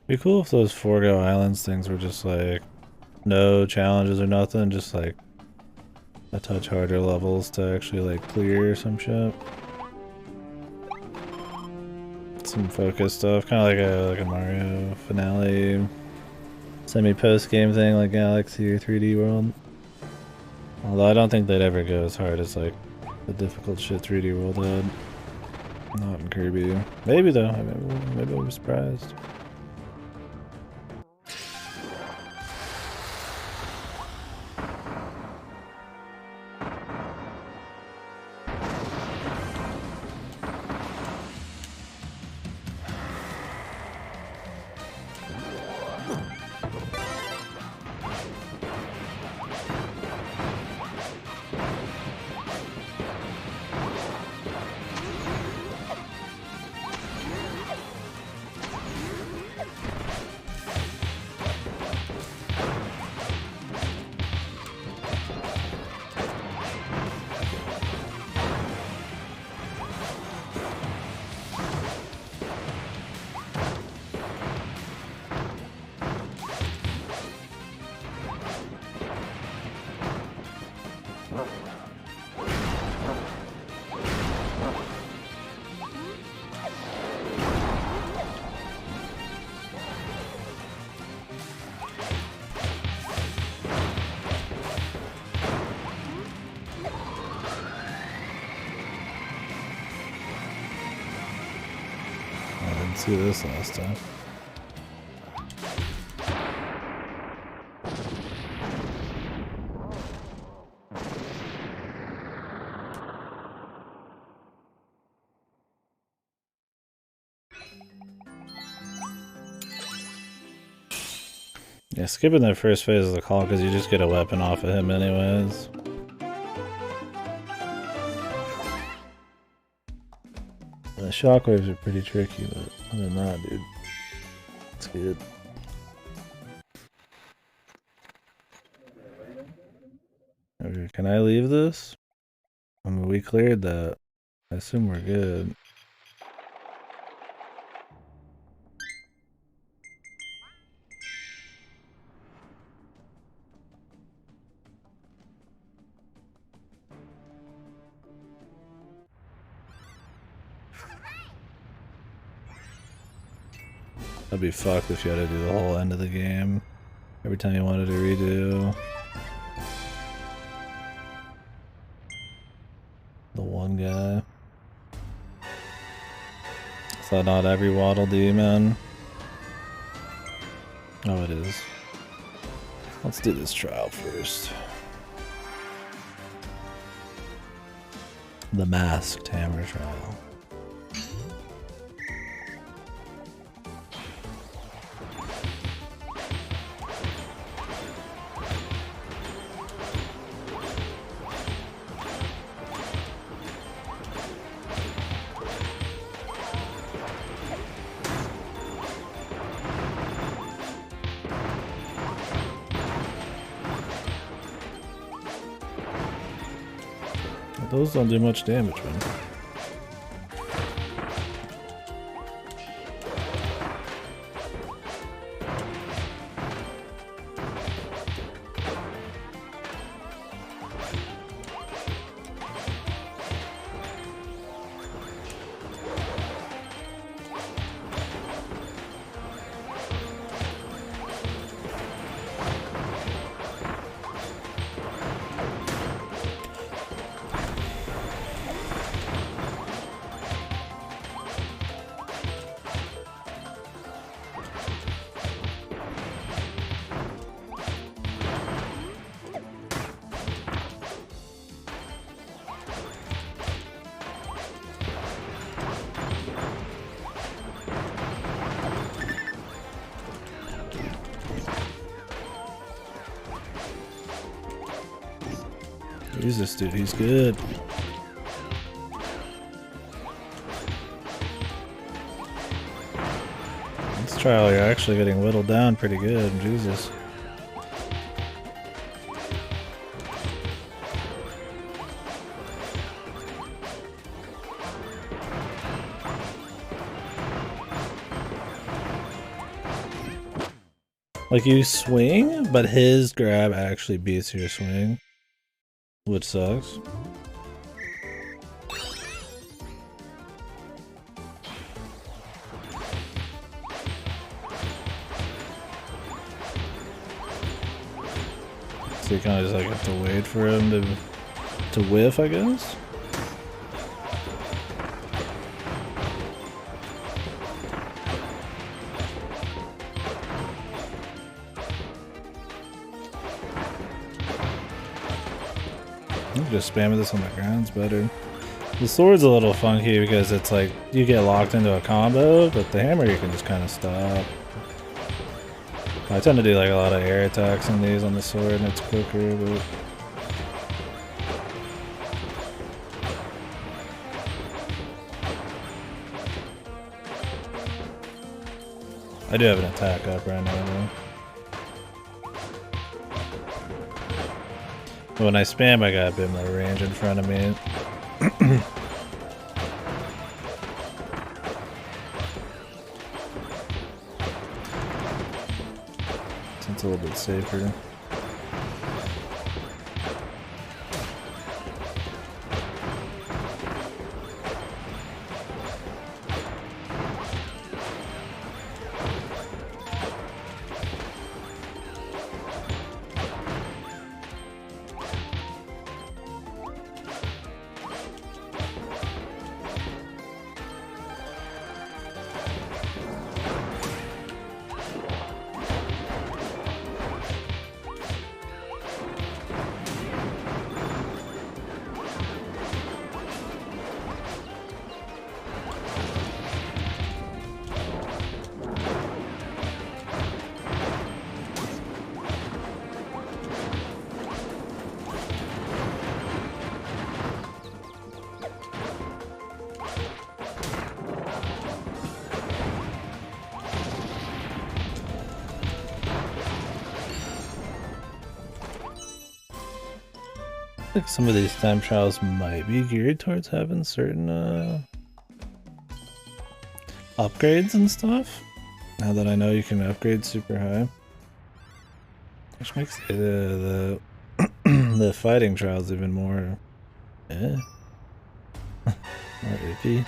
Be cool if those Forgo Islands things were just like no challenges or nothing, just like a touch harder levels to actually like clear or some shit. Some focus stuff, kind of like a Mario finale, semi-post game thing like Galaxy or 3D World. Although I don't think they'd ever go as hard as like the difficult shit 3D World had. Not in Kirby. Maybe though. Maybe I'll be surprised. See this last time. Yeah, skipping the first phase of the call because you just get a weapon off of him anyways. The shockwaves are pretty tricky, but other than that, dude, it's good. Okay, can I leave this? I mean, we cleared that. I assume we're good. That'd be fucked if you had to do the whole end of the game every time you wanted to redo. The one guy. So not every Waddle Demon. Oh, it is. Let's do this trial first. The Masked Hammer trial. Those don't do much damage, man. Jesus, dude, he's good. This trial, you're actually getting whittled down pretty good. Jesus. Like you swing, but his grab actually beats your swing, which sucks. So you kind of just like have to wait for him to whiff, I guess. Just spamming this on the ground's better. The sword's a little funky because it's like you get locked into a combo, but the hammer you can just kind of stop. I tend to do like a lot of air attacks on these on the sword and it's quicker, but I do have an attack up right now though. But when I spam, I got a bit more range in front of me. So it's a little bit safer. I think some of these time trials might be geared towards having certain upgrades and stuff. Now that I know you can upgrade super high, which makes the the fighting trials even more more iffy.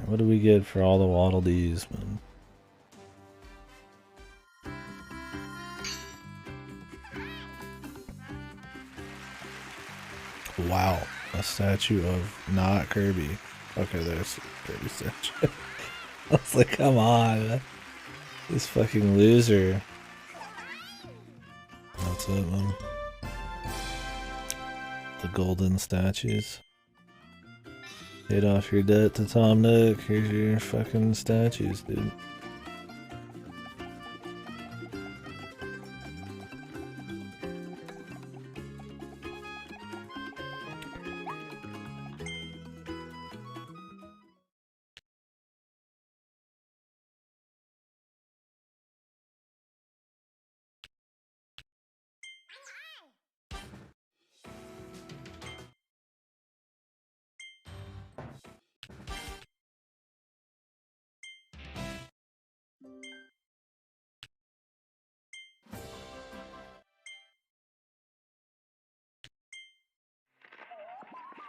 What do we get for all the Waddle Dees, man? Wow, a statue of not Kirby. Okay, there's Kirby statue. I was like, come on, this fucking loser. That's it, man. The golden statues. Paid off your debt to Tom Nook. Here's your fucking statues, dude.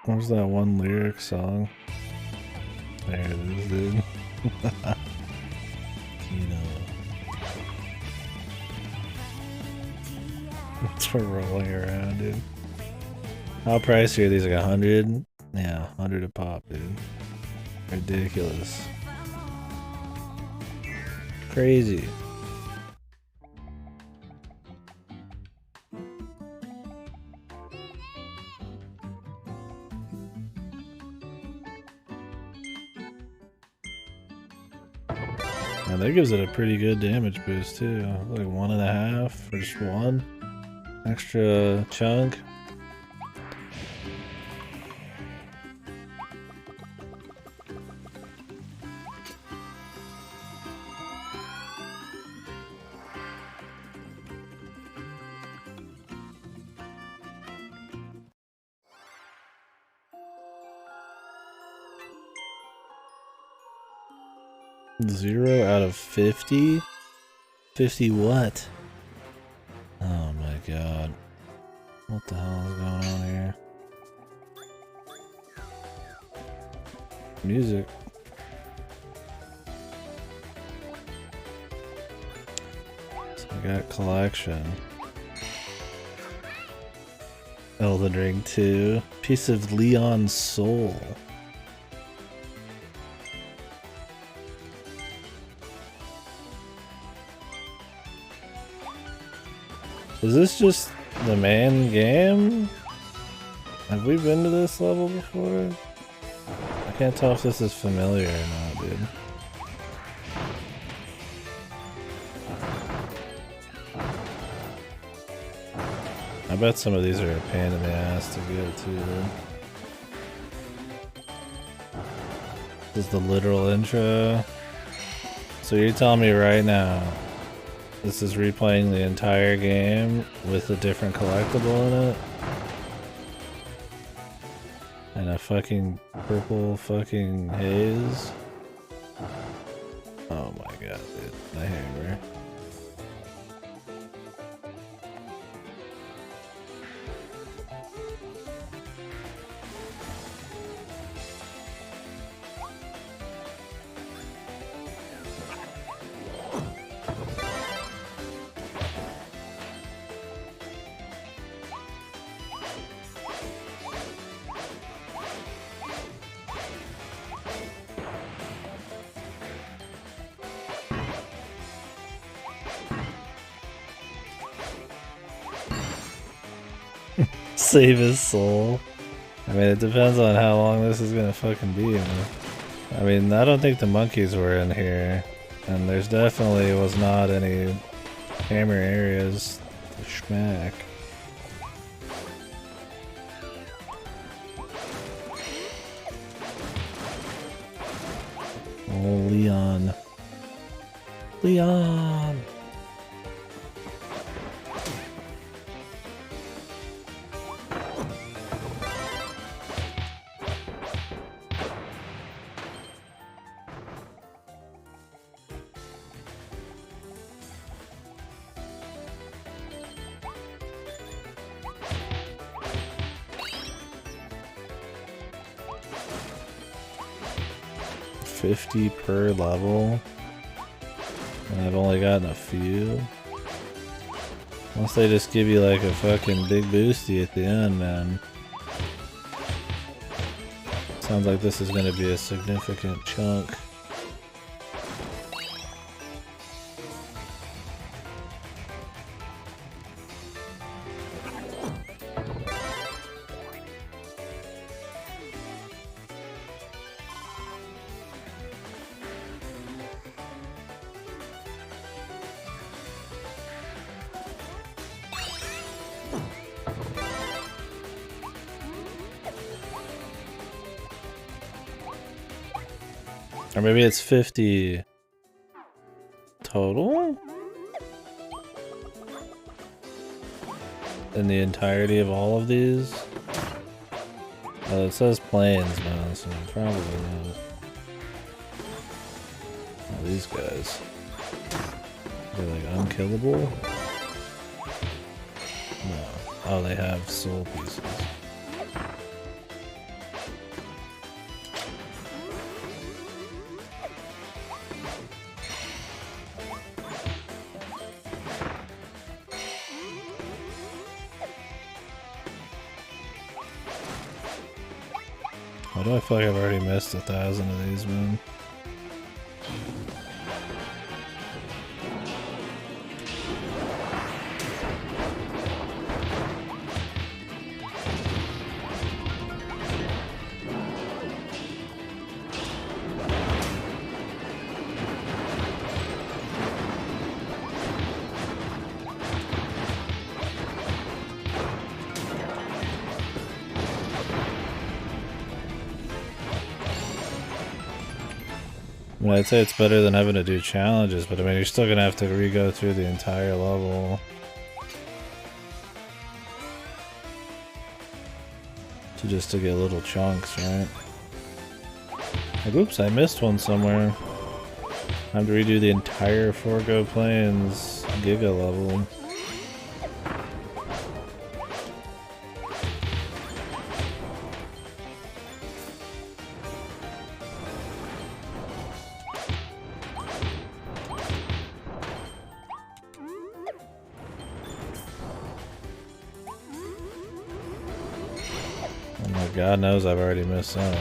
What was that one lyric song? There it is, dude. You know. It's for rolling around, dude. How pricey are these? Like 100? Yeah, 100 a pop, dude. Ridiculous. Crazy. Now that gives it a pretty good damage boost too. Like 1.5 or just 1 extra chunk. 0 out of 50? 50 what? Oh my god. What the hell is going on here? Music. So I got collection. Elden Ring 2. Piece of Leon's soul. Is this just the main game? Have we been to this level before? I can't tell if this is familiar or not, dude. I bet some of these are a pain in the ass to get to. This is the literal intro. So you're telling me right now, this is replaying the entire game with a different collectible in it? And a fucking purple fucking haze? Oh my god, dude. I hate her. Save his soul. I mean, it depends on how long this is gonna fucking be, man. I mean, I don't think the monkeys were in here, and there's definitely was not any hammer areas to schmack. Oh, Leon. Leon! $50 per level, and I've only gotten a few. Unless they just give you like a fucking big boosty at the end, man. Sounds like this is going to be a significant chunk. Or maybe it's 50 total? In the entirety of all of these? Well, it says planes, man, so probably not. Oh, these guys. They're like unkillable? No. Oh, they have soul pieces. Why do I feel like I've already missed 1,000 of these, man? I mean, I'd say it's better than having to do challenges, but I mean, you're still gonna have to re-go through the entire level. Just to get little chunks, right? Like, oops, I missed one somewhere. Time to redo the entire Forgo Plains Giga level. Oh my God knows I've already missed some.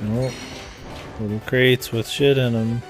Nope. Little crates with shit in them.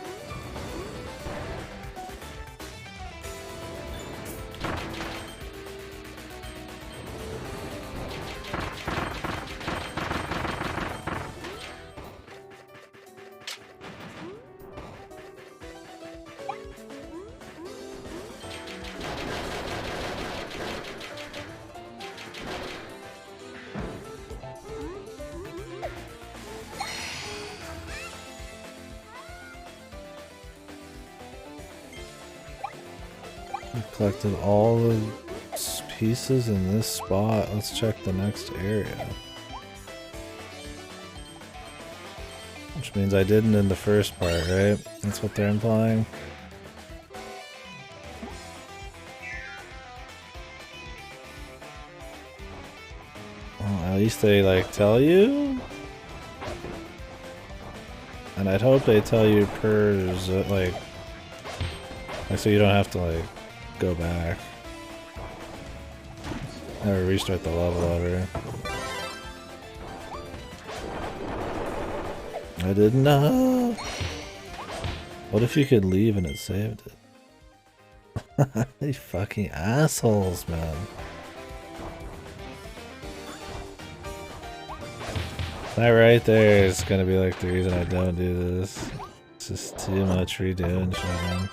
Collected all the pieces in this spot. Let's check the next area. Which means I didn't in the first part, right? That's what they're implying. Well, at least they like tell you. And I'd hope they tell you per like so you don't have to like go back. Never restart the level ever. I didn't know. What if you could leave and it saved it? These fucking assholes, man. That right there is gonna be like the reason I don't do this. It's just too much redoing shit, man.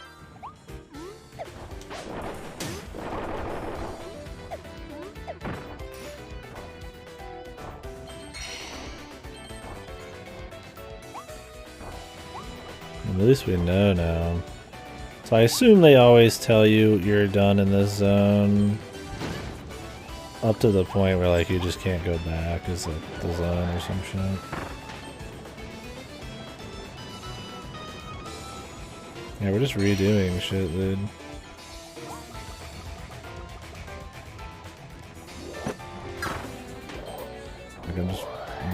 At least we know now. So I assume they always tell you you're done in this zone. Up to the point where like you just can't go back is like the zone or some shit. Yeah, we're just redoing shit, dude. Like I'm just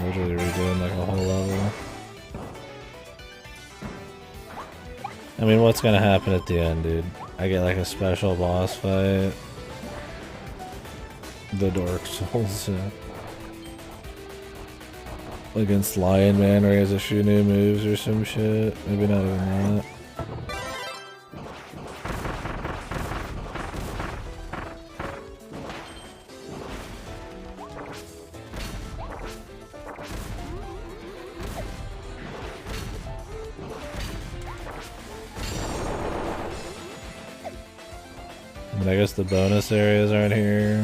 literally redoing like a whole level. I mean, what's gonna happen at the end, dude? I get like a special boss fight. The Dark Souls, against Lion Man, where he has a few new moves or some shit. Maybe not even that. I guess the bonus areas aren't here.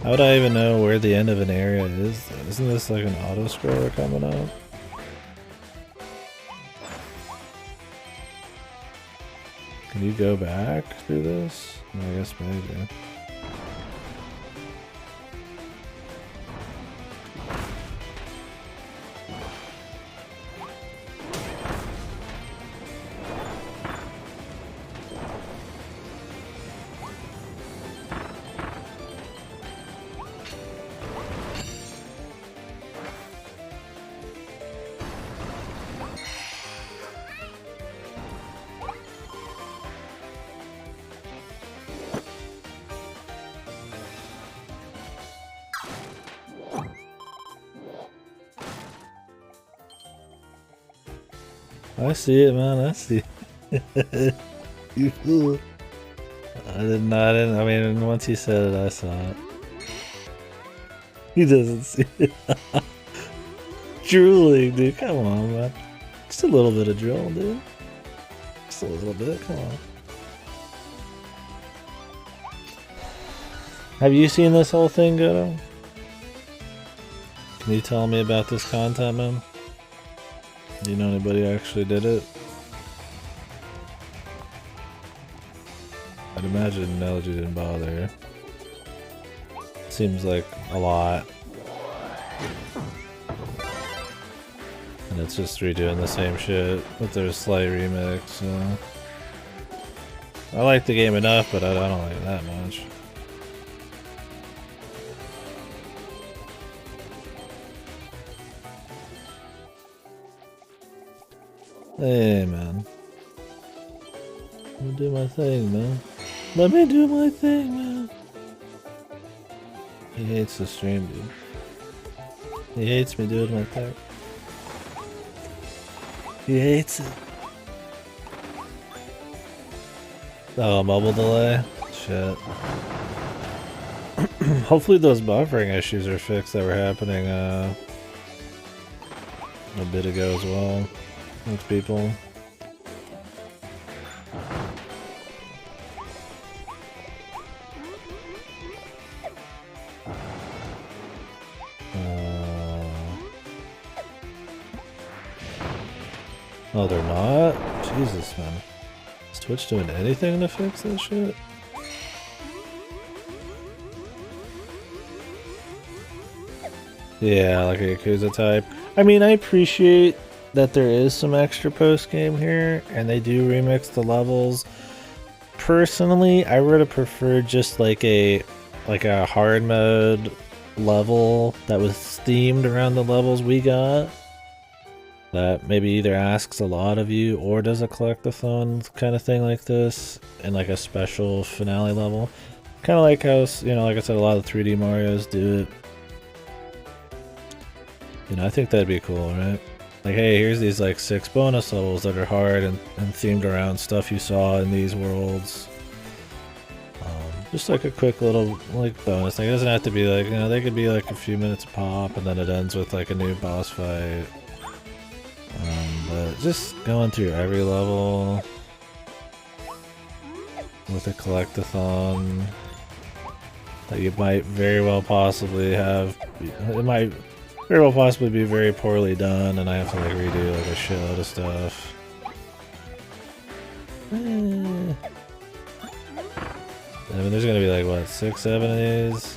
How would I even know where the end of an area is? Isn't this like an auto scroller coming up? Can you go back through this? No, I guess maybe. I see it, man. I see it. You fool. I mean, once he said it, I saw it. He doesn't see it. Drooling, dude. Come on, man. Just a little bit of drool, dude. Just a little bit. Come on. Have you seen this whole thing, Goto? Can you tell me about this content, man? Do you know anybody who actually did it? I'd imagine LG didn't bother. Seems like a lot. And it's just redoing the same shit with their slight remix, so. I like the game enough, but I don't like it that much. Hey, man. Let me do my thing, man. Let me do my thing, man. He hates the stream, dude. He hates me doing my thing. He hates it. Oh, mobile delay? Shit. Hopefully those buffering issues are fixed that were happening a bit ago as well. With people. Oh, they're not? Jesus, man. Is Twitch doing anything to fix that shit? Yeah, like a Yakuza type. I mean, I appreciate that there is some extra post-game here, and they do remix the levels. Personally, I would have preferred just like a hard mode level that was themed around the levels we got. That maybe either asks a lot of you or does a collectathon kind of thing like this, and like a special finale level. Kind of like how, you know, like I said, a lot of the 3D Marios do it. You know, I think that'd be cool, right? Like, hey, here's these like 6 bonus levels that are hard and themed around stuff you saw in these worlds. Just like a quick little like bonus thing. It doesn't have to be like, you know, they could be like a few minutes pop and then it ends with like a new boss fight. But just going through every level with a collectathon that you might very well possibly have, it might very well possibly be very poorly done, and I have to like redo like a shitload of stuff. I mean, there's gonna be like what, 6, 7 of these.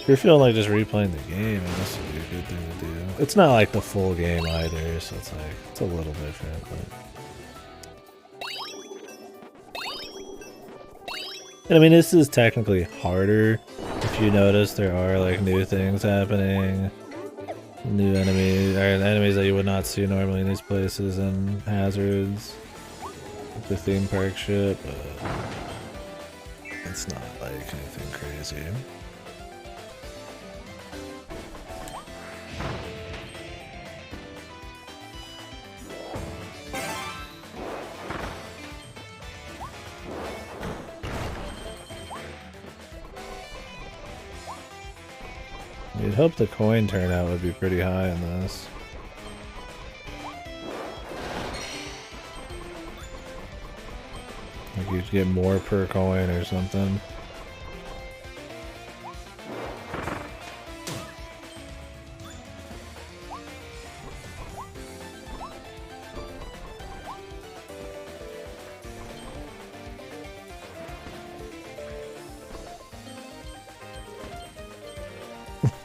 If you're feeling like just replaying the game, this would be a good thing to do. It's not like the full game either, so it's like it's a little different. And I mean, this is technically harder. If you notice, there are like new things happening, new enemies, or enemies that you would not see normally in these places, and hazards, the theme park shit. But it's not like anything crazy. You'd hope the coin turnout would be pretty high in this. Like you'd get more per coin or something.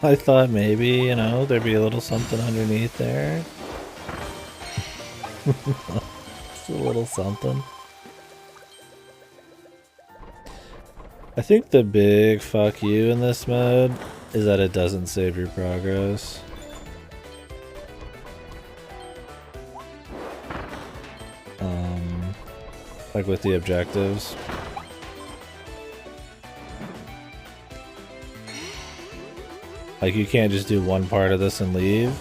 I thought maybe, you know, there'd be a little something underneath there. Just a little something. I think the big fuck you in this mode is that it doesn't save your progress. Like with the objectives. Like, you can't just do one part of this and leave.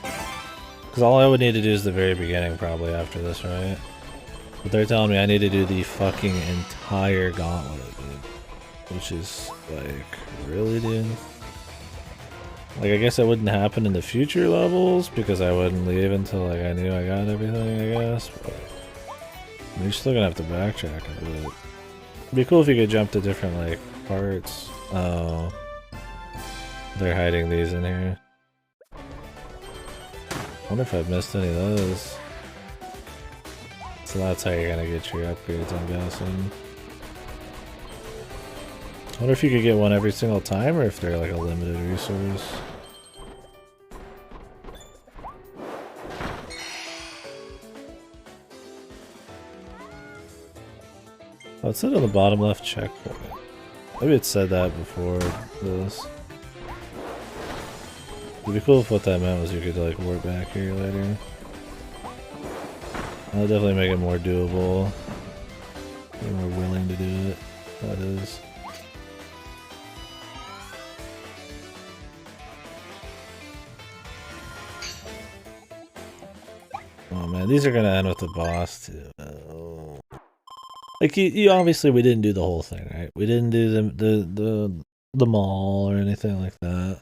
Because all I would need to do is the very beginning, probably, after this, right? But they're telling me I need to do the fucking entire gauntlet, dude. Which is, like, really, dude? Like, I guess that wouldn't happen in the future levels, because I wouldn't leave until, like, I knew I got everything, I guess. But you're still gonna have to backtrack a bit. It'd be cool if you could jump to different, like, parts. Oh. They're hiding these in here. I wonder if I've missed any of those. So that's how you're gonna get your upgrades, I'm guessing. I wonder if you could get one every single time, or if they're like a limited resource. Oh, it said on the bottom left checkpoint. Maybe it said that before this. It'd be cool if what that meant was you could like warp back here later. That'll definitely make it more doable. Be more willing to do it. That is. Oh man, these are gonna end with the boss too. Oh. Like you obviously we didn't do the whole thing, right? We didn't do the mall or anything like that.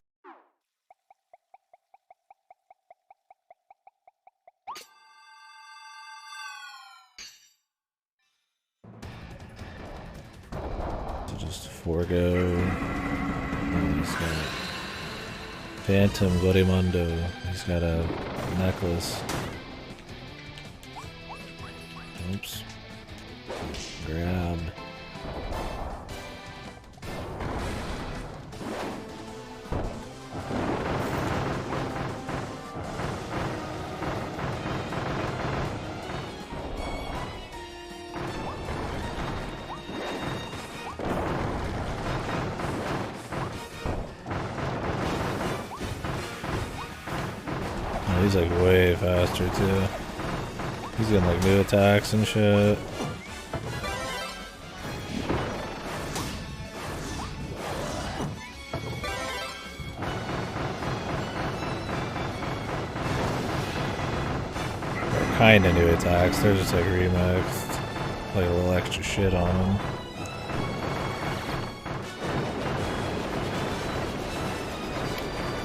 Just forego. Oh, he's got Phantom Gorimundo. He's got a necklace. Oops. Grab. He's like way faster too. He's getting like new attacks and shit. They're kinda new attacks, they're just like remixed. Like a little extra shit on them.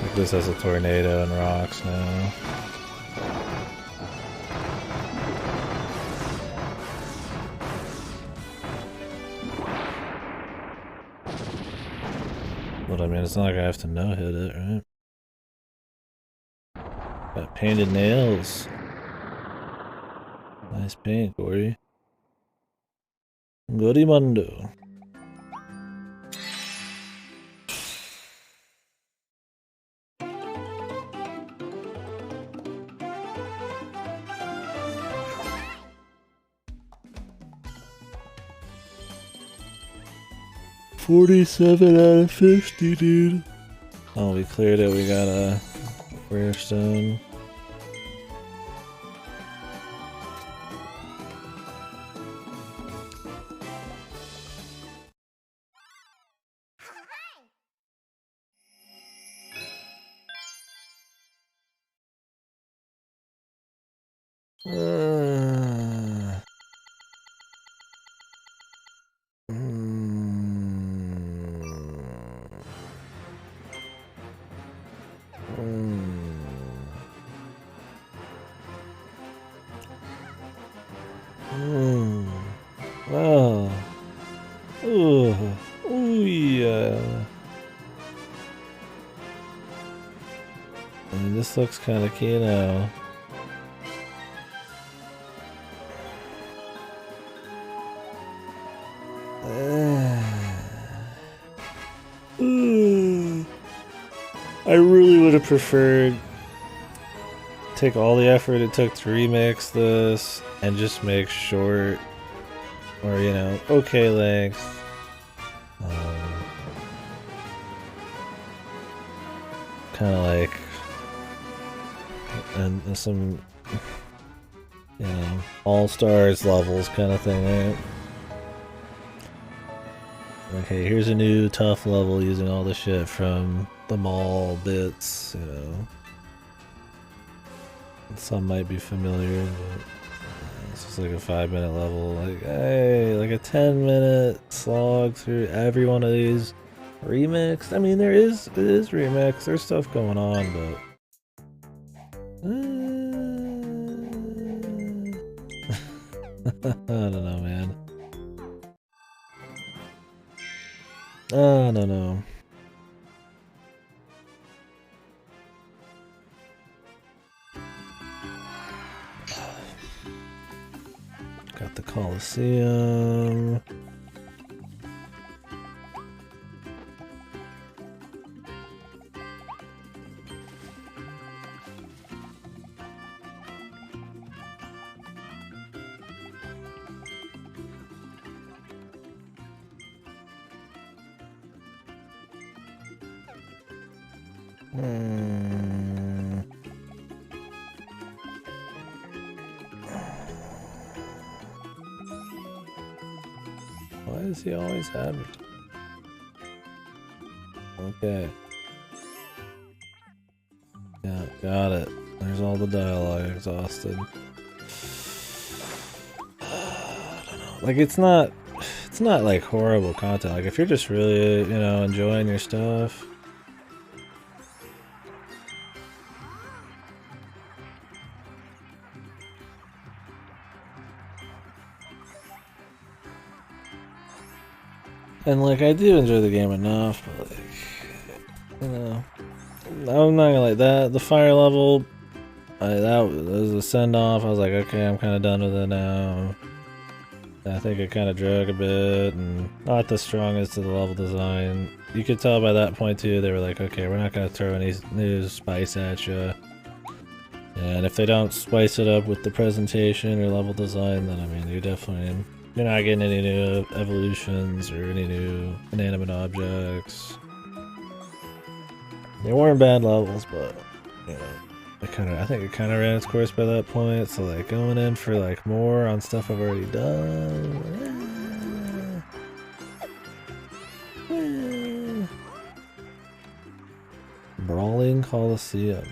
Like this has a tornado and rocks now. But I mean, it's not like I have to no-hit it, right? Got painted nails. Nice paint, Gory. Gorimundo. $47 out of 50, dude. Oh, we cleared it. We got a rare stone. Wow. Ooh. Ooh, yeah. I mean, this looks kind of key now. I really would have preferred take all the effort it took to remix this and just make short or, you know, okay length. Kind of like and some, you know, all-stars levels kind of thing, right? Okay, here's a new tough level using all the shit from the mall bits, you know. Some might be familiar, but This is like a 5-minute level. Like, hey, like a 10-minute slog through every one of these remixed. I mean, it is remixed. There's stuff going on, but I don't know, man. I don't know. Got the Coliseum. Why does he always have it? Okay. Yeah, got it. There's all the dialogue exhausted. I don't know. Like it's not like horrible content. Like if you're just really, you know, enjoying your stuff. And like I do enjoy the game enough, but like, you know, I'm not gonna like that. The fire level, that was a send off. I was like, okay, I'm kind of done with it now. I think it kind of drug a bit, and not the strongest of the level design. You could tell by that point too. They were like, okay, we're not gonna throw any new spice at you. And if they don't spice it up with the presentation or level design, then I mean, you're not getting any new evolutions or any new inanimate objects. They weren't bad levels, but you know, I think it kind of ran its course by that point. So like going in for like more on stuff I've already done. Brawling Coliseum.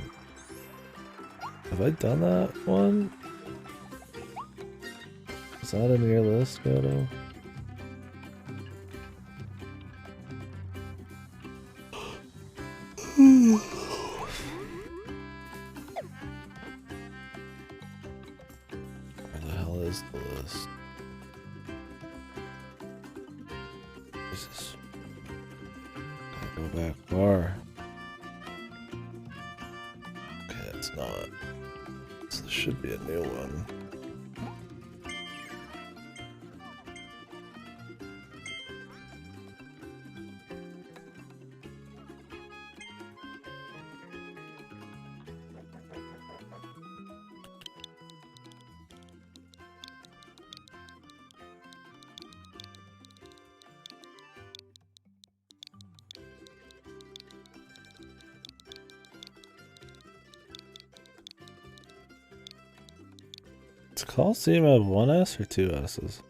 Have I done that one? Is that in your list, Goto? Where the hell is the list? Jesus. Gotta go back far. Okay, it's not. So there should be a new one. Does Coliseum have one S or two S's?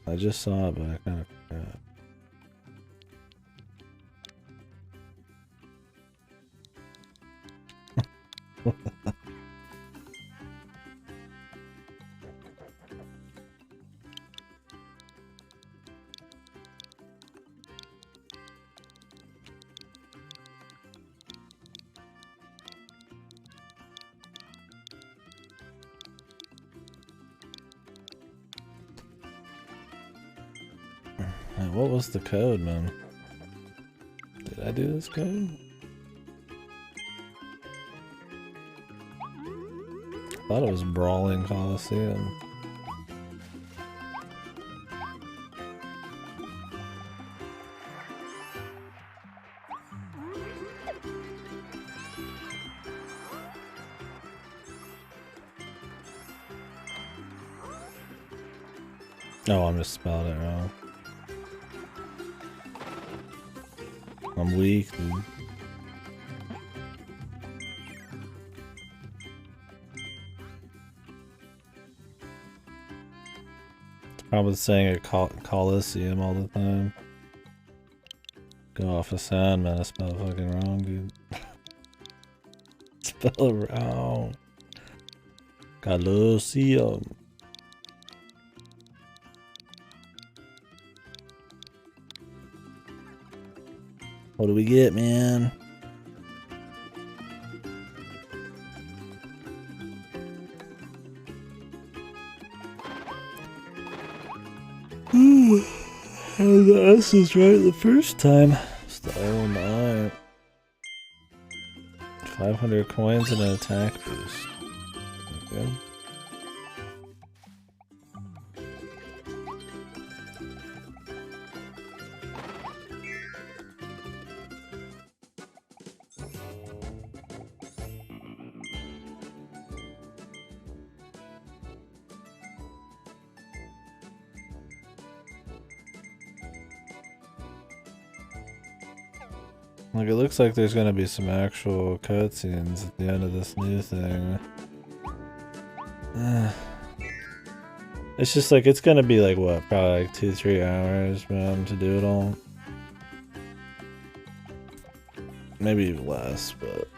I just saw it, but I kind of forgot. What was the code, man? Did I do this code? I thought it was Brawling Coliseum. Oh, I'm just spelling it wrong. I'm weak, dude. It's probably saying it Coliseum all the time. Go off a sound, man. I spelled it fucking wrong, dude. Spell around. Colosseum. What do we get, man? And the S is right the first time. Style 9. 500 coins and an attack boost. Okay. Like, it looks like there's gonna be some actual cutscenes at the end of this new thing. It's just like, it's gonna be like, what, probably like 2-3 hours, man, to do it all. Maybe even less, but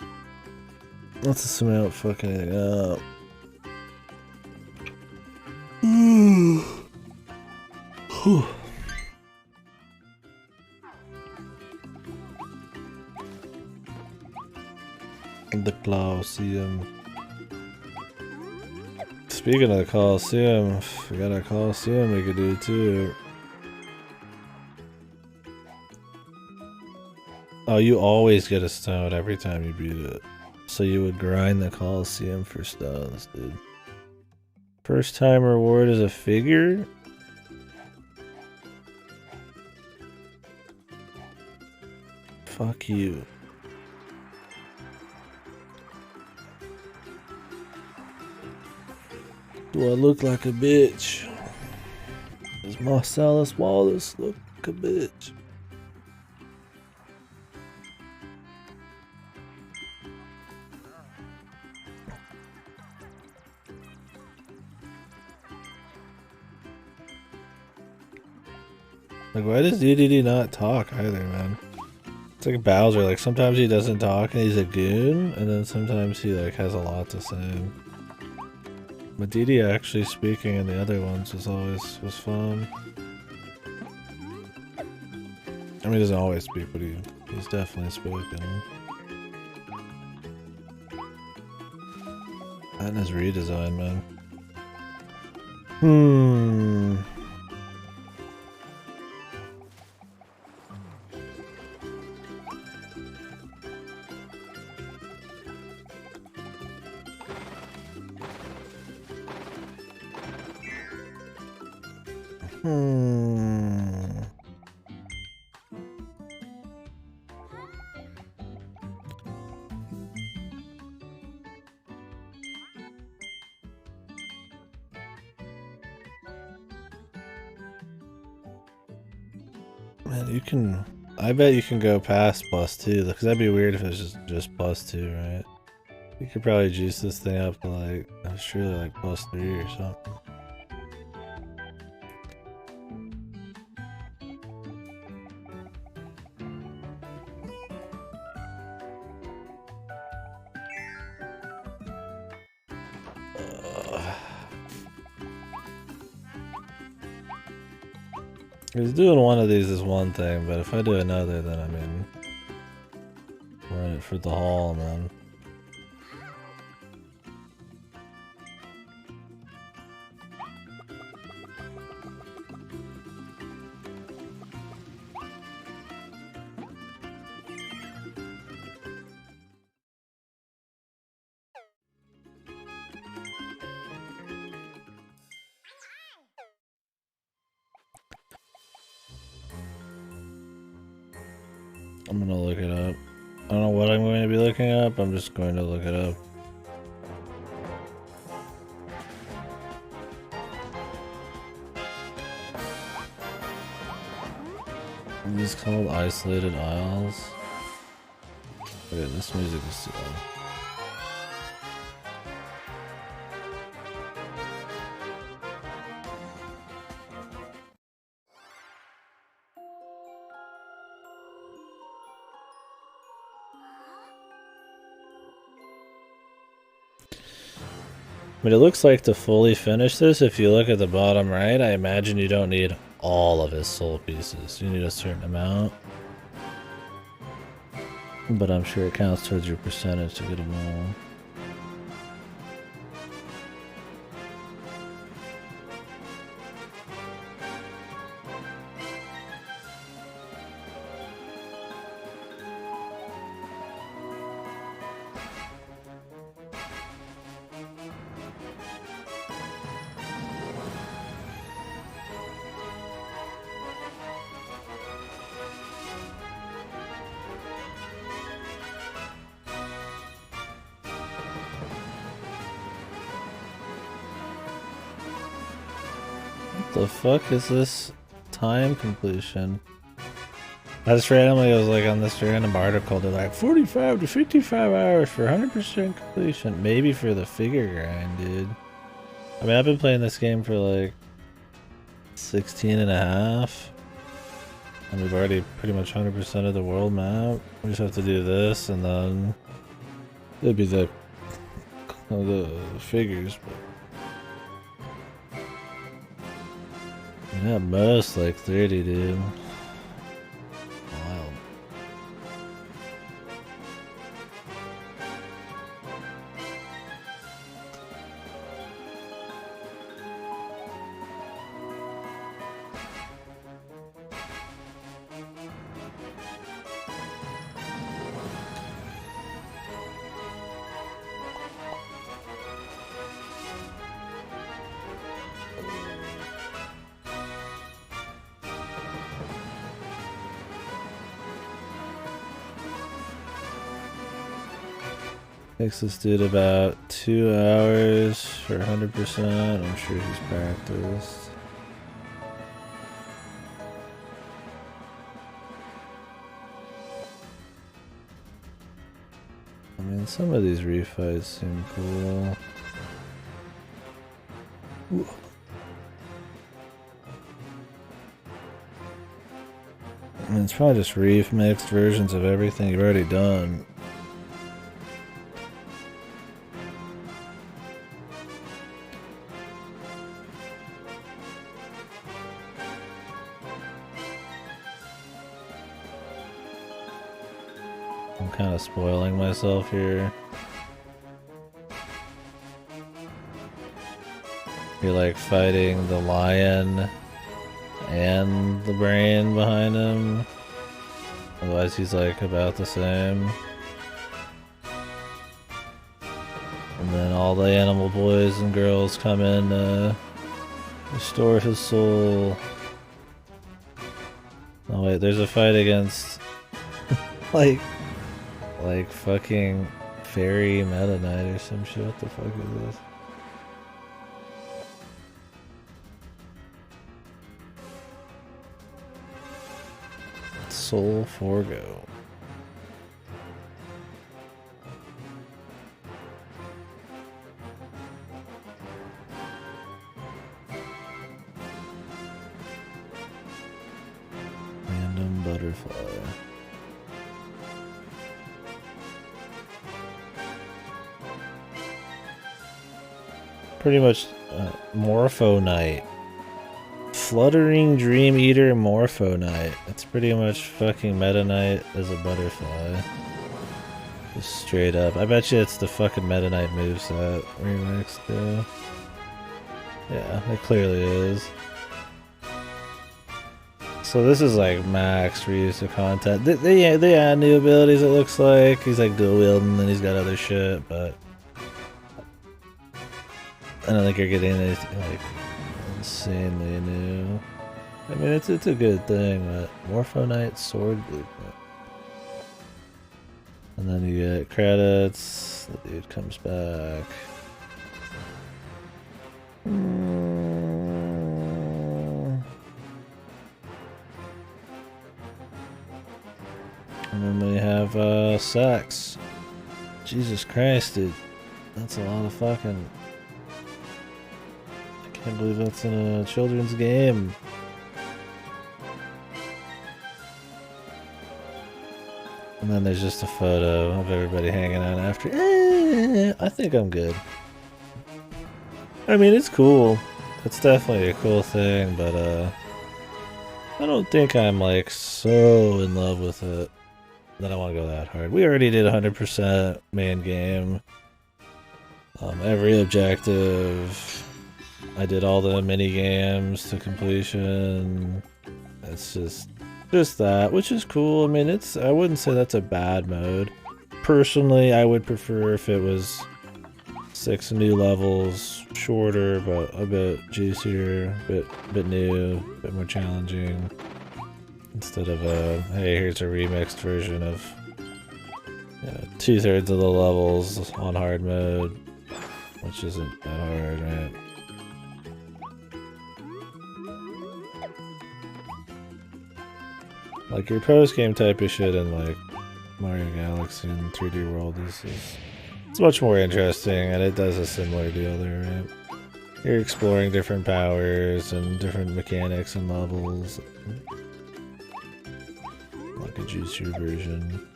let's assume I don't fuck anything up. Whew. The Colosseum. Speaking of the Colosseum, we got a Colosseum we could do too. Oh, you always get a stone every time you beat it. So you would grind the Colosseum for stones, dude. First time reward is a figure? Fuck you. Do I look like a bitch? Does Marcellus Wallace look like a bitch? Like, why does DDD not talk either, man? It's like Bowser, like sometimes he doesn't talk and he's a goon, and then sometimes he like has a lot to say. But DD actually speaking in the other ones was fun. I mean, he doesn't always speak, but he's definitely spoken. And his redesign, man. Man, you can... I bet you can go past +2, because that'd be weird if it was just +2, right? You could probably juice this thing up to like, surely like +3 or something. Because doing one of these is one thing, but if I do another, then I mean, run it for the haul, man. I'm gonna look it up. I don't know what I'm going to be looking up, I'm just going to look it up. These called Isolated Isles. Okay, this music is too loud. mean, it looks like to fully finish this, if you look at the bottom right, I imagine you don't need all of his soul pieces. You need a certain amount. But I'm sure it counts towards your percentage to get them all. The fuck is this time completion? I just randomly was like on this random article, they're like 45 to 55 hours for 100% completion. Maybe for the figure grind, dude. I mean, I've been playing this game for like 16 and a half. And we've already pretty much 100% of the world map. We just have to do this and then it'd be the figures, but yeah, most like 30, dude. Wild. Takes this dude about 2 hours for 100%. I'm sure he's practiced. I mean, some of these refights seem cool. Ooh. I mean, it's probably just remixed versions of everything you've already done. I'm kind of spoiling myself here. You're like fighting the lion and the brain behind him. Otherwise he's like about the same. And then all the animal boys and girls come in to restore his soul. Oh wait, there's a fight against like fucking fairy Meta Knight or some shit. What the fuck is this? Soul Forgo. Random butterfly. Pretty much Morpho Knight. Fluttering Dream Eater Morpho Knight. It's pretty much fucking Meta Knight as a butterfly. Just straight up. I bet you it's the fucking Meta Knight moveset remix too. Yeah, it clearly is. So this is like max reuse of content. They add new abilities, it looks like. He's like dual wielding and he's got other shit, but I don't think you're getting anything like insanely new. I mean, it's a good thing, but Morpho Knight Sword Blueprint. And then you get credits, the dude comes back. And then we have sex. Jesus Christ, dude. That's a lot of fucking... I can't believe that's in a children's game. And then there's just a photo of everybody hanging out after. I think I'm good. I mean, it's cool. It's definitely a cool thing, but I don't think I'm like so in love with it that I want to go that hard. We already did 100% main game. Every objective. I did all the mini games to completion. It's just that, which is cool. I mean, I wouldn't say that's a bad mode. Personally, I would prefer if it was 6 new levels, shorter, but a bit juicier, a bit new, a bit more challenging. Instead of hey, here's a remixed version of 2/3 of the levels on hard mode, which isn't that hard, right? Like your post-game type of shit in like Mario Galaxy and 3D World it's much more interesting, and it does a similar deal there, right? You're exploring different powers and different mechanics and levels. Like a juicier version.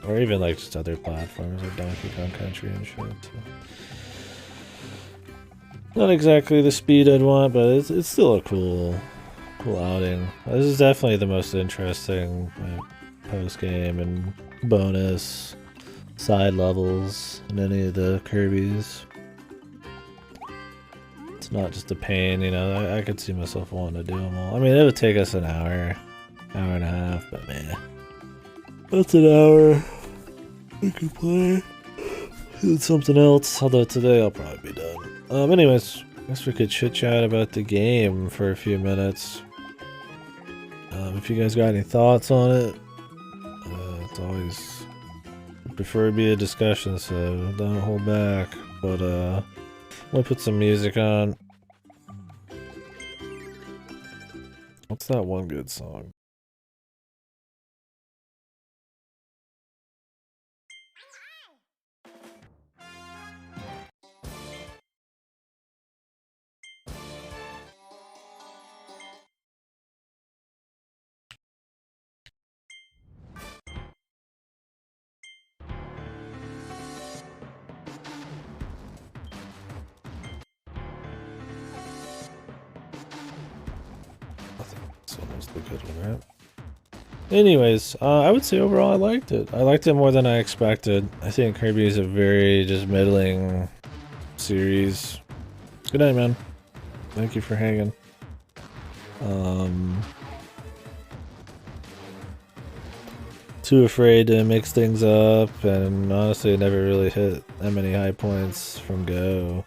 Or even like just other platforms like Donkey Kong Country and shit. So. Not exactly the speed I'd want, but it's still a cool outing. This is definitely the most interesting post-game and bonus side levels in any of the Kirby's. It's not just a pain, you know. I could see myself wanting to do them all. I mean, it would take us an hour and a half, but man, that's an hour. We could play something else. Although today I'll probably be done. Anyways, I guess we could chit chat about the game for a few minutes. If you guys got any thoughts on it, it's always prefer to be a discussion, so don't hold back. But let me put some music on. What's that one good song? The good one, right? Anyways, I would say overall I liked it. I liked it more than I expected. I think Kirby is a very just middling series. Good night, man. Thank you for hanging. Too afraid to mix things up, and honestly, I never really hit that many high points from Go.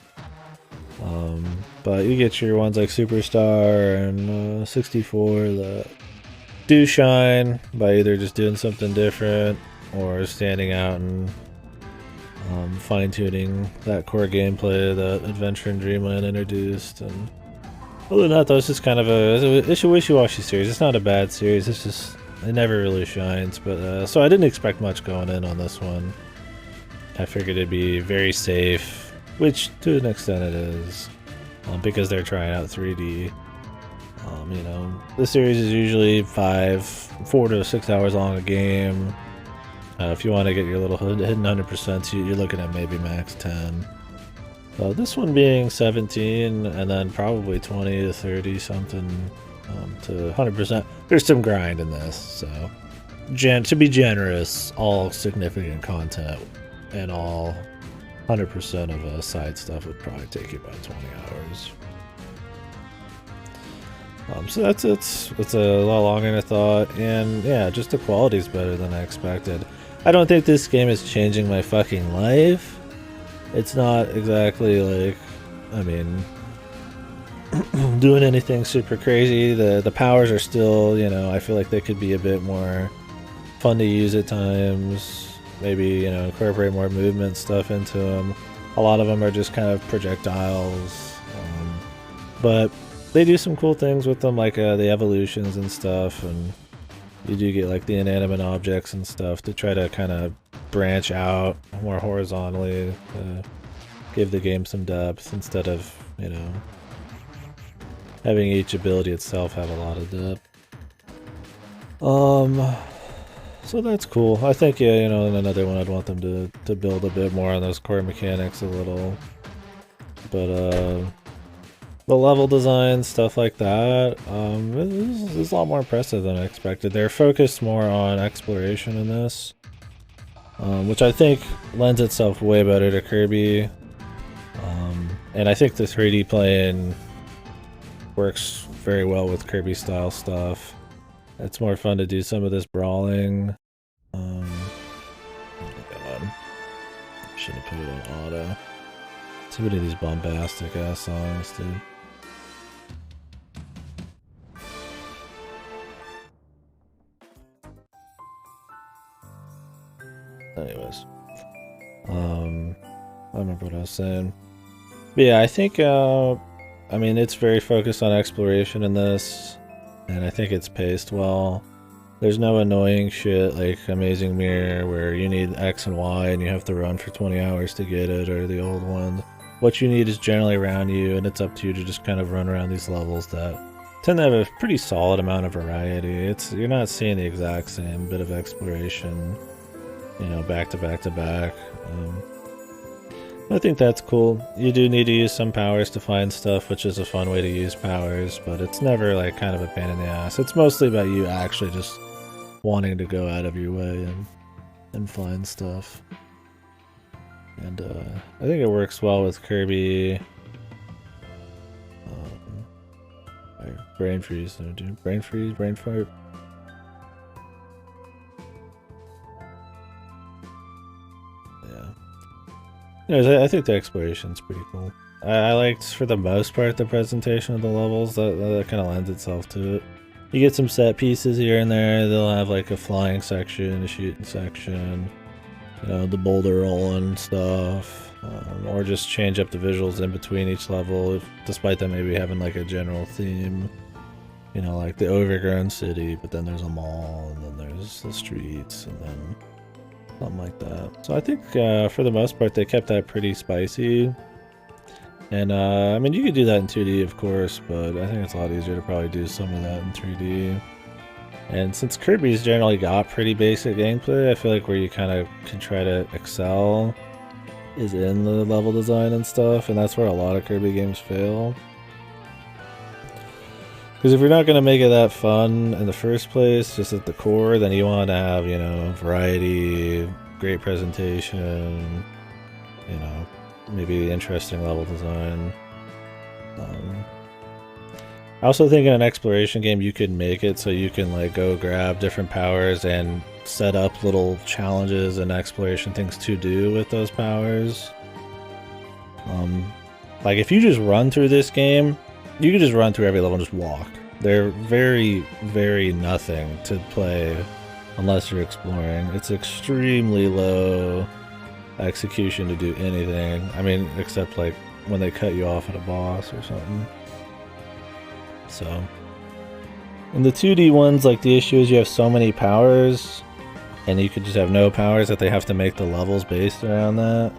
But you get your ones like Superstar and 64 that do shine by either just doing something different or standing out and fine-tuning that core gameplay that Adventure and Dreamland introduced. And other than that, though, it's just kind of it's a wishy-washy series. It's not a bad series. It's just it never really shines. But so I didn't expect much going in on this one. I figured it'd be very safe, which to an extent it is. Because they're trying out 3D. You know, the series is usually 4 to 6 hours long a game. If you want to get your little hidden 100%, you're looking at maybe max 10. This one being 17 and then probably 20 to 30 something to 100%. There's some grind in this, so to be generous, all significant content and all 100% of side stuff would probably take you about 20 hours. So it's a lot longer than I thought, and yeah, just the quality's better than I expected. I don't think this game is changing my fucking life. It's not exactly like, I mean, doing anything super crazy. The powers are still, you know, I feel like they could be a bit more fun to use at times. Maybe, you know, incorporate more movement stuff into them. A lot of them are just kind of projectiles, but they do some cool things with them, like the evolutions and stuff, and you do get like the inanimate objects and stuff to try to kind of branch out more horizontally, give the game some depth instead of, you know, having each ability itself have a lot of depth. So that's cool. I think, yeah, you know, in another one I'd want them to build a bit more on those core mechanics a little. but the level design, stuff like that, is a lot more impressive than I expected. They're focused more on exploration in this, which I think lends itself way better to Kirby. And I think the 3D playing works very well with Kirby style stuff. It's more fun to do some of this brawling. Oh God. Should have put it on auto. Too many of these bombastic ass songs, dude. Anyways. I remember what I was saying. But yeah, I think, I mean, it's very focused on exploration in this, and I think it's paced well. There's no annoying shit like Amazing Mirror where you need X and Y and you have to run for 20 hours to get it, or the old one. What you need is generally around you, and it's up to you to just kind of run around these levels that tend to have a pretty solid amount of variety. You're not seeing the exact same bit of exploration, you know, back to back to back. I think that's cool. You do need to use some powers to find stuff, which is a fun way to use powers, but it's never like kind of a pain in the ass. It's mostly about you actually just wanting to go out of your way and find stuff. And I think it works well with Kirby. Brain freeze, dude. Brain freeze, brain fart. Anyways, I think the exploration's pretty cool. I liked, for the most part, the presentation of the levels. That kind of lends itself to it. You get some set pieces here and there. They'll have like a flying section, a shooting section, you know, the boulder rolling stuff, or just change up the visuals in between each level, despite them maybe having like a general theme. You know, like the overgrown city, but then there's a mall, and then there's the streets, and then something like that. So I think for the most part they kept that pretty spicy. And I mean, you could do that in 2D of course, but I think it's a lot easier to probably do some of that in 3D. And since Kirby's generally got pretty basic gameplay, I feel like where you kind of can try to excel is in the level design and stuff, and that's where a lot of Kirby games fail. Because if you're not going to make it that fun in the first place, just at the core, then you want to have, you know, variety, great presentation, you know, maybe interesting level design. I also think in an exploration game you could make it so you can like go grab different powers and set up little challenges and exploration things to do with those powers. Like if you just run through this game, you can just run through every level and just walk. They're very, very nothing to play unless you're exploring. It's extremely low execution to do anything. I mean, except like when they cut you off at a boss or something. So, in the 2D ones, like the issue is you have so many powers, and you could just have no powers that they have to make the levels based around that.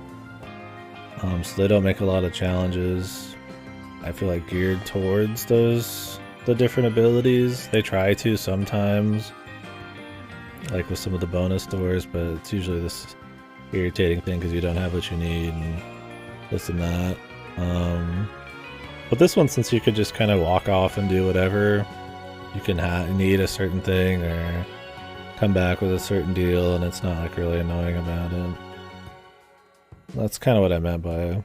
So they don't make a lot of challenges, I feel like, geared towards the different abilities. They try to sometimes, like with some of the bonus doors, but it's usually this irritating thing because you don't have what you need and this and that. But this one, since you could just kind of walk off and do whatever, you can need a certain thing or come back with a certain deal, and it's not like really annoying about it. That's kind of what I meant by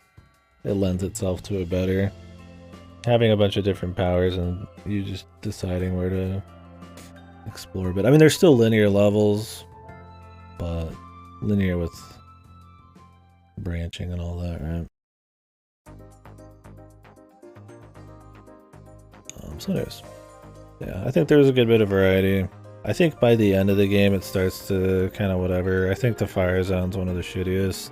it lends itself to it better. Having a bunch of different powers and you just deciding where to explore. But I mean, there's still linear levels, but linear with branching and all that, right? So anyways, yeah, I think there's a good bit of variety. I think by the end of the game it starts to kind of whatever. I think the fire zone's one of the shittiest.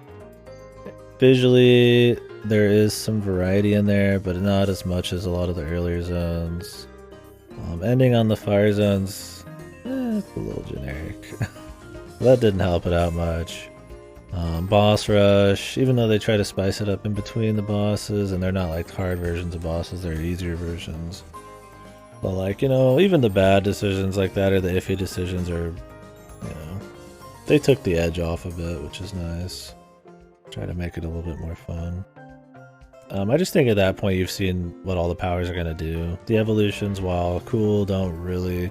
Visually, there is some variety in there, but not as much as a lot of the earlier zones. Ending on the fire zones, it's a little generic. That didn't help it out much. Boss rush, even though they try to spice it up in between the bosses, and they're not like hard versions of bosses, they're easier versions. But like, you know, even the bad decisions like that or the iffy decisions are, you know, they took the edge off a bit, which is nice. Try to make it a little bit more fun. I just think at that point you've seen what all the powers are gonna do. The evolutions, while cool, don't really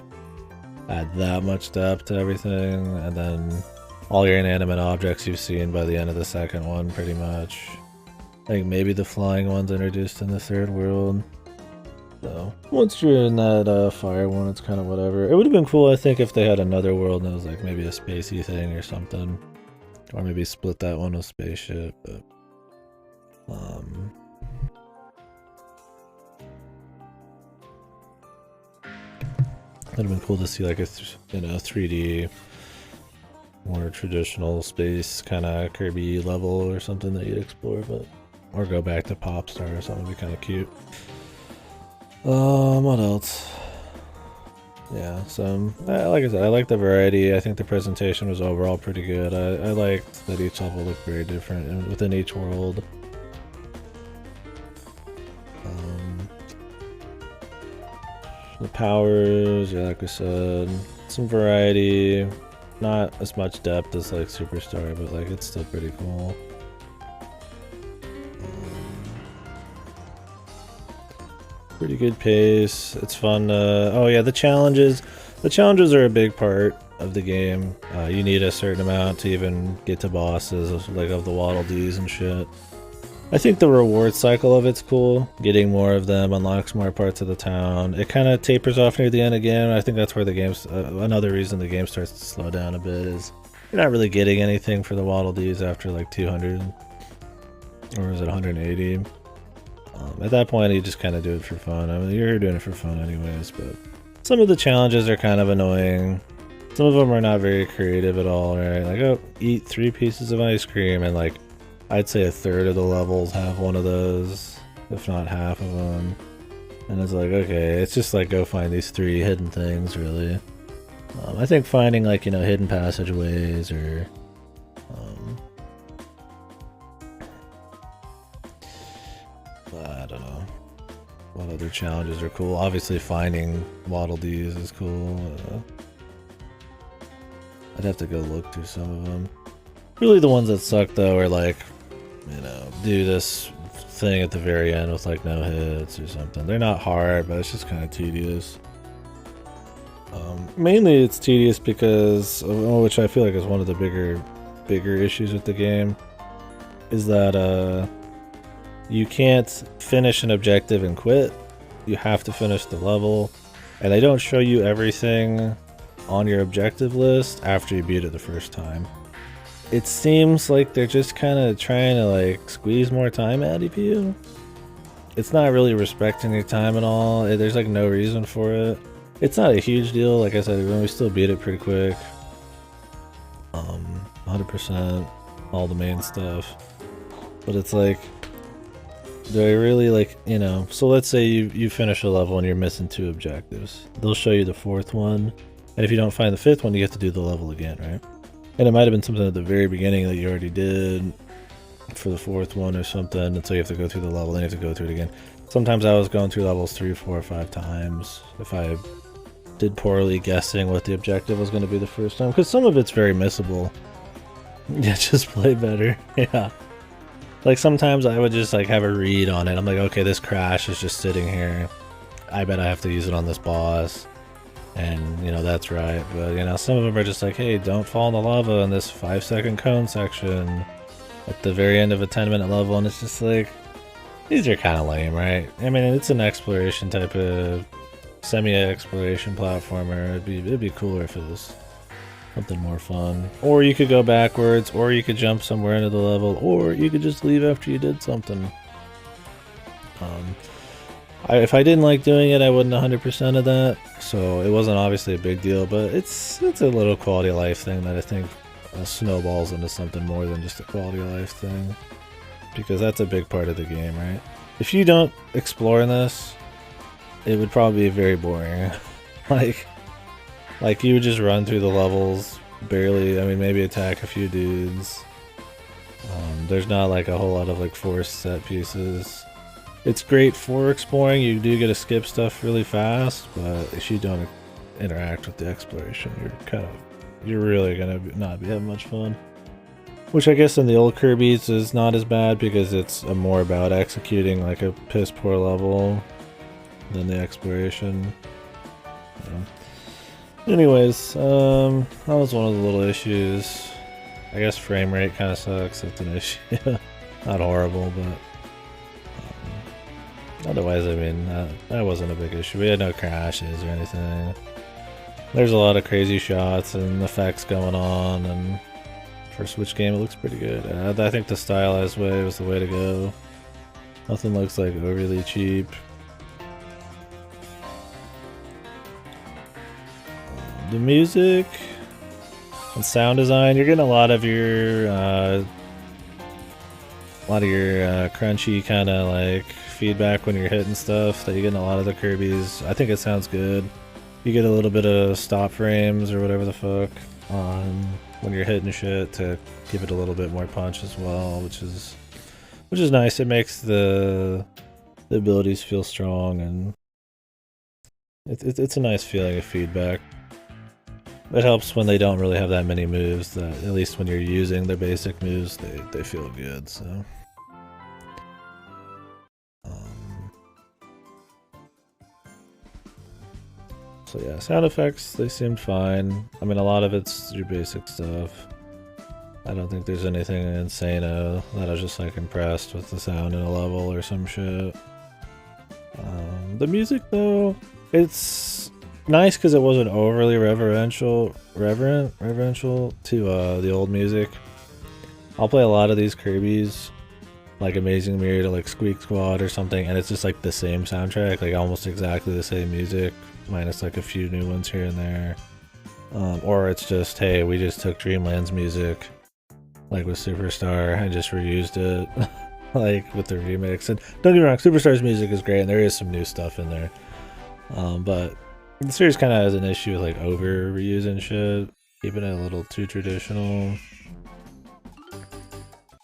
add that much depth to everything, and then all your inanimate objects you've seen by the end of the second one, pretty much. I think maybe the flying one's introduced in the third world. So once you're in that fire one, it's kind of whatever. It would have been cool, I think, if they had another world and it was like maybe a spacey thing or something, or maybe split that one with spaceship. But it'd have been cool to see like a 3D, more traditional space kind of Kirby level or something that you'd explore, but or go back to Popstar or something would be kind of cute. What else? Yeah, so like I said, I like the variety. I think the presentation was overall pretty good. I liked that each level looked very different within each world. The powers, yeah, like we said, some variety. Not as much depth as like Superstar, but like it's still pretty cool. Pretty good pace. It's fun. Oh yeah, the challenges. The challenges are a big part of the game. You need a certain amount to even get to bosses, like of the Waddle Dees and shit. I think the reward cycle of it's cool. Getting more of them unlocks more parts of the town. It kind of tapers off near the end again. I think that's where the game's another reason the game starts to slow down a bit is you're not really getting anything for the Waddle Dees after like 200, or is it 180? At that point, you just kind of do it for fun. I mean, you're doing it for fun anyways, but some of the challenges are kind of annoying. Some of them are not very creative at all, right? Like, oh, eat 3 pieces of ice cream, and like, I'd say a third of the levels have one of those, if not half of them. And it's like, okay, it's just like go find these 3 hidden things, really. I think finding like, hidden passageways or I don't know what other challenges are cool. Obviously finding Waddle Dees is cool. I'd have to go look through some of them. Really the ones that suck though are like, do this thing at the very end with like no hits or something. They're not hard, but it's just kind of tedious. Mainly it's tedious because, which I feel like is one of the bigger issues with the game, is that you can't finish an objective and quit. You have to finish the level, and they don't show you everything on your objective list after you beat it the first time. It seems like they're just kind of trying to like squeeze more time out of you. It's not really respecting your time at all. There's like no reason for it. It's not a huge deal. Like I said, we still beat it pretty quick. 100%, all the main stuff. But it's like, do I really like, so let's say you finish a level and you're missing 2 objectives. They'll show you the 4th one. And if you don't find the 5th one, you have to do the level again, right? And it might have been something at the very beginning that you already did for the 4th one or something, and so you have to go through the level, then you have to go through it again. Sometimes I was going through levels 3, 4, or 5 times if I did poorly guessing what the objective was going to be the first time, because some of it's very missable. Yeah, just play better. Yeah. Like sometimes I would just like have a read on it. I'm like, okay, this crash is just sitting here. I bet I have to use it on this boss. And, that's right. But, some of them are just like, hey, don't fall in the lava in this 5-second cone section at the very end of a 10-minute level. And it's just like, these are kind of lame, right? I mean, it's an exploration type of semi-exploration platformer. It'd be cooler if it was something more fun. Or you could go backwards, or you could jump somewhere into the level, or you could just leave after you did something. If I didn't like doing it, I wouldn't 100% of that, so it wasn't obviously a big deal, but it's a little quality of life thing that I think snowballs into something more than just a quality of life thing, because that's a big part of the game, right? If you don't explore in this, it would probably be very boring. like you would just run through the levels, barely, I mean maybe attack a few dudes. There's not like a whole lot of like forced set pieces. It's great for exploring. You do get to skip stuff really fast, but if you don't interact with the exploration, you're really gonna not be having much fun. Which I guess in the old Kirby's is not as bad because it's more about executing like a piss poor level than the exploration. Anyways, that was one of the little issues. I guess frame rate kind of sucks. It's an issue. Not horrible, but otherwise, I mean, that wasn't a big issue. We had no crashes or anything. There's a lot of crazy shots and effects going on, and for a Switch game, it looks pretty good. I think the stylized way was the way to go. Nothing looks like overly cheap. The music and sound design, you're getting a lot of your crunchy kind of like feedback when you're hitting stuff. That you're getting a lot of the Kirby's. I think it sounds good. You get a little bit of stop frames or whatever the fuck when you're hitting shit to give it a little bit more punch as well, which is nice. It makes the abilities feel strong, and it's a nice feeling of feedback. It helps when they don't really have that many moves, that at least when you're using their basic moves, they feel good, so. So yeah, sound effects, they seemed fine. I mean, a lot of it's your basic stuff. I don't think there's anything insane that I was just like impressed with the sound in a level or some shit. The music though, it's nice because it wasn't overly reverential to the old music. I'll play a lot of these Kirby's, like Amazing Mirror to like Squeak Squad or something, and it's just like the same soundtrack, like almost exactly the same music, minus like a few new ones here and there. Or it's just, hey, we just took Dreamland's music, like with Superstar, and just reused it, like with the remix. And don't get me wrong, Superstar's music is great, and there is some new stuff in there. But the series kind of has an issue with like over reusing shit, keeping it a little too traditional,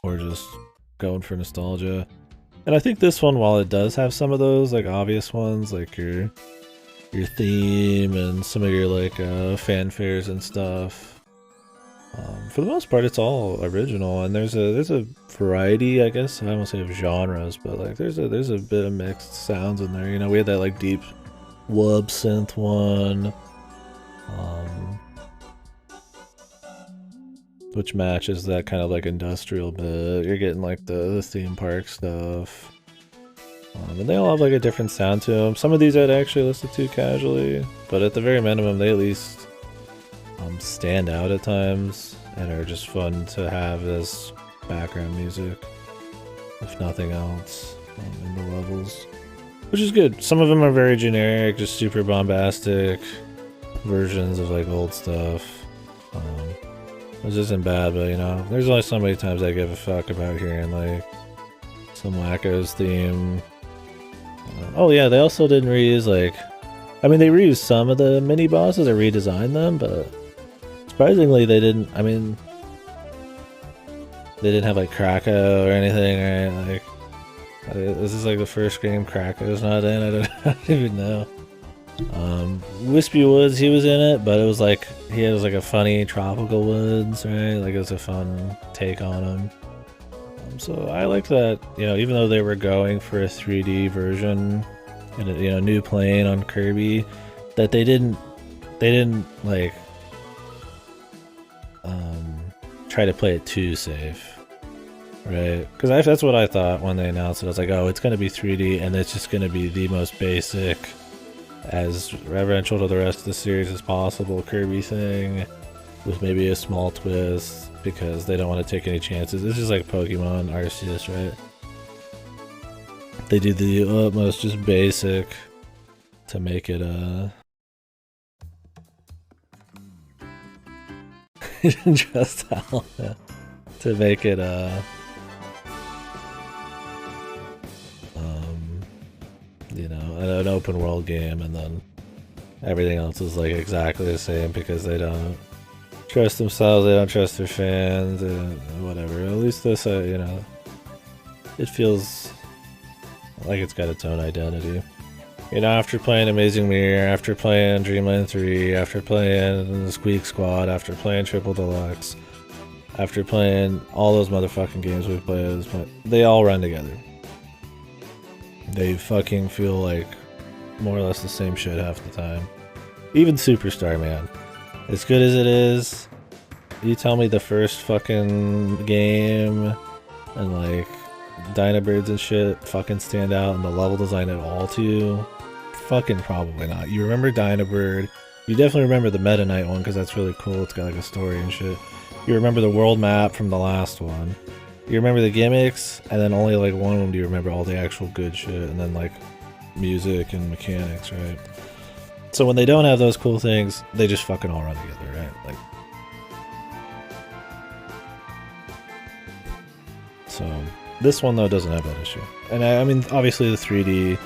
or just going for nostalgia. And I think this one, while it does have some of those like obvious ones, like your theme and some of your like fanfares and stuff, for the most part it's all original, and there's a variety, I guess. I don't want to say of genres, but like there's a bit of mixed sounds in there. You know, we had that like deep wub synth one, which matches that kind of like industrial bit. You're getting like the theme park stuff, and they all have like a different sound to them. Some of these I'd actually listen to casually, but at the very minimum they at least stand out at times and are just fun to have as background music, if nothing else, in the levels. Which is good. Some of them are very generic, just super bombastic versions of like old stuff. Which isn't bad, but you know, there's only so many times I give a fuck about hearing like some Wacko's theme. Oh yeah, they also didn't reuse like, I mean, they reused some of the mini bosses or redesigned them, but surprisingly they didn't. I mean, they didn't have like Krakow or anything, right? Like, this is like the first game Krakow's not in. I don't even know. Wispy Woods, he was in it, but it was like he has like a funny tropical woods, right? Like it was a fun take on him. So I like that, you know, even though they were going for a 3D version and a, you know, new plane on Kirby, that they didn't like try to play it too safe. Right, because that's what I thought when they announced it. I was like, oh, it's going to be 3D, and it's just going to be the most basic, as reverential to the rest of the series as possible Kirby thing, with maybe a small twist, because they don't want to take any chances. This is like Pokemon Arceus, right? They do the utmost, just basic, to make it, just how, to make it, you know, an open world game, and then everything else is like exactly the same because they don't trust themselves, they don't trust their fans, and whatever. At least this, you know, it feels like it's got its own identity. You know, after playing Amazing Mirror, after playing Dreamland 3, after playing the Squeak Squad, after playing Triple Deluxe, after playing all those motherfucking games we've played at this point, they all run together. They fucking feel like more or less the same shit half the time. Even Superstar, man. As good as it is, you tell me the first fucking game and like Dynabirds and shit fucking stand out and the level design at all to you? Fucking probably not. You remember Dynabird. You definitely remember the Meta Knight one because that's really cool. It's got like a story and shit. You remember the world map from the last one. You remember the gimmicks, and then only like one of them do you remember all the actual good shit, and then like music and mechanics, right? So when they don't have those cool things, they just fucking all run together, right? Like, so this one though doesn't have that issue, and I mean obviously the 3D,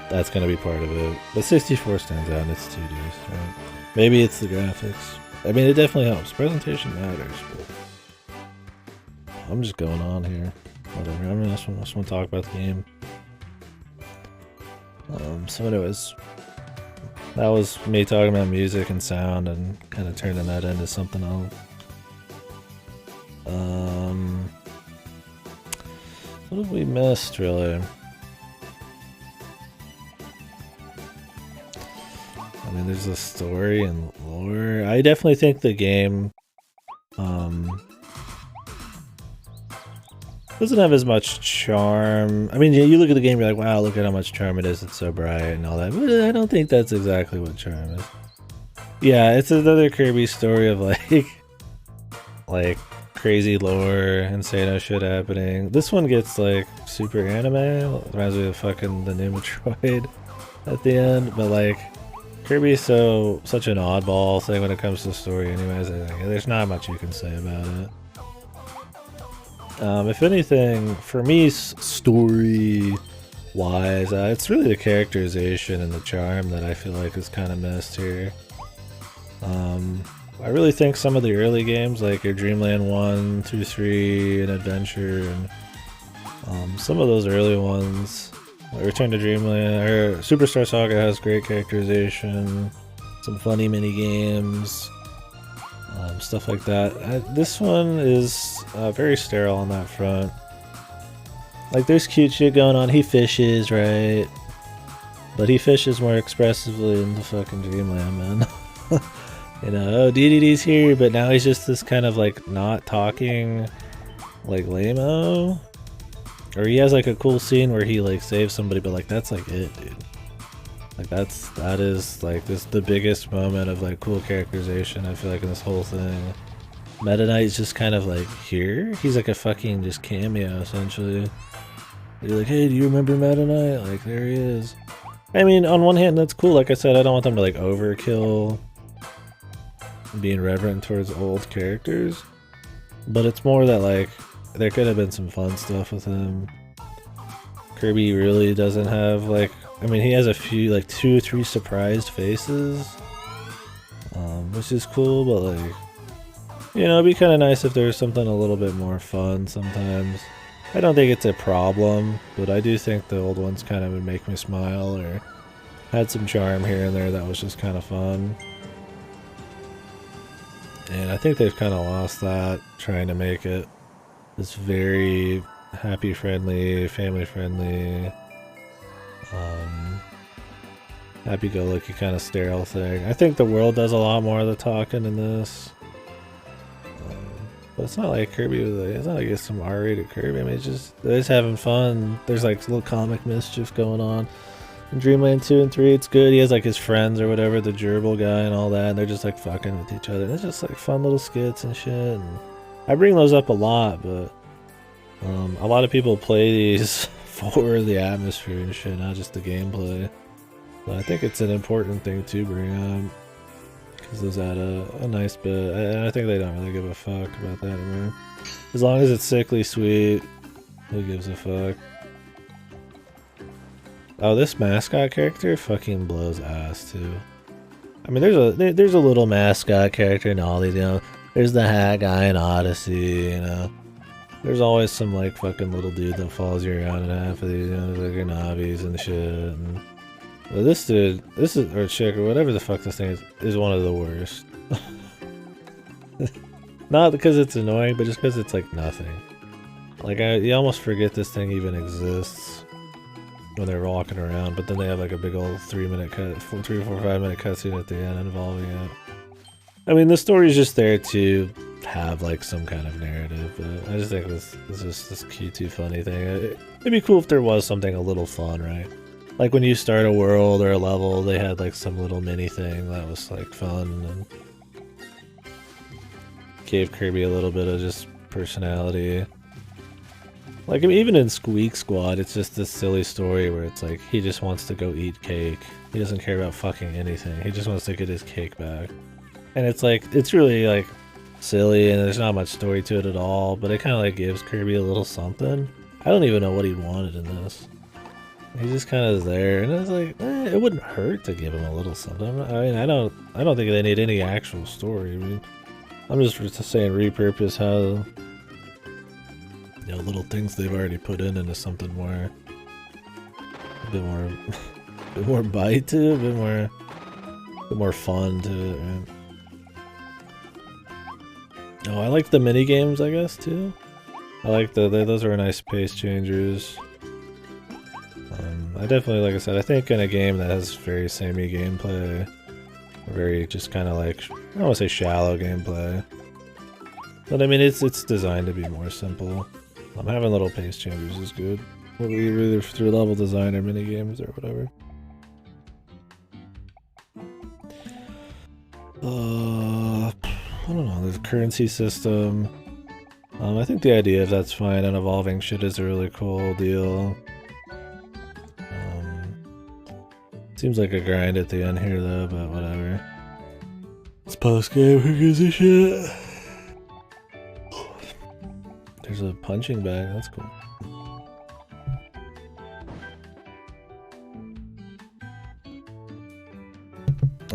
that's gonna be part of it, but 64 stands out and it's 2D, right? Maybe it's the graphics. I mean it definitely helps. Presentation matters, but I'm just going on here. Whatever. I just want to talk about the game. So anyways, that was me talking about music and sound and kind of turning that into something else. What have we missed, really? I mean, there's a story and lore. I definitely think the game, doesn't have as much charm. I mean, you look at the game, you're like, wow, look at how much charm it is. It's so bright and all that. But I don't think that's exactly what charm is. Yeah, it's another Kirby story of like crazy lore, insane shit happening. This one gets like super anime. It reminds me of fucking the new Metroid at the end. But like, Kirby is such an oddball thing when it comes to story anyways. I think there's not much you can say about it. If anything, for me, story-wise, it's really the characterization and the charm that I feel like is kind of missed here. I really think some of the early games, like your Dreamland 1, 2, 3, and Adventure, and some of those early ones, like Return to Dreamland, or Superstar Saga has great characterization, some funny mini-games. Stuff like that. This one is very sterile on that front. Like, there's cute shit going on. He fishes, right? But he fishes more expressively in the fucking Dreamland, man. You know, oh, DDD's here, but now he's just this kind of, like, not talking, like, lame-o. Or he has, like, a cool scene where he, like, saves somebody, but, like, that's, like, it, dude. Like that is like the biggest moment of like cool characterization I feel like in this whole thing. Meta Knight's just kind of like here. He's like a fucking just cameo essentially. You're like, hey, do you remember Meta Knight? Like there he is. I mean, on one hand that's cool. Like I said, I don't want them to like overkill being reverent towards old characters, but it's more that like there could have been some fun stuff with him. Kirby really doesn't have like. I mean, he has a few, like 2 or 3 surprised faces, which is cool, but like, you know, it'd be kind of nice if there was something a little bit more fun sometimes. I don't think it's a problem, but I do think the old ones kind of would make me smile or had some charm here and there that was just kind of fun. And I think they've kind of lost that, trying to make it this very happy-friendly, family-friendly, happy-go-lucky kind of sterile thing. I think the world does a lot more of the talking in this. But it's not like Kirby, it's not like it's some R-rated Kirby. I mean, they're just having fun. There's like little comic mischief going on. In Dreamland 2 and 3, it's good. He has like his friends or whatever, the gerbil guy and all that, and they're just like fucking with each other. And it's just like fun little skits and shit. And I bring those up a lot, but a lot of people play these for the atmosphere and shit, not just the gameplay. But I think it's an important thing to bring up because those add a nice bit. And I think they don't really give a fuck about that anymore. As long as it's sickly sweet, who gives a fuck? Oh, this mascot character fucking blows ass too. I mean, there's a little mascot character in all these, you know. There's the hat guy in Odyssey, you know. There's always some like fucking little dude that follows you around in half of these, you know, like your Navis and shit. And, well, this dude, or chick, or whatever the fuck this thing is one of the worst. Not because it's annoying, but just because it's like nothing. Like you almost forget this thing even exists when they're walking around, but then they have like a big old 3 minute cut, 3, 4, 5 minute cutscene at the end involving it. I mean, the story's just there to have like some kind of narrative, but I just think this is just this cutesy funny thing. It'd be cool if there was something a little fun, right? Like when you start a world or a level, they had like some little mini thing that was like fun and gave Kirby a little bit of just personality. Like, I mean, even in Squeak Squad, it's just this silly story where it's like, he just wants to go eat cake. He doesn't care about fucking anything. He just wants to get his cake back. And it's like, it's really like silly and there's not much story to it at all, but it kind of like gives Kirby a little something. I don't even know what he wanted in this. He just kind of is there, and it's like, it wouldn't hurt to give him a little something. I mean, I don't think they need any actual story. I mean, I'm just saying repurpose how, you know, little things they've already put in into something more, a bit more bite to it, a bit more fun to it, right? Oh, I like the mini games, I guess, too. I like those are nice pace changers. I definitely, like I said, I think in a game that has very samey gameplay, very just kind of like, I don't want to say shallow gameplay, but I mean it's designed to be more simple. Having little pace changers is good, either through level design or mini games or whatever. I don't know, the currency system. I think the idea of that's fine and evolving shit is a really cool deal. Seems like a grind at the end here though, but whatever. It's post game, who gives a shit? There's a punching bag, that's cool.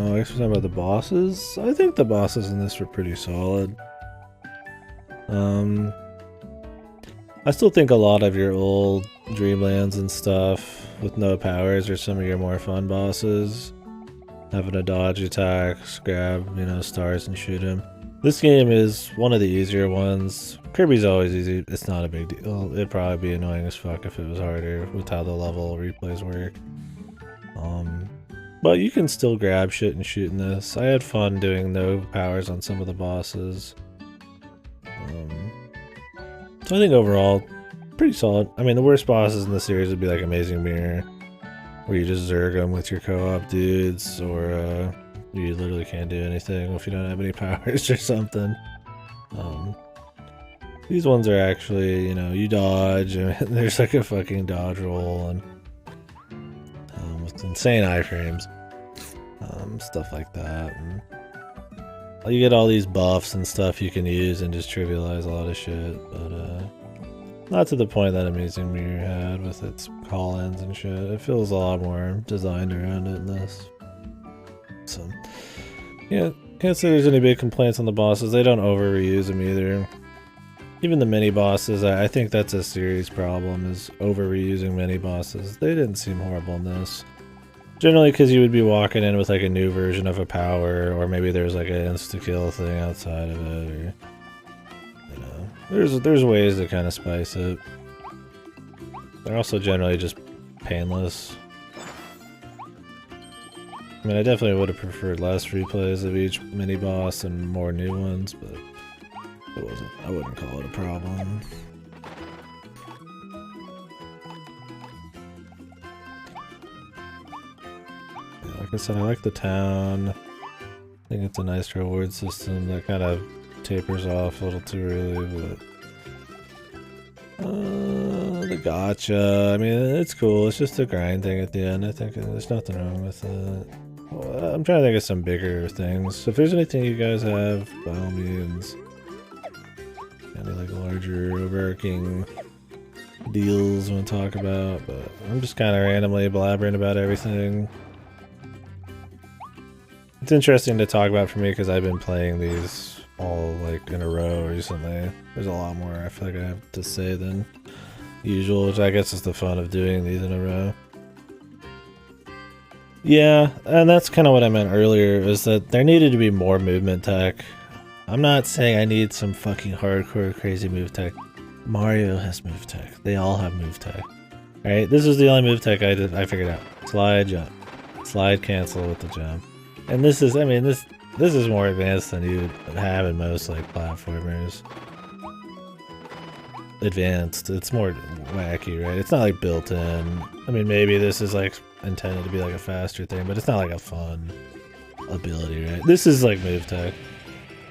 Oh, I guess we're talking about the bosses? I think the bosses in this were pretty solid. I still think a lot of your old Dreamlands and stuff with no powers are some of your more fun bosses. Having to dodge attacks, grab, you know, stars and shoot him. This game is one of the easier ones. Kirby's always easy, it's not a big deal. It'd probably be annoying as fuck if it was harder with how the level replays work. But you can still grab shit and shoot in this. I had fun doing no powers on some of the bosses. So I think overall, pretty solid. I mean, the worst bosses in the series would be like Amazing Mirror, where you just zerg them with your co-op dudes, or you literally can't do anything if you don't have any powers or something. These ones are actually, you know, you dodge, and there's like a fucking dodge roll, and with insane iframes, stuff like that. And you get all these buffs and stuff you can use and just trivialize a lot of shit, but not to the point that Amazing Mirror had with its call-ins and shit. It feels a lot more designed around it in this. So, yeah, can't say there's any big complaints on the bosses. They don't over-reuse them either. Even the mini-bosses, I think that's a series problem, is over-reusing mini-bosses. They didn't seem horrible in this. Generally because you would be walking in with like a new version of a power, or maybe there's like an insta-kill thing outside of it, or, you know, there's ways to kind of spice it. They're also generally just painless. I mean, I definitely would have preferred less replays of each mini-boss and more new ones, but I wouldn't call it a problem. Like I said, I like the town. I think it's a nice reward system that kind of tapers off a little too early, but the gacha, I mean, it's cool. It's just a grind thing at the end. I think there's nothing wrong with it. Well, I'm trying to think of some bigger things. So if there's anything you guys have, by all means, any like larger overarching deals you want to talk about, but I'm just kind of randomly blabbering about everything. It's interesting to talk about for me because I've been playing these all like in a row recently. There's a lot more I feel like I have to say than usual, which I guess is the fun of doing these in a row. Yeah, and that's kind of what I meant earlier, is that there needed to be more movement tech. I'm not saying I need some fucking hardcore crazy move tech. Mario has move tech. They all have move tech. Alright, this is the only move tech I figured out. Slide, jump. Slide, cancel with the jump. And this is, I mean, this is more advanced than you would have in most, like, platformers. Advanced. It's more wacky, right? It's not, like, built in. I mean, maybe this is, like, intended to be, like, a faster thing, but it's not, like, a fun ability, right? This is, like, move tech.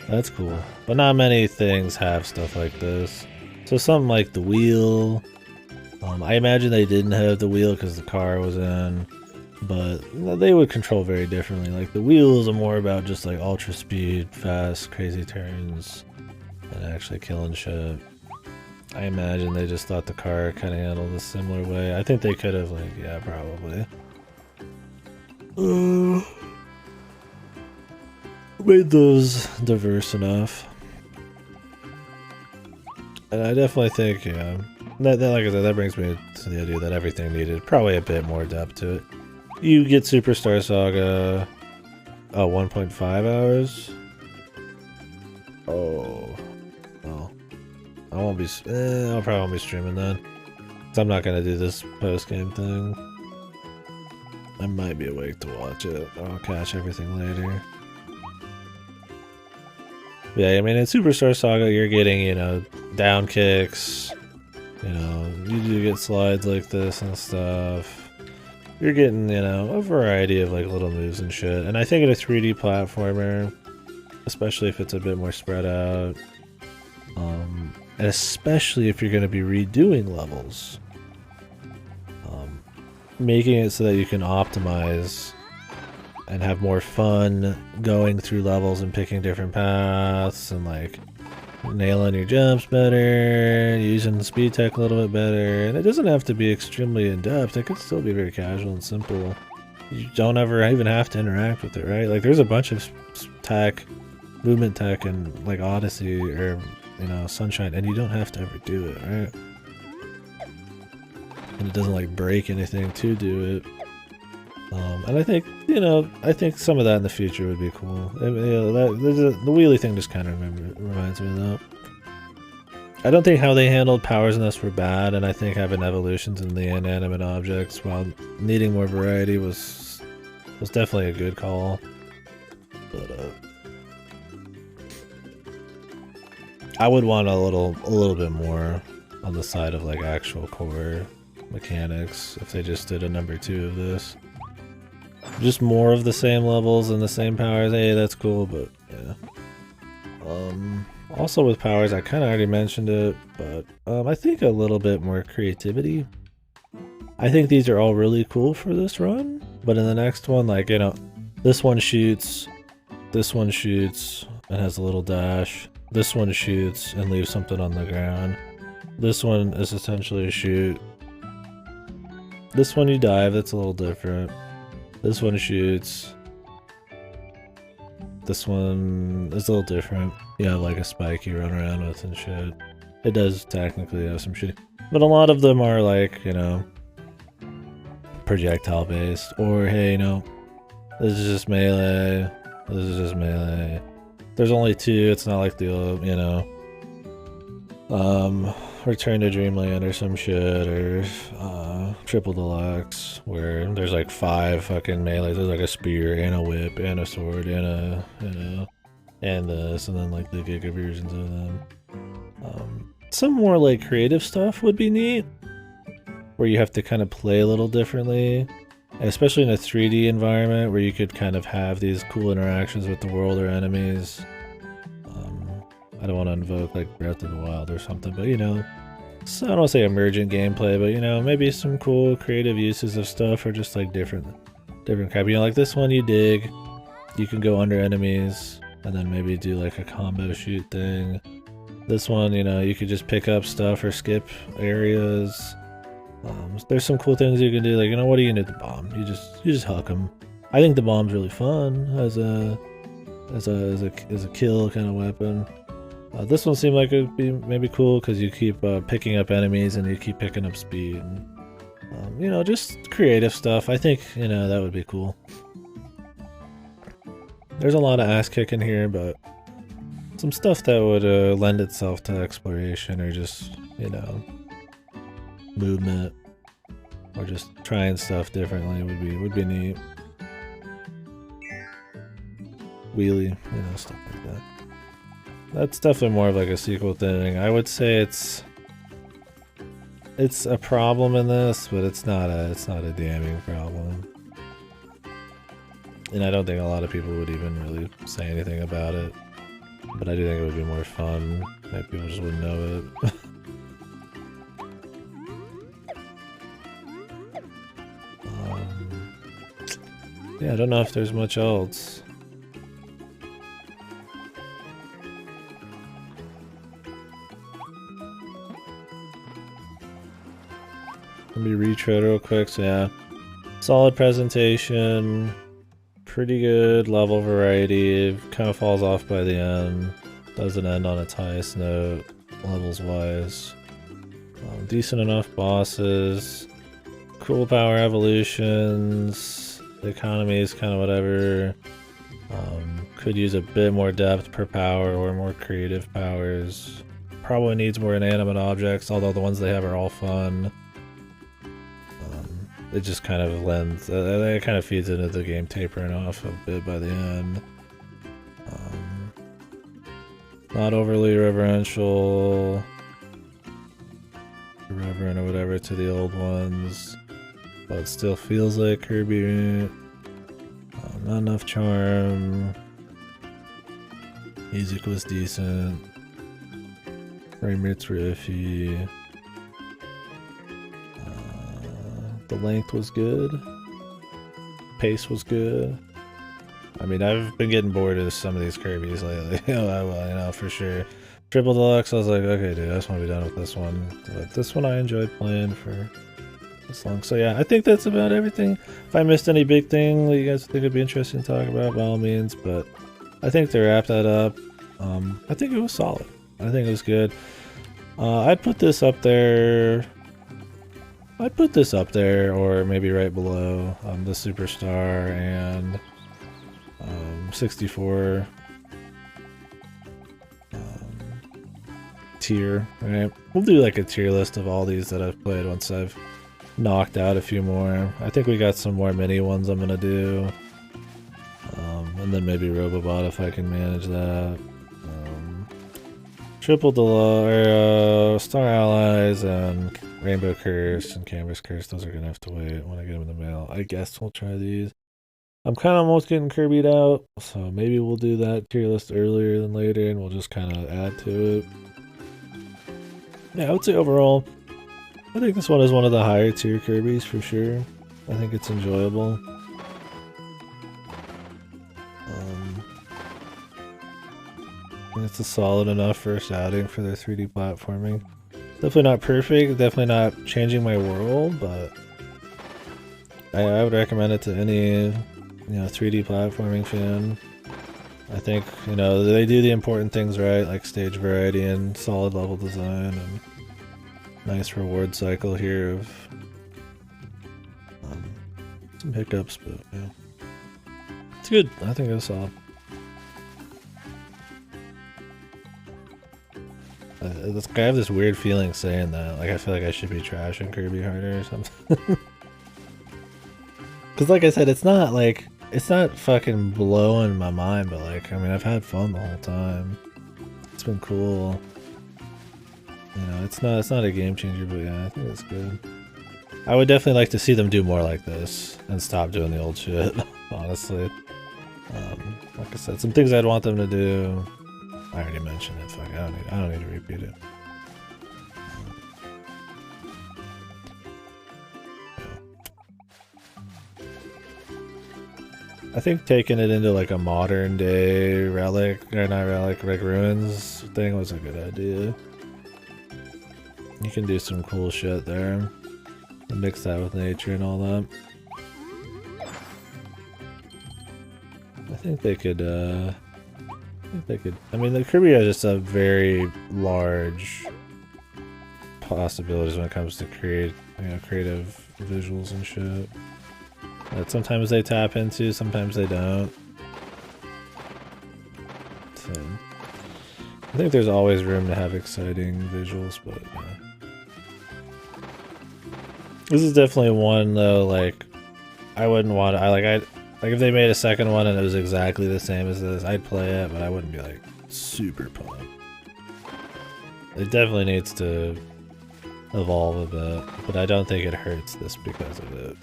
That's cool. But not many things have stuff like this. So something like the wheel. I imagine they didn't have the wheel because the car was in. But they would control very differently. Like the wheels are more about just like ultra speed, fast, crazy turns, and actually killing shit. I imagine they just thought the car kind of handled a similar way. I think they could have like, yeah, probably. Made those diverse enough. And I definitely think, yeah, that like I said, that brings me to the idea that everything needed probably a bit more depth to it. You get Superstar Saga, 1.5 hours. Oh, well, I won't be, I probably won't be streaming then. 'Cause I'm not gonna do this post-game thing. I might be awake to watch it. I'll catch everything later. Yeah, I mean, in Superstar Saga, you're getting, you know, down kicks. You know, you do get slides like this and stuff. You're getting, you know, a variety of, like, little moves and shit. And I think in a 3D platformer, especially if it's a bit more spread out, and especially if you're going to be redoing levels, making it so that you can optimize and have more fun going through levels and picking different paths and like nailing your jumps better, using the speed tech a little bit better. And it doesn't have to be extremely in-depth. It could still be very casual and simple. You don't ever even have to interact with it, right? Like there's a bunch of tech, movement tech in like Odyssey or, you know, Sunshine, and you don't have to ever do it, right? And it doesn't like break anything to do it. And I think, you know, I think some of that in the future would be cool. I mean, you know, the wheelie thing just kind of reminds me of that. I don't think how they handled powers in this were bad, and I think having evolutions in the inanimate objects while needing more variety was definitely a good call. But I would want a little bit more on the side of like actual core mechanics if they just did a number 2 of this. Just more of the same levels and the same powers. Hey, that's cool, but yeah. Also with powers, I kind of already mentioned it, but I think a little bit more creativity. I think these are all really cool for this run, but in the next one, like, you know, this one shoots and has a little dash. This one shoots and leaves something on the ground. This one is essentially a shoot. This one you dive, that's a little different. This one shoots. This one is a little different. You have like a spike you run around with and shit. It does technically have some shit. But a lot of them are like, you know, projectile based. Or hey, you know, this is just melee. This is just melee. There's only 2, it's not like the, you know, Return to Dreamland or some shit, or Triple Deluxe, where there's like 5 fucking melees. There's like a spear and a whip and a sword and a, you know, and this, and then like the Giga versions of them. Some more like creative stuff would be neat, where you have to kind of play a little differently, especially in a 3D environment where you could kind of have these cool interactions with the world or enemies. I don't want to invoke like Breath of the Wild or something, but you know, so I don't want to say emergent gameplay, but you know, maybe some cool creative uses of stuff, or just like different crap. You know, like this one you dig, you can go under enemies and then maybe do like a combo shoot thing. This one, you know, you could just pick up stuff or skip areas. There's some cool things you can do, like, you know, what do you need the bomb? You just huck them. I think the bomb's really fun as a kill kind of weapon. This one seemed like it would be maybe cool because you keep picking up enemies and you keep picking up speed. And, you know, just creative stuff. I think, you know, that would be cool. There's a lot of ass kicking here, but some stuff that would lend itself to exploration or just, you know, movement or just trying stuff differently would be neat. Wheelie, you know, stuff like that. That's definitely more of like a sequel thing. I would say it's a problem in this, but it's not a damning problem. And I don't think a lot of people would even really say anything about it. But I do think it would be more fun. Maybe people just wouldn't know it. Yeah, I don't know if there's much else. Let me retread real quick. So yeah, solid presentation, pretty good level variety. It kind of falls off by the end. Doesn't end on its highest note, levels wise. Decent enough bosses. Cool power evolutions. The economy is kind of whatever. Could use a bit more depth per power or more creative powers. Probably needs more inanimate objects, although the ones they have are all fun. It just kind of lends, it kind of feeds into the game tapering off a bit by the end. Not overly reverential, irreverent or whatever to the old ones, but it still feels like Kirby. Not enough charm. Music was decent. Frame rates were iffy. The length was good. Pace was good. I mean, I've been getting bored of some of these Kirby's lately. Well, you know, for sure. Triple Deluxe, I was like, okay, dude, I just want to be done with this one. But this one I enjoyed playing for this long. So yeah, I think that's about everything. If I missed any big thing that you guys think would be interesting to talk about, by all means. But I think to wrap that up, I think it was solid. I think it was good. I'd put this up there. Or maybe right below the Superstar and 64 tier. Right? We'll do like a tier list of all these that I've played once I've knocked out a few more. I think we got some more mini ones I'm gonna do, and then maybe Robobot if I can manage that. Triple Deluxe, Star Allies, and Rainbow Curse and Canvas Curse, those are gonna have to wait when I get them in the mail. I guess we'll try these. I'm kind of almost getting Kirby'd out, so maybe we'll do that tier list earlier than later, and we'll just kind of add to it. Yeah, I would say overall, I think this one is one of the higher tier Kirby's for sure. I think it's enjoyable. It's a solid enough first outing for their 3D platforming. Definitely not perfect, definitely not changing my world, but I would recommend it to any, you know, 3D platforming fan. I think, you know, they do the important things right, like stage variety and solid level design and nice reward cycle here of some hiccups, but yeah. It's good. I think it was solid. I have this weird feeling saying that. Like, I feel like I should be trashing Kirby harder or something. Because like I said, it's not fucking blowing my mind, but like, I mean, I've had fun the whole time. It's been cool. You know, it's not a game changer, but yeah, I think it's good. I would definitely like to see them do more like this and stop doing the old shit, honestly. Like I said, some things I'd want them to do. I already mentioned it. Fuck, I don't need to repeat it. I think taking it into like a modern day relic, or not relic, like ruins thing was a good idea. You can do some cool shit there. And mix that with nature and all that. I think they could, I mean, the Kirby has just a very large possibilities when it comes to creative visuals and shit. That sometimes they tap into, sometimes they don't. So, I think there's always room to have exciting visuals, but yeah. This is definitely one though, like, I wouldn't want to, like if they made a second one and it was exactly the same as this, I'd play it, but I wouldn't be like super pumped. It definitely needs to evolve a bit, but I don't think it hurts this because of it.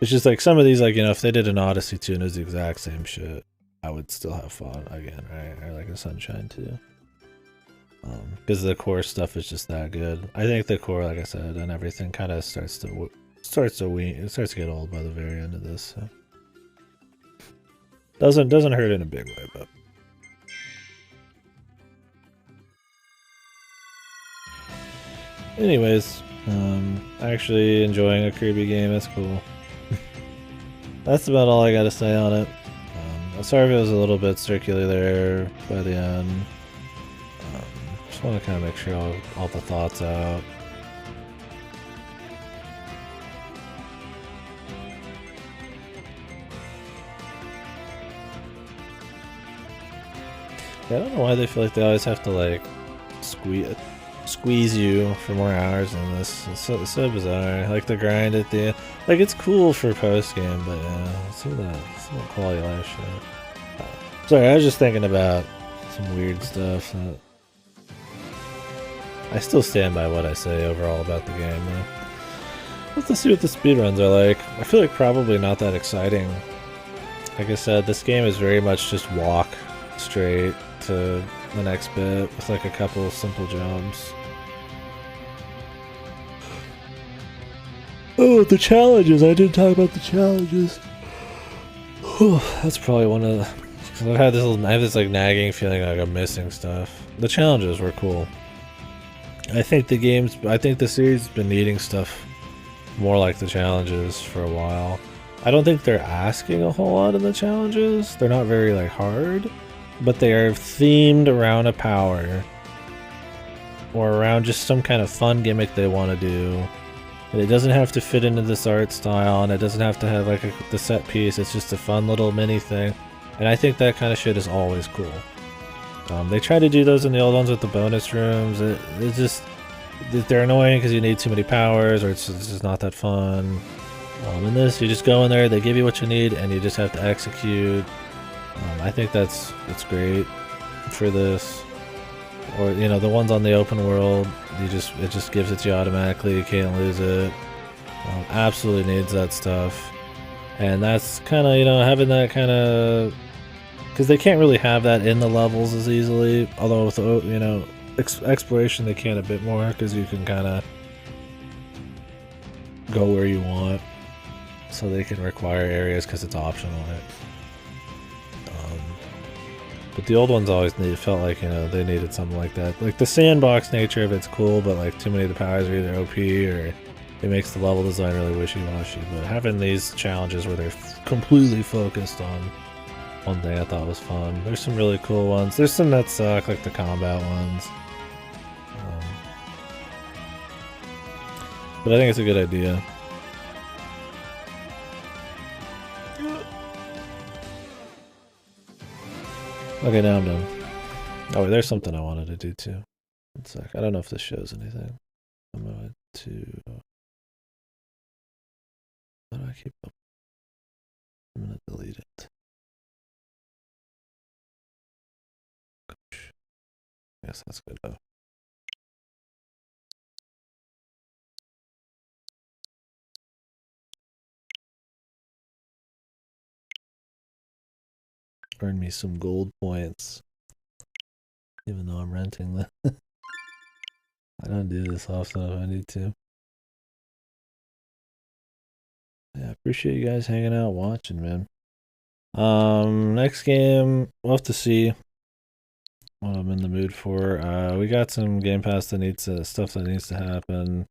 It's just like some of these, like, you know, if they did an Odyssey 2 and it was the exact same shit, I would still have fun again, right? Or like a Sunshine 2. Because the core stuff is just that good. I think the core, like I said, and everything kind of starts to get old by the very end of this. So. Doesn't hurt in a big way, but. Anyways, actually enjoying a Kirby game. That's cool. That's about all I gotta say on it. Sorry if it was a little bit circular there by the end. Just want to kind of make sure all the thoughts out. Yeah, I don't know why they feel like they always have to like squeeze you for more hours in this. It's so bizarre. Like the grind at the end. Like it's cool for post game, but yeah, some of that quality of life shit. Sorry, I was just thinking about some weird stuff. I still stand by what I say overall about the game. Let's see what the speedruns are like. I feel like probably not that exciting. Like I said, this game is very much just walk straight to the next bit with like a couple simple jumps. Oh, the challenges! I didn't talk about the challenges. Whew, that's probably one of the... I have this like nagging feeling like I'm missing stuff. The challenges were cool. I think the series has been needing stuff more like the challenges for a while. I don't think they're asking a whole lot in the challenges. They're not very like hard, but they are themed around a power or around just some kind of fun gimmick they want to do. And it doesn't have to fit into this art style, and it doesn't have to have like the set piece. It's just a fun little mini thing, and I think that kind of shit is always cool. They try to do those in the old ones with the bonus rooms. It's just they're annoying because you need too many powers, or it's just not that fun. In this, you just go in there, they give you what you need, and you just have to execute. I think it's great for this. Or you know, the ones on the open world, it just gives it to you automatically. You can't lose it. Absolutely needs that stuff, and that's kind of, you know, having that kind of, because they can't really have that in the levels as easily. Although with, you know, exploration they can a bit more, because you can kind of go where you want, so they can require areas because it's optional. Right? But the old ones always felt like, you know, they needed something like that. Like the sandbox nature of it's cool, but like too many of the powers are either OP or it makes the level design really wishy-washy. But having these challenges where they're completely focused on one thing, I thought was fun. There's some really cool ones. There's some that suck, like the combat ones. But I think it's a good idea. Okay, now I'm done. Oh, wait, there's something I wanted to do too. One sec. I don't know if this shows anything. I'm going to... How do I keep up? I'm going to delete it. Gosh. I guess that's good though. Earn me some gold points. Even though I'm renting them. I don't do this often if I need to. Yeah, appreciate you guys hanging out watching, man. Next game, we'll have to see what I'm in the mood for. We got some Game Pass that needs stuff that needs to happen.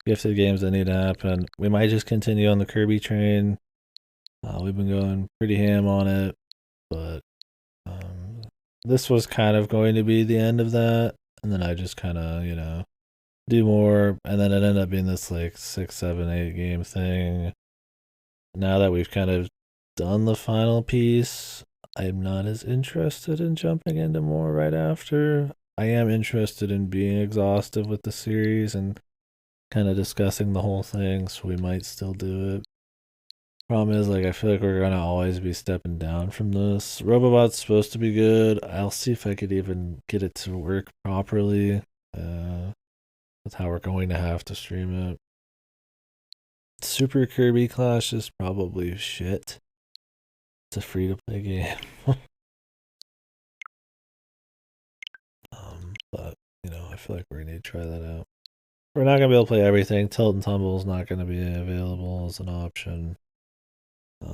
Gifted games that need to happen. We might just continue on the Kirby train. We've been going pretty ham on it, but this was kind of going to be the end of that, and then I just kind of, you know, do more, and then it ended up being this like 6, 7, 8 game thing. Now that we've kind of done the final piece, I'm not as interested in jumping into more right after. I am interested in being exhaustive with the series and kind of discussing the whole thing, so we might still do it. Problem is, like, I feel like we're gonna always be stepping down from this. Robobot's supposed to be good. I'll see if I could even get it to work properly. With how we're going to have to stream it. Super Kirby Clash is probably shit. It's a free-to-play game. But, you know, I feel like we're gonna need to try that out. We're not gonna be able to play everything. Tilt and Tumble is not gonna be available as an option. At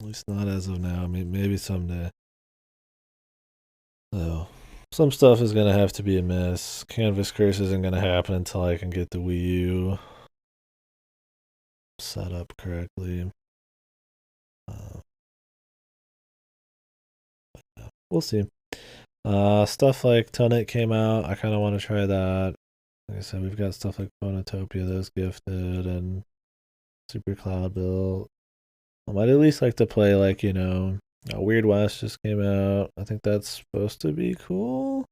least not as of now. I mean, maybe someday. So, some stuff is gonna have to be a miss. Canvas Curse isn't gonna happen until I can get the Wii U set up correctly. We'll see. Stuff like Tonite came out. I kind of want to try that. Like I said, we've got stuff like Phonotopia that was gifted and Super Cloud Build. I'd at least like to play, like, you know, Weird West just came out. I think that's supposed to be cool.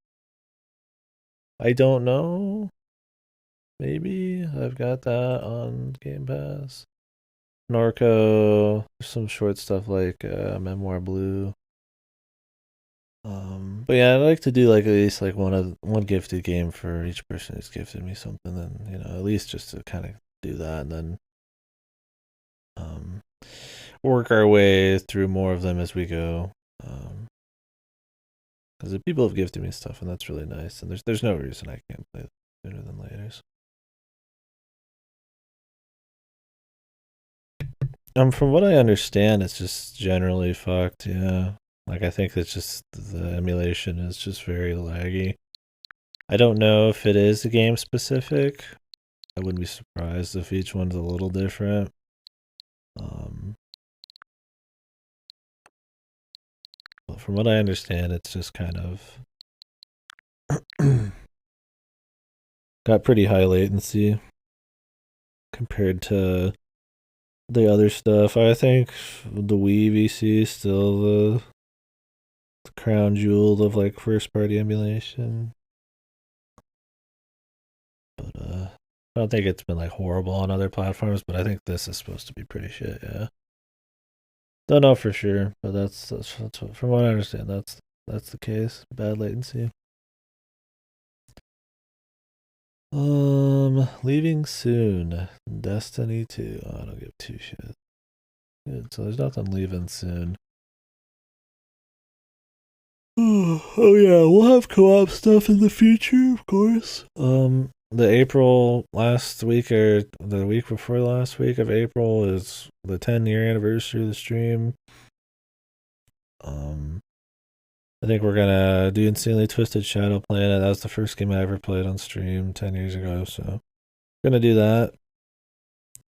I don't know. Maybe I've got that on Game Pass. Norco, some short stuff like Memoir Blue. But yeah, I'd like to do like at least like one gifted game for each person who's gifted me something, then, you know, at least just to kind of do that, and then work our way through more of them as we go. Because the people have gifted me stuff, and that's really nice, and there's no reason I can't play sooner than later. From what I understand, it's just generally fucked. Yeah. Like, I think it's just the emulation is just very laggy. I don't know if it is game specific. I wouldn't be surprised if each one's a little different. But from what I understand, it's just kind of got pretty high latency compared to the other stuff. I think the Wii VC is still the crown jewel of like first party emulation. But I don't think it's been like horrible on other platforms, but I think this is supposed to be pretty shit, yeah. Don't know for sure, but that's from what I understand, that's the case. Bad latency. Leaving soon. Destiny 2. Oh, I don't give two shit. Good, so there's nothing leaving soon. Oh yeah, we'll have co-op stuff in the future, of course. The April last week or the week before last week of April is the 10-year anniversary of the stream. I think we're gonna do Insanely Twisted Shadow Planet. That was the first game I ever played on stream 10 years ago, so gonna do that.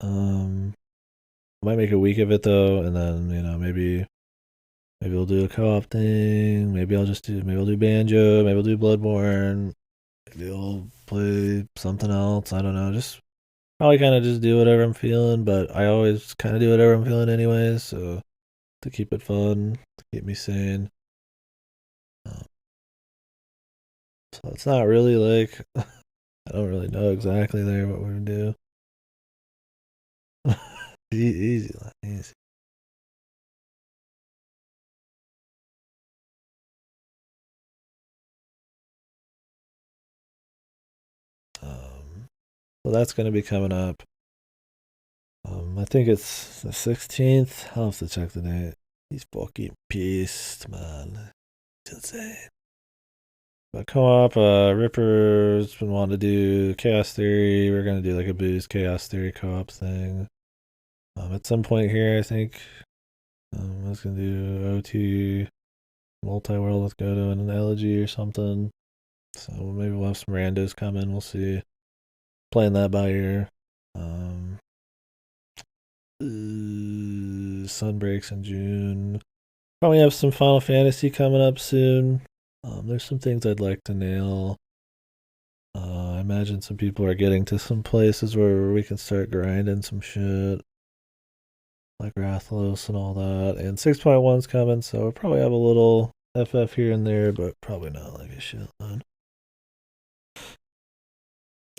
Might make a week of it though, and then, you know, maybe we'll do a co-op thing. Maybe I'll do Banjo. Maybe we'll do Bloodborne. Maybe I'll play something else. I don't know. Just probably kind of just do whatever I'm feeling. But I always kind of do whatever I'm feeling anyways. So to keep it fun, to keep me sane. So it's not really like I don't really know exactly there what we're gonna do. Easy. So that's going to be coming up. I think it's the 16th. I'll have to check the date. He's fucking pissed, man. It's insane. But co-op, Ripper's been wanting to do Chaos Theory. We're going to do like a boost Chaos Theory co-op thing. At some point here, I think I was going to do OT multi-world with Godo and an elegy or something. So maybe we'll have some randos come in. We'll see. Playing that by ear. Sun breaks in June. Probably have some Final Fantasy coming up soon. There's some things I'd like to nail. I imagine some people are getting to some places where we can start grinding some shit. like Rathalos and all that. And 6.1's coming, so we'll probably have a little FF here and there, but probably not like a shitload.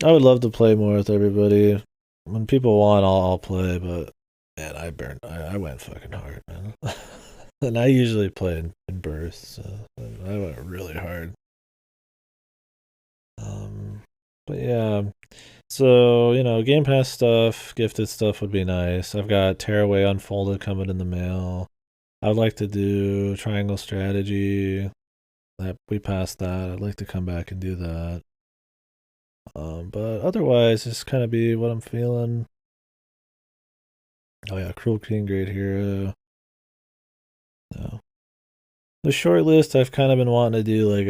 I would love to play more with everybody. When people want, I'll play, but man, I went fucking hard, man. And I usually play in bursts, so I went really hard. But yeah, so Game Pass stuff, gifted stuff would be nice. I've got Tearaway Unfolded coming in the mail. I would like to do Triangle Strategy. That we passed that. I'd like to come back and do that. But otherwise, just kind of be what I'm feeling. Oh yeah, Cruel King, Great Hero. No. The short list, I've kind of been wanting to do like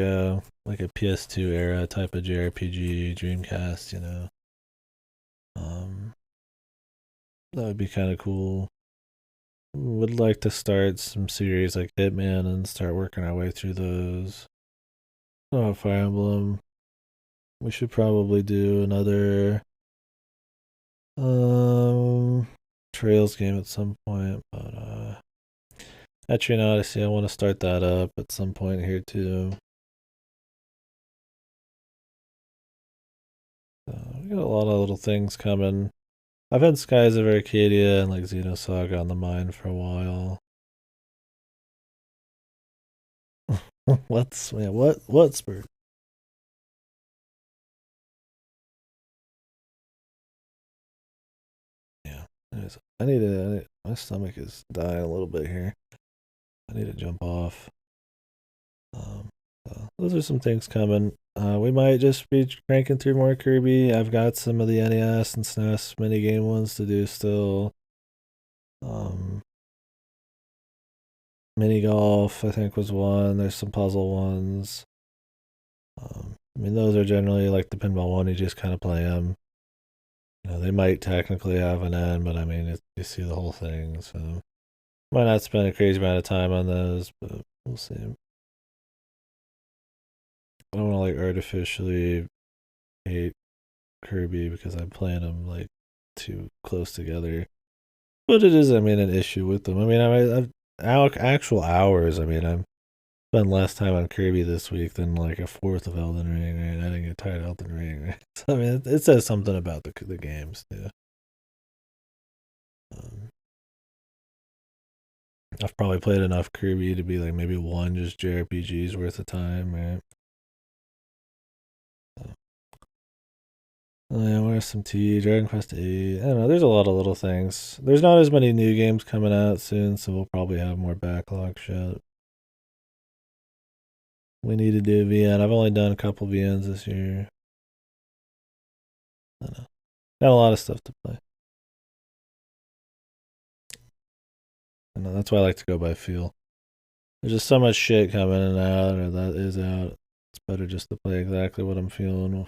a PS2 era type of JRPG, Dreamcast, that would be kind of cool. Would like to start some series like Hitman and start working our way through those. Oh, Fire Emblem. We should probably do another Trails game at some point, but Etrian Odyssey, I want to start that up at some point here too. We got a lot of little things coming. I've had Skies of Arcadia and like Xenosaga on the mind for a while. What spurt? Yeah. My stomach is dying a little bit here. I need to jump off. Those are some things coming. We might just be cranking through more Kirby. I've got some of the NES and SNES minigame ones to do still. Mini golf, I think, was one. There's some puzzle ones. I mean, those are generally like the pinball one. You just kind of play them. They might technically have an end, but I mean, you see the whole thing, so might not spend a crazy amount of time on those, but we'll see. I don't want to like artificially hate Kirby because I'm playing them like too close together. But it is, I mean, an issue with them. I mean, I've actual hours. I mean, I'm spent less time on Kirby this week than like a fourth of Elden Ring, right? I didn't get tired of Elden Ring, right? So, I mean, it says something about the games too. I've probably played enough Kirby to be like maybe one just JRPG's worth of time, right? Oh yeah, where's some T? Dragon Quest 8. I don't know, there's a lot of little things. There's not as many new games coming out soon, so we'll probably have more backlog shit. We need to do a VN. I've only done a couple VNs this year. I don't know. Got a lot of stuff to play. I know, that's why I like to go by feel. There's just so much shit coming in and out, or that is out. It's better just to play exactly what I'm feeling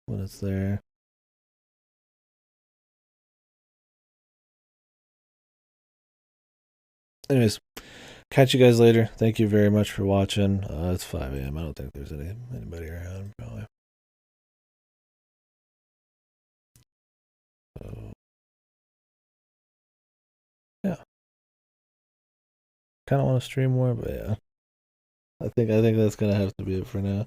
when it's there. Anyways, catch you guys later. Thank you very much for watching. It's 5 a.m. I don't think there's anybody around, probably. So, yeah. Kind of want to stream more, but yeah. I think that's gonna have to be it for now.